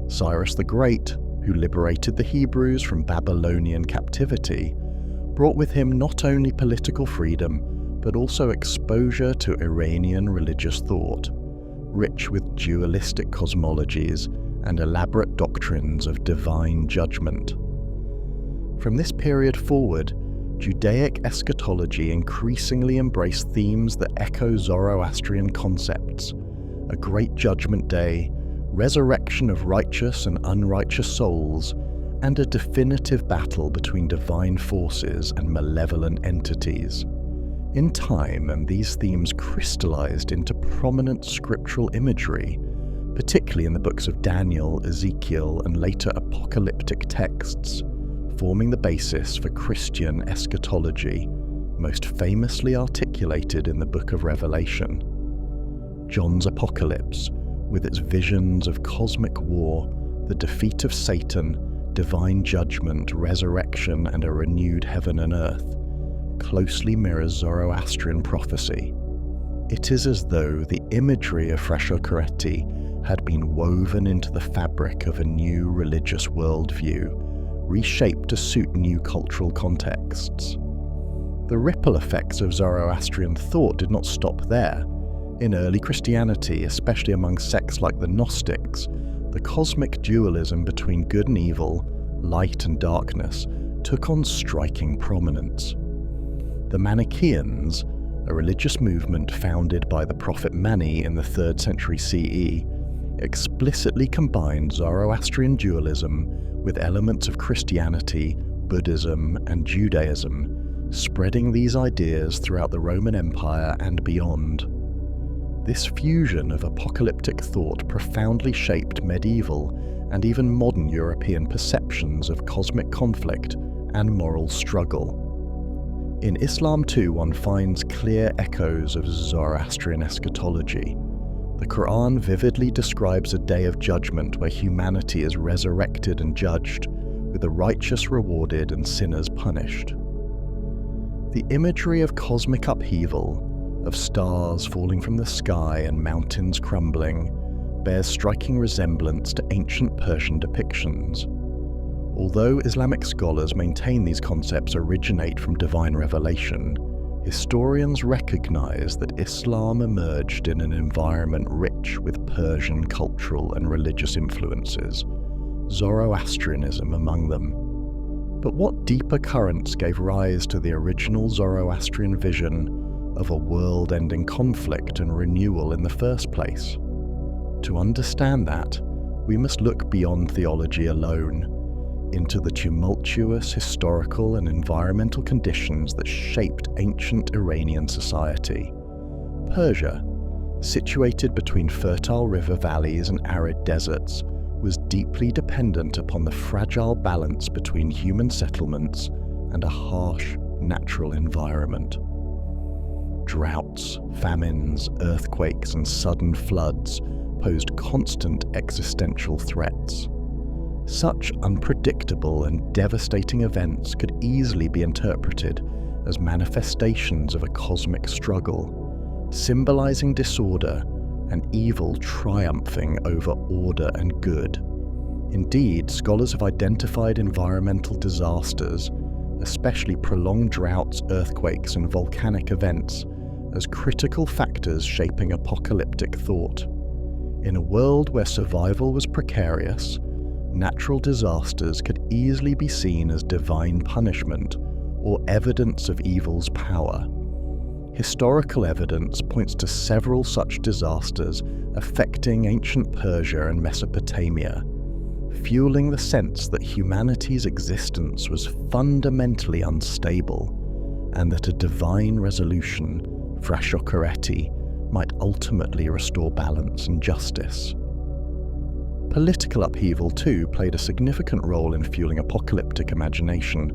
Cyrus the Great, who liberated the Hebrews from Babylonian captivity, brought with him not only political freedom, but also exposure to Iranian religious thought, rich with dualistic cosmologies and elaborate doctrines of divine judgment. From this period forward, Judaic eschatology increasingly embraced themes that echo Zoroastrian concepts: a great judgment day, resurrection of righteous and unrighteous souls, and a definitive battle between divine forces and malevolent entities. In time, these themes crystallized into prominent scriptural imagery, particularly in the books of Daniel, Ezekiel, and later apocalyptic texts, forming the basis for Christian eschatology, most famously articulated in the Book of Revelation. John's Apocalypse, with its visions of cosmic war, the defeat of Satan, divine judgment, resurrection, and a renewed heaven and earth, closely mirrors Zoroastrian prophecy. It is as though the imagery of Frashokereti had been woven into the fabric of a new religious worldview, reshaped to suit new cultural contexts. The ripple effects of Zoroastrian thought did not stop there. In early Christianity, especially among sects like the Gnostics, the cosmic dualism between good and evil, light and darkness, took on striking prominence. The Manichaeans, a religious movement founded by the prophet Mani in the 3rd century CE, explicitly combined Zoroastrian dualism with elements of Christianity, Buddhism, and Judaism, spreading these ideas throughout the Roman Empire and beyond. This fusion of apocalyptic thought profoundly shaped medieval and even modern European perceptions of cosmic conflict and moral struggle. In Islam too, one finds clear echoes of Zoroastrian eschatology. The Quran vividly describes a day of judgment where humanity is resurrected and judged, with the righteous rewarded and sinners punished. The imagery of cosmic upheaval, of stars falling from the sky and mountains crumbling, bears striking resemblance to ancient Persian depictions. Although Islamic scholars maintain these concepts originate from divine revelation, historians recognize that Islam emerged in an environment rich with Persian cultural and religious influences, Zoroastrianism among them. But what deeper currents gave rise to the original Zoroastrian vision of a world-ending conflict and renewal in the first place? To understand that, we must look beyond theology alone, into the tumultuous historical and environmental conditions that shaped ancient Iranian society. Persia, situated between fertile river valleys and arid deserts, was deeply dependent upon the fragile balance between human settlements and a harsh natural environment. Droughts, famines, earthquakes, and sudden floods posed constant existential threats. Such unpredictable and devastating events could easily be interpreted as manifestations of a cosmic struggle, symbolizing disorder and evil triumphing over order and good. Indeed, scholars have identified environmental disasters, especially prolonged droughts, earthquakes, and volcanic events, as critical factors shaping apocalyptic thought. In a world where survival was precarious, natural disasters could easily be seen as divine punishment or evidence of evil's power. Historical evidence points to several such disasters affecting ancient Persia and Mesopotamia, fueling the sense that humanity's existence was fundamentally unstable and that a divine resolution, Frashokereti, might ultimately restore balance and justice. Political upheaval, too, played a significant role in fueling apocalyptic imagination.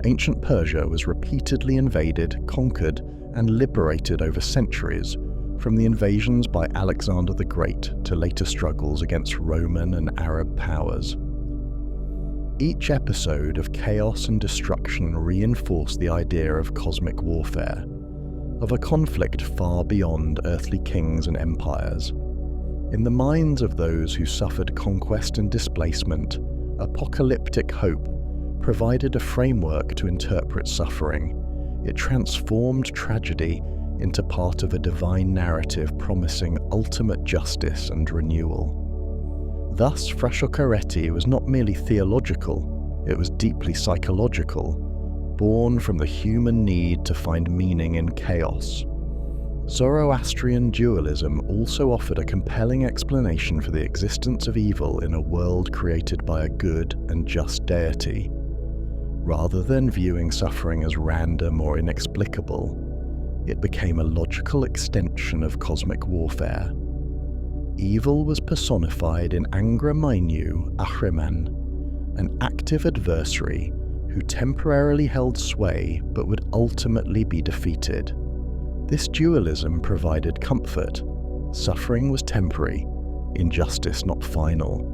Ancient Persia was repeatedly invaded, conquered, and liberated over centuries, from the invasions by Alexander the Great to later struggles against Roman and Arab powers. Each episode of chaos and destruction reinforced the idea of cosmic warfare, of a conflict far beyond earthly kings and empires. In the minds of those who suffered conquest and displacement, apocalyptic hope provided a framework to interpret suffering. It transformed tragedy into part of a divine narrative promising ultimate justice and renewal. Thus, Frashokereti was not merely theological, it was deeply psychological, born from the human need to find meaning in chaos. Zoroastrian dualism also offered a compelling explanation for the existence of evil in a world created by a good and just deity. Rather than viewing suffering as random or inexplicable, it became a logical extension of cosmic warfare. Evil was personified in Angra Mainyu Ahriman, an active adversary who temporarily held sway but would ultimately be defeated. This dualism provided comfort. Suffering was temporary, injustice not final.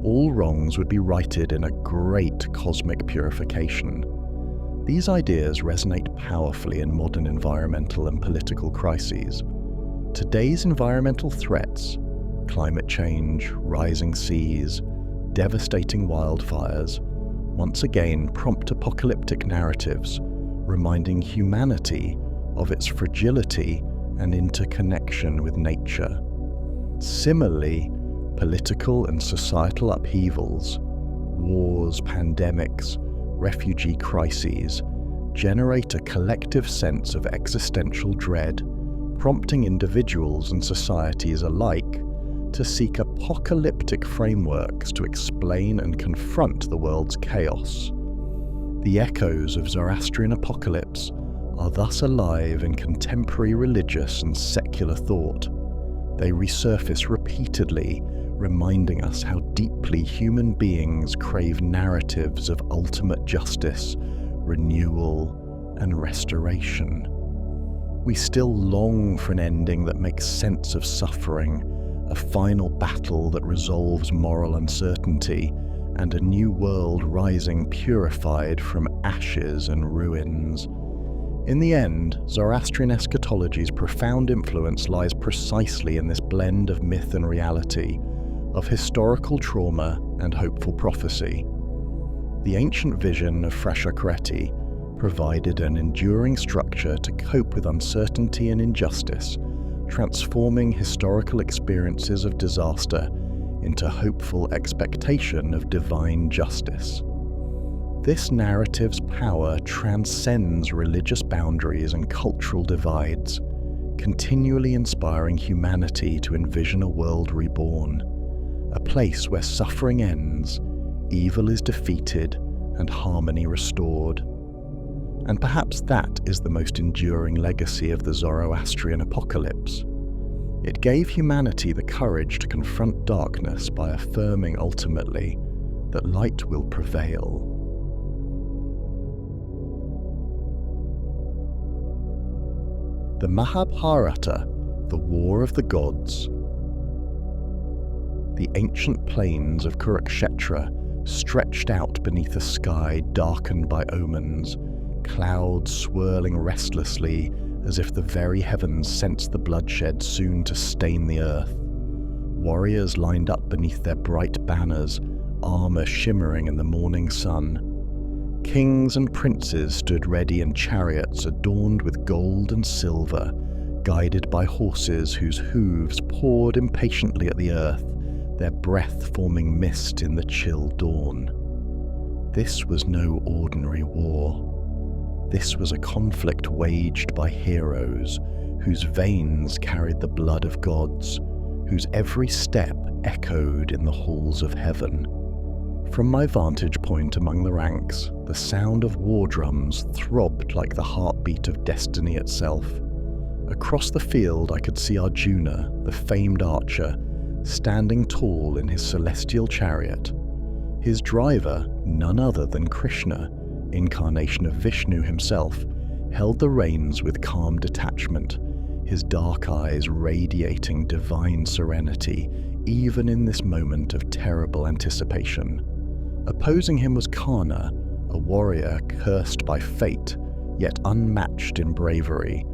All wrongs would be righted in a great cosmic purification. These ideas resonate powerfully in modern environmental and political crises. Today's environmental threats, climate change, rising seas, devastating wildfires, once again prompt apocalyptic narratives, reminding humanity of its fragility and interconnection with nature. Similarly, political and societal upheavals, wars, pandemics, refugee crises, generate a collective sense of existential dread, prompting individuals and societies alike to seek apocalyptic frameworks to explain and confront the world's chaos. The echoes of Zoroastrian apocalypse are thus alive in contemporary religious and secular thought. They resurface repeatedly, reminding us how deeply human beings crave narratives of ultimate justice, renewal, and restoration. We still long for an ending that makes sense of suffering, a final battle that resolves moral uncertainty, and a new world rising purified from ashes and ruins. In the end, Zoroastrian eschatology's profound influence lies precisely in this blend of myth and reality, of historical trauma and hopeful prophecy. The ancient vision of Frashokereti provided an enduring structure to cope with uncertainty and injustice, transforming historical experiences of disaster into hopeful expectation of divine justice. This narrative's power transcends religious boundaries and cultural divides, continually inspiring humanity to envision a world reborn, a place where suffering ends, evil is defeated, and harmony restored. And perhaps that is the most enduring legacy of the Zoroastrian apocalypse. It gave humanity the courage to confront darkness by affirming ultimately that light will prevail. The Mahabharata, the War of the Gods. The ancient plains of Kurukshetra stretched out beneath a sky darkened by omens, clouds swirling restlessly as if the very heavens sensed the bloodshed soon to stain the earth. Warriors lined up beneath their bright banners, armor shimmering in the morning sun. Kings and princes stood ready in chariots adorned with gold and silver, guided by horses whose hooves pawed impatiently at the earth, their breath forming mist in the chill dawn. This was no ordinary war. This was a conflict waged by heroes, whose veins carried the blood of gods, whose every step echoed in the halls of heaven. From my vantage point among the ranks, the sound of war drums throbbed like the heartbeat of destiny itself. Across the field I could see Arjuna, the famed archer, standing tall in his celestial chariot. His driver, none other than Krishna, incarnation of Vishnu himself, held the reins with calm detachment, his dark eyes radiating divine serenity even in this moment of terrible anticipation. Opposing him was Karna, a warrior cursed by fate, yet unmatched in bravery,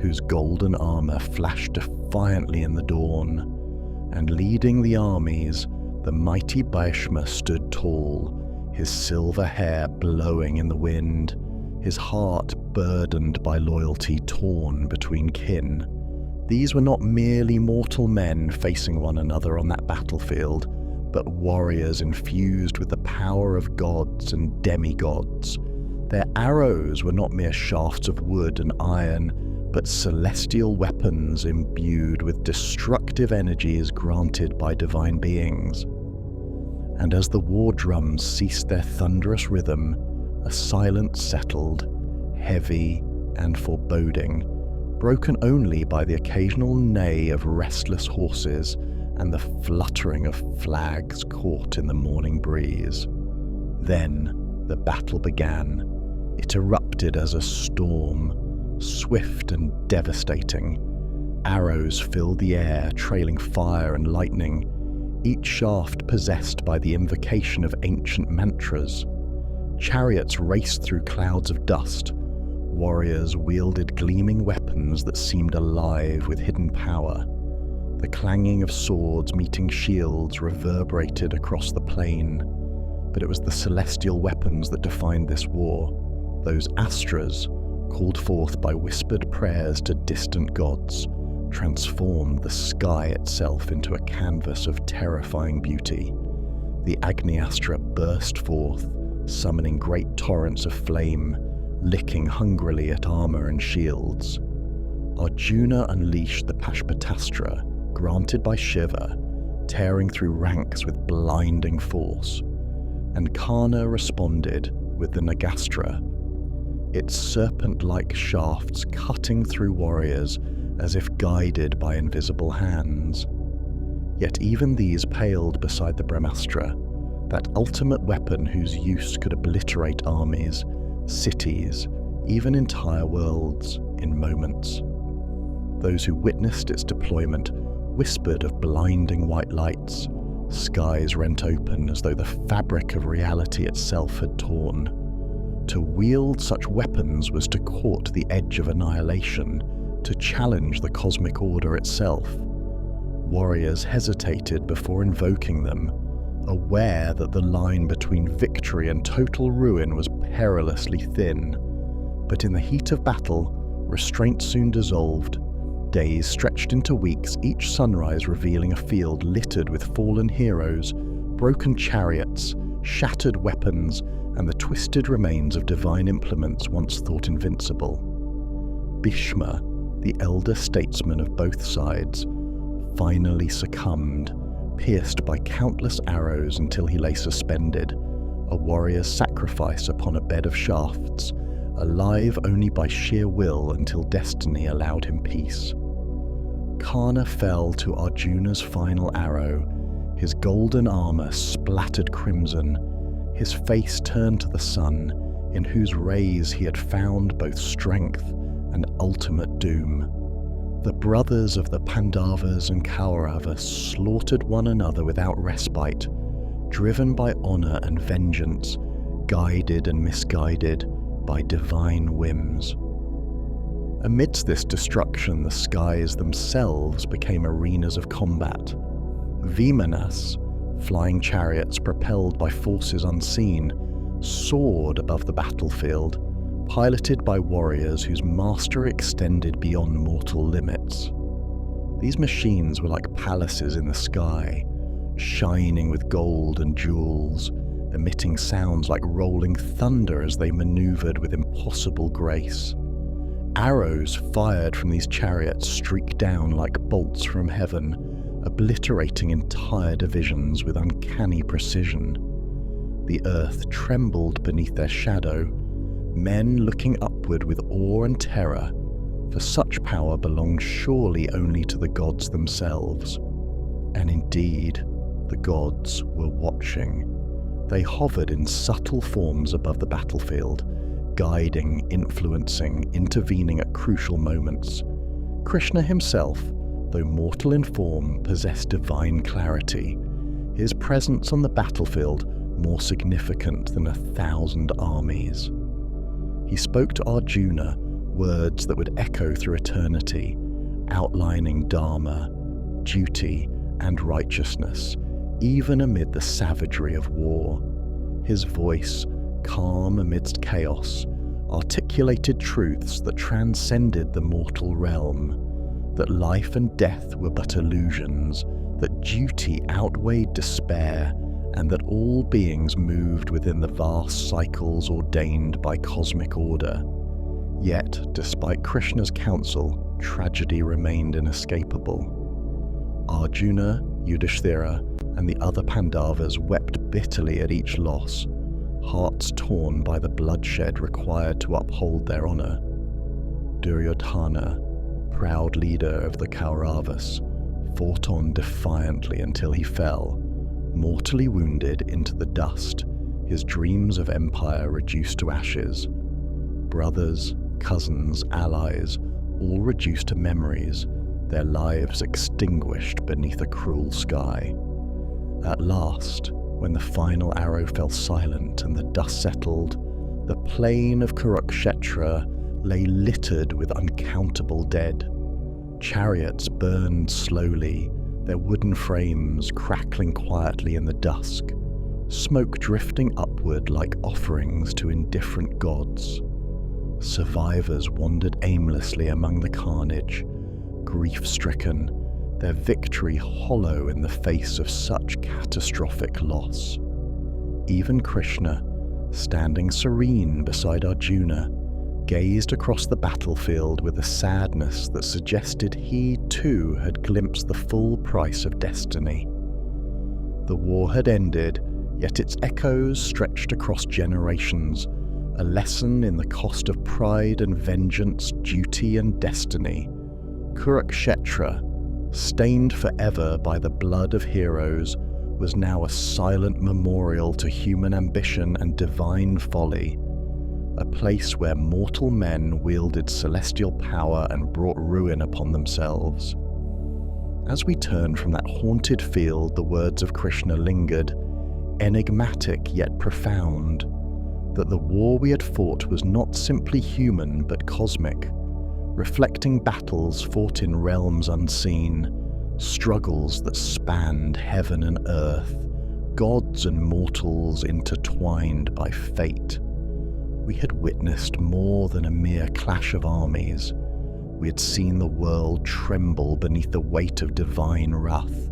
whose golden armor flashed defiantly in the dawn. And leading the armies, the mighty Bhishma stood tall, his silver hair blowing in the wind, his heart burdened by loyalty torn between kin. These were not merely mortal men facing one another on that battlefield, but warriors infused with the power of gods and demigods. Their arrows were not mere shafts of wood and iron, but celestial weapons imbued with destructive energies granted by divine beings. And as the war drums ceased their thunderous rhythm, a silence settled, heavy and foreboding, broken only by the occasional neigh of restless horses and the fluttering of flags caught in the morning breeze. Then the battle began. It erupted as a storm, swift and devastating. Arrows filled the air, trailing fire and lightning, each shaft possessed by the invocation of ancient mantras. Chariots raced through clouds of dust. Warriors wielded gleaming weapons that seemed alive with hidden power. The clanging of swords meeting shields reverberated across the plain. But it was the celestial weapons that defined this war, those astras, called forth by whispered prayers to distant gods, transformed the sky itself into a canvas of terrifying beauty. The Agniastra burst forth, summoning great torrents of flame, licking hungrily at armor and shields. Arjuna unleashed the Pashpatastra, granted by Shiva, tearing through ranks with blinding force, and Karna responded with the Nagastra, its serpent-like shafts cutting through warriors as if guided by invisible hands. Yet even these paled beside the Brahmastra, that ultimate weapon whose use could obliterate armies, cities, even entire worlds in moments. Those who witnessed its deployment whispered of blinding white lights, skies rent open as though the fabric of reality itself had torn. To wield such weapons was to court the edge of annihilation, to challenge the cosmic order itself. Warriors hesitated before invoking them, aware that the line between victory and total ruin was perilously thin. But in the heat of battle, restraint soon dissolved. Days stretched into weeks, each sunrise revealing a field littered with fallen heroes, broken chariots, shattered weapons, and the twisted remains of divine implements once thought invincible. Bhishma, the elder statesman of both sides, finally succumbed, pierced by countless arrows until he lay suspended, a warrior's sacrifice upon a bed of shafts, alive only by sheer will until destiny allowed him peace. Karna fell to Arjuna's final arrow, his golden armor splattered crimson, his face turned to the sun, in whose rays he had found both strength and ultimate doom. The brothers of the Pandavas and Kauravas slaughtered one another without respite, driven by honor and vengeance, guided and misguided by divine whims. Amidst this destruction, the skies themselves became arenas of combat. Vimanas, flying chariots propelled by forces unseen, soared above the battlefield, piloted by warriors whose mastery extended beyond mortal limits. These machines were like palaces in the sky, shining with gold and jewels, emitting sounds like rolling thunder as they maneuvered with impossible grace. Arrows fired from these chariots streaked down like bolts from heaven, obliterating entire divisions with uncanny precision. The earth trembled beneath their shadow, men looking upward with awe and terror, for such power belonged surely only to the gods themselves. And indeed, the gods were watching. They hovered in subtle forms above the battlefield, guiding, influencing, intervening at crucial moments. Krishna himself, though mortal in form, possessed divine clarity, his presence on the battlefield more significant than 1,000 armies. He spoke to Arjuna words that would echo through eternity, outlining dharma, duty, and righteousness, even amid the savagery of war. His voice, calm amidst chaos, articulated truths that transcended the mortal realm, that life and death were but illusions, that duty outweighed despair, and that all beings moved within the vast cycles ordained by cosmic order. Yet, despite Krishna's counsel, tragedy remained inescapable. Arjuna, Yudhishthira, and the other Pandavas wept bitterly at each loss, hearts torn by the bloodshed required to uphold their honor. Duryodhana, proud leader of the Kauravas, fought on defiantly until he fell, mortally wounded into the dust, his dreams of empire reduced to ashes. Brothers, cousins, allies, all reduced to memories, their lives extinguished beneath a cruel sky. At last, when the final arrow fell silent and the dust settled, the plain of Kurukshetra lay littered with uncountable dead. Chariots burned slowly, their wooden frames crackling quietly in the dusk, smoke drifting upward like offerings to indifferent gods. Survivors wandered aimlessly among the carnage, grief-stricken, their victory hollow in the face of such catastrophic loss. Even Krishna, standing serene beside Arjuna, gazed across the battlefield with a sadness that suggested he too had glimpsed the full price of destiny. The war had ended, yet its echoes stretched across generations, a lesson in the cost of pride and vengeance, duty and destiny. Kurukshetra, stained forever by the blood of heroes, was now a silent memorial to human ambition and divine folly, a place where mortal men wielded celestial power and brought ruin upon themselves. As we turned from that haunted field, the words of Krishna lingered, enigmatic yet profound, that the war we had fought was not simply human but cosmic, reflecting battles fought in realms unseen, struggles that spanned heaven and earth, gods and mortals intertwined by fate. We had witnessed more than a mere clash of armies. We had seen the world tremble beneath the weight of divine wrath,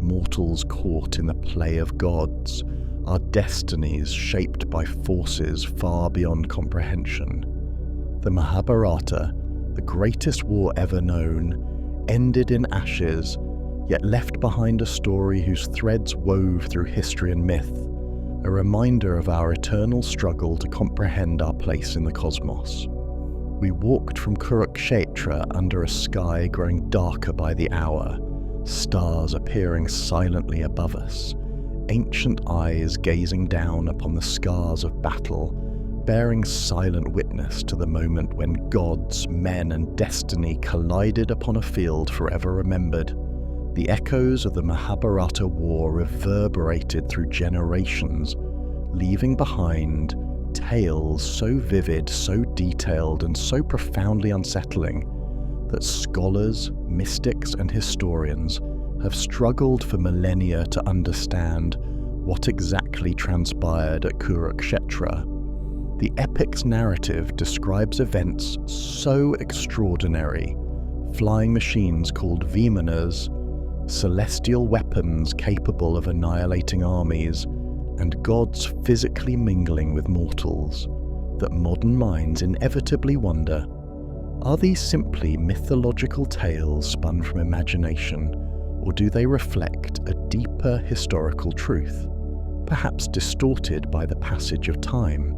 mortals caught in the play of gods, our destinies shaped by forces far beyond comprehension. The Mahabharata, the greatest war ever known, ended in ashes, yet left behind a story whose threads wove through history and myth, a reminder of our eternal struggle to comprehend our place in the cosmos. We walked from Kurukshetra under a sky growing darker by the hour, stars appearing silently above us, ancient eyes gazing down upon the scars of battle, bearing silent witness to the moment when gods, men, and destiny collided upon a field forever remembered. The echoes of the Mahabharata war reverberated through generations, leaving behind tales so vivid, so detailed, and so profoundly unsettling that scholars, mystics, and historians have struggled for millennia to understand what exactly transpired at Kurukshetra. The epic's narrative describes events so extraordinary, flying machines called Vimanas, celestial weapons capable of annihilating armies, and gods physically mingling with mortals, that modern minds inevitably wonder, are these simply mythological tales spun from imagination, or do they reflect a deeper historical truth, perhaps distorted by the passage of time?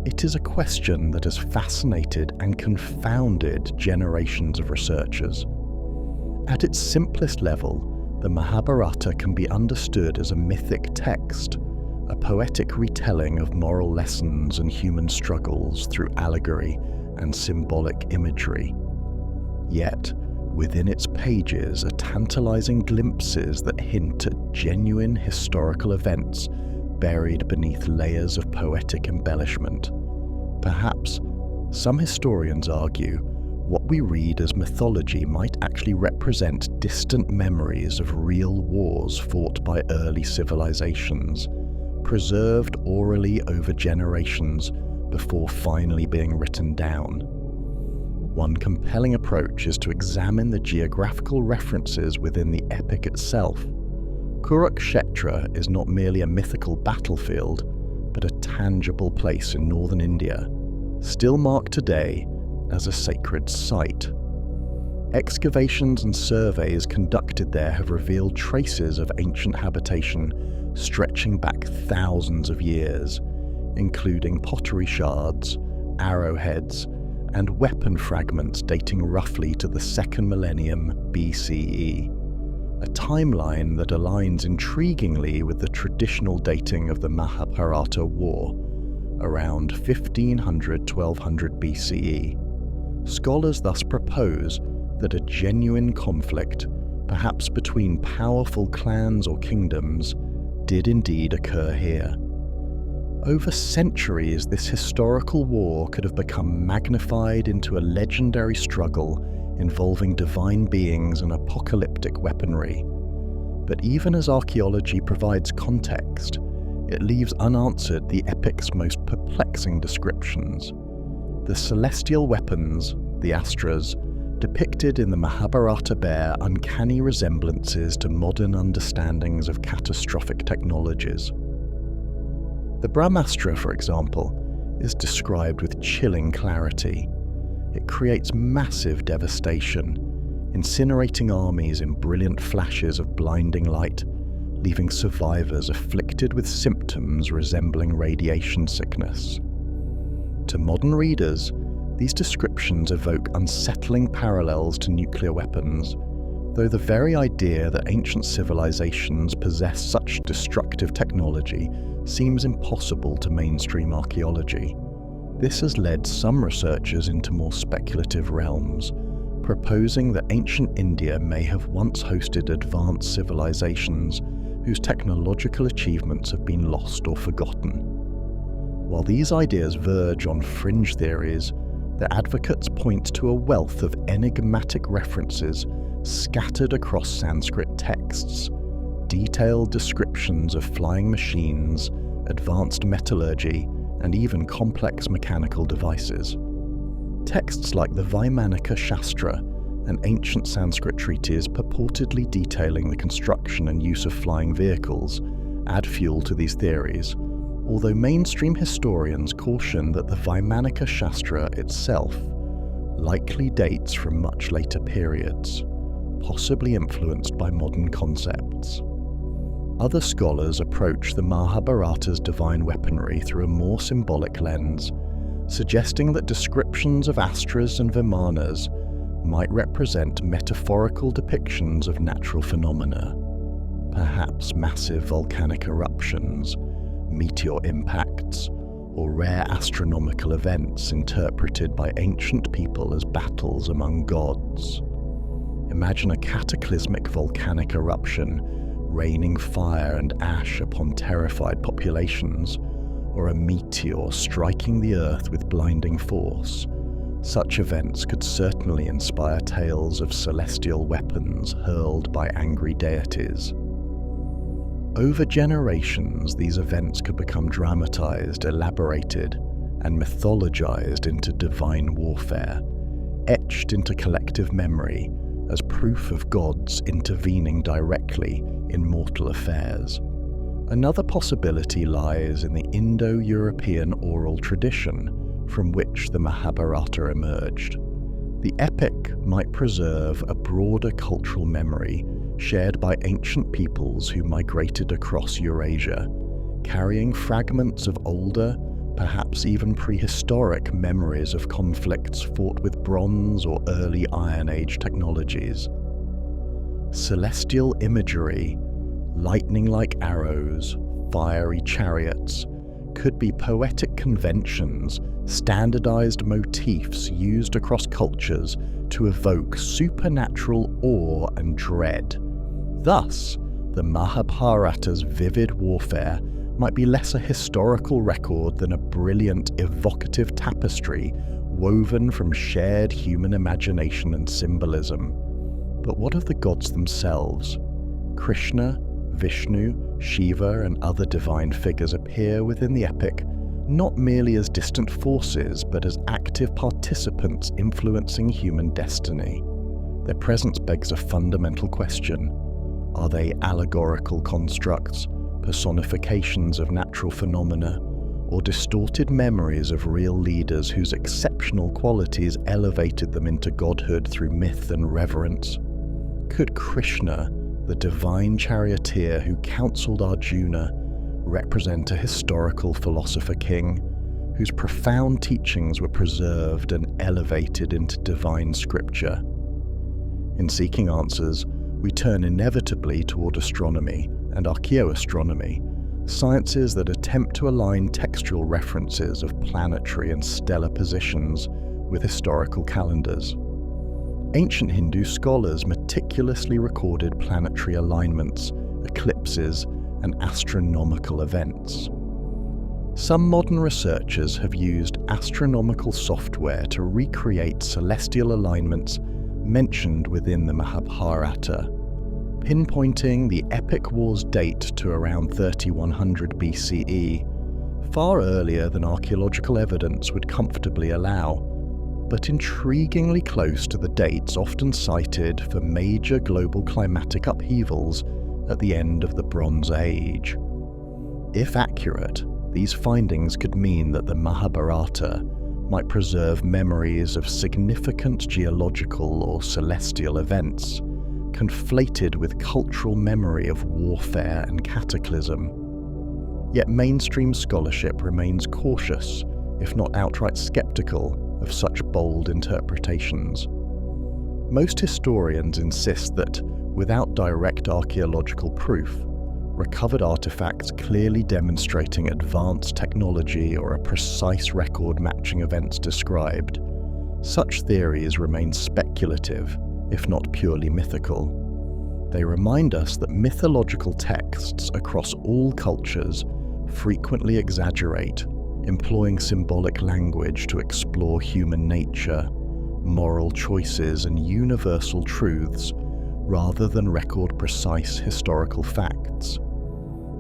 It is a question that has fascinated and confounded generations of researchers. At its simplest level, the Mahabharata can be understood as a mythic text, a poetic retelling of moral lessons and human struggles through allegory and symbolic imagery. Yet, within its pages are tantalizing glimpses that hint at genuine historical events buried beneath layers of poetic embellishment. Perhaps, some historians argue, what we read as mythology might actually represent distant memories of real wars fought by early civilizations, preserved orally over generations before finally being written down. One compelling approach is to examine the geographical references within the epic itself. Kurukshetra is not merely a mythical battlefield, but a tangible place in northern India, still marked today as a sacred site. Excavations and surveys conducted there have revealed traces of ancient habitation stretching back thousands of years, including pottery shards, arrowheads, and weapon fragments dating roughly to the 2nd millennium BCE, a timeline that aligns intriguingly with the traditional dating of the Mahabharata war, around 1500–1200 BCE. Scholars thus propose that a genuine conflict, perhaps between powerful clans or kingdoms, did indeed occur here. Over centuries, this historical war could have become magnified into a legendary struggle involving divine beings and apocalyptic weaponry. But even as archaeology provides context, it leaves unanswered the epic's most perplexing descriptions. The celestial weapons, the astras, depicted in the Mahabharata bear uncanny resemblances to modern understandings of catastrophic technologies. The Brahmastra, for example, is described with chilling clarity. It creates massive devastation, incinerating armies in brilliant flashes of blinding light, leaving survivors afflicted with symptoms resembling radiation sickness. To modern readers, these descriptions evoke unsettling parallels to nuclear weapons, though the very idea that ancient civilizations possess such destructive technology seems impossible to mainstream archaeology. This has led some researchers into more speculative realms, proposing that ancient India may have once hosted advanced civilizations whose technological achievements have been lost or forgotten. While these ideas verge on fringe theories, their advocates point to a wealth of enigmatic references scattered across Sanskrit texts, detailed descriptions of flying machines, advanced metallurgy, and even complex mechanical devices. Texts like the Vaimanika Shastra, an ancient Sanskrit treatise purportedly detailing the construction and use of flying vehicles, add fuel to these theories, although mainstream historians caution that the Vaimanika Shastra itself likely dates from much later periods, possibly influenced by modern concepts. Other scholars approach the Mahabharata's divine weaponry through a more symbolic lens, suggesting that descriptions of astras and vimanas might represent metaphorical depictions of natural phenomena, perhaps massive volcanic eruptions, meteor impacts, or rare astronomical events interpreted by ancient people as battles among gods. Imagine a cataclysmic volcanic eruption raining fire and ash upon terrified populations, or a meteor striking the earth with blinding force. Such events could certainly inspire tales of celestial weapons hurled by angry deities. Over generations, these events could become dramatized, elaborated, and mythologized into divine warfare, etched into collective memory as proof of gods intervening directly in mortal affairs. Another possibility lies in the Indo-European oral tradition from which the Mahabharata emerged. The epic might preserve a broader cultural memory shared by ancient peoples who migrated across Eurasia, carrying fragments of older, perhaps even prehistoric memories of conflicts fought with bronze or early Iron Age technologies. Celestial imagery, lightning-like arrows, fiery chariots, could be poetic conventions, standardized motifs used across cultures to evoke supernatural awe and dread. Thus, the Mahabharata's vivid warfare might be less a historical record than a brilliant, evocative tapestry woven from shared human imagination and symbolism. But what of the gods themselves? Krishna, Vishnu, Shiva, and other divine figures appear within the epic not merely as distant forces, but as active participants influencing human destiny. Their presence begs a fundamental question. Are they allegorical constructs, personifications of natural phenomena, or distorted memories of real leaders whose exceptional qualities elevated them into godhood through myth and reverence? Could Krishna, the divine charioteer who counseled Arjuna, represent a historical philosopher king whose profound teachings were preserved and elevated into divine scripture? In seeking answers, we turn inevitably toward astronomy and archaeoastronomy, sciences that attempt to align textual references of planetary and stellar positions with historical calendars. Ancient Hindu scholars meticulously recorded planetary alignments, eclipses, and astronomical events. Some modern researchers have used astronomical software to recreate celestial alignments mentioned within the Mahabharata, pinpointing the epic war's date to around 3100 BCE, far earlier than archaeological evidence would comfortably allow, but intriguingly close to the dates often cited for major global climatic upheavals at the end of the Bronze Age. If accurate, these findings could mean that the Mahabharata might preserve memories of significant geological or celestial events, conflated with cultural memory of warfare and cataclysm. Yet mainstream scholarship remains cautious, if not outright skeptical, of such bold interpretations. Most historians insist that, without direct archaeological proof, recovered artifacts clearly demonstrating advanced technology or a precise record matching events described, such theories remain speculative, if not purely mythical. They remind us that mythological texts across all cultures frequently exaggerate, employing symbolic language to explore human nature, moral choices, and universal truths, rather than record precise historical facts.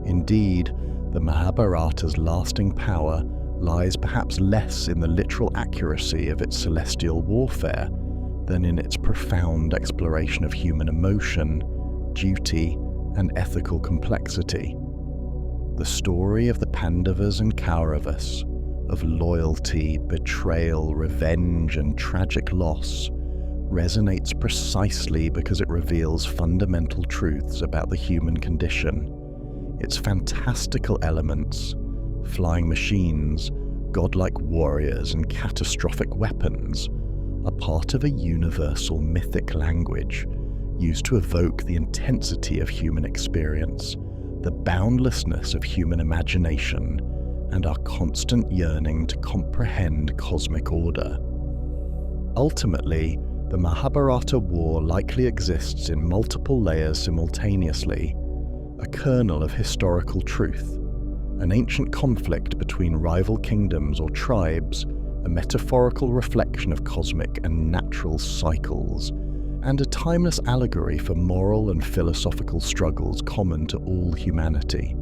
Indeed, the Mahabharata's lasting power lies perhaps less in the literal accuracy of its celestial warfare than in its profound exploration of human emotion, duty, and ethical complexity. the story of the Pandavas and Kauravas, of loyalty, betrayal, revenge, and tragic loss, resonates precisely because it reveals fundamental truths about the human condition. Its fantastical elements, flying machines, godlike warriors, and catastrophic weapons, are part of a universal mythic language used to evoke the intensity of human experience, the boundlessness of human imagination, and our constant yearning to comprehend cosmic order. Ultimately, the Mahabharata war likely exists in multiple layers simultaneously: a kernel of historical truth, an ancient conflict between rival kingdoms or tribes, a metaphorical reflection of cosmic and natural cycles, and a timeless allegory for moral and philosophical struggles common to all humanity.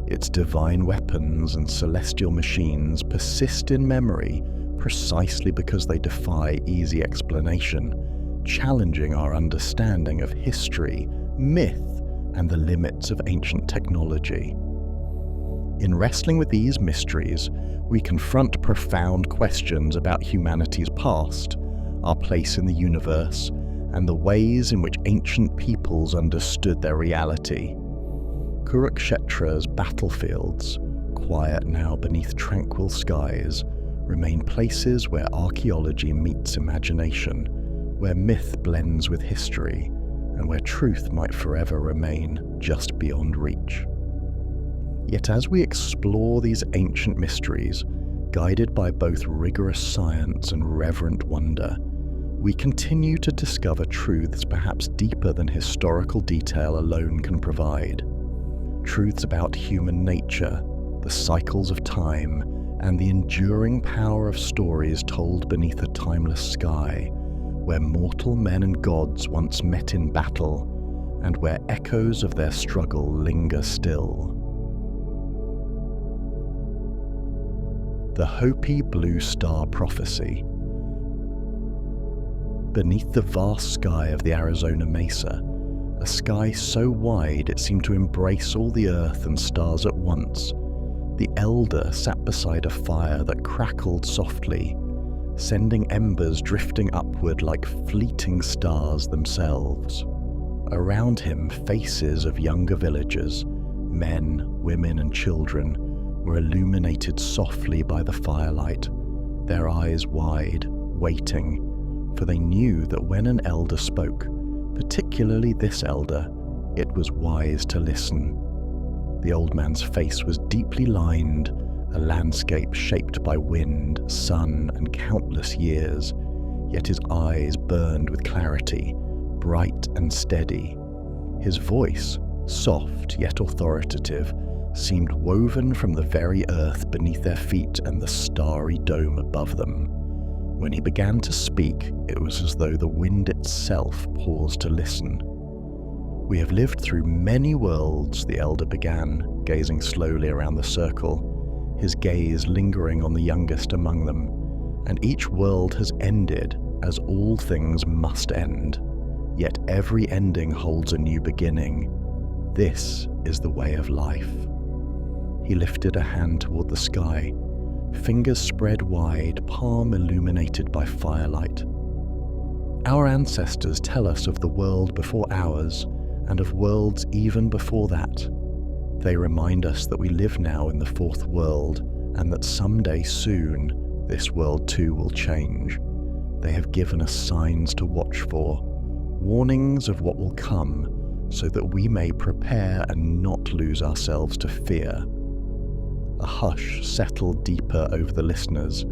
Its divine weapons and celestial machines persist in memory precisely because they defy easy explanation, challenging our understanding of history, myth, and the limits of ancient technology. In wrestling with these mysteries, we confront profound questions about humanity's past, our place in the universe, and the ways in which ancient peoples understood their reality. Kurukshetra's battlefields, quiet now beneath tranquil skies, remain places where archaeology meets imagination, where myth blends with history, and where truth might forever remain just beyond reach. Yet as we explore these ancient mysteries, guided by both rigorous science and reverent wonder, we continue to discover truths perhaps deeper than historical detail alone can provide. Truths about human nature, the cycles of time, and the enduring power of stories told beneath a timeless sky, where mortal men and gods once met in battle, and where echoes of their struggle linger still. The Hopi Blue Star Prophecy. Beneath the vast sky of the Arizona Mesa, a sky so wide it seemed to embrace all the earth and stars at once, the elder sat beside a fire that crackled softly, sending embers drifting upward like fleeting stars themselves. Around him, faces of younger villagers, men, women, and children, were illuminated softly by the firelight, their eyes wide, waiting, for they knew that when an elder spoke, particularly this elder, it was wise to listen. The old man's face was deeply lined, a landscape shaped by wind, sun, and countless years, yet his eyes burned with clarity, bright and steady. His voice, soft yet authoritative, seemed woven from the very earth beneath their feet and the starry dome above them. When he began to speak, it was as though the wind itself paused to listen. "We have lived through many worlds," the elder began, gazing slowly around the circle, his gaze lingering on the youngest among them, "and each world has ended, as all things must end. Yet every ending holds a new beginning. This is the way of life." He lifted a hand toward the sky, fingers spread wide, palm illuminated by firelight. "Our ancestors tell us of the world before ours, and of worlds even before that. They remind us that we live now in the fourth world, and that someday soon, this world too will change. They have given us signs to watch for, warnings of what will come, so that we may prepare and not lose ourselves to fear." A hush settled deeper over the listeners.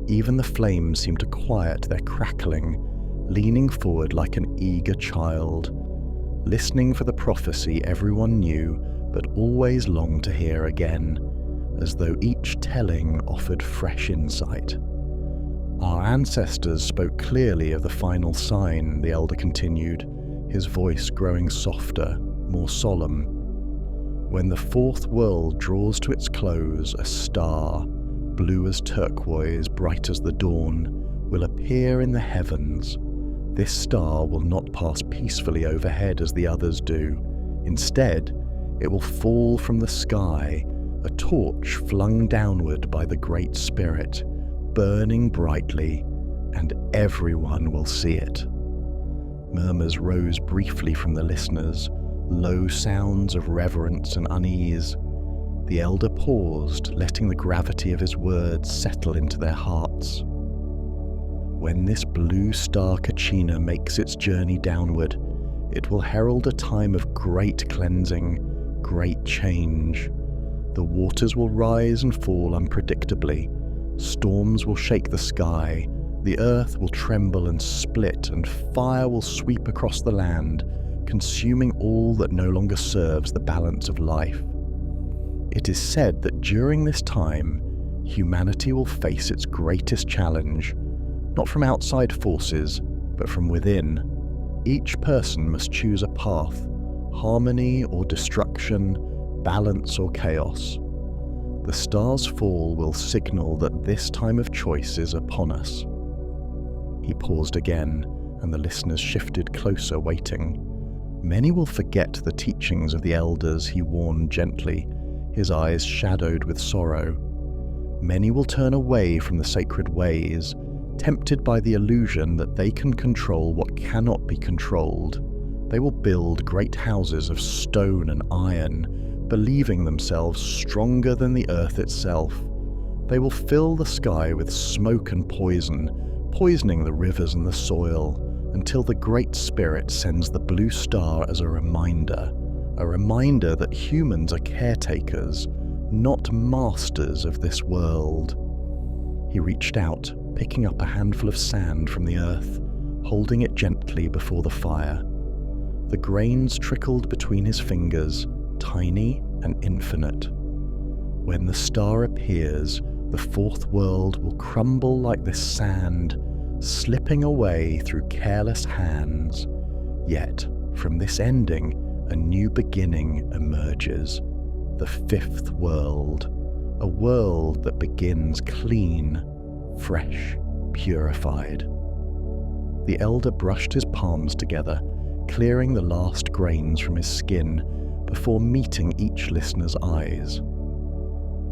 Even the flames seemed to quiet their crackling, leaning forward like an eager child, listening for the prophecy everyone knew but always longed to hear again, as though each telling offered fresh insight. "Our ancestors spoke clearly of the final sign," the elder continued, his voice growing softer, more solemn. "When the fourth world draws to its close, a star, blue as turquoise, bright as the dawn, will appear in the heavens. This star will not pass peacefully overhead as the others do. Instead, It will fall from the sky, a torch flung downward by the Great Spirit, burning brightly, and everyone will see it. Murmurs rose briefly from the listeners, low sounds of reverence and unease. The elder paused, letting the gravity of his words settle into their hearts. When this blue star Kachina makes its journey downward, it will herald a time of great cleansing, great change. The waters will rise and fall unpredictably. Storms will shake the sky. The earth will tremble and split, and fire will sweep across the land, consuming all that no longer serves the balance of life. It is said that during this time, humanity will face its greatest challenge, not from outside forces, but from within. Each person must choose a path, harmony or destruction, balance or chaos. The star's fall will signal that this time of choice is upon us. He paused again, and the listeners shifted closer, waiting. Many will forget the teachings of the elders, he warned gently, his eyes shadowed with sorrow. Many will turn away from the sacred ways, tempted by the illusion that they can control what cannot be controlled. They will build great houses of stone and iron, believing themselves stronger than the earth itself. They will fill the sky with smoke and poisoning the rivers and the soil, until the Great Spirit sends the blue star as a reminder that humans are caretakers, not masters of this world. He reached out, picking up a handful of sand from the earth, holding it gently before the fire. The grains trickled between his fingers, tiny and infinite. When the star appears, the fourth world will crumble like this sand, slipping away through careless hands. Yet, from this ending, a new beginning emerges. The fifth world. A world that begins clean, fresh, purified. The elder brushed his palms together, clearing the last grains from his skin before meeting each listener's eyes.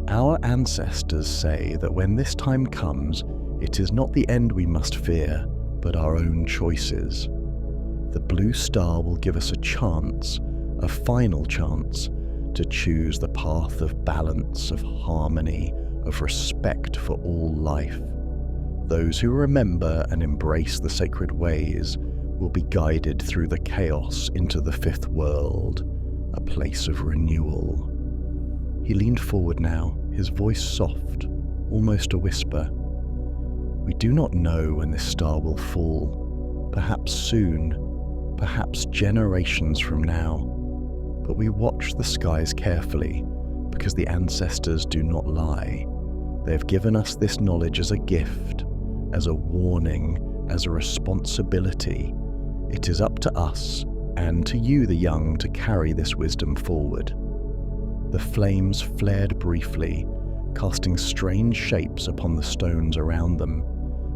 Our ancestors say that when this time comes, it is not the end we must fear, but our own choices. The blue star will give us a chance, a final chance, to choose the path of balance, of harmony, of respect for all life. Those who remember and embrace the sacred ways will be guided through the chaos into the fifth world, a place of renewal. He leaned forward now, his voice soft, almost a whisper. We do not know when this star will fall, perhaps soon, perhaps generations from now, but we watch the skies carefully because the ancestors do not lie. They have given us this knowledge as a gift, as a warning, as a responsibility. It is up to us and to you, the young, to carry this wisdom forward. The flames flared briefly, casting strange shapes upon the stones around them.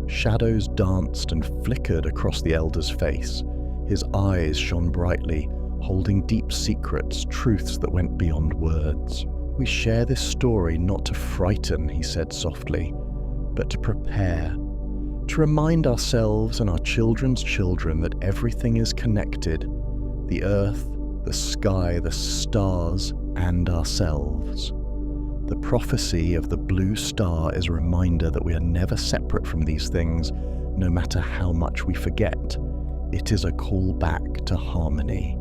Shadows danced and flickered across the elder's face. His eyes shone brightly, holding deep secrets, truths that went beyond words. We share this story not to frighten, he said softly, but to prepare. To remind ourselves and our children's children that everything is connected. The earth, the sky, the stars, and ourselves. The prophecy of the blue star is a reminder that we are never separate from these things, no matter how much we forget. It is a call back to harmony.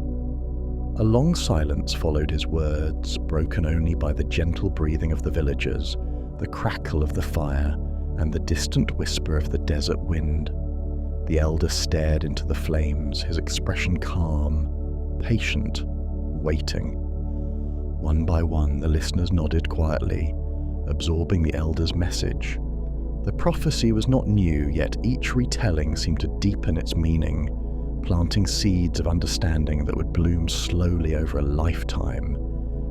A long silence followed his words, broken only by the gentle breathing of the villagers, the crackle of the fire, and the distant whisper of the desert wind. The elder stared into the flames, his expression calm, patient, waiting. One by one, the listeners nodded quietly, absorbing the elder's message. The prophecy was not new, yet each retelling seemed to deepen its meaning, planting seeds of understanding that would bloom slowly over a lifetime.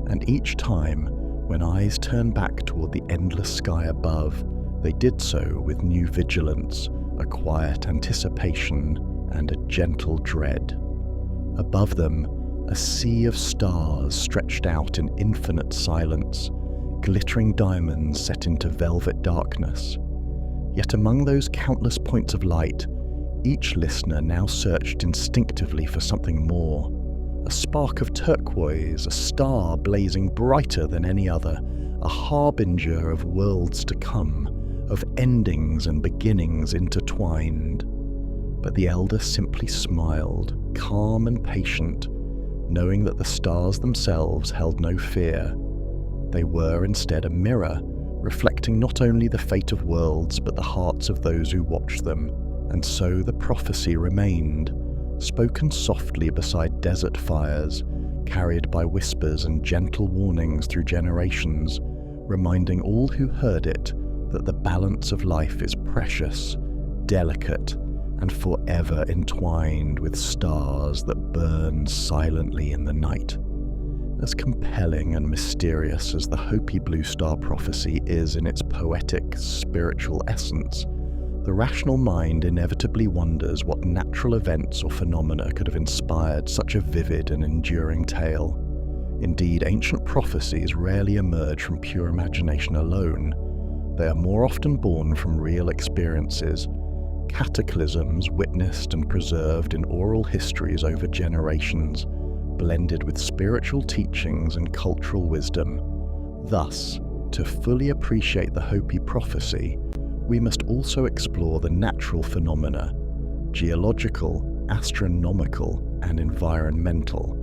And each time, when eyes turned back toward the endless sky above, they did so with new vigilance, a quiet anticipation, and a gentle dread. Above them, a sea of stars stretched out in infinite silence, glittering diamonds set into velvet darkness. Yet among those countless points of light, each listener now searched instinctively for something more. A spark of turquoise, a star blazing brighter than any other, a harbinger of worlds to come, of endings and beginnings intertwined. But the elder simply smiled, calm and patient, knowing that the stars themselves held no fear. They were instead a mirror, reflecting not only the fate of worlds but the hearts of those who watched them. And so the prophecy remained, spoken softly beside desert fires, carried by whispers and gentle warnings through generations, reminding all who heard it that the balance of life is precious, delicate, and forever entwined with stars that burn silently in the night. As compelling and mysterious as the Hopi Blue Star prophecy is in its poetic, spiritual essence, the rational mind inevitably wonders what natural events or phenomena could have inspired such a vivid and enduring tale. Indeed, ancient prophecies rarely emerge from pure imagination alone. They are more often born from real experiences, cataclysms witnessed and preserved in oral histories over generations, blended with spiritual teachings and cultural wisdom. Thus, to fully appreciate the Hopi prophecy, we must also explore the natural phenomena, geological, astronomical, and environmental,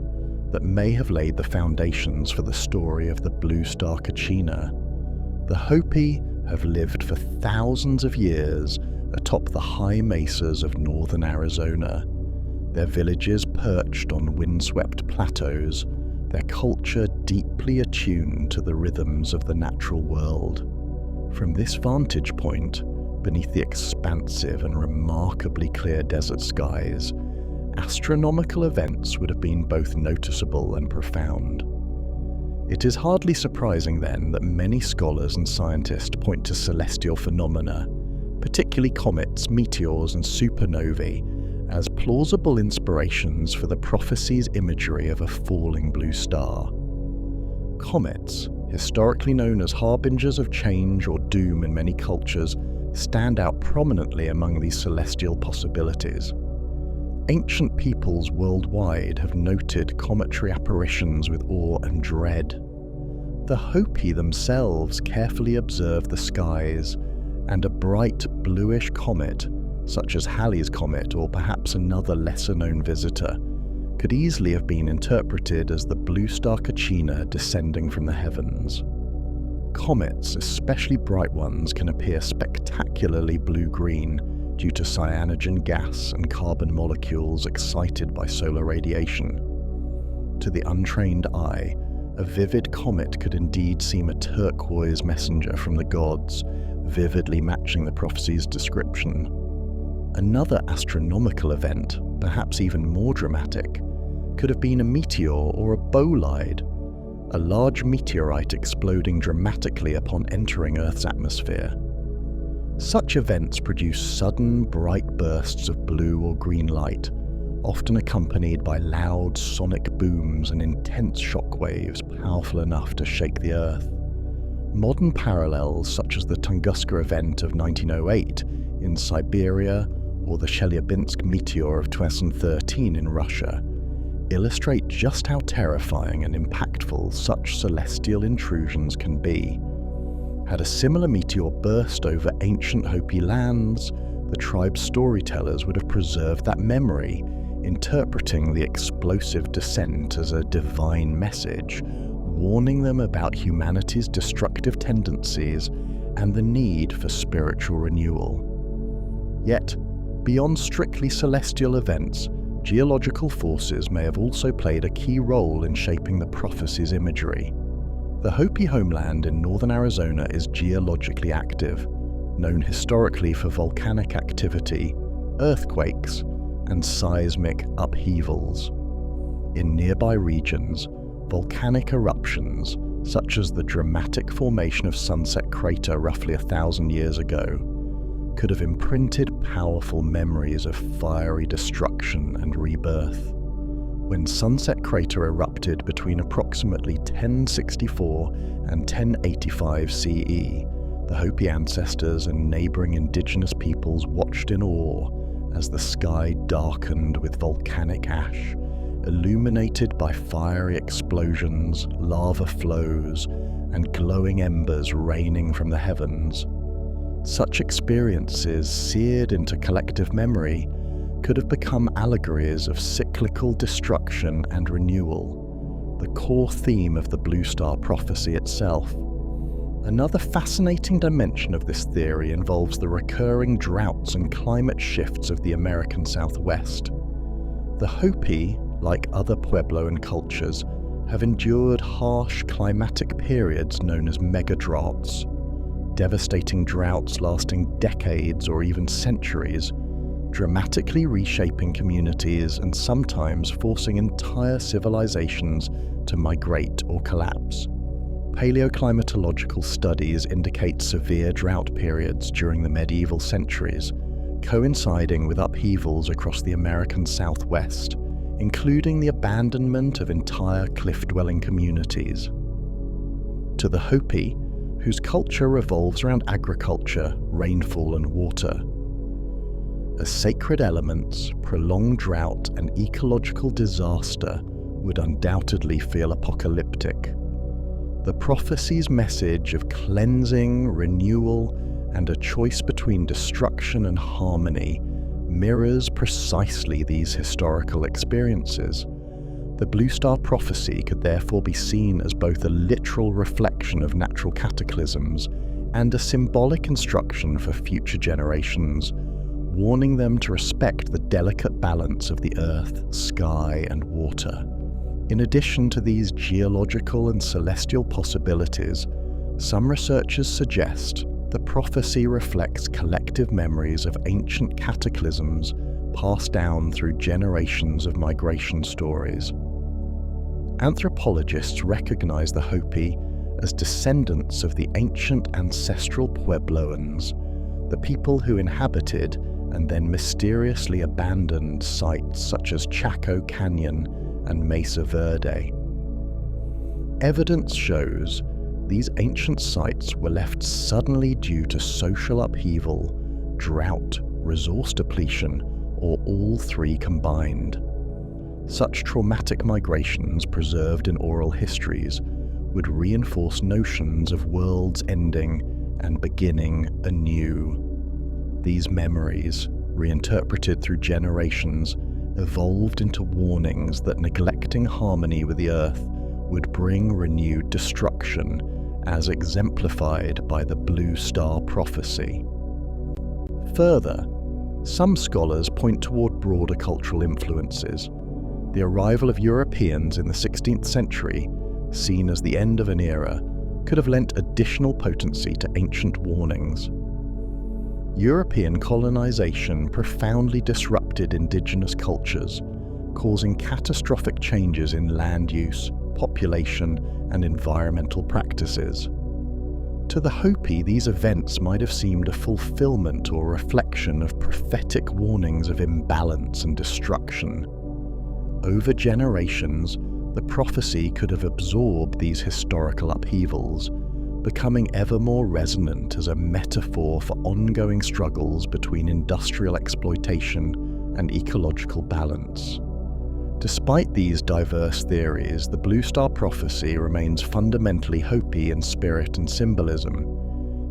that may have laid the foundations for the story of the Blue Star Kachina. The Hopi have lived for thousands of years atop the high mesas of northern Arizona, their villages perched on windswept plateaus, their culture deeply attuned to the rhythms of the natural world. From this vantage point, beneath the expansive and remarkably clear desert skies, astronomical events would have been both noticeable and profound. It is hardly surprising then that many scholars and scientists point to celestial phenomena, particularly comets, meteors, and supernovae, as plausible inspirations for the prophecy's imagery of a falling blue star. Comets, historically known as harbingers of change or doom in many cultures, stand out prominently among these celestial possibilities. Ancient peoples worldwide have noted cometary apparitions with awe and dread. The Hopi themselves carefully observe the skies, and a bright bluish comet, such as Halley's Comet or perhaps another lesser-known visitor, could easily have been interpreted as the Blue Star Kachina descending from the heavens. Comets, especially bright ones, can appear spectacularly blue-green due to cyanogen gas and carbon molecules excited by solar radiation. To the untrained eye, a vivid comet could indeed seem a turquoise messenger from the gods, vividly matching the prophecy's description. Another astronomical event, perhaps even more dramatic, could have been a meteor or a bolide, a large meteorite exploding dramatically upon entering Earth's atmosphere. Such events produce sudden, bright bursts of blue or green light, often accompanied by loud sonic booms and intense shock waves powerful enough to shake the Earth. Modern parallels such as the Tunguska event of 1908 in Siberia or the Chelyabinsk meteor of 2013 in Russia illustrate just how terrifying and impactful such celestial intrusions can be. Had a similar meteor burst over ancient Hopi lands, the tribe's storytellers would have preserved that memory, interpreting the explosive descent as a divine message, warning them about humanity's destructive tendencies and the need for spiritual renewal. Yet, beyond strictly celestial events, geological forces may have also played a key role in shaping the prophecy's imagery. The Hopi homeland in northern Arizona is geologically active, known historically for volcanic activity, earthquakes, and seismic upheavals. In nearby regions, volcanic eruptions, such as the dramatic formation of Sunset Crater roughly 1,000 years ago, could have imprinted powerful memories of fiery destruction and rebirth. when Sunset Crater erupted between approximately 1064 and 1085 CE, the Hopi ancestors and neighboring indigenous peoples watched in awe as the sky darkened with volcanic ash, illuminated by fiery explosions, lava flows, and glowing embers raining from the heavens. Such experiences, seared into collective memory, could have become allegories of cyclical destruction and renewal, the core theme of the Blue Star prophecy itself. Another fascinating dimension of this theory involves the recurring droughts and climate shifts of the American Southwest. The Hopi, like other Puebloan cultures, have endured harsh climatic periods known as megadroughts, devastating droughts lasting decades or even centuries, dramatically reshaping communities and sometimes forcing entire civilizations to migrate or collapse. Paleoclimatological studies indicate severe drought periods during the medieval centuries, coinciding with upheavals across the American Southwest, including the abandonment of entire cliff-dwelling communities. To the Hopi, whose culture revolves around agriculture, rainfall and water, as sacred elements, prolonged drought and ecological disaster would undoubtedly feel apocalyptic. The prophecy's message of cleansing, renewal, and a choice between destruction and harmony mirrors precisely these historical experiences. The Blue Star prophecy could therefore be seen as both a literal reflection of natural cataclysms and a symbolic instruction for future generations, warning them to respect the delicate balance of the earth, sky, and water. In addition to these geological and celestial possibilities, some researchers suggest the prophecy reflects collective memories of ancient cataclysms passed down through generations of migration stories. Anthropologists recognize the Hopi as descendants of the ancient ancestral Puebloans, the people who inhabited and then mysteriously abandoned sites such as Chaco Canyon and Mesa Verde. Evidence shows these ancient sites were left suddenly due to social upheaval, drought, resource depletion, or all three combined. Such traumatic migrations preserved in oral histories would reinforce notions of worlds ending and beginning anew. These memories, reinterpreted through generations, evolved into warnings that neglecting harmony with the earth would bring renewed destruction, as exemplified by the Blue Star prophecy. Further, some scholars point toward broader cultural influences. The arrival of Europeans in the 16th century, seen as the end of an era, could have lent additional potency to ancient warnings. European colonization profoundly disrupted indigenous cultures, causing catastrophic changes in land use, population, and environmental practices. To the Hopi, these events might have seemed a fulfillment or reflection of prophetic warnings of imbalance and destruction. Over generations, the prophecy could have absorbed these historical upheavals, becoming ever more resonant as a metaphor for ongoing struggles between industrial exploitation and ecological balance. Despite these diverse theories, the Blue Star prophecy remains fundamentally Hopi in spirit and symbolism.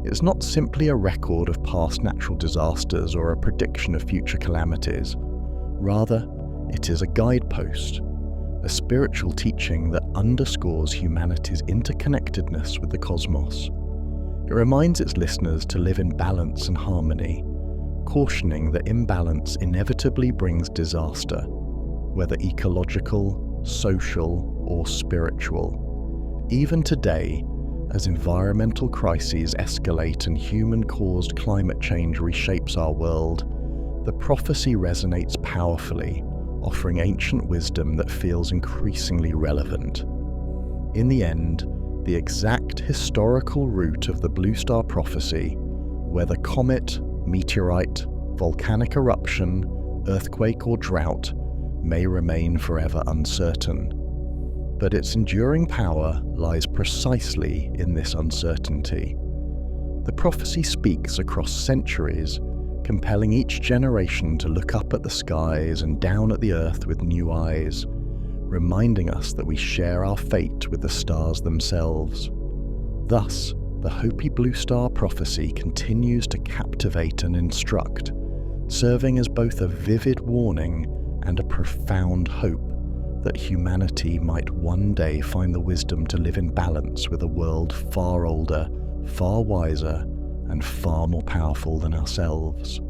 It's not simply a record of past natural disasters or a prediction of future calamities. Rather, it is a guidepost, a spiritual teaching that underscores humanity's interconnectedness with the cosmos. It reminds its listeners to live in balance and harmony, cautioning that imbalance inevitably brings disaster, whether ecological, social, or spiritual. Even today, as environmental crises escalate and human-caused climate change reshapes our world, the prophecy resonates powerfully, offering ancient wisdom that feels increasingly relevant. In the end, the exact historical root of the Blue Star prophecy, whether comet, meteorite, volcanic eruption, earthquake, or drought, may remain forever uncertain. But its enduring power lies precisely in this uncertainty. The prophecy speaks across centuries, compelling each generation to look up at the skies and down at the earth with new eyes, reminding us that we share our fate with the stars themselves. Thus, the Hopi Blue Star prophecy continues to captivate and instruct, serving as both a vivid warning and a profound hope that humanity might one day find the wisdom to live in balance with a world far older, far wiser, and far more powerful than ourselves.